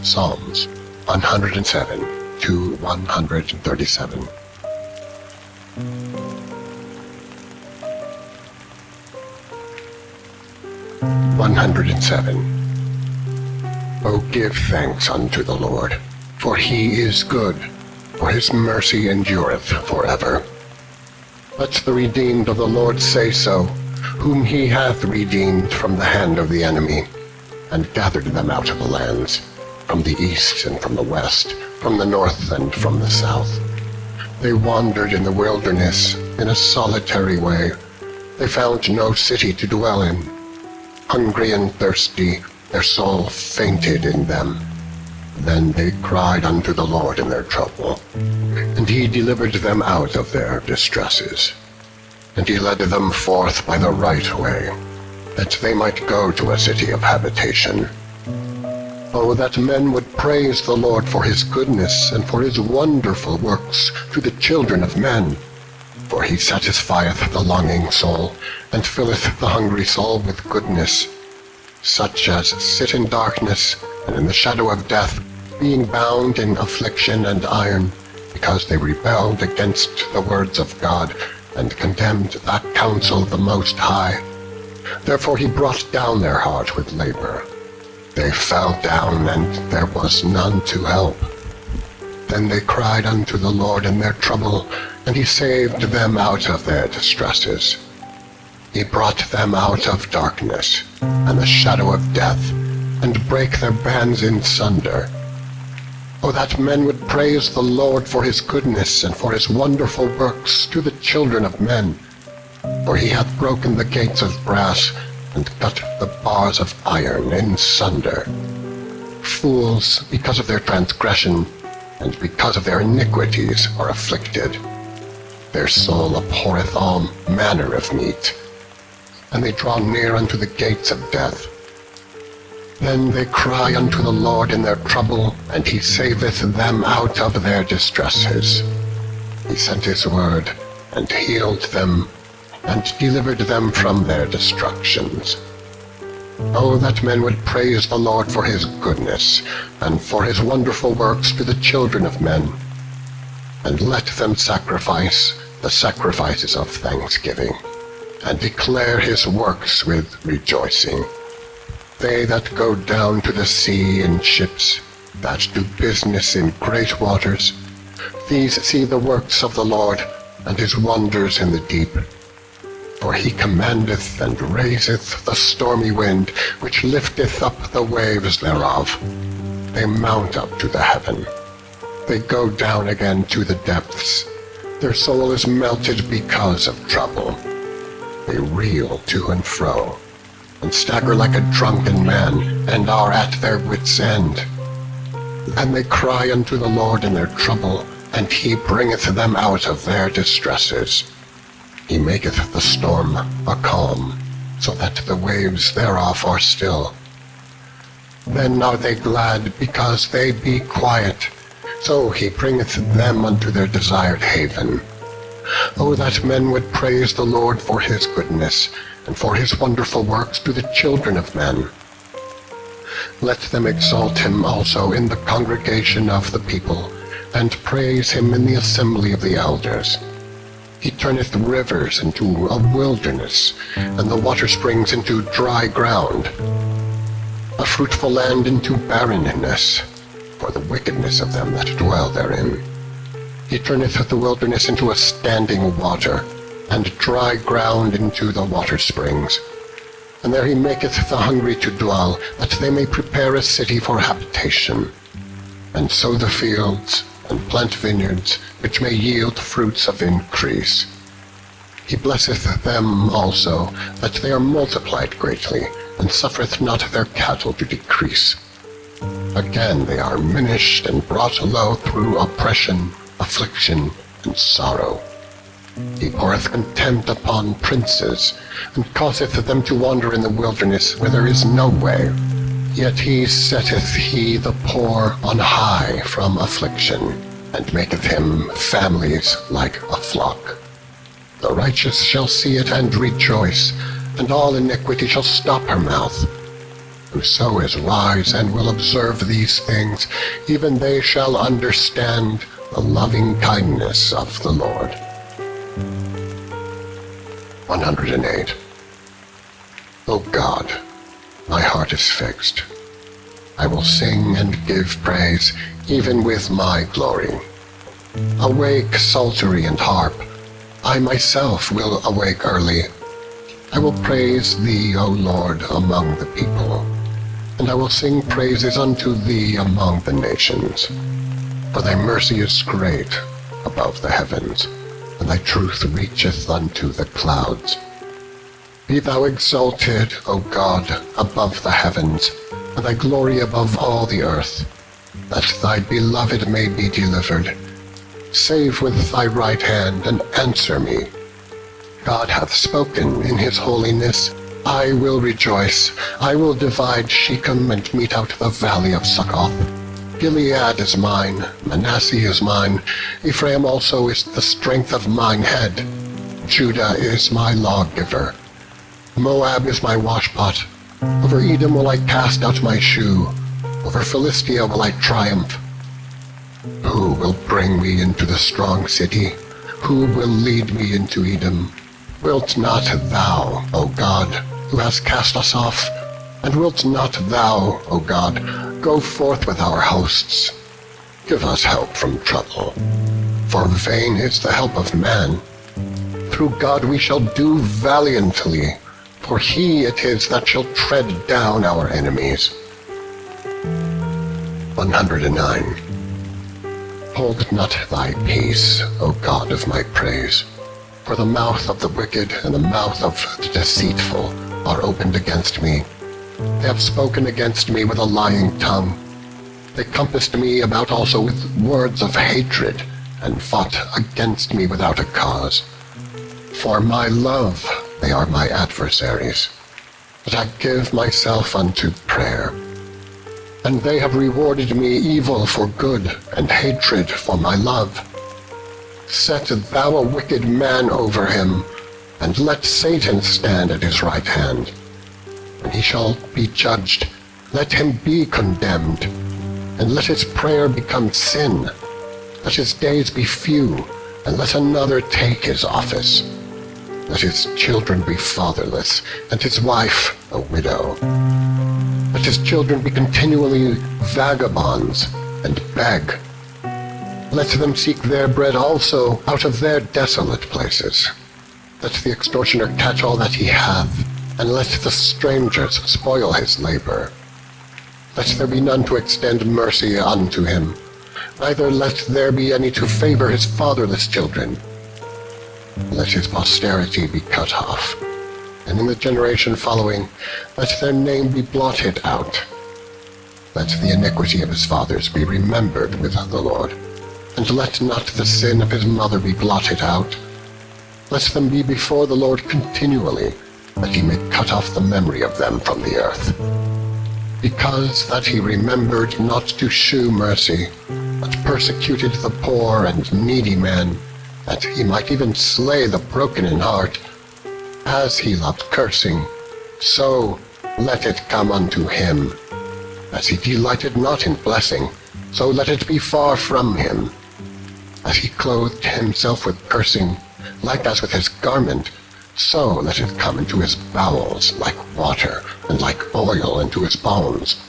Psalms 107 to 137. O give thanks unto the Lord, for he is good, for his mercy endureth forever. Let the redeemed of the Lord say so, whom he hath redeemed from the hand of the enemy, and gathered them out of the lands, from the east and from the west, from the north and from the south. They wandered in the wilderness in a solitary way. They found no city to dwell in. Hungry and thirsty, their soul fainted in them. Then they cried unto the Lord in their trouble, and he delivered them out of their distresses. And he led them forth by the right way, that they might go to a city of habitation. Oh, that men would praise the Lord for his goodness and for his wonderful works to the children of men. For he satisfieth the longing soul, and filleth the hungry soul with goodness. Such as sit in darkness and in the shadow of death, being bound in affliction and iron, because they rebelled against the words of God, and condemned that counsel of the Most High. Therefore he brought down their heart with labor. They fell down, and there was none to help. Then they cried unto the Lord in their trouble, and he saved them out of their distresses. He brought them out of darkness and the shadow of death, and brake their bands in sunder. O that men would praise the Lord for his goodness and for his wonderful works to the children of men. For he hath broken the gates of brass, and cut the bars of iron in sunder. Fools, because of their transgression, and because of their iniquities, are afflicted. Their soul abhorreth all manner of meat, and they draw near unto the gates of death. Then they cry unto the Lord in their trouble, and he saveth them out of their distresses. He sent his word, and healed them, and delivered them from their destructions. Oh, that men would praise the Lord for his goodness, and for his wonderful works to the children of men. And let them sacrifice the sacrifices of thanksgiving, and declare his works with rejoicing. They that go down to the sea in ships, that do business in great waters, these see the works of the Lord, and his wonders in the deep. For he commandeth and raiseth the stormy wind, which lifteth up the waves thereof. They mount up to the heaven. They go down again to the depths. Their soul is melted because of trouble. They reel to and fro, and stagger like a drunken man, and are at their wits' end. And they cry unto the Lord in their trouble, and he bringeth them out of their distresses. He maketh the storm a calm, so that the waves thereof are still. Then are they glad, because they be quiet. So he bringeth them unto their desired haven. O that men would praise the Lord for his goodness, and for his wonderful works to the children of men. Let them exalt him also in the congregation of the people, and praise him in the assembly of the elders. He turneth rivers into a wilderness, and the water springs into dry ground, a fruitful land into barrenness, for the wickedness of them that dwell therein. He turneth the wilderness into a standing water, and dry ground into the water springs. And there he maketh the hungry to dwell, that they may prepare a city for habitation, and sow the fields, and plant vineyards, which may yield fruits of increase. He blesseth them also, that they are multiplied greatly, and suffereth not their cattle to decrease. Again they are minished and brought low through oppression, affliction, and sorrow. He poureth contempt upon princes, and causeth them to wander in the wilderness where there is no way. Yet he setteth he the poor on high from affliction, and maketh him families like a flock. The righteous shall see it and rejoice, and all iniquity shall stop her mouth. Whoso is wise and will observe these things, even they shall understand the loving kindness of the Lord. 108. O God, my heart is fixed. I will sing and give praise, even with my glory. Awake, psaltery and harp. I myself will awake early. I will praise thee, O Lord, among the people, and I will sing praises unto thee among the nations. For thy mercy is great above the heavens, and thy truth reacheth unto the clouds. Be thou exalted, O God, above the heavens, and thy glory above all the earth, that thy beloved may be delivered. Save with thy right hand, and answer me. God hath spoken in his holiness. I will rejoice. I will divide Shechem and mete out the valley of Succoth. Gilead is mine, Manasseh is mine, Ephraim also is the strength of mine head. Judah is my lawgiver. Moab is my washpot. Over Edom will I cast out my shoe. Over Philistia will I triumph. Who will bring me into the strong city? Who will lead me into Edom? Wilt not thou, O God, who hast cast us off? And wilt not thou, O God, go forth with our hosts? Give us help from trouble, for vain is the help of man. Through God we shall do valiantly, for he it is that shall tread down our enemies. 109. Hold not thy peace, O God of my praise, for the mouth of the wicked and the mouth of the deceitful are opened against me. They have spoken against me with a lying tongue. They compassed me about also with words of hatred, and fought against me without a cause. For my love they are my adversaries, but I give myself unto prayer. And they have rewarded me evil for good, and hatred for my love. Set thou a wicked man over him, and let Satan stand at his right hand. When he shall be judged, let him be condemned, and let his prayer become sin. Let his days be few, and let another take his office. Let his children be fatherless, and his wife a widow. Let his children be continually vagabonds, and beg. Let them seek their bread also out of their desolate places. Let the extortioner catch all that he hath, and let the strangers spoil his labor. Let there be none to extend mercy unto him, neither let there be any to favor his fatherless children. Let his posterity be cut off, and in the generation following, let their name be blotted out. Let the iniquity of his fathers be remembered with the Lord, and let not the sin of his mother be blotted out. Let them be before the Lord continually, that he may cut off the memory of them from the earth. Because that he remembered not to shew mercy, but persecuted the poor and needy man, that he might even slay the broken in heart. As he loved cursing, so let it come unto him. As he delighted not in blessing, so let it be far from him. As he clothed himself with cursing, like as with his garment, so let it come into his bowels like water, and like oil into his bones.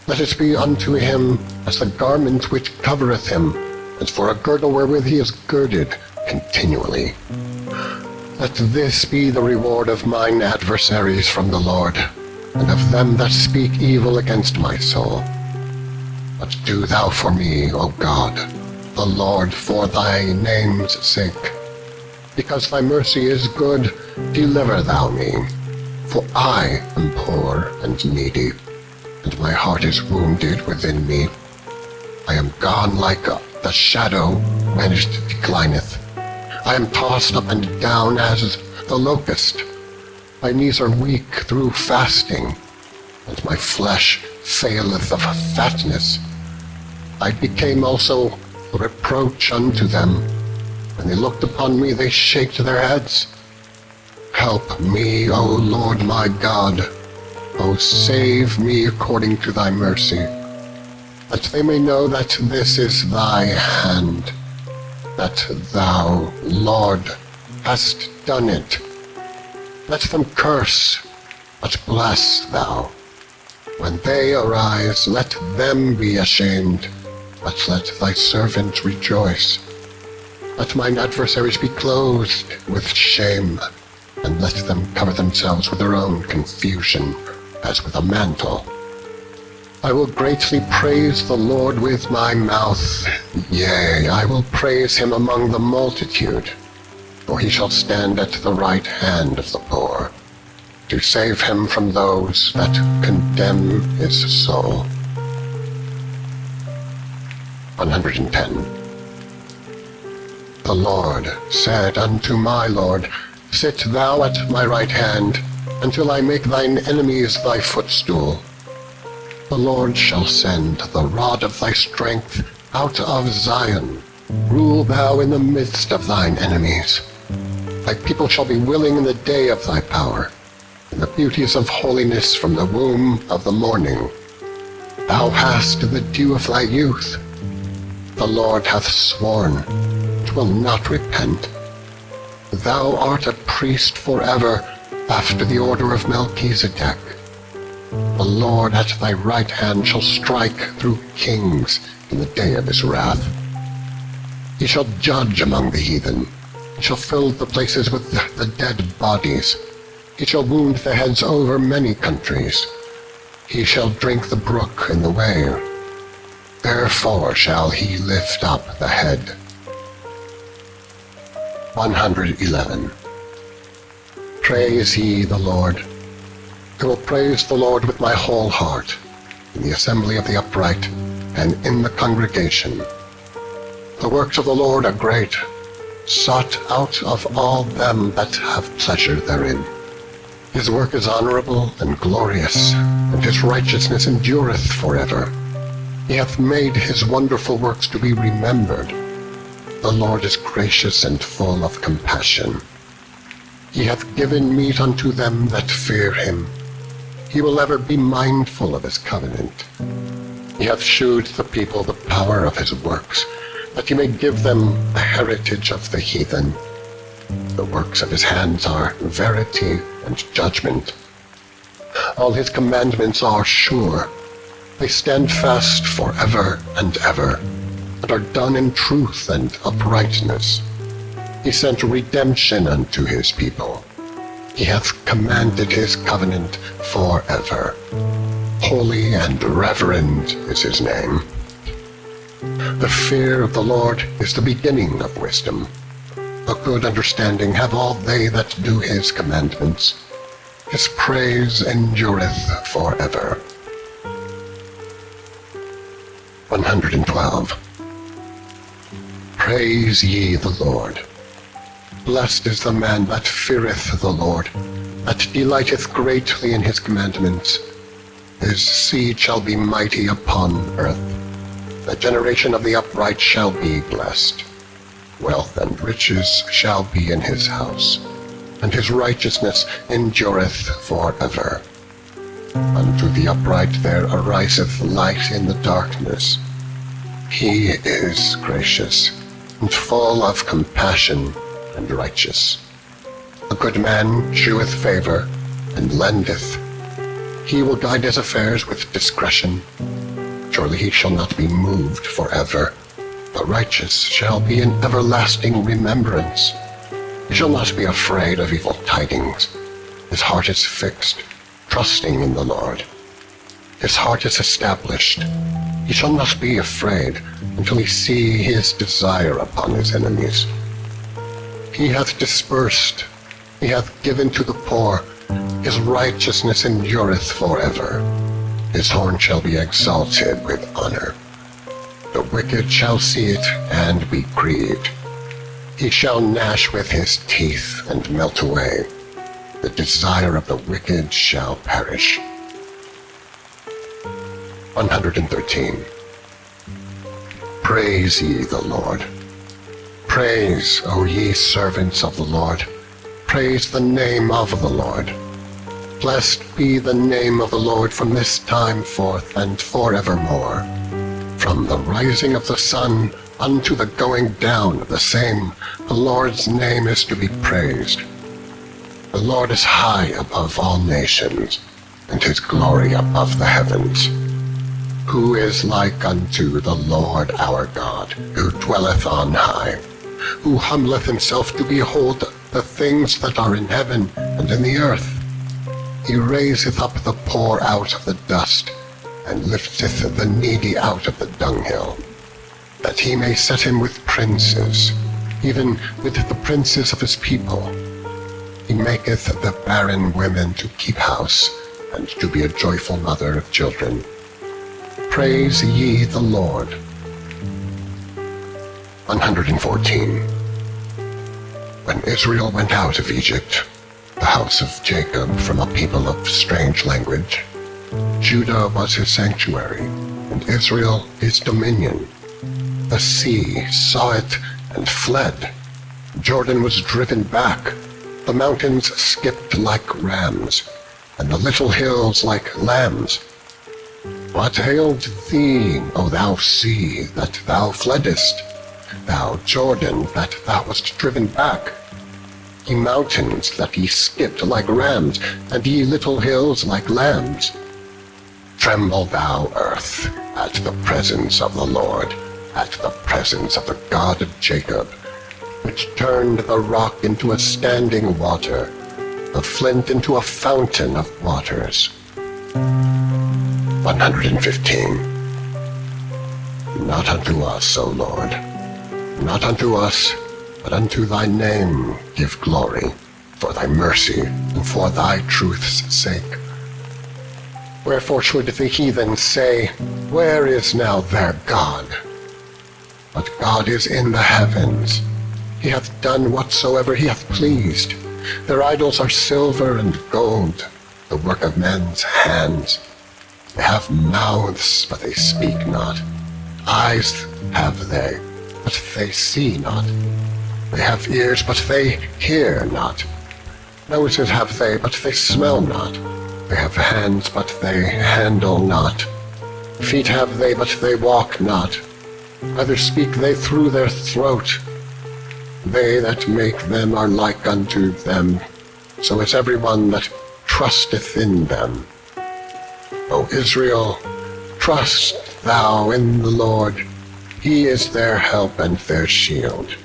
Let it be unto him as the garment which covereth him, and for a girdle wherewith he is girded continually. Let this be the reward of mine adversaries from the Lord, and of them that speak evil against my soul. But do thou for me, O God, the Lord, for thy name's sake. Because thy mercy is good, deliver thou me. For I am poor and needy, and my heart is wounded within me. I am gone like the shadow when it declineth. I am tossed up and down as the locust. My knees are weak through fasting, and my flesh faileth of fatness. I became also a reproach unto them. When they looked upon me, they shaked their heads. Help me, O Lord my God. O save me according to thy mercy, that they may know that this is thy hand, that thou, Lord, hast done it. Let them curse, but bless thou. When they arise, let them be ashamed, but let thy servant rejoice. Let mine adversaries be clothed with shame, and let them cover themselves with their own confusion, as with a mantle. I will greatly praise the Lord with my mouth. Yea, I will praise him among the multitude, for he shall stand at the right hand of the poor, to save him from those that condemn his soul. 110. The Lord said unto my Lord, Sit thou at my right hand, until I make thine enemies thy footstool. The Lord shall send the rod of thy strength out of Zion. Rule thou in the midst of thine enemies. Thy people shall be willing in the day of thy power, in the beauties of holiness from the womb of the morning. Thou hast the dew of thy youth. The Lord hath sworn, it will not repent. Thou art a priest forever, after the order of Melchizedek. The Lord at thy right hand shall strike through kings in the day of his wrath. He shall judge among the heathen. He shall fill the places with the dead bodies. He shall wound the heads over many countries. He shall drink the brook in the way. Therefore shall he lift up the head. 111. Praise ye the Lord. I will praise the Lord with my whole heart, in the assembly of the upright, and in the congregation. The works of the Lord are great, sought out of all them that have pleasure therein. His work is honorable and glorious, and his righteousness endureth forever. He hath made his wonderful works to be remembered. The Lord is gracious and full of compassion. He hath given meat unto them that fear him. He will ever be mindful of his covenant. He hath shewed the people the power of his works, that he may give them the heritage of the heathen. The works of his hands are verity and judgment. All his commandments are sure. They stand fast forever and ever, and are done in truth and uprightness. He sent redemption unto his people. He hath commanded his covenant forever. Holy and reverend is his name. The fear of the Lord is the beginning of wisdom. A good understanding have all they that do his commandments. His praise endureth forever. 112. Praise ye the Lord. Blessed is the man that feareth the Lord, that delighteth greatly in his commandments. His seed shall be mighty upon earth. The generation of the upright shall be blessed. Wealth and riches shall be in his house, and his righteousness endureth forever. Unto the upright there ariseth light in the darkness. He is gracious, and full of compassion, and righteous. A good man sheweth favor, and lendeth. He will guide his affairs with discretion. Surely he shall not be moved forever. The righteous shall be in everlasting remembrance. He shall not be afraid of evil tidings. His heart is fixed, trusting in the Lord. His heart is established. He shall not be afraid until he see his desire upon his enemies. He hath dispersed, he hath given to the poor. His righteousness endureth forever. His horn shall be exalted with honor. The wicked shall see it and be grieved. He shall gnash with his teeth and melt away. The desire of the wicked shall perish. 113. Praise ye the Lord. Praise, O ye servants of the Lord. Praise the name of the Lord. Blessed be the name of the Lord from this time forth and forevermore. From the rising of the sun unto the going down of the same, the Lord's name is to be praised. The Lord is high above all nations, and his glory above the heavens. Who is like unto the Lord our God, who dwelleth on high, who humbleth himself to behold the things that are in heaven and in the earth? He raiseth up the poor out of the dust, and lifteth the needy out of the dunghill, that he may set him with princes, even with the princes of his people. He maketh the barren women to keep house, and to be a joyful mother of children. Praise ye the Lord. 114. When Israel went out of Egypt, the house of Jacob from a people of strange language, Judah was his sanctuary, and Israel his dominion. The sea saw it and fled. Jordan was driven back. The mountains skipped like rams, and the little hills like lambs. What ailed thee, O thou sea, that thou fleddest? Thou Jordan, that thou wast driven back? Ye mountains, that ye skipped like rams, and ye little hills like lambs. Tremble thou, earth, at the presence of the Lord, at the presence of the God of Jacob, which turned the rock into a standing water, the flint into a fountain of waters. 115. Not unto us, O Lord, not unto us, but unto thy name give glory, for thy mercy and for thy truth's sake. Wherefore should the heathen say, Where is now their God? But God is in the heavens. He hath done whatsoever he hath pleased. Their idols are silver and gold, the work of men's hands. They have mouths, but they speak not. Eyes have they, but they see not. They have ears, but they hear not. Noses have they, but they smell not. They have hands, but they handle not. Feet have they, but they walk not. Neither speak they through their throat. They that make them are like unto them, so is every one that trusteth in them. O Israel, trust thou in the Lord. He is their help and their shield.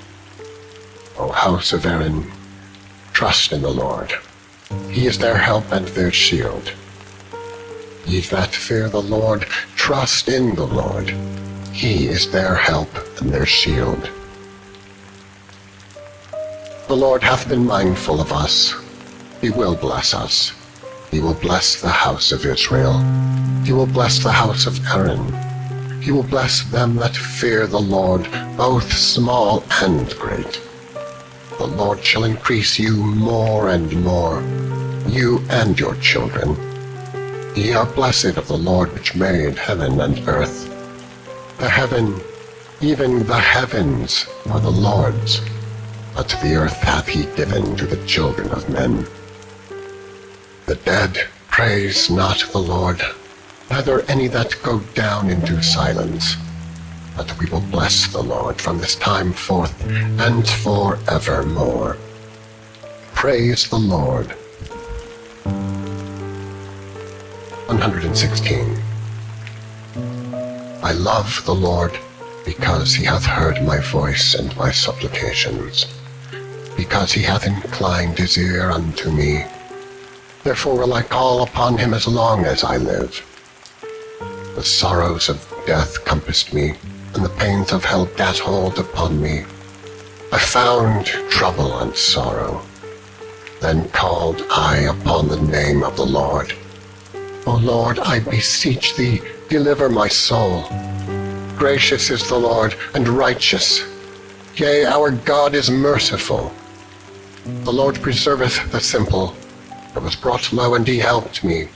O house of Aaron, trust in the Lord. He is their help and their shield. Ye that fear the Lord, trust in the Lord. He is their help and their shield. The Lord hath been mindful of us. He will bless us. He will bless the house of Israel. He will bless the house of Aaron. He will bless them that fear the Lord, both small and great. The Lord shall increase you more and more, you and your children. Ye are blessed of the Lord which made heaven and earth. The heaven, even the heavens, are the Lord's, but the earth hath he given to the children of men. The dead praise not the Lord, neither any that go down into silence. But we will bless the Lord from this time forth and forevermore. Praise the Lord. 116. I love the Lord, because he hath heard my voice and my supplications, because he hath inclined his ear unto me. Therefore will I call upon him as long as I live. The sorrows of death compassed me, and the pains of hell gat hold upon me. I found trouble and sorrow. Then called I upon the name of the Lord. O Lord, I beseech thee, deliver my soul. Gracious is the Lord, and righteous. Yea, our God is merciful. The Lord preserveth the simple. I was brought low, and he helped me.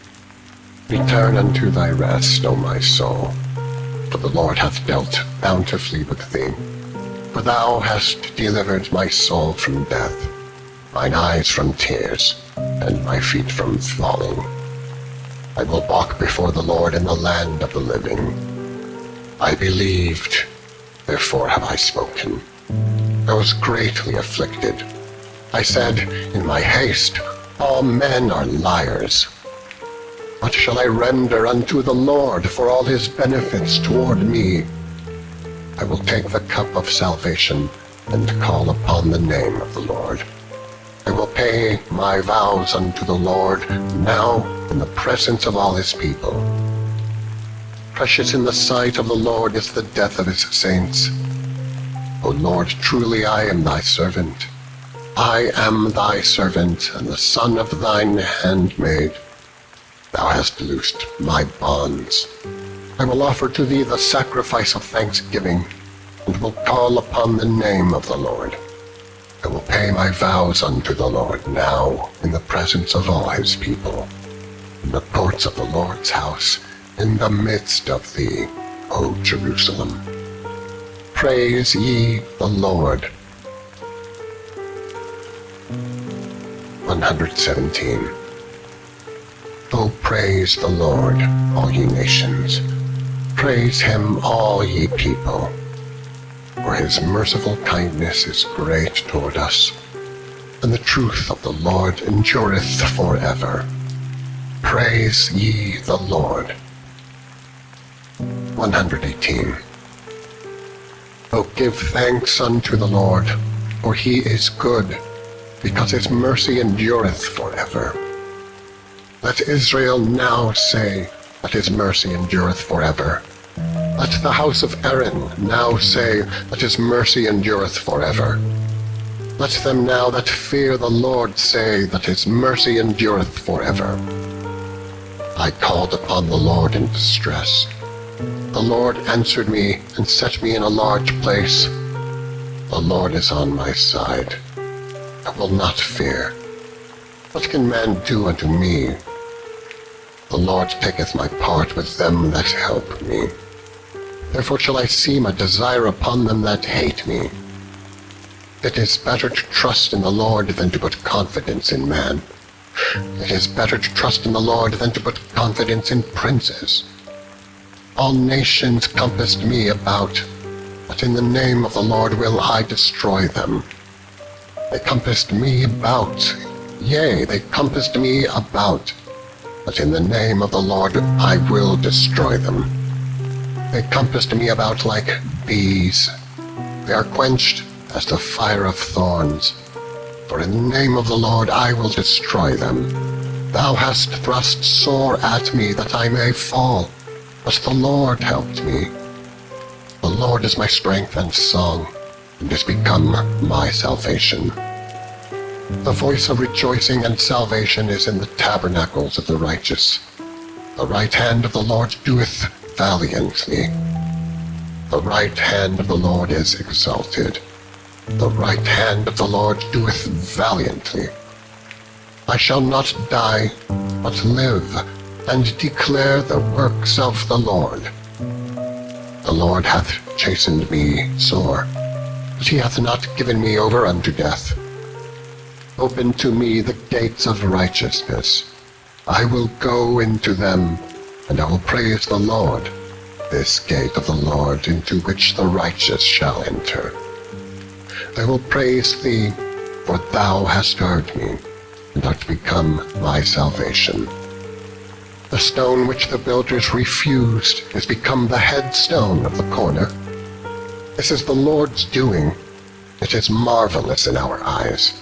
Return unto thy rest, O my soul. For the Lord hath dealt bountifully with thee. For thou hast delivered my soul from death, mine eyes from tears. and my feet from falling. I will walk before the Lord in the land of the living. I believed, therefore have I spoken. I was greatly afflicted. I said, in my haste, all men are liars. What shall I render unto the Lord for all his benefits toward me? I will take the cup of salvation and call upon the name of the Lord. I will pay my vows unto the Lord now in the presence of all his people. Precious in the sight of the Lord is the death of his saints. O Lord, truly I am thy servant. I am thy servant and the son of thine handmaid. Thou hast loosed my bonds. I will offer to thee the sacrifice of thanksgiving, and will call upon the name of the Lord. I will pay my vows unto the Lord now in the presence of all his people, in the courts of the Lord's house, in the midst of thee, O Jerusalem. Praise ye the Lord. 117. O praise the Lord, all ye nations. Praise him, all ye people. For his merciful kindness is great toward us, and the truth of the Lord endureth forever. Praise ye the Lord. 118. O give thanks unto the Lord, for he is good, because his mercy endureth forever. Let Israel now say that his mercy endureth forever. Let the house of Aaron now say that his mercy endureth forever. Let them now that fear the Lord say that his mercy endureth forever. I called upon the Lord in distress. The Lord answered me and set me in a large place. The Lord is on my side. I will not fear. What can man do unto me? The Lord taketh my part with them that help me. Therefore shall I seem a desire upon them that hate me. It is better to trust in the Lord than to put confidence in man. It is better to trust in the Lord than to put confidence in princes. All nations compassed me about, but in the name of the Lord will I destroy them. They compassed me about, yea, they compassed me about, but in the name of the Lord I will destroy them. They compassed me about like bees. They are quenched as the fire of thorns. For in the name of the Lord I will destroy them. Thou hast thrust sore at me that I may fall, but the Lord helped me. The Lord is my strength and song, and is become my salvation. The voice of rejoicing and salvation is in the tabernacles of the righteous. The right hand of the Lord doeth valiantly. The right hand of the Lord is exalted. The right hand of the Lord doeth valiantly. I shall not die, but live, and declare the works of the Lord. The Lord hath chastened me sore, but he hath not given me over unto death. Open to me the gates of righteousness. I will go into them, and I will praise the Lord, this gate of the Lord into which the righteous shall enter. I will praise thee, for thou hast heard me, and art become my salvation. The stone which the builders refused is become the headstone of the corner. This is the Lord's doing. It is marvelous in our eyes.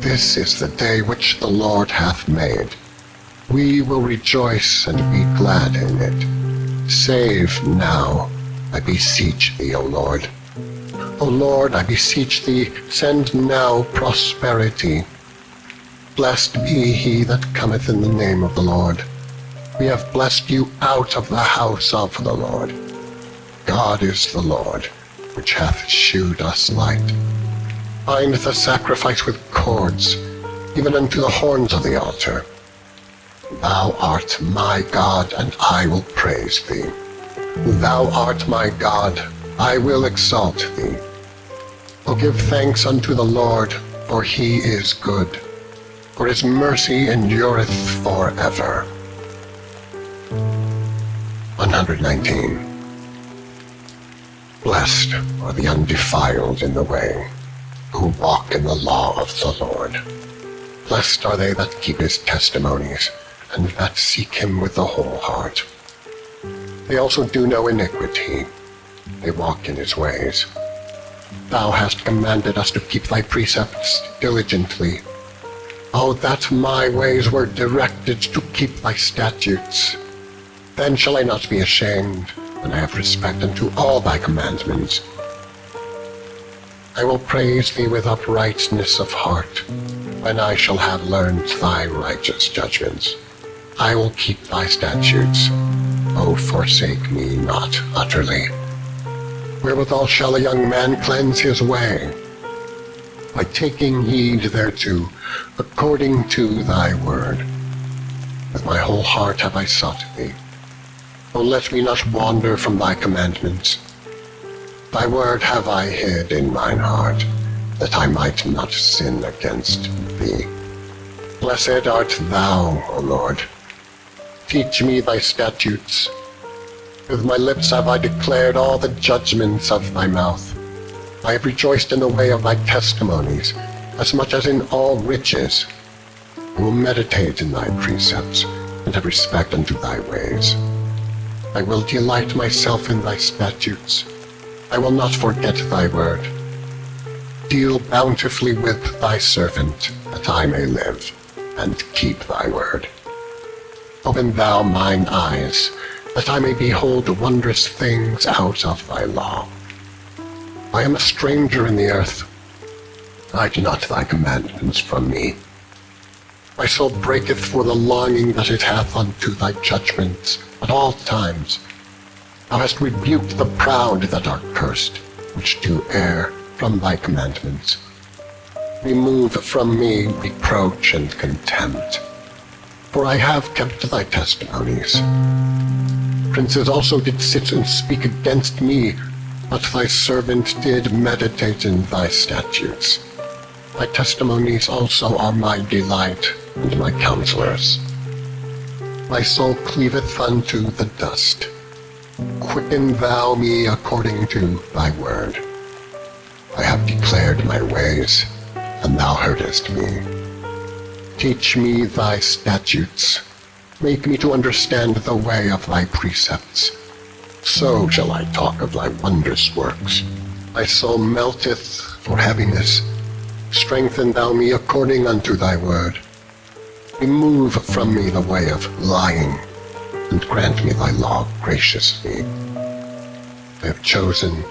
This is the day which the Lord hath made. We will rejoice and be glad in it. Save now, I beseech thee, O Lord. O Lord, I beseech thee, send now prosperity. Blessed be he that cometh in the name of the Lord. We have blessed you out of the house of the Lord. God is the Lord, which hath shewed us light. Bind the sacrifice with cords, even unto the horns of the altar. Thou art my God, and I will praise thee. Thou art my God, I will exalt thee. O give thanks unto the Lord, for he is good. for his mercy endureth forever. 119. Blessed are the undefiled in the way, who walk in the law of the Lord. Blessed are they that keep his testimonies, and that seek him with the whole heart. They also do no iniquity, they walk in his ways. Thou hast commanded us to keep thy precepts diligently. Oh, that my ways were directed to keep thy statutes. Then shall I not be ashamed, when I have respect unto all thy commandments. I will praise thee with uprightness of heart, when I shall have learned thy righteous judgments. I will keep thy statutes. O forsake me not utterly. Wherewithal shall a young man cleanse his way? By taking heed thereto, according to thy word. With my whole heart have I sought thee. O let me not wander from thy commandments. Thy word have I hid in mine heart, that I might not sin against thee. Blessed art thou, O Lord. Teach me thy statutes. With my lips have I declared all the judgments of thy mouth. I have rejoiced in the way of thy testimonies, as much as in all riches. I will meditate in thy precepts, and have respect unto thy ways. I will delight myself in thy statutes. I will not forget thy word. Deal bountifully with thy servant, that I may live, and keep thy word. Open thou mine eyes, that I may behold wondrous things out of thy law. I am a stranger in the earth. Hide not thy commandments from me. My soul breaketh for the longing that it hath unto thy judgments at all times. Thou hast rebuked the proud that are cursed, which do err from thy commandments. Remove from me reproach and contempt, for I have kept thy testimonies. Princes also did sit and speak against me, but thy servant did meditate in thy statutes. Thy testimonies also are my delight and my counselors. My soul cleaveth unto the dust. Quicken thou me according to thy word. I have declared my ways, and thou heardest me. Teach me thy statutes. Make me to understand the way of thy precepts. So shall I talk of thy wondrous works. My soul melteth for heaviness. Strengthen thou me according unto thy word. Remove from me the way of lying, and grant me thy law graciously. I have chosen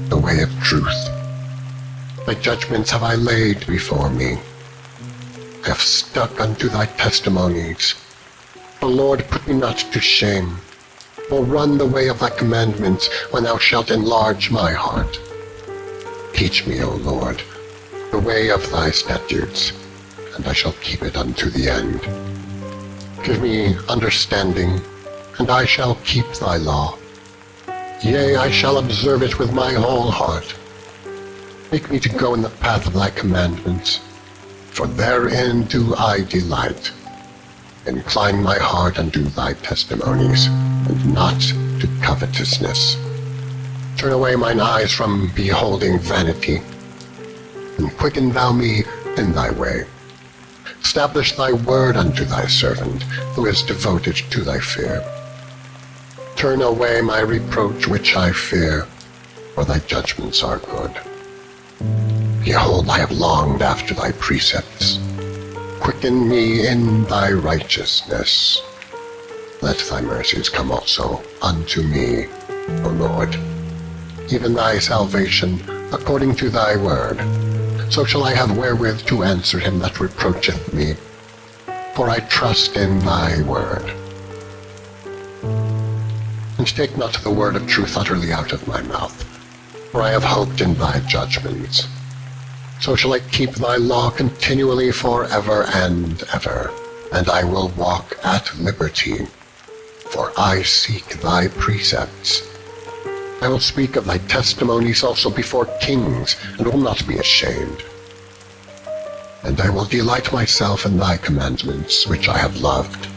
the way of truth. Thy judgments have I laid before me. I have stuck unto thy testimonies. O Lord, put me not to shame. Or run the way of thy commandments, when thou shalt enlarge my heart. Teach me, O Lord, the way of thy statutes, and I shall keep it unto the end. Give me understanding, and I shall keep thy law. Yea, I shall observe it with my whole heart. Make me to go in the path of thy commandments, for therein do I delight. Incline my heart unto thy testimonies, and not to covetousness. Turn away mine eyes from beholding vanity, and quicken thou me in thy way. Establish thy word unto thy servant, who is devoted to thy fear. Turn away my reproach which I fear, for thy judgments are good. Behold, I have longed after thy precepts. Quicken me in thy righteousness. Let thy mercies come also unto me, O Lord, even thy salvation according to thy word. So shall I have wherewith to answer him that reproacheth me, for I trust in thy word. And take not the word of truth utterly out of my mouth, for I have hoped in thy judgments. So shall I keep thy law continually forever and ever, and I will walk at liberty, for I seek thy precepts. I will speak of thy testimonies also before kings, and will not be ashamed. and I will delight myself in thy commandments, which I have loved.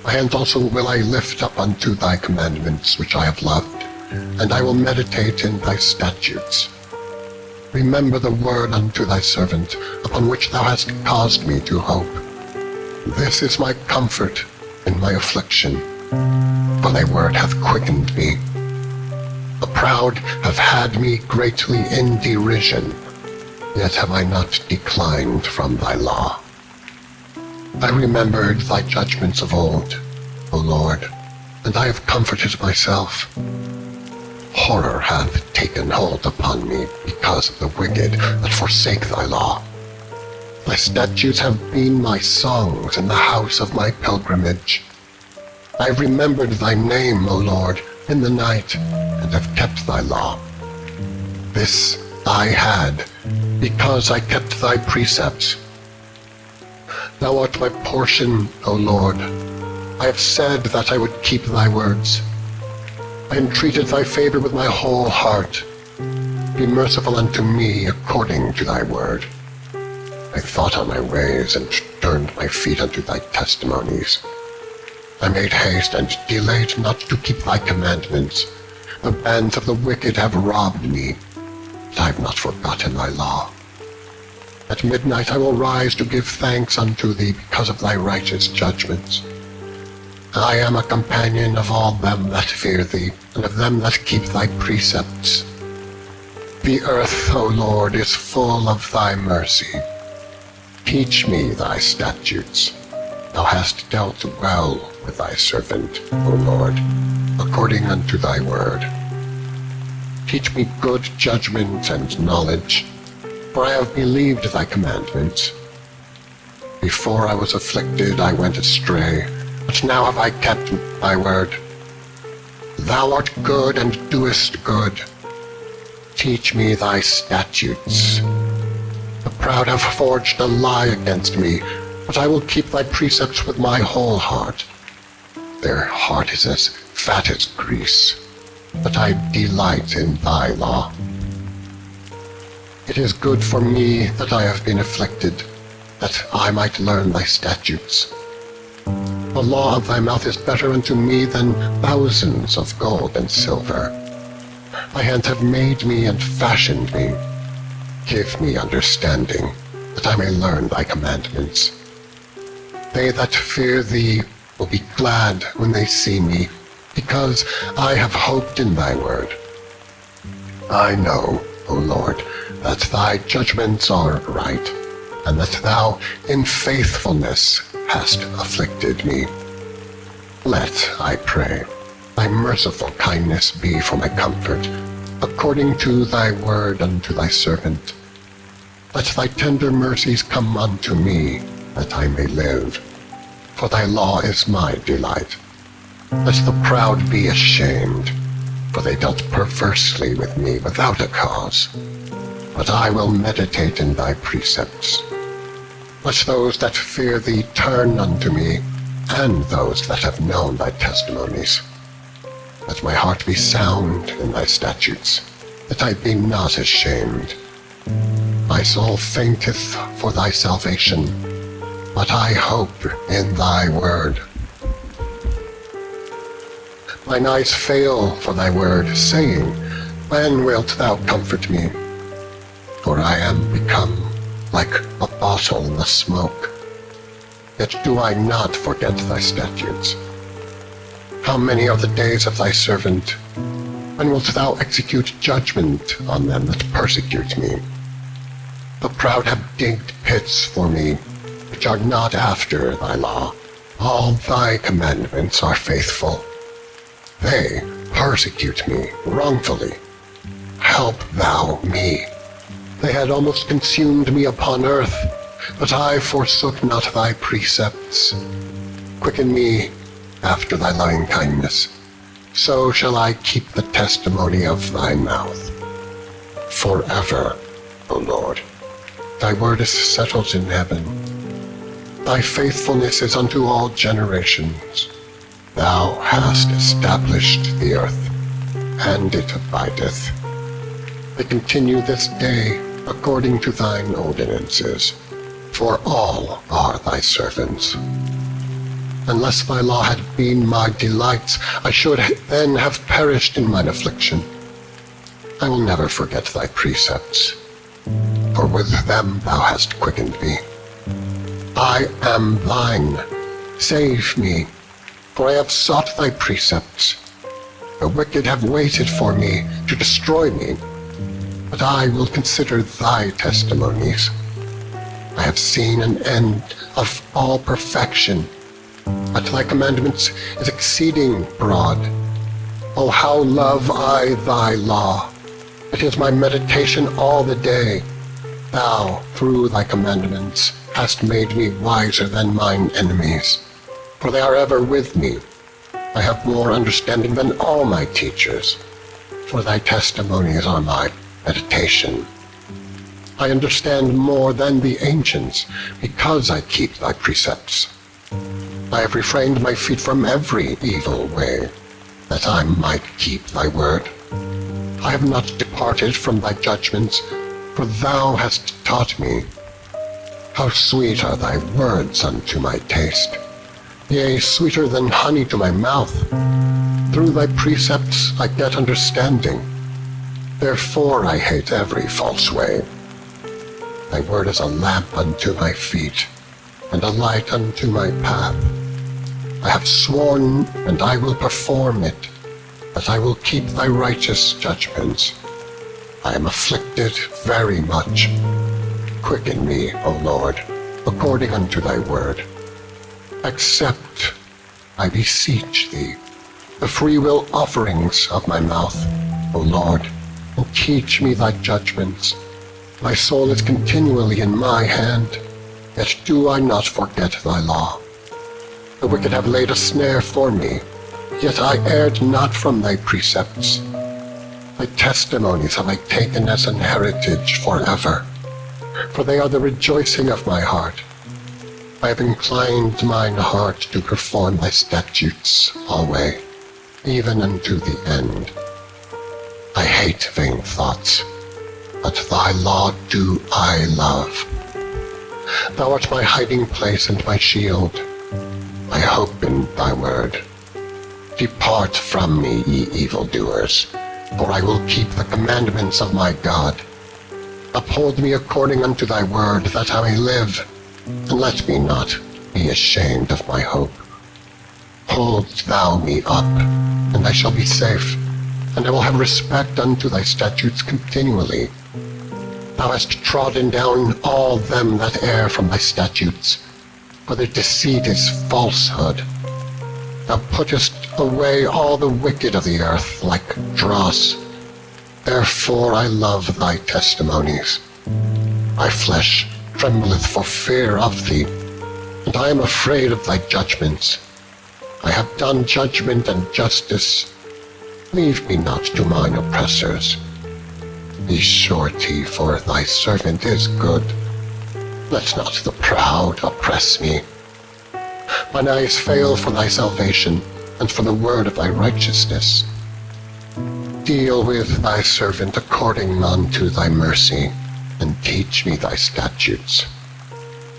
And also will I lift up unto thy commandments, which I have loved, and I will meditate in thy statutes. Remember the word unto thy servant, upon which thou hast caused me to hope. This is my comfort in my affliction, for thy word hath quickened me. The proud have had me greatly in derision, yet have I not declined from thy law. I remembered thy judgments of old, O Lord, and I have comforted myself. Horror hath taken hold upon me because of the wicked that forsake thy law. Thy statutes have been my songs in the house of my pilgrimage. I have remembered thy name, O Lord, in the night, and have kept thy law. This I had, because I kept thy precepts. Thou art my portion, O Lord. I have said that I would keep thy words. I entreated thy favor with my whole heart. Be merciful unto me according to thy word. I thought on my ways and turned my feet unto thy testimonies. I made haste and delayed not to keep thy commandments. The bands of the wicked have robbed me, but I have not forgotten thy law. At midnight I will rise to give thanks unto thee because of thy righteous judgments. I am a companion of all them that fear thee, and of them that keep thy precepts. The earth, O Lord, is full of thy mercy. Teach me thy statutes. Thou hast dealt well with thy servant, O Lord, according unto thy word. Teach me good judgment and knowledge, for I have believed thy commandments. Before I was afflicted I went astray, but now have I kept thy word. Thou art good and doest good. Teach me thy statutes. The proud have forged a lie against me, but I will keep thy precepts with my whole heart. Their heart is as fat as grease, but I delight in thy law. It is good for me that I have been afflicted, that I might learn thy statutes. The law of thy mouth is better unto me than thousands of gold and silver. Thy hands have made me and fashioned me. Give me understanding, that I may learn thy commandments. They that fear thee will be glad when they see me, because I have hoped in thy word. I know, O Lord, that thy judgments are right, and that thou in faithfulness hast afflicted me. Let, I pray, thy merciful kindness be for my comfort, according to thy word unto thy servant. Let thy tender mercies come unto me, that I may live. For thy law is my delight. Let the proud be ashamed, for they dealt perversely with me without a cause. But I will meditate in thy precepts. Let those that fear thee turn unto me, and those that have known thy testimonies. Let my heart be sound in thy statutes, that I be not ashamed. My soul fainteth for thy salvation, but I hope in thy word. Mine eyes fail for thy word, saying, When wilt thou comfort me? For I am become like a bottle in the smoke. Yet do I not forget thy statutes. How many are the days of thy servant? When wilt thou execute judgment on them that persecute me? The proud have digged pits for me, which are not after thy law. All thy commandments are faithful. They persecute me wrongfully. Help thou me. They had almost consumed me upon earth, but I forsook not thy precepts. Quicken me after thy loving kindness, so shall I keep the testimony of thy mouth. Forever, O Lord, thy word is settled in heaven. Thy faithfulness is unto all generations. Thou hast established the earth, and it abideth. They continue this day according to thine ordinances. for all are thy servants. Unless thy law had been my delights, I should then have perished in mine affliction. I will never forget thy precepts, for with them thou hast quickened me. I am thine. Save me, for I have sought thy precepts. The wicked have waited for me to destroy me, but I will consider thy testimonies. I have seen an end of all perfection, but thy commandments is exceeding broad. Oh, how love I thy law! It is my meditation all the day. Thou, through thy commandments, hast made me wiser than mine enemies, for they are ever with me. I have more understanding than all my teachers, for thy testimonies are my meditation. I understand more than the ancients, because I keep thy precepts. I have refrained my feet from every evil way, that I might keep thy word. I have not departed from thy judgments, for thou hast taught me. How sweet are thy words unto my taste, yea, sweeter than honey to my mouth. Through thy precepts I get understanding, therefore I hate every false way. Thy word is a lamp unto my feet, and a light unto my path. I have sworn, and I will perform it, that I will keep thy righteous judgments. I am afflicted very much. Quicken me, O Lord, according unto thy word. Accept, I beseech thee, the freewill offerings of my mouth, O Lord, and teach me thy judgments. My soul is continually in my hand, yet do I not forget thy law. The wicked have laid a snare for me, yet I erred not from thy precepts. Thy testimonies have I taken as an heritage forever, for they are the rejoicing of my heart. I have inclined mine heart to perform thy statutes alway, even unto the end. I hate vain thoughts, but thy law do I love. Thou art my hiding place and my shield. I hope in thy word. Depart from me, ye evildoers, for I will keep the commandments of my God. Uphold me according unto thy word, that I may live, and let me not be ashamed of my hope. Hold thou me up, and I shall be safe, and I will have respect unto thy statutes continually. Thou hast trodden down all them that err from thy statutes, for their deceit is falsehood. Thou puttest away all the wicked of the earth like dross. Therefore I love thy testimonies. My flesh trembleth for fear of thee, and I am afraid of thy judgments. I have done judgment and justice. Leave me not to mine oppressors. Be surety, for thy servant is good. Let not the proud oppress me. Mine eyes fail for thy salvation, and for the word of thy righteousness. Deal with thy servant according unto thy mercy, and teach me thy statutes.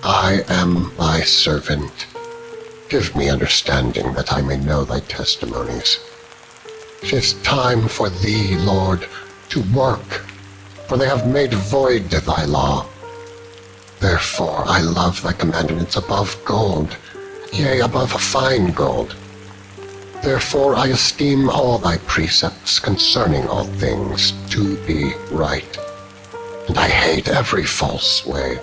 I am thy servant. Give me understanding, that I may know thy testimonies. 'Tis time for thee, Lord, to work, for they have made void thy law. Therefore I love thy commandments above gold, yea, above fine gold. Therefore I esteem all thy precepts concerning all things to be right, and I hate every false way.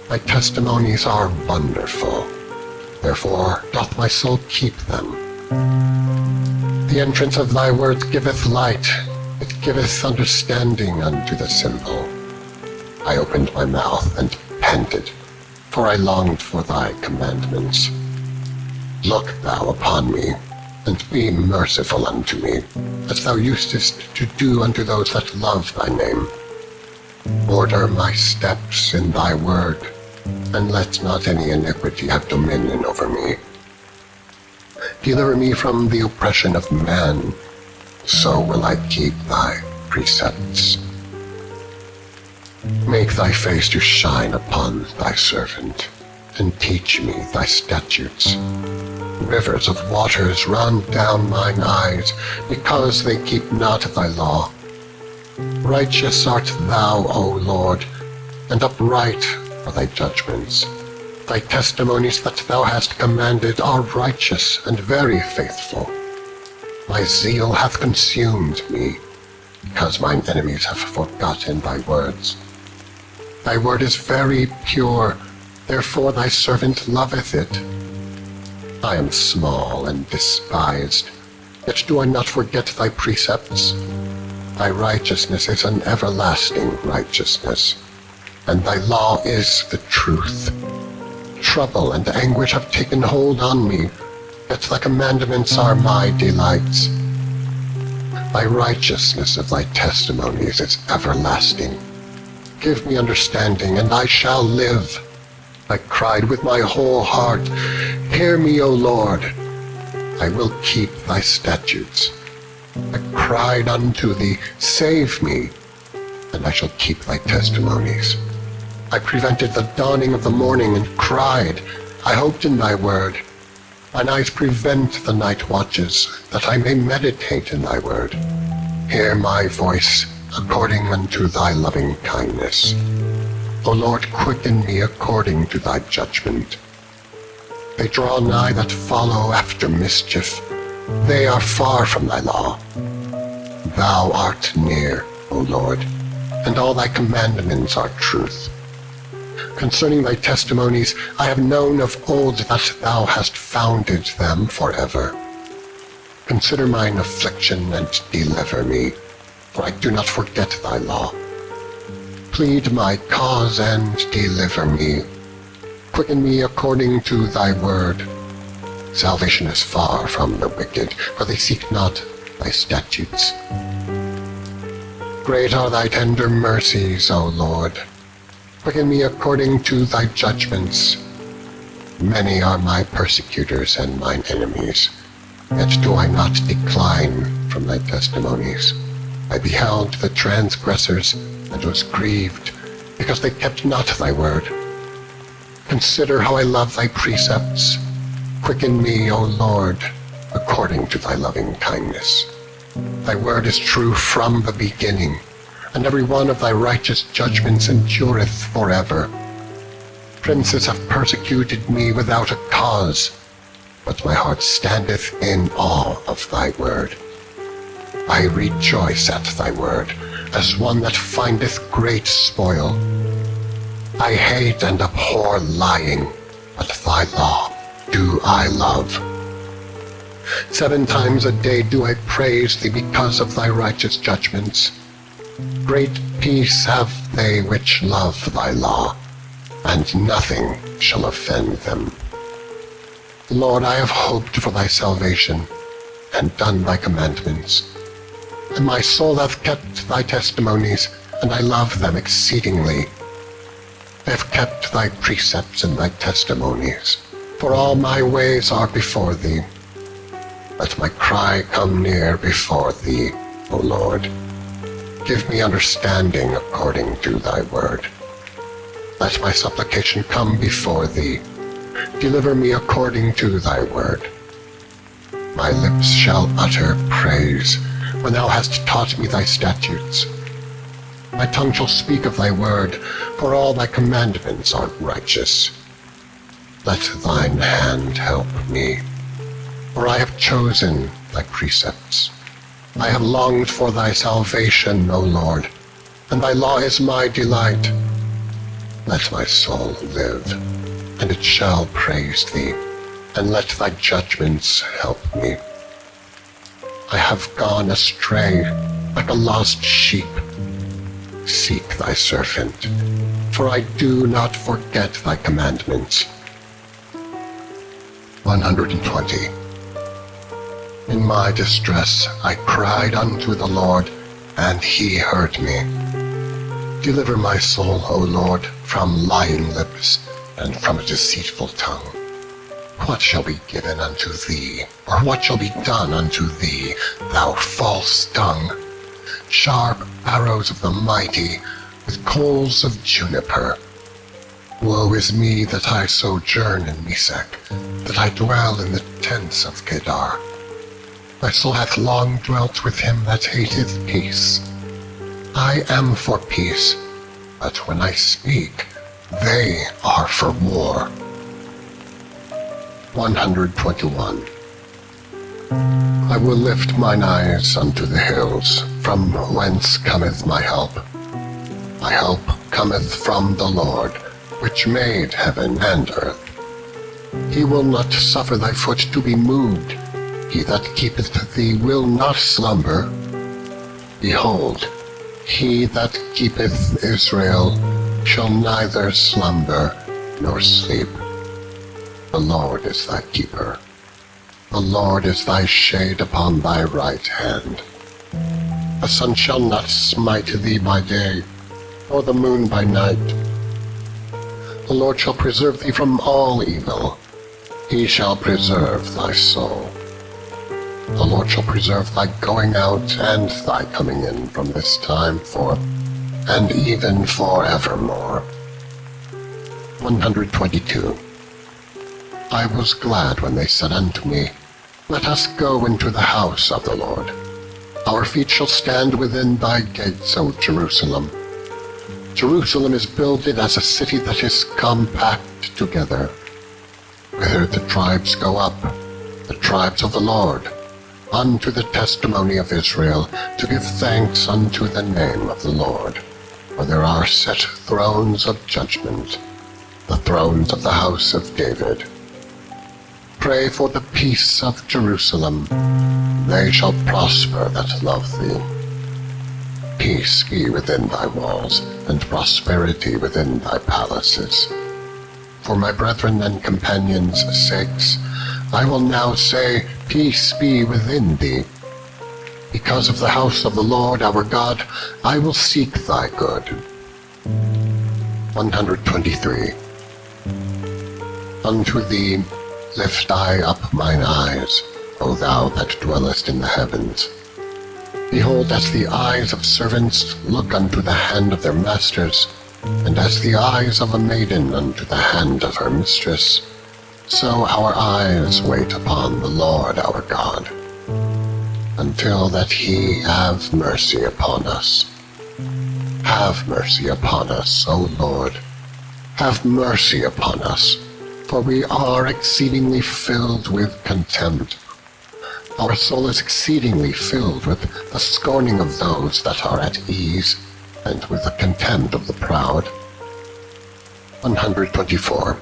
Thy testimonies are wonderful, therefore doth my soul keep them. The entrance of thy words giveth light, it giveth understanding unto the simple. I opened my mouth and panted, for I longed for thy commandments. Look thou upon me, and be merciful unto me, as thou usest to do unto those that love thy name. Order my steps in thy word, and let not any iniquity have dominion over me. Deliver me from the oppression of man, so will I keep thy precepts. Make thy face to shine upon thy servant, and teach me thy statutes. Rivers of waters run down mine eyes, because they keep not thy law. Righteous art thou, O Lord, and upright are thy judgments. Thy testimonies that thou hast commanded are righteous and very faithful. My zeal hath consumed me, because mine enemies have forgotten thy words. Thy word is very pure, therefore thy servant loveth it. I am small and despised, yet do I not forget thy precepts. Thy righteousness is an everlasting righteousness, and thy law is the truth. Trouble and anguish have taken hold on me, yet thy commandments are my delights. Thy righteousness of thy testimonies is everlasting. Give me understanding, and I shall live. I cried with my whole heart, hear me, O Lord. I will keep thy statutes. I cried unto thee, save me, and I shall keep thy testimonies. I prevented the dawning of the morning and cried, I hoped in thy word. Mine eyes prevent the night watches, that I may meditate in thy word. Hear my voice according unto thy loving kindness. O Lord, quicken me according to thy judgment. They draw nigh that follow after mischief. They are far from thy law. Thou art near, O Lord, and all thy commandments are truth. Concerning thy testimonies, I have known of old that thou hast founded them forever. Consider mine affliction and deliver me, for I do not forget thy law. Plead my cause and deliver me. Quicken me according to thy word. Salvation is far from the wicked, for they seek not thy statutes. Great are thy tender mercies, O Lord. Quicken me according to thy judgments. Many are my persecutors and mine enemies, yet do I not decline from thy testimonies. I beheld the transgressors, and was grieved, because they kept not thy word. Consider how I love thy precepts. Quicken me, O Lord, according to thy loving kindness. Thy word is true from the beginning, and every one of thy righteous judgments endureth forever. Princes have persecuted me without a cause, but my heart standeth in awe of thy word. I rejoice at thy word, as one that findeth great spoil. I hate and abhor lying, but thy law do I love. 7 times a day do I praise thee because of thy righteous judgments. Great peace have they which love thy law, and nothing shall offend them. Lord, I have hoped for thy salvation, and done thy commandments. And my soul hath kept thy testimonies, and I love them exceedingly. I have kept thy precepts and thy testimonies, for all my ways are before thee. Let my cry come near before thee, O Lord. Give me understanding according to thy word. Let my supplication come before thee. Deliver me according to thy word. My lips shall utter praise, when thou hast taught me thy statutes. My tongue shall speak of thy word, for all thy commandments are righteous. Let thine hand help me, for I have chosen thy precepts. I have longed for thy salvation, O Lord, and thy law is my delight. Let my soul live, and it shall praise thee, and let thy judgments help me. I have gone astray like a lost sheep. Seek thy servant, for I do not forget thy commandments. 120. In my distress I cried unto the Lord, and he heard me. Deliver my soul, O Lord, from lying lips, and from a deceitful tongue. What shall be given unto thee, or what shall be done unto thee, thou false tongue? Sharp arrows of the mighty, with coals of juniper. Woe is me that I sojourn in Mesech, that I dwell in the tents of Kedar. My soul hath long dwelt with him that hateth peace. I am for peace, but when I speak, they are for war. 121. I will lift mine eyes unto the hills, from whence cometh my help. My help cometh from the Lord, which made heaven and earth. He will not suffer thy foot to be moved. He that keepeth thee will not slumber. Behold, he that keepeth Israel shall neither slumber nor sleep. The Lord is thy keeper. The Lord is thy shade upon thy right hand. The sun shall not smite thee by day, nor the moon by night. The Lord shall preserve thee from all evil. He shall preserve thy soul. The Lord shall preserve thy going out and thy coming in from this time forth, and even forevermore. 122. I was glad when they said unto me, Let us go into the house of the Lord. Our feet shall stand within thy gates, O Jerusalem. Jerusalem is builded as a city that is compact together, whither the tribes go up, the tribes of the Lord, unto the testimony of Israel, to give thanks unto the name of the Lord. For there are set thrones of judgment, the thrones of the house of David. Pray for the peace of Jerusalem. They shall prosper that love thee. Peace be within thy walls, and prosperity within thy palaces. For my brethren and companions' sakes, I will now say, Peace be within thee. Because of the house of the Lord our God, I will seek thy good. 123. Unto thee lift I up mine eyes, O thou that dwellest in the heavens. Behold, as the eyes of servants look unto the hand of their masters, and as the eyes of a maiden unto the hand of her mistress, so our eyes wait upon the Lord our God, until that he have mercy upon us. Have mercy upon us, O Lord. Have mercy upon us, for we are exceedingly filled with contempt. Our soul is exceedingly filled with the scorning of those that are at ease, and with the contempt of the proud. 124.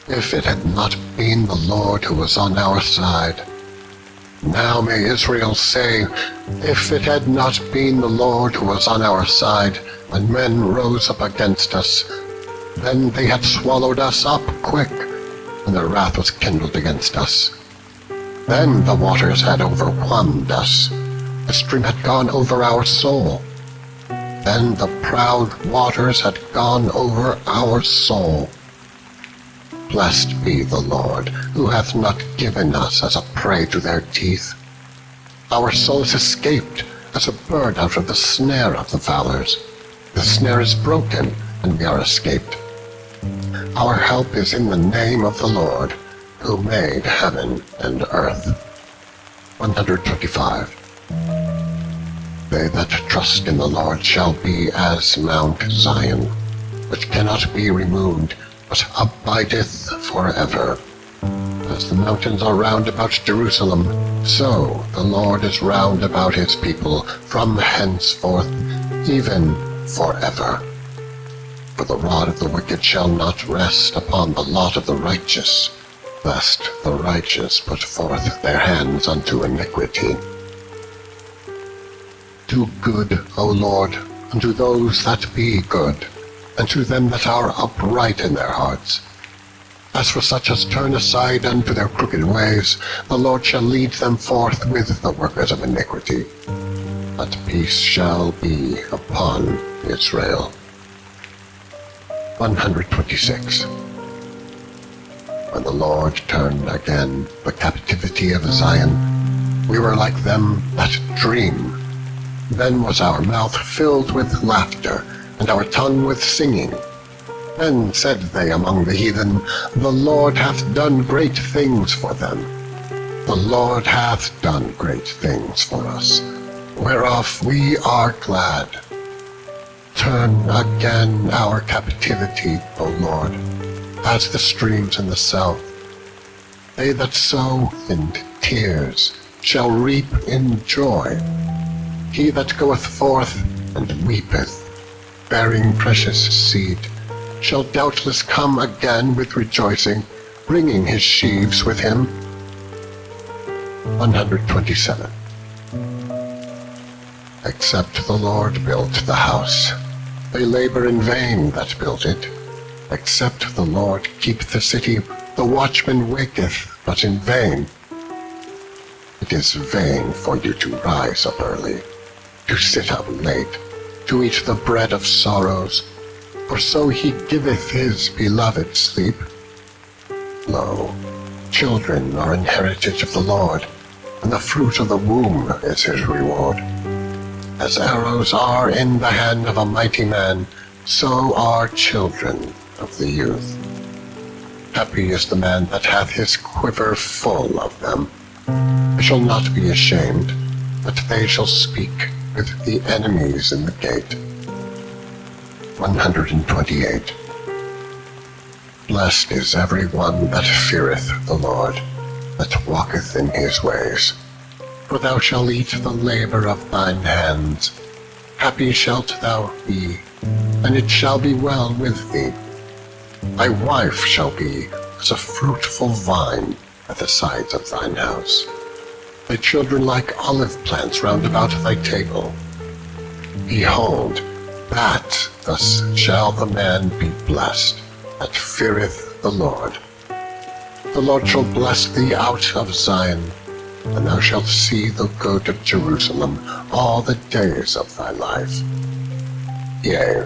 If it had not been the Lord who was on our side, now may Israel say, if it had not been the Lord who was on our side, when men rose up against us, then they had swallowed us up quick, and their wrath was kindled against us. Then the waters had overwhelmed us, the stream had gone over our soul. Then the proud waters had gone over our soul. Blessed be the Lord, who hath not given us as a prey to their teeth. Our soul is escaped as a bird out of the snare of the fowlers. The snare is broken, and we are escaped. Our help is in the name of the Lord, who made heaven and earth. 125. They that trust in the Lord shall be as Mount Zion, which cannot be removed, but abideth forever. As the mountains are round about Jerusalem, so the Lord is round about his people from henceforth, even forever. For the rod of the wicked shall not rest upon the lot of the righteous, lest the righteous put forth their hands unto iniquity. Do good, O Lord, unto those that be good, and to them that are upright in their hearts. As for such as turn aside unto their crooked ways, the Lord shall lead them forth with the workers of iniquity. But peace shall be upon Israel. 126. When the Lord turned again the captivity of Zion, we were like them that dream. Then was our mouth filled with laughter, and our tongue with singing. Then said they among the heathen, The Lord hath done great things for them. The Lord hath done great things for us, whereof we are glad. Turn again our captivity, O Lord, as the streams in the south. They that sow in tears shall reap in joy. He that goeth forth and weepeth, bearing precious seed, shall doubtless come again with rejoicing, bringing his sheaves with him. 127. Except the Lord build the house, they labor in vain that build it. Except the Lord keep the city, the watchman waketh but in vain. It is vain for you to rise up early, to sit up late, to eat the bread of sorrows, for so he giveth his beloved sleep. Lo, children are an heritage of the Lord, and the fruit of the womb is his reward. As arrows are in the hand of a mighty man, so are children of the youth. Happy is the man that hath his quiver full of them. They shall not be ashamed, but they shall speak with the enemies in the gate. 128. Blessed is every one that feareth the Lord, that walketh in his ways. For thou shalt eat the labor of thine hands. Happy shalt thou be, and it shall be well with thee. Thy wife shall be as a fruitful vine at the sides of thine house, thy children like olive plants round about thy table. Behold, that thus shall the man be blessed that feareth the Lord. The Lord shall bless thee out of Zion, and thou shalt see the good of Jerusalem all the days of thy life. Yea,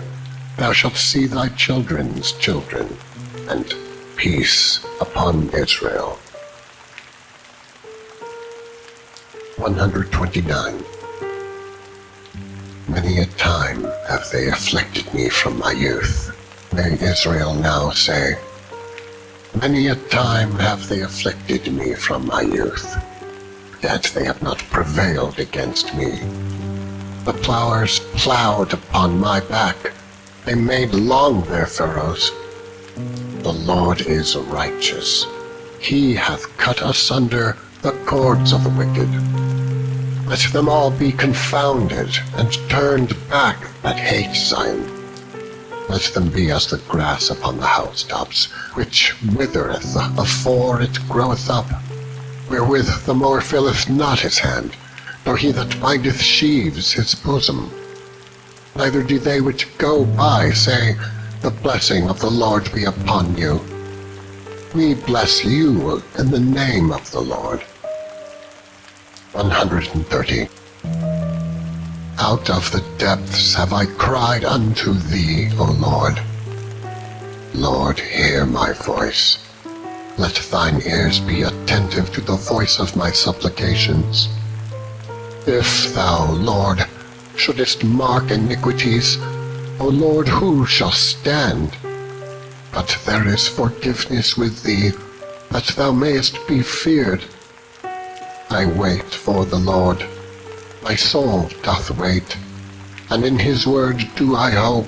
thou shalt see thy children's children, and peace upon Israel. 129. Many a time have they afflicted me from my youth, may Israel now say. Many a time have they afflicted me from my youth, yet they have not prevailed against me. The plowers plowed upon my back, they made long their furrows. The Lord is righteous, he hath cut asunder the cords of the wicked. Let them all be confounded and turned back that hate Zion. Let them be as the grass upon the housetops, which withereth afore it groweth up, wherewith the mower filleth not his hand, nor he that bindeth sheaves his bosom. Neither do they which go by say, The blessing of the Lord be upon you. We bless you in the name of the Lord. 130. Out of the depths have I cried unto thee, O Lord. Lord, hear my voice. Let thine ears be attentive to the voice of my supplications. If thou, Lord, shouldest mark iniquities, O Lord, who shall stand? But there is forgiveness with thee, that thou mayest be feared. I wait for the Lord, my soul doth wait, and in his word do I hope.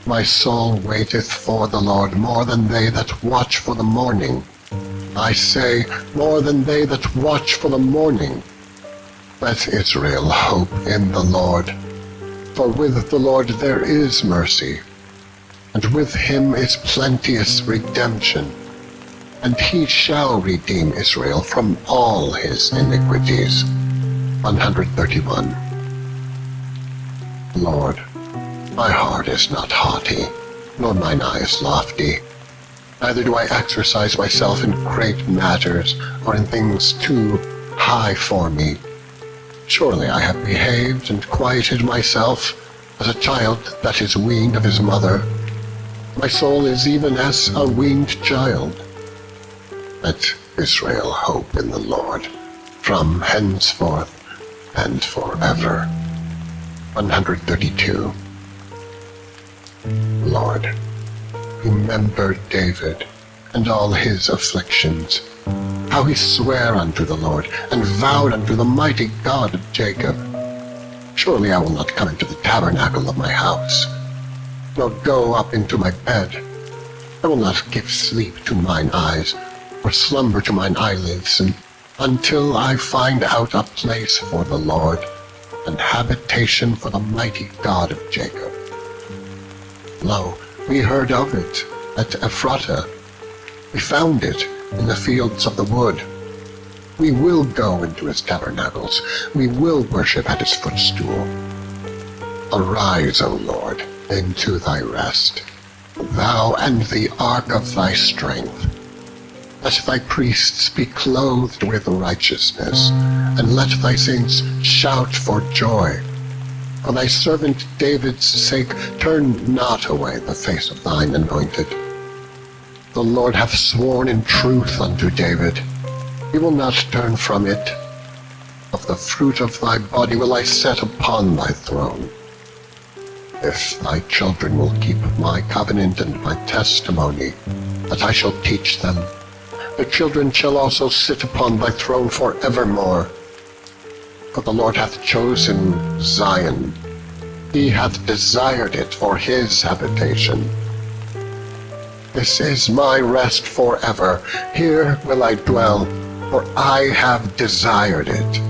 My soul waiteth for the Lord more than they that watch for the morning. I say, more than they that watch for the morning. Let Israel hope in the Lord, for with the Lord there is mercy, and with him is plenteous redemption, and he shall redeem Israel from all his iniquities. 131. Lord, my heart is not haughty, nor mine eyes lofty. Neither do I exercise myself in great matters, or in things too high for me. Surely I have behaved and quieted myself as a child that is weaned of his mother. My soul is even as a weaned child. Let Israel hope in the Lord, from henceforth and forever. 132. Lord, remember David and all his afflictions, how he sware unto the Lord, and vowed unto the mighty God of Jacob. Surely I will not come into the tabernacle of my house, nor go up into my bed. I will not give sleep to mine eyes, or slumber to mine eyelids, until I find out a place for the Lord, and habitation for the mighty God of Jacob. Lo, we heard of it at Ephratah. We found it in the fields of the wood. We will go into his tabernacles. We will worship at his footstool. Arise, O Lord, into thy rest, thou and the ark of thy strength. Let thy priests be clothed with righteousness, and let thy saints shout for joy. For thy servant David's sake, turn not away the face of thine anointed. The Lord hath sworn in truth unto David. He will not turn from it. Of the fruit of thy body will I set upon thy throne. If thy children will keep my covenant and my testimony, that I shall teach them, their children shall also sit upon thy throne for evermore. For the Lord hath chosen Zion. He hath desired it for his habitation. This is my rest forever. Here will I dwell, for I have desired it.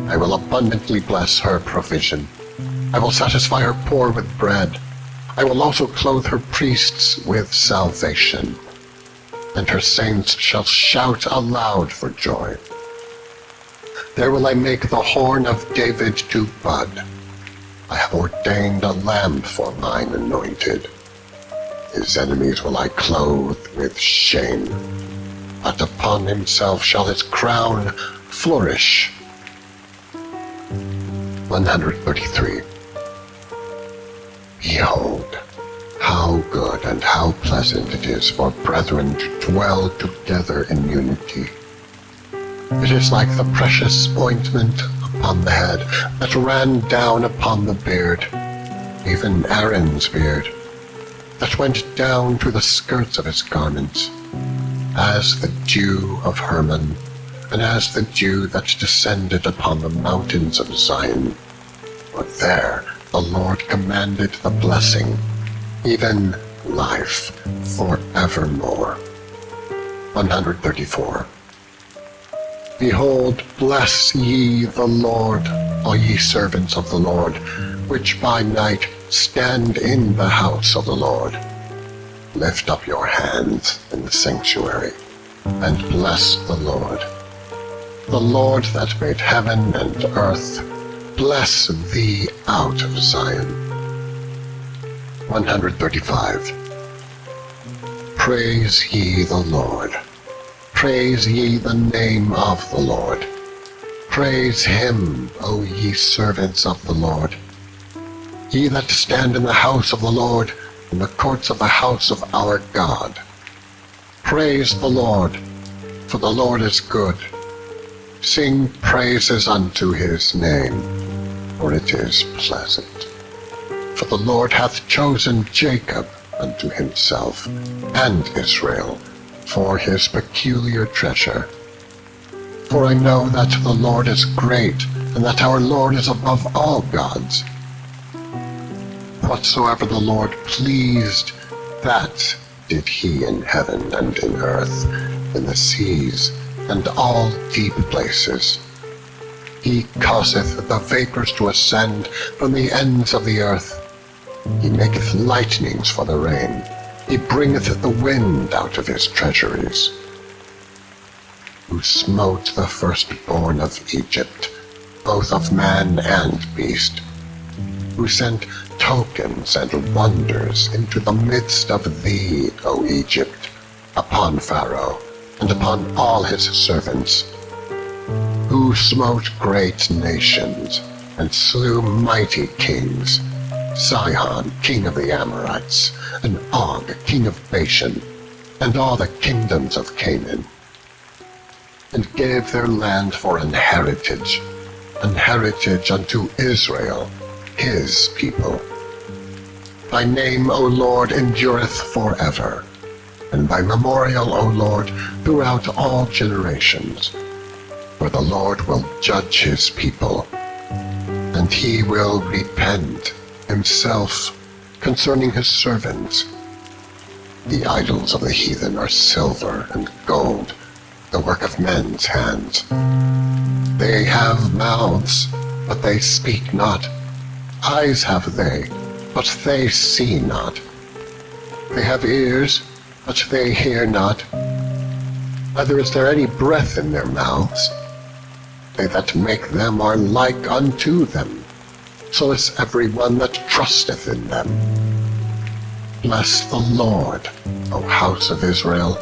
I will abundantly bless her provision. I will satisfy her poor with bread. I will also clothe her priests with salvation, and her saints shall shout aloud for joy. There will I make the horn of David to bud. I have ordained a lamb for mine anointed. His enemies will I clothe with shame, but upon himself shall his crown flourish. 133. Behold, how good and how pleasant it is for brethren to dwell together in unity. It is like the precious ointment upon the head that ran down upon the beard, even Aaron's beard, that went down to the skirts of his garments, as the dew of Hermon, and as the dew that descended upon the mountains of Zion. For there the Lord commanded the blessing, even life forevermore. 134. Behold, bless ye the Lord, all ye servants of the Lord, which by night stand in the house of the Lord. Lift up your hands in the sanctuary, and bless the Lord. The Lord that made heaven and earth, bless thee out of Zion. 135. Praise ye the Lord. Praise ye the name of the Lord. Praise him, O ye servants of the Lord. Ye that stand in the house of the Lord, in the courts of the house of our God. Praise the Lord, for the Lord is good. Sing praises unto his name, for it is pleasant. For the Lord hath chosen Jacob unto himself, and Israel for his peculiar treasure. For I know that the Lord is great, and that our Lord is above all gods. Whatsoever the Lord pleased, that did he in heaven and in earth, in the seas, and all deep places. He causeth the vapors to ascend from the ends of the earth. He maketh lightnings for the rain. He bringeth the wind out of his treasuries. Who smote the firstborn of Egypt, both of man and beast. Who sent tokens and wonders into the midst of thee, O Egypt, upon Pharaoh, and upon all his servants. Who smote great nations, and slew mighty kings, Sihon, king of the Amorites, and Og, king of Bashan, and all the kingdoms of Canaan, and gave their land for an heritage, an heritage unto Israel, his people. Thy name, O Lord, endureth forever, and thy memorial, O Lord, throughout all generations. For the Lord will judge his people, and he will repent himself concerning his servants. The idols of the heathen are silver and gold, the work of men's hands. They have mouths, but they speak not. Eyes have they, but they see not. They have ears, but they hear not. Neither is there any breath in their mouths. They that make them are like unto them, so is every one that trusteth in them. Bless the Lord, O house of Israel.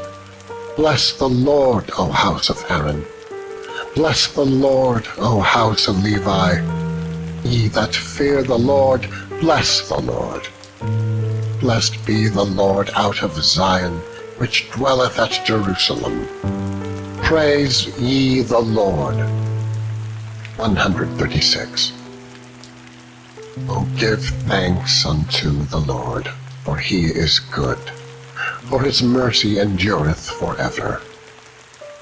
Bless the Lord, O house of Aaron. Bless the Lord, O house of Levi. Ye that fear the Lord, bless the Lord. Blessed be the Lord out of Zion, which dwelleth at Jerusalem. Praise ye the Lord. 136. O give thanks unto the Lord, for he is good, for his mercy endureth forever.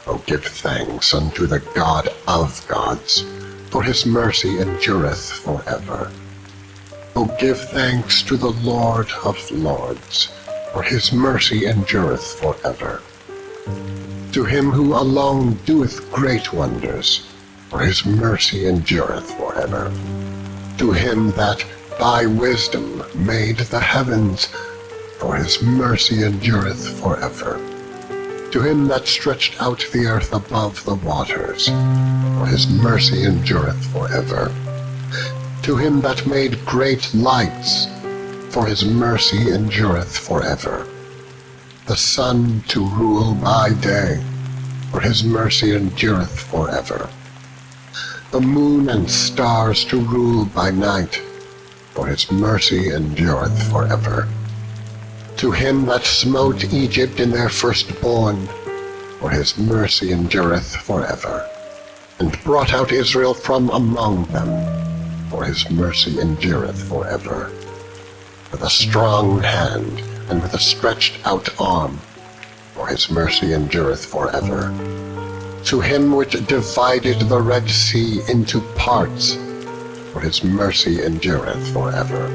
O give thanks unto the God of gods, for his mercy endureth forever. O give thanks to the Lord of lords, for his mercy endureth forever. To him who alone doeth great wonders, for his mercy endureth forever. To him that by wisdom made the heavens, for his mercy endureth forever. To him that stretched out the earth above the waters, for his mercy endureth forever. To him that made great lights, for his mercy endureth forever. The sun to rule by day, for his mercy endureth forever. The moon and stars to rule by night, for his mercy endureth forever. To him that smote Egypt in their firstborn, for his mercy endureth forever, and brought out Israel from among them, for his mercy endureth forever. With a strong hand and with a stretched out arm, for his mercy endureth forever. To him which divided the Red Sea into parts, for his mercy endureth forever,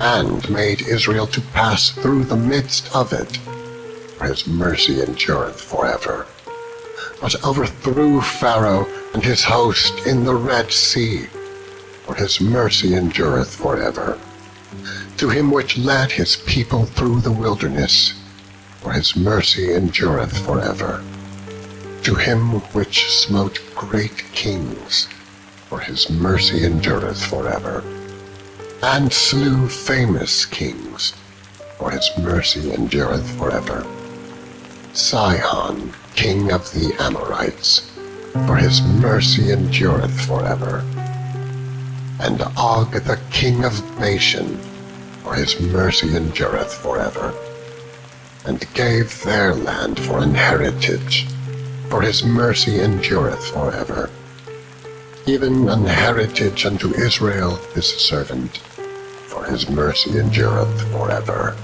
and made Israel to pass through the midst of it, for his mercy endureth forever, but overthrew Pharaoh and his host in the Red Sea, for his mercy endureth forever. To him which led his people through the wilderness, for his mercy endureth forever. To him which smote great kings, for his mercy endureth forever, and slew famous kings, for his mercy endureth forever. Sihon, king of the Amorites, for his mercy endureth forever. And Og the king of Bashan, for his mercy endureth forever. And gave their land for an heritage, for his mercy endureth forever. Even an heritage unto Israel his servant, for his mercy endureth forever.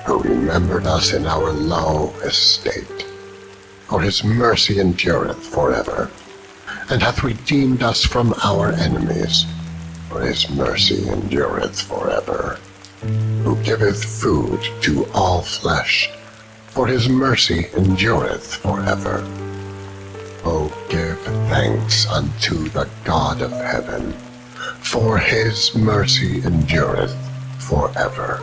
Who remembered us in our low estate, for his mercy endureth forever, and hath redeemed us from our enemies, for his mercy endureth forever. Who giveth food to all flesh, for his mercy endureth forever. O give thanks unto the God of heaven, for his mercy endureth forever.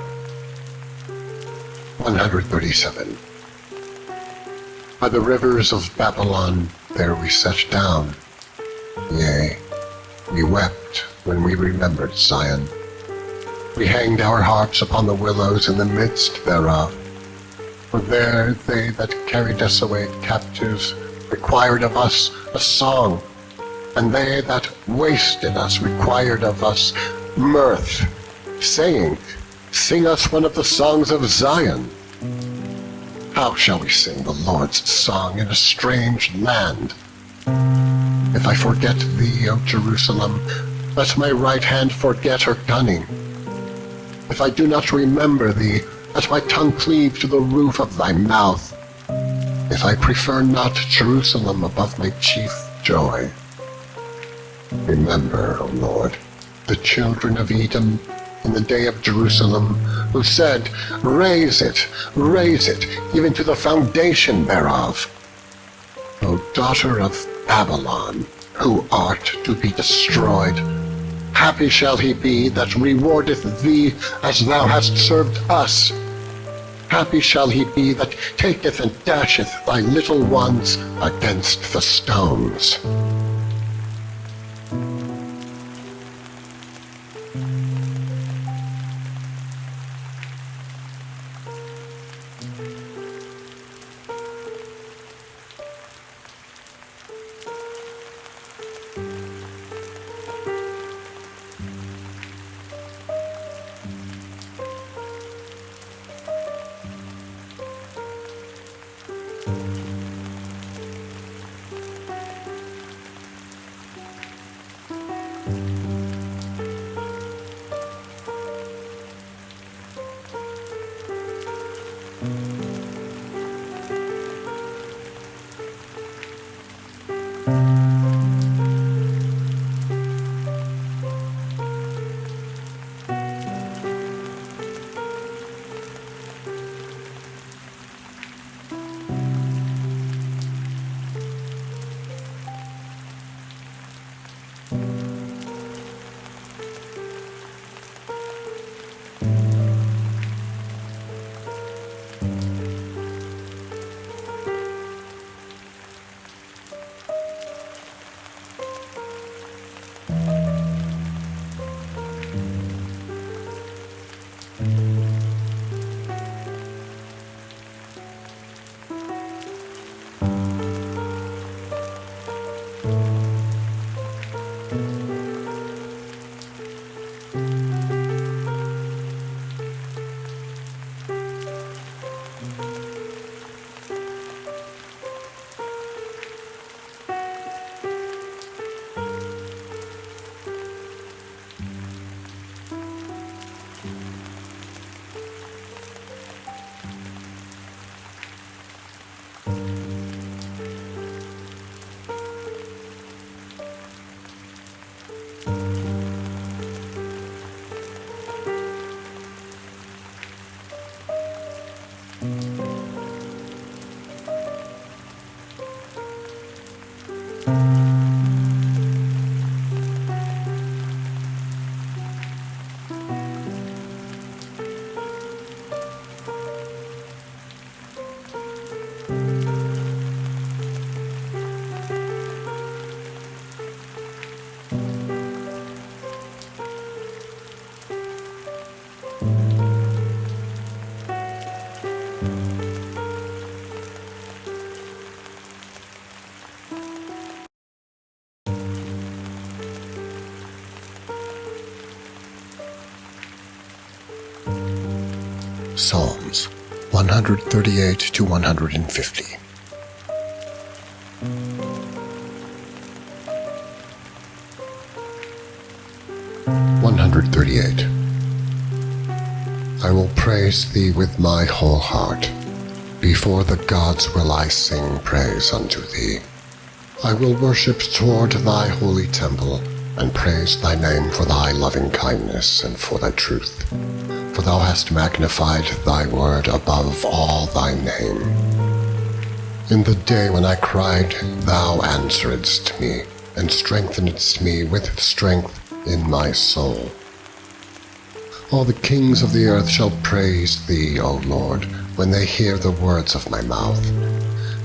137. By the rivers of Babylon there we sat down. Yea, we wept when we remembered Zion. We hanged our harps upon the willows in the midst thereof. For there they that carried us away captives required of us a song, and they that wasted us required of us mirth, saying, Sing us one of the songs of Zion. How shall we sing the Lord's song in a strange land? If I forget thee, O Jerusalem, let my right hand forget her cunning. If I do not remember thee, let my tongue cleave to the roof of thy mouth. If I prefer not Jerusalem above my chief joy. Remember, O Lord, the children of Edom in the day of Jerusalem, who said, raise it, even to the foundation thereof. O daughter of Babylon, who art to be destroyed, happy shall he be that rewardeth thee as thou hast served us. Happy shall he be that taketh and dasheth thy little ones against the stones. Psalms 138 to 150. I will praise thee with my whole heart. Before the gods will I sing praise unto thee. I will worship toward thy holy temple, and praise thy name for thy loving kindness and for thy truth. For thou hast magnified thy word above all thy name. In the day when I cried, thou answeredst me, and strengthenedst me with strength in my soul. All the kings of the earth shall praise thee, O Lord, when they hear the words of my mouth.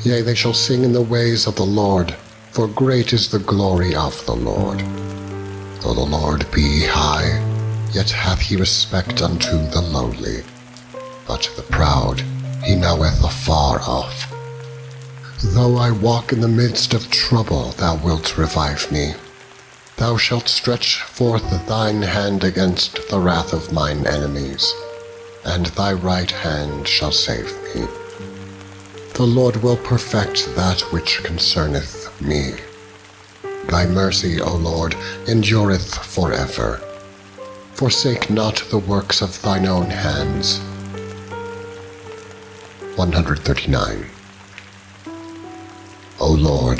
Yea, they shall sing in the ways of the Lord, for great is the glory of the Lord. Though the Lord be high, yet hath he respect unto the lowly, but the proud he knoweth afar off. Though I walk in the midst of trouble, thou wilt revive me. Thou shalt stretch forth thine hand against the wrath of mine enemies, and thy right hand shall save me. The Lord will perfect that which concerneth me. Thy mercy, O Lord, endureth forever. Forsake not the works of thine own hands. 139. O Lord,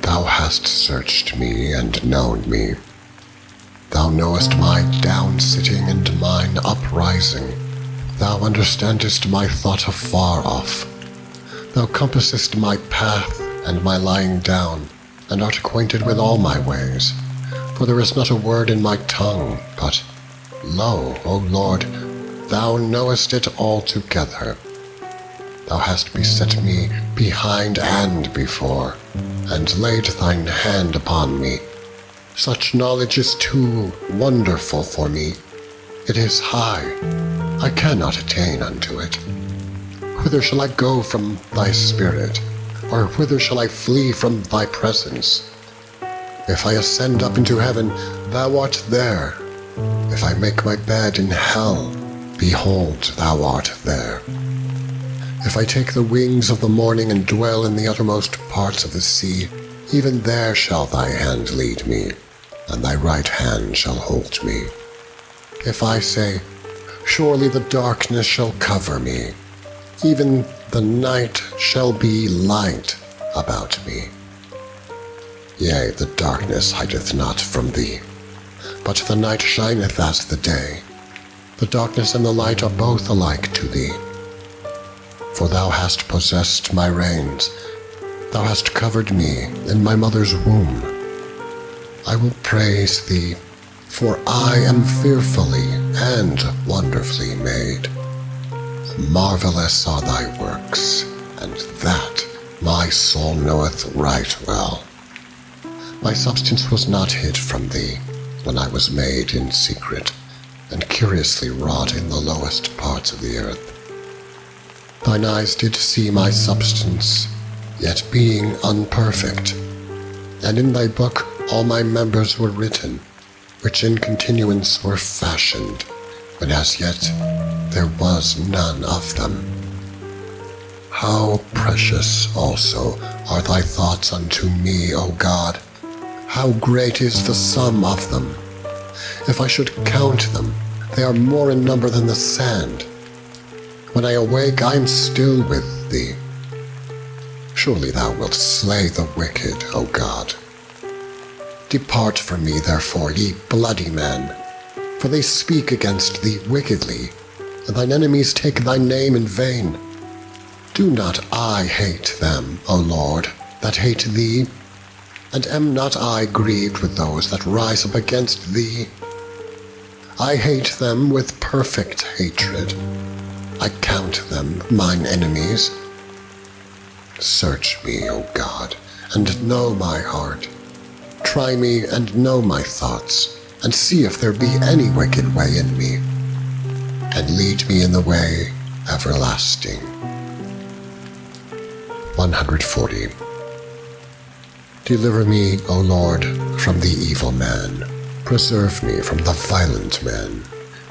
thou hast searched me and known me. Thou knowest my down-sitting and mine uprising. Thou understandest my thought afar off. Thou compassest my path and my lying down, and art acquainted with all my ways. For there is not a word in my tongue, but, lo, O Lord, thou knowest it altogether. Thou hast beset me behind and before, and laid thine hand upon me. Such knowledge is too wonderful for me. It is high. I cannot attain unto it. Whither shall I go from thy spirit? Or whither shall I flee from thy presence? If I ascend up into heaven, thou art there. If I make my bed in hell, behold, thou art there. If I take the wings of the morning and dwell in the uttermost parts of the sea, even there shall thy hand lead me, and thy right hand shall hold me. If I say, surely the darkness shall cover me, even the night shall be light about me. Yea, the darkness hideth not from thee, but the night shineth as the day. The darkness and the light are both alike to thee. For thou hast possessed my reins, thou hast covered me in my mother's womb. I will praise thee, for I am fearfully and wonderfully made. Marvelous are thy works, and that my soul knoweth right well. My substance was not hid from thee, when I was made in secret, and curiously wrought in the lowest parts of the earth. Thine eyes did see my substance, yet being unperfect, and in thy book all my members were written, which in continuance were fashioned, when as yet there was none of them. How precious also are thy thoughts unto me, O God! How great is the sum of them! If I should count them, they are more in number than the sand. When I awake, I am still with thee. Surely thou wilt slay the wicked, O God. Depart from me, therefore, ye bloody men, for they speak against thee wickedly, and thine enemies take thy name in vain. Do not I hate them, O Lord, that hate thee? And am not I grieved with those that rise up against thee? I hate them with perfect hatred. I count them mine enemies. Search me, O God, and know my heart. Try me and know my thoughts, and see if there be any wicked way in me, and lead me in the way everlasting. 140. Deliver me, O Lord, from the evil man. Preserve me from the violent men,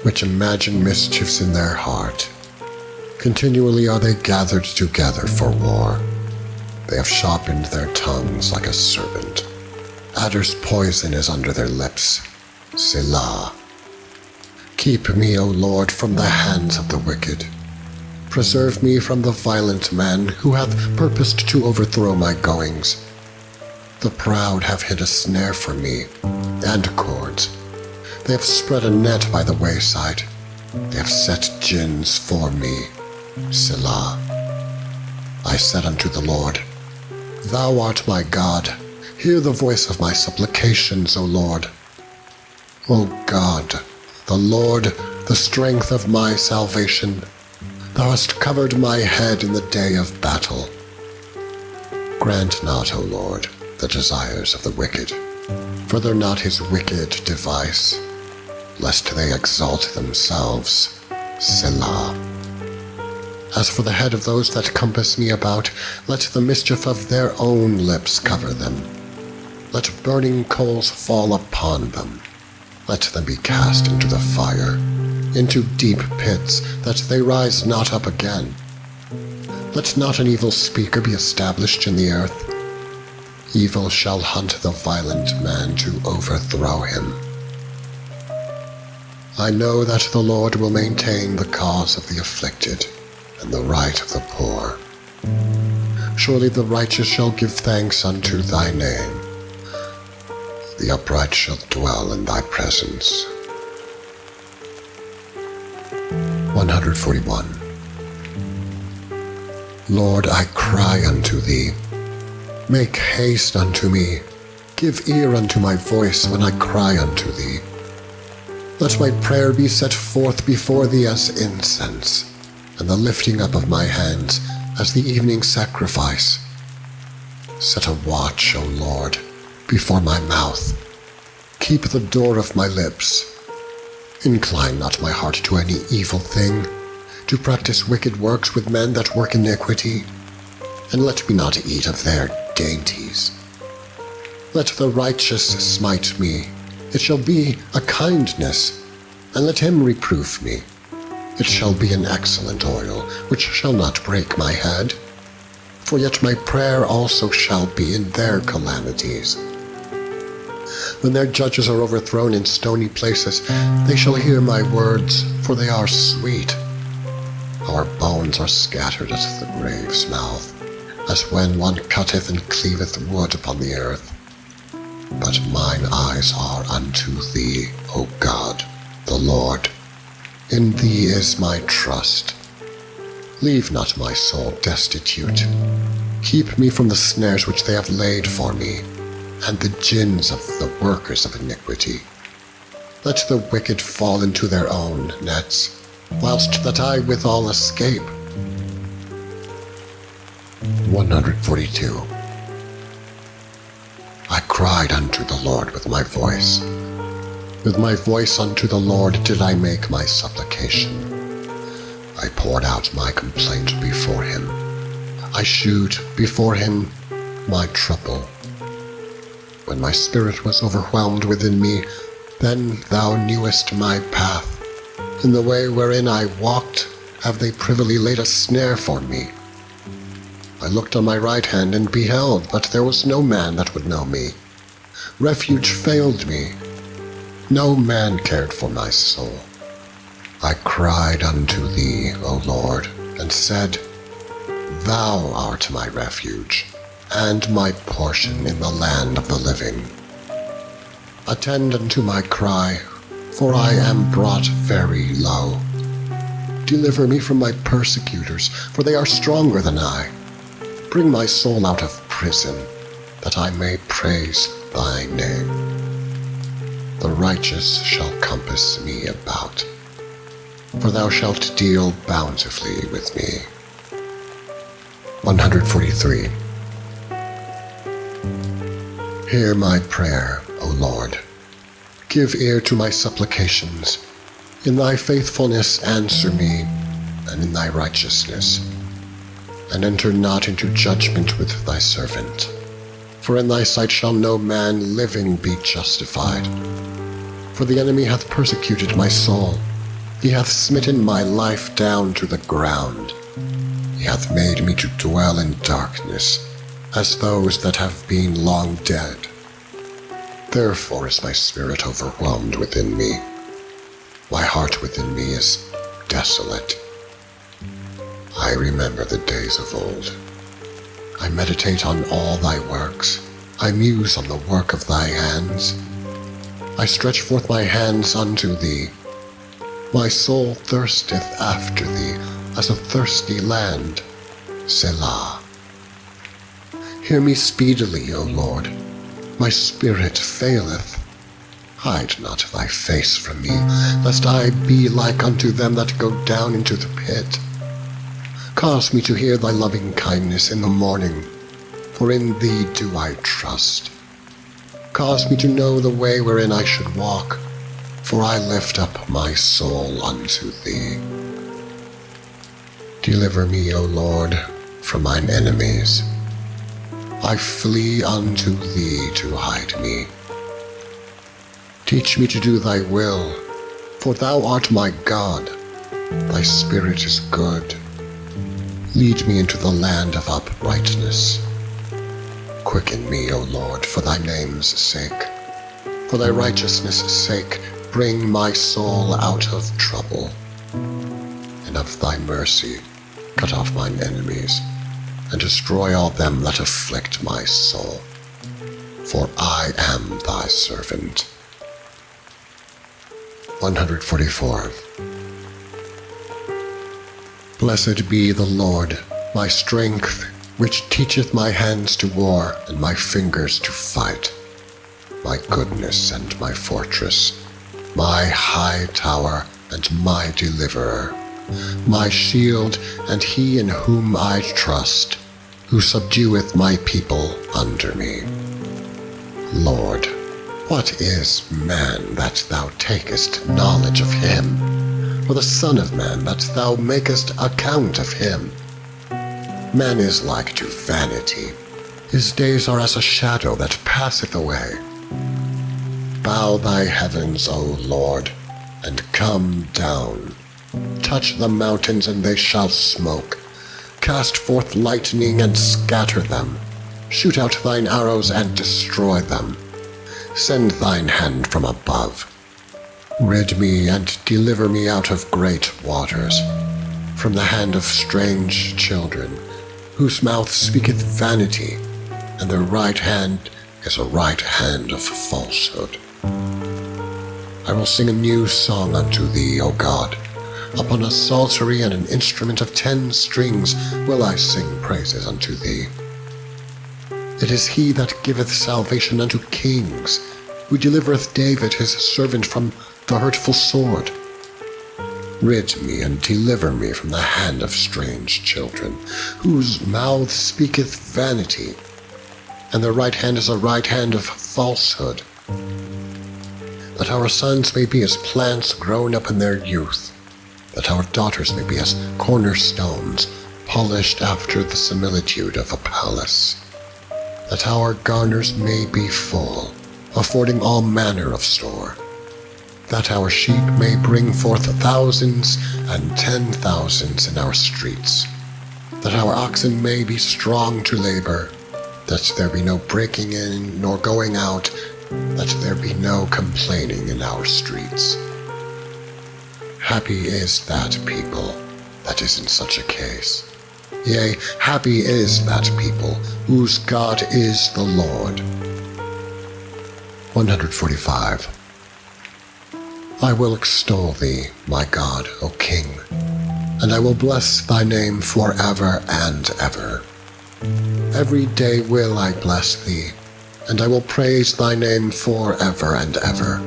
which imagine mischiefs in their heart. Continually are they gathered together for war. They have sharpened their tongues like a serpent. Adder's poison is under their lips. Selah. Keep me, O Lord, from the hands of the wicked. Preserve me from the violent man who hath purposed to overthrow my goings. The proud have hid a snare for me, and cords. They have spread a net by the wayside. They have set gins for me. Selah. I said unto the Lord, Thou art my God. Hear the voice of my supplications, O Lord. O God, the Lord, the strength of my salvation, thou hast covered my head in the day of battle. Grant not, O Lord, the desires of the wicked. Further not his wicked device, lest they exalt themselves. Selah. As for the head of those that compass me about, let the mischief of their own lips cover them. Let burning coals fall upon them. Let them be cast into the fire, into deep pits, that they rise not up again. Let not an evil speaker be established in the earth. Evil shall hunt the violent man to overthrow him. I know that the Lord will maintain the cause of the afflicted and the right of the poor. Surely the righteous shall give thanks unto thy name. The upright shall dwell in thy presence. 141. Lord, I cry unto thee. Make haste unto me. Give ear unto my voice when I cry unto thee. Let my prayer be set forth before thee as incense, and the lifting up of my hands as the evening sacrifice. Set a watch, O Lord, before my mouth. Keep the door of my lips. Incline not my heart to any evil thing, to practice wicked works with men that work iniquity, and let me not eat of their dainties. Let the righteous smite me, it shall be a kindness, and let him reprove me. It shall be an excellent oil, which shall not break my head. For yet my prayer also shall be in their calamities. When their judges are overthrown in stony places, they shall hear my words, for they are sweet. Our bones are scattered at the grave's mouth, as when one cutteth and cleaveth wood upon the earth. But mine eyes are unto thee, O God, the Lord. In thee is my trust. Leave not my soul destitute. Keep me from the snares which they have laid for me, and the gins of the workers of iniquity. Let the wicked fall into their own nets, whilst that I withal escape. 142. I cried unto the Lord with my voice. With my voice unto the Lord did I make my supplication. I poured out my complaint before him. I shewed before him my trouble. When my spirit was overwhelmed within me, then thou knewest my path. In the way wherein I walked, have they privily laid a snare for me. I looked on my right hand and beheld, but there was no man that would know me. Refuge failed me. No man cared for my soul. I cried unto thee, O Lord, and said, Thou art my refuge, and my portion in the land of the living. Attend unto my cry, for I am brought very low. Deliver me from my persecutors, for they are stronger than I. Bring my soul out of prison, that I may praise thy name. The righteous shall compass me about, for thou shalt deal bountifully with me. 143. Hear my prayer, O Lord. Give ear to my supplications. In thy faithfulness answer me, and in thy righteousness. And enter not into judgment with thy servant. For in thy sight shall no man living be justified. For the enemy hath persecuted my soul. He hath smitten my life down to the ground. He hath made me to dwell in darkness, as those that have been long dead. Therefore is my spirit overwhelmed within me. My heart within me is desolate. I remember the days of old. I meditate on all thy works. I muse on the work of thy hands. I stretch forth my hands unto thee. My soul thirsteth after thee, as a thirsty land. Selah. Hear me speedily, O Lord. My spirit faileth. Hide not thy face from me, lest I be like unto them that go down into the pit. Cause me to hear thy loving kindness in the morning, for in thee do I trust. Cause me to know the way wherein I should walk, for I lift up my soul unto thee. Deliver me, O Lord, from mine enemies. I flee unto thee to hide me. Teach me to do thy will, for thou art my God. Thy spirit is good. Lead me into the land of uprightness. Quicken me, O Lord, for thy name's sake. For thy righteousness' sake, bring my soul out of trouble. And of thy mercy, cut off mine enemies, and destroy all them that afflict my soul. For I am thy servant. 144. Blessed be the Lord, my strength, which teacheth my hands to war and my fingers to fight, my goodness and my fortress, my high tower and my deliverer, my shield and he in whom I trust, who subdueth my people under me. Lord, what is man that thou takest knowledge of him, or the Son of Man that thou makest account of him? Man is like to vanity, his days are as a shadow that passeth away. Bow thy heavens, O Lord, and come down. Touch the mountains, and they shall smoke. Cast forth lightning, and scatter them. Shoot out thine arrows, and destroy them. Send thine hand from above. Rid me, and deliver me out of great waters, from the hand of strange children, whose mouth speaketh vanity, and their right hand is a right hand of falsehood. I will sing a new song unto thee, O God. Upon a psaltery and an instrument of 10 strings will I sing praises unto thee. It is he that giveth salvation unto kings, who delivereth David his servant from the hurtful sword. Rid me and deliver me from the hand of strange children, whose mouth speaketh vanity, and their right hand is a right hand of falsehood. That our sons may be as plants grown up in their youth, that our daughters may be as cornerstones, polished after the similitude of a palace, that our garners may be full, affording all manner of store, that our sheep may bring forth thousands and 10,000s in our streets, that our oxen may be strong to labor, that there be no breaking in nor going out, that there be no complaining in our streets. Happy is that people that is in such a case. Yea, happy is that people whose God is the Lord. 145. I will extol thee, my God, O King, and I will bless thy name forever and ever. Every day will I bless thee, and I will praise thy name forever and ever.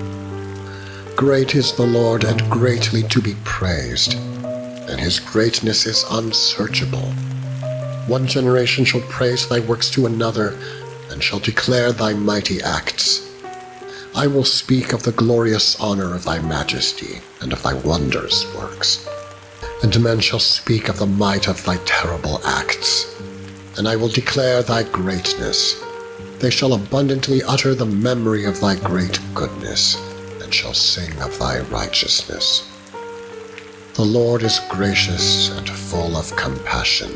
Great is the Lord, and greatly to be praised, and his greatness is unsearchable. One generation shall praise thy works to another, and shall declare thy mighty acts. I will speak of the glorious honor of thy majesty, and of thy wondrous works. And men shall speak of the might of thy terrible acts. And I will declare thy greatness. They shall abundantly utter the memory of thy great goodness, and shall sing of thy righteousness. The Lord is gracious and full of compassion,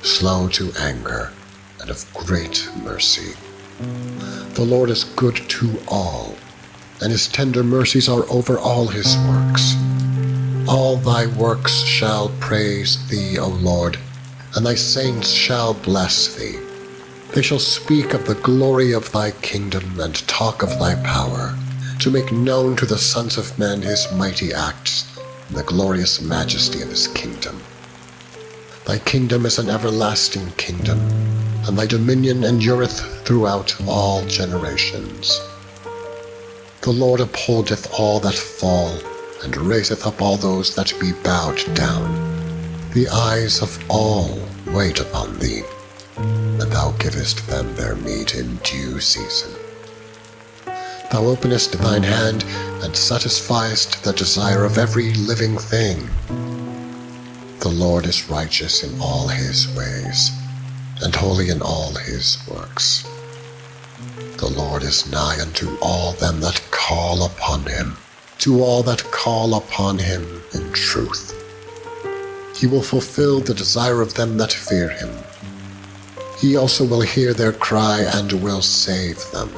slow to anger, and of great mercy. The Lord is good to all, and his tender mercies are over all his works. All thy works shall praise thee, O Lord, and thy saints shall bless thee. They shall speak of the glory of thy kingdom, and talk of thy power, to make known to the sons of men his mighty acts, and the glorious majesty of his kingdom. Thy kingdom is an everlasting kingdom, and thy dominion endureth throughout all generations. The Lord upholdeth all that fall, and raiseth up all those that be bowed down. The eyes of all wait upon thee, and thou givest them their meat in due season. Thou openest thine hand, and satisfiest the desire of every living thing. The Lord is righteous in all his ways, and holy in all his works. The Lord is nigh unto all them that call upon him, to all that call upon him in truth. He will fulfill the desire of them that fear him. He also will hear their cry and will save them.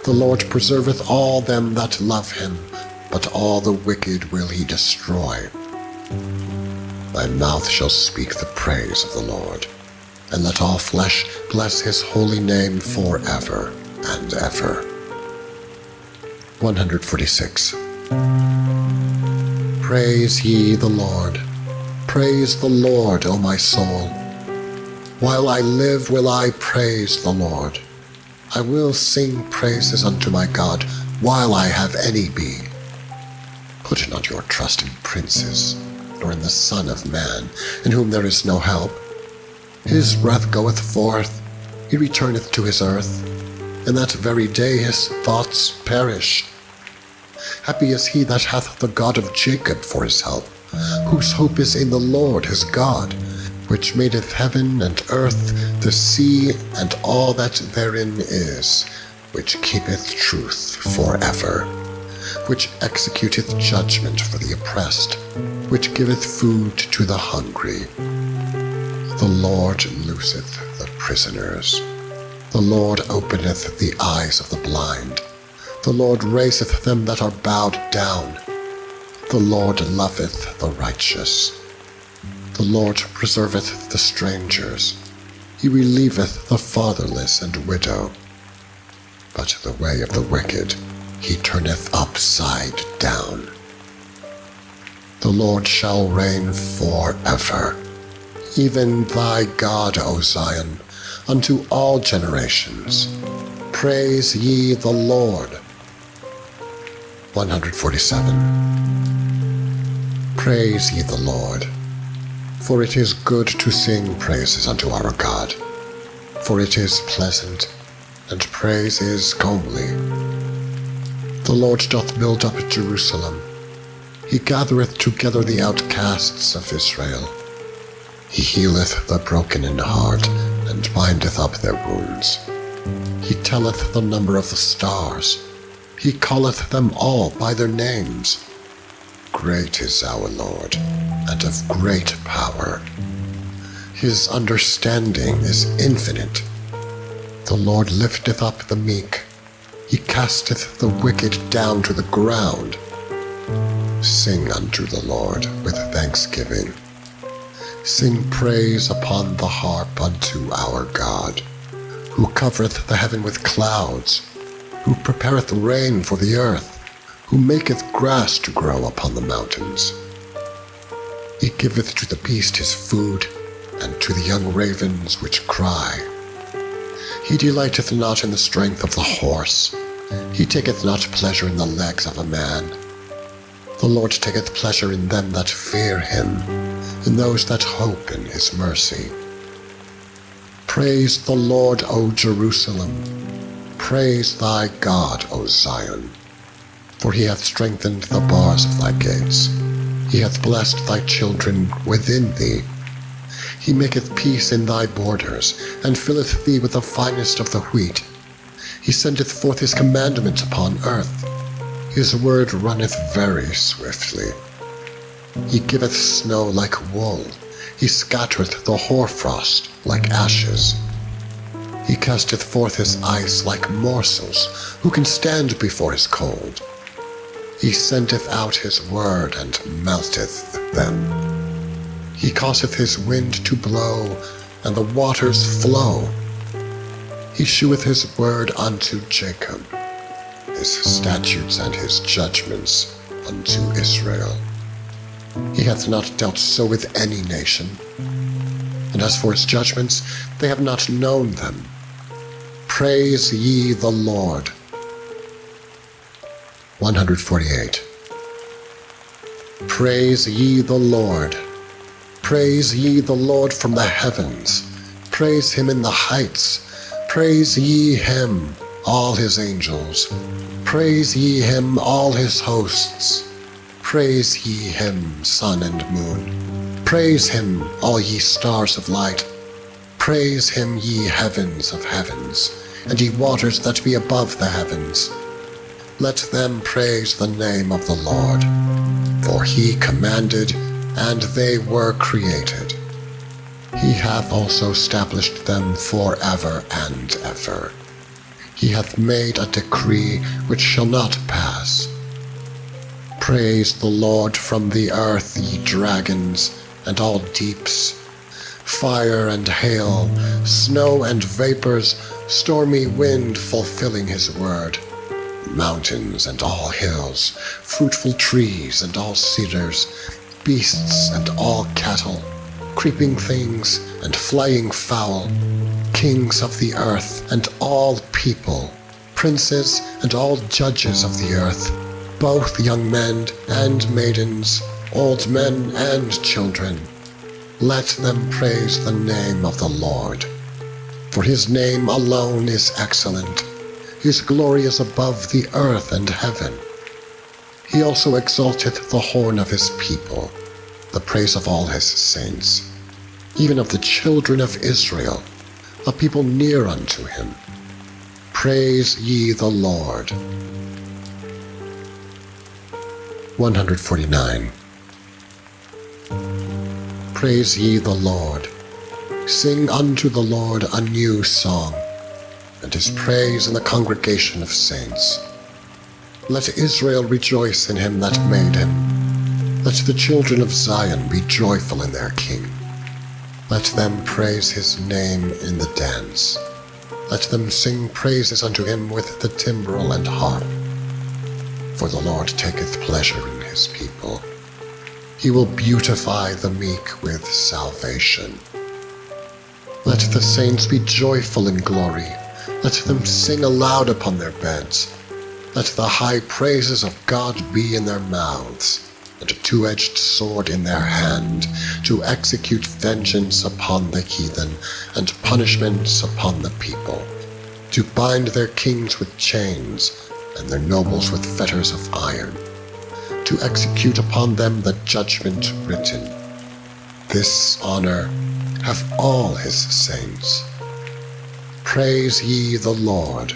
The Lord preserveth all them that love him, but all the wicked will he destroy. My mouth shall speak the praise of the Lord, and let all flesh bless his holy name forever and ever. 146. Praise ye the Lord. Praise the Lord, O my soul. While I live will I praise the Lord. I will sing praises unto my God while I have any being. Put not your trust in princes, nor in the Son of Man, in whom there is no help. His breath goeth forth, he returneth to his earth. In that very day his thoughts perish. Happy is he that hath the God of Jacob for his help, whose hope is in the Lord his God, which madeth heaven and earth, the sea, and all that therein is, which keepeth truth forever, which executeth judgment for the oppressed, which giveth food to the hungry. The Lord looseth the prisoners. The Lord openeth the eyes of the blind. The Lord raiseth them that are bowed down. The Lord loveth the righteous. The Lord preserveth the strangers. He relieveth the fatherless and widow. But the way of the wicked he turneth upside down. The Lord shall reign forever, even thy God, O Zion, unto all generations. Praise ye the Lord. 147. Praise ye the Lord. For it is good to sing praises unto our God, for it is pleasant, and praise is comely. The Lord doth build up Jerusalem. He gathereth together the outcasts of Israel. He healeth the broken in heart, and bindeth up their wounds. He telleth the number of the stars. He calleth them all by their names. Great is our Lord, and of great power. His understanding is infinite. The Lord lifteth up the meek. He casteth the wicked down to the ground. Sing unto the Lord with thanksgiving. Sing praise upon the harp unto our God, who covereth the heaven with clouds, who prepareth rain for the earth, who maketh grass to grow upon the mountains. He giveth to the beast his food, and to the young ravens which cry. He delighteth not in the strength of the horse. He taketh not pleasure in the legs of a man. The Lord taketh pleasure in them that fear him, in those that hope in his mercy. Praise the Lord, O Jerusalem. Praise thy God, O Zion. For he hath strengthened the bars of thy gates. He hath blessed thy children within thee. He maketh peace in thy borders, and filleth thee with the finest of the wheat. He sendeth forth his commandment upon earth. His word runneth very swiftly. He giveth snow like wool. He scattereth the hoarfrost like ashes. He casteth forth his ice like morsels. Who can stand before his cold? He sendeth out his word and melteth them. He causeth his wind to blow, and the waters flow. He sheweth his word unto Jacob, his statutes and his judgments unto Israel. He hath not dealt so with any nation, and as for his judgments, they have not known them. Praise ye the Lord. 148. Praise ye the Lord. Praise ye the Lord from the heavens. Praise him in the heights. Praise ye him, all his angels. Praise ye him, all his hosts. Praise ye him, sun and moon. Praise him, all ye stars of light. Praise him, ye heavens of heavens, and ye waters that be above the heavens. Let them praise the name of the Lord, for he commanded, and they were created. He hath also established them for ever and ever. He hath made a decree which shall not pass. Praise the Lord from the earth, ye dragons, and all deeps. Fire and hail, snow and vapors, stormy wind fulfilling his word. Mountains and all hills, fruitful trees and all cedars, beasts and all cattle, creeping things and flying fowl, kings of the earth and all people, princes and all judges of the earth, both young men and maidens, old men and children. Let them praise the name of the Lord. For his name alone is excellent. His glory is above the earth and heaven. He also exalteth the horn of his people, the praise of all his saints, even of the children of Israel, a people near unto him. Praise ye the Lord. 149. Praise ye the Lord. Sing unto the Lord a new song, and his praise in the congregation of saints. Let Israel rejoice in him that made him. Let the children of Zion be joyful in their King. Let them praise his name in the dance. Let them sing praises unto him with the timbrel and harp. For the Lord taketh pleasure in his people. He will beautify the meek with salvation. Let the saints be joyful in glory. Let them sing aloud upon their beds. Let the high praises of God be in their mouths, and a two-edged sword in their hand, to execute vengeance upon the heathen, and punishments upon the people, to bind their kings with chains, and their nobles with fetters of iron, to execute upon them the judgment written. This honor have all his saints. Praise ye the Lord.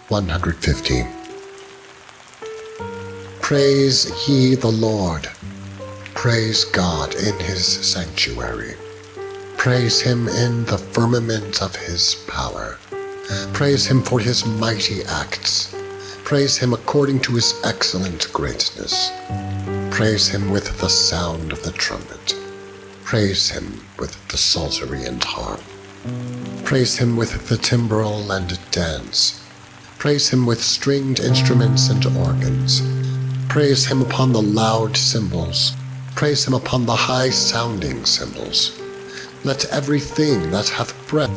150. Praise ye the Lord. Praise God in his sanctuary. Praise him in the firmament of his power. Praise him for his mighty acts. Praise him according to his excellent greatness. Praise him with the sound of the trumpet. Praise him with the psaltery and harp. Praise him with the timbrel and dance. Praise him with stringed instruments and organs. Praise him upon the loud cymbals. Praise him upon the high-sounding cymbals. Let everything that hath breath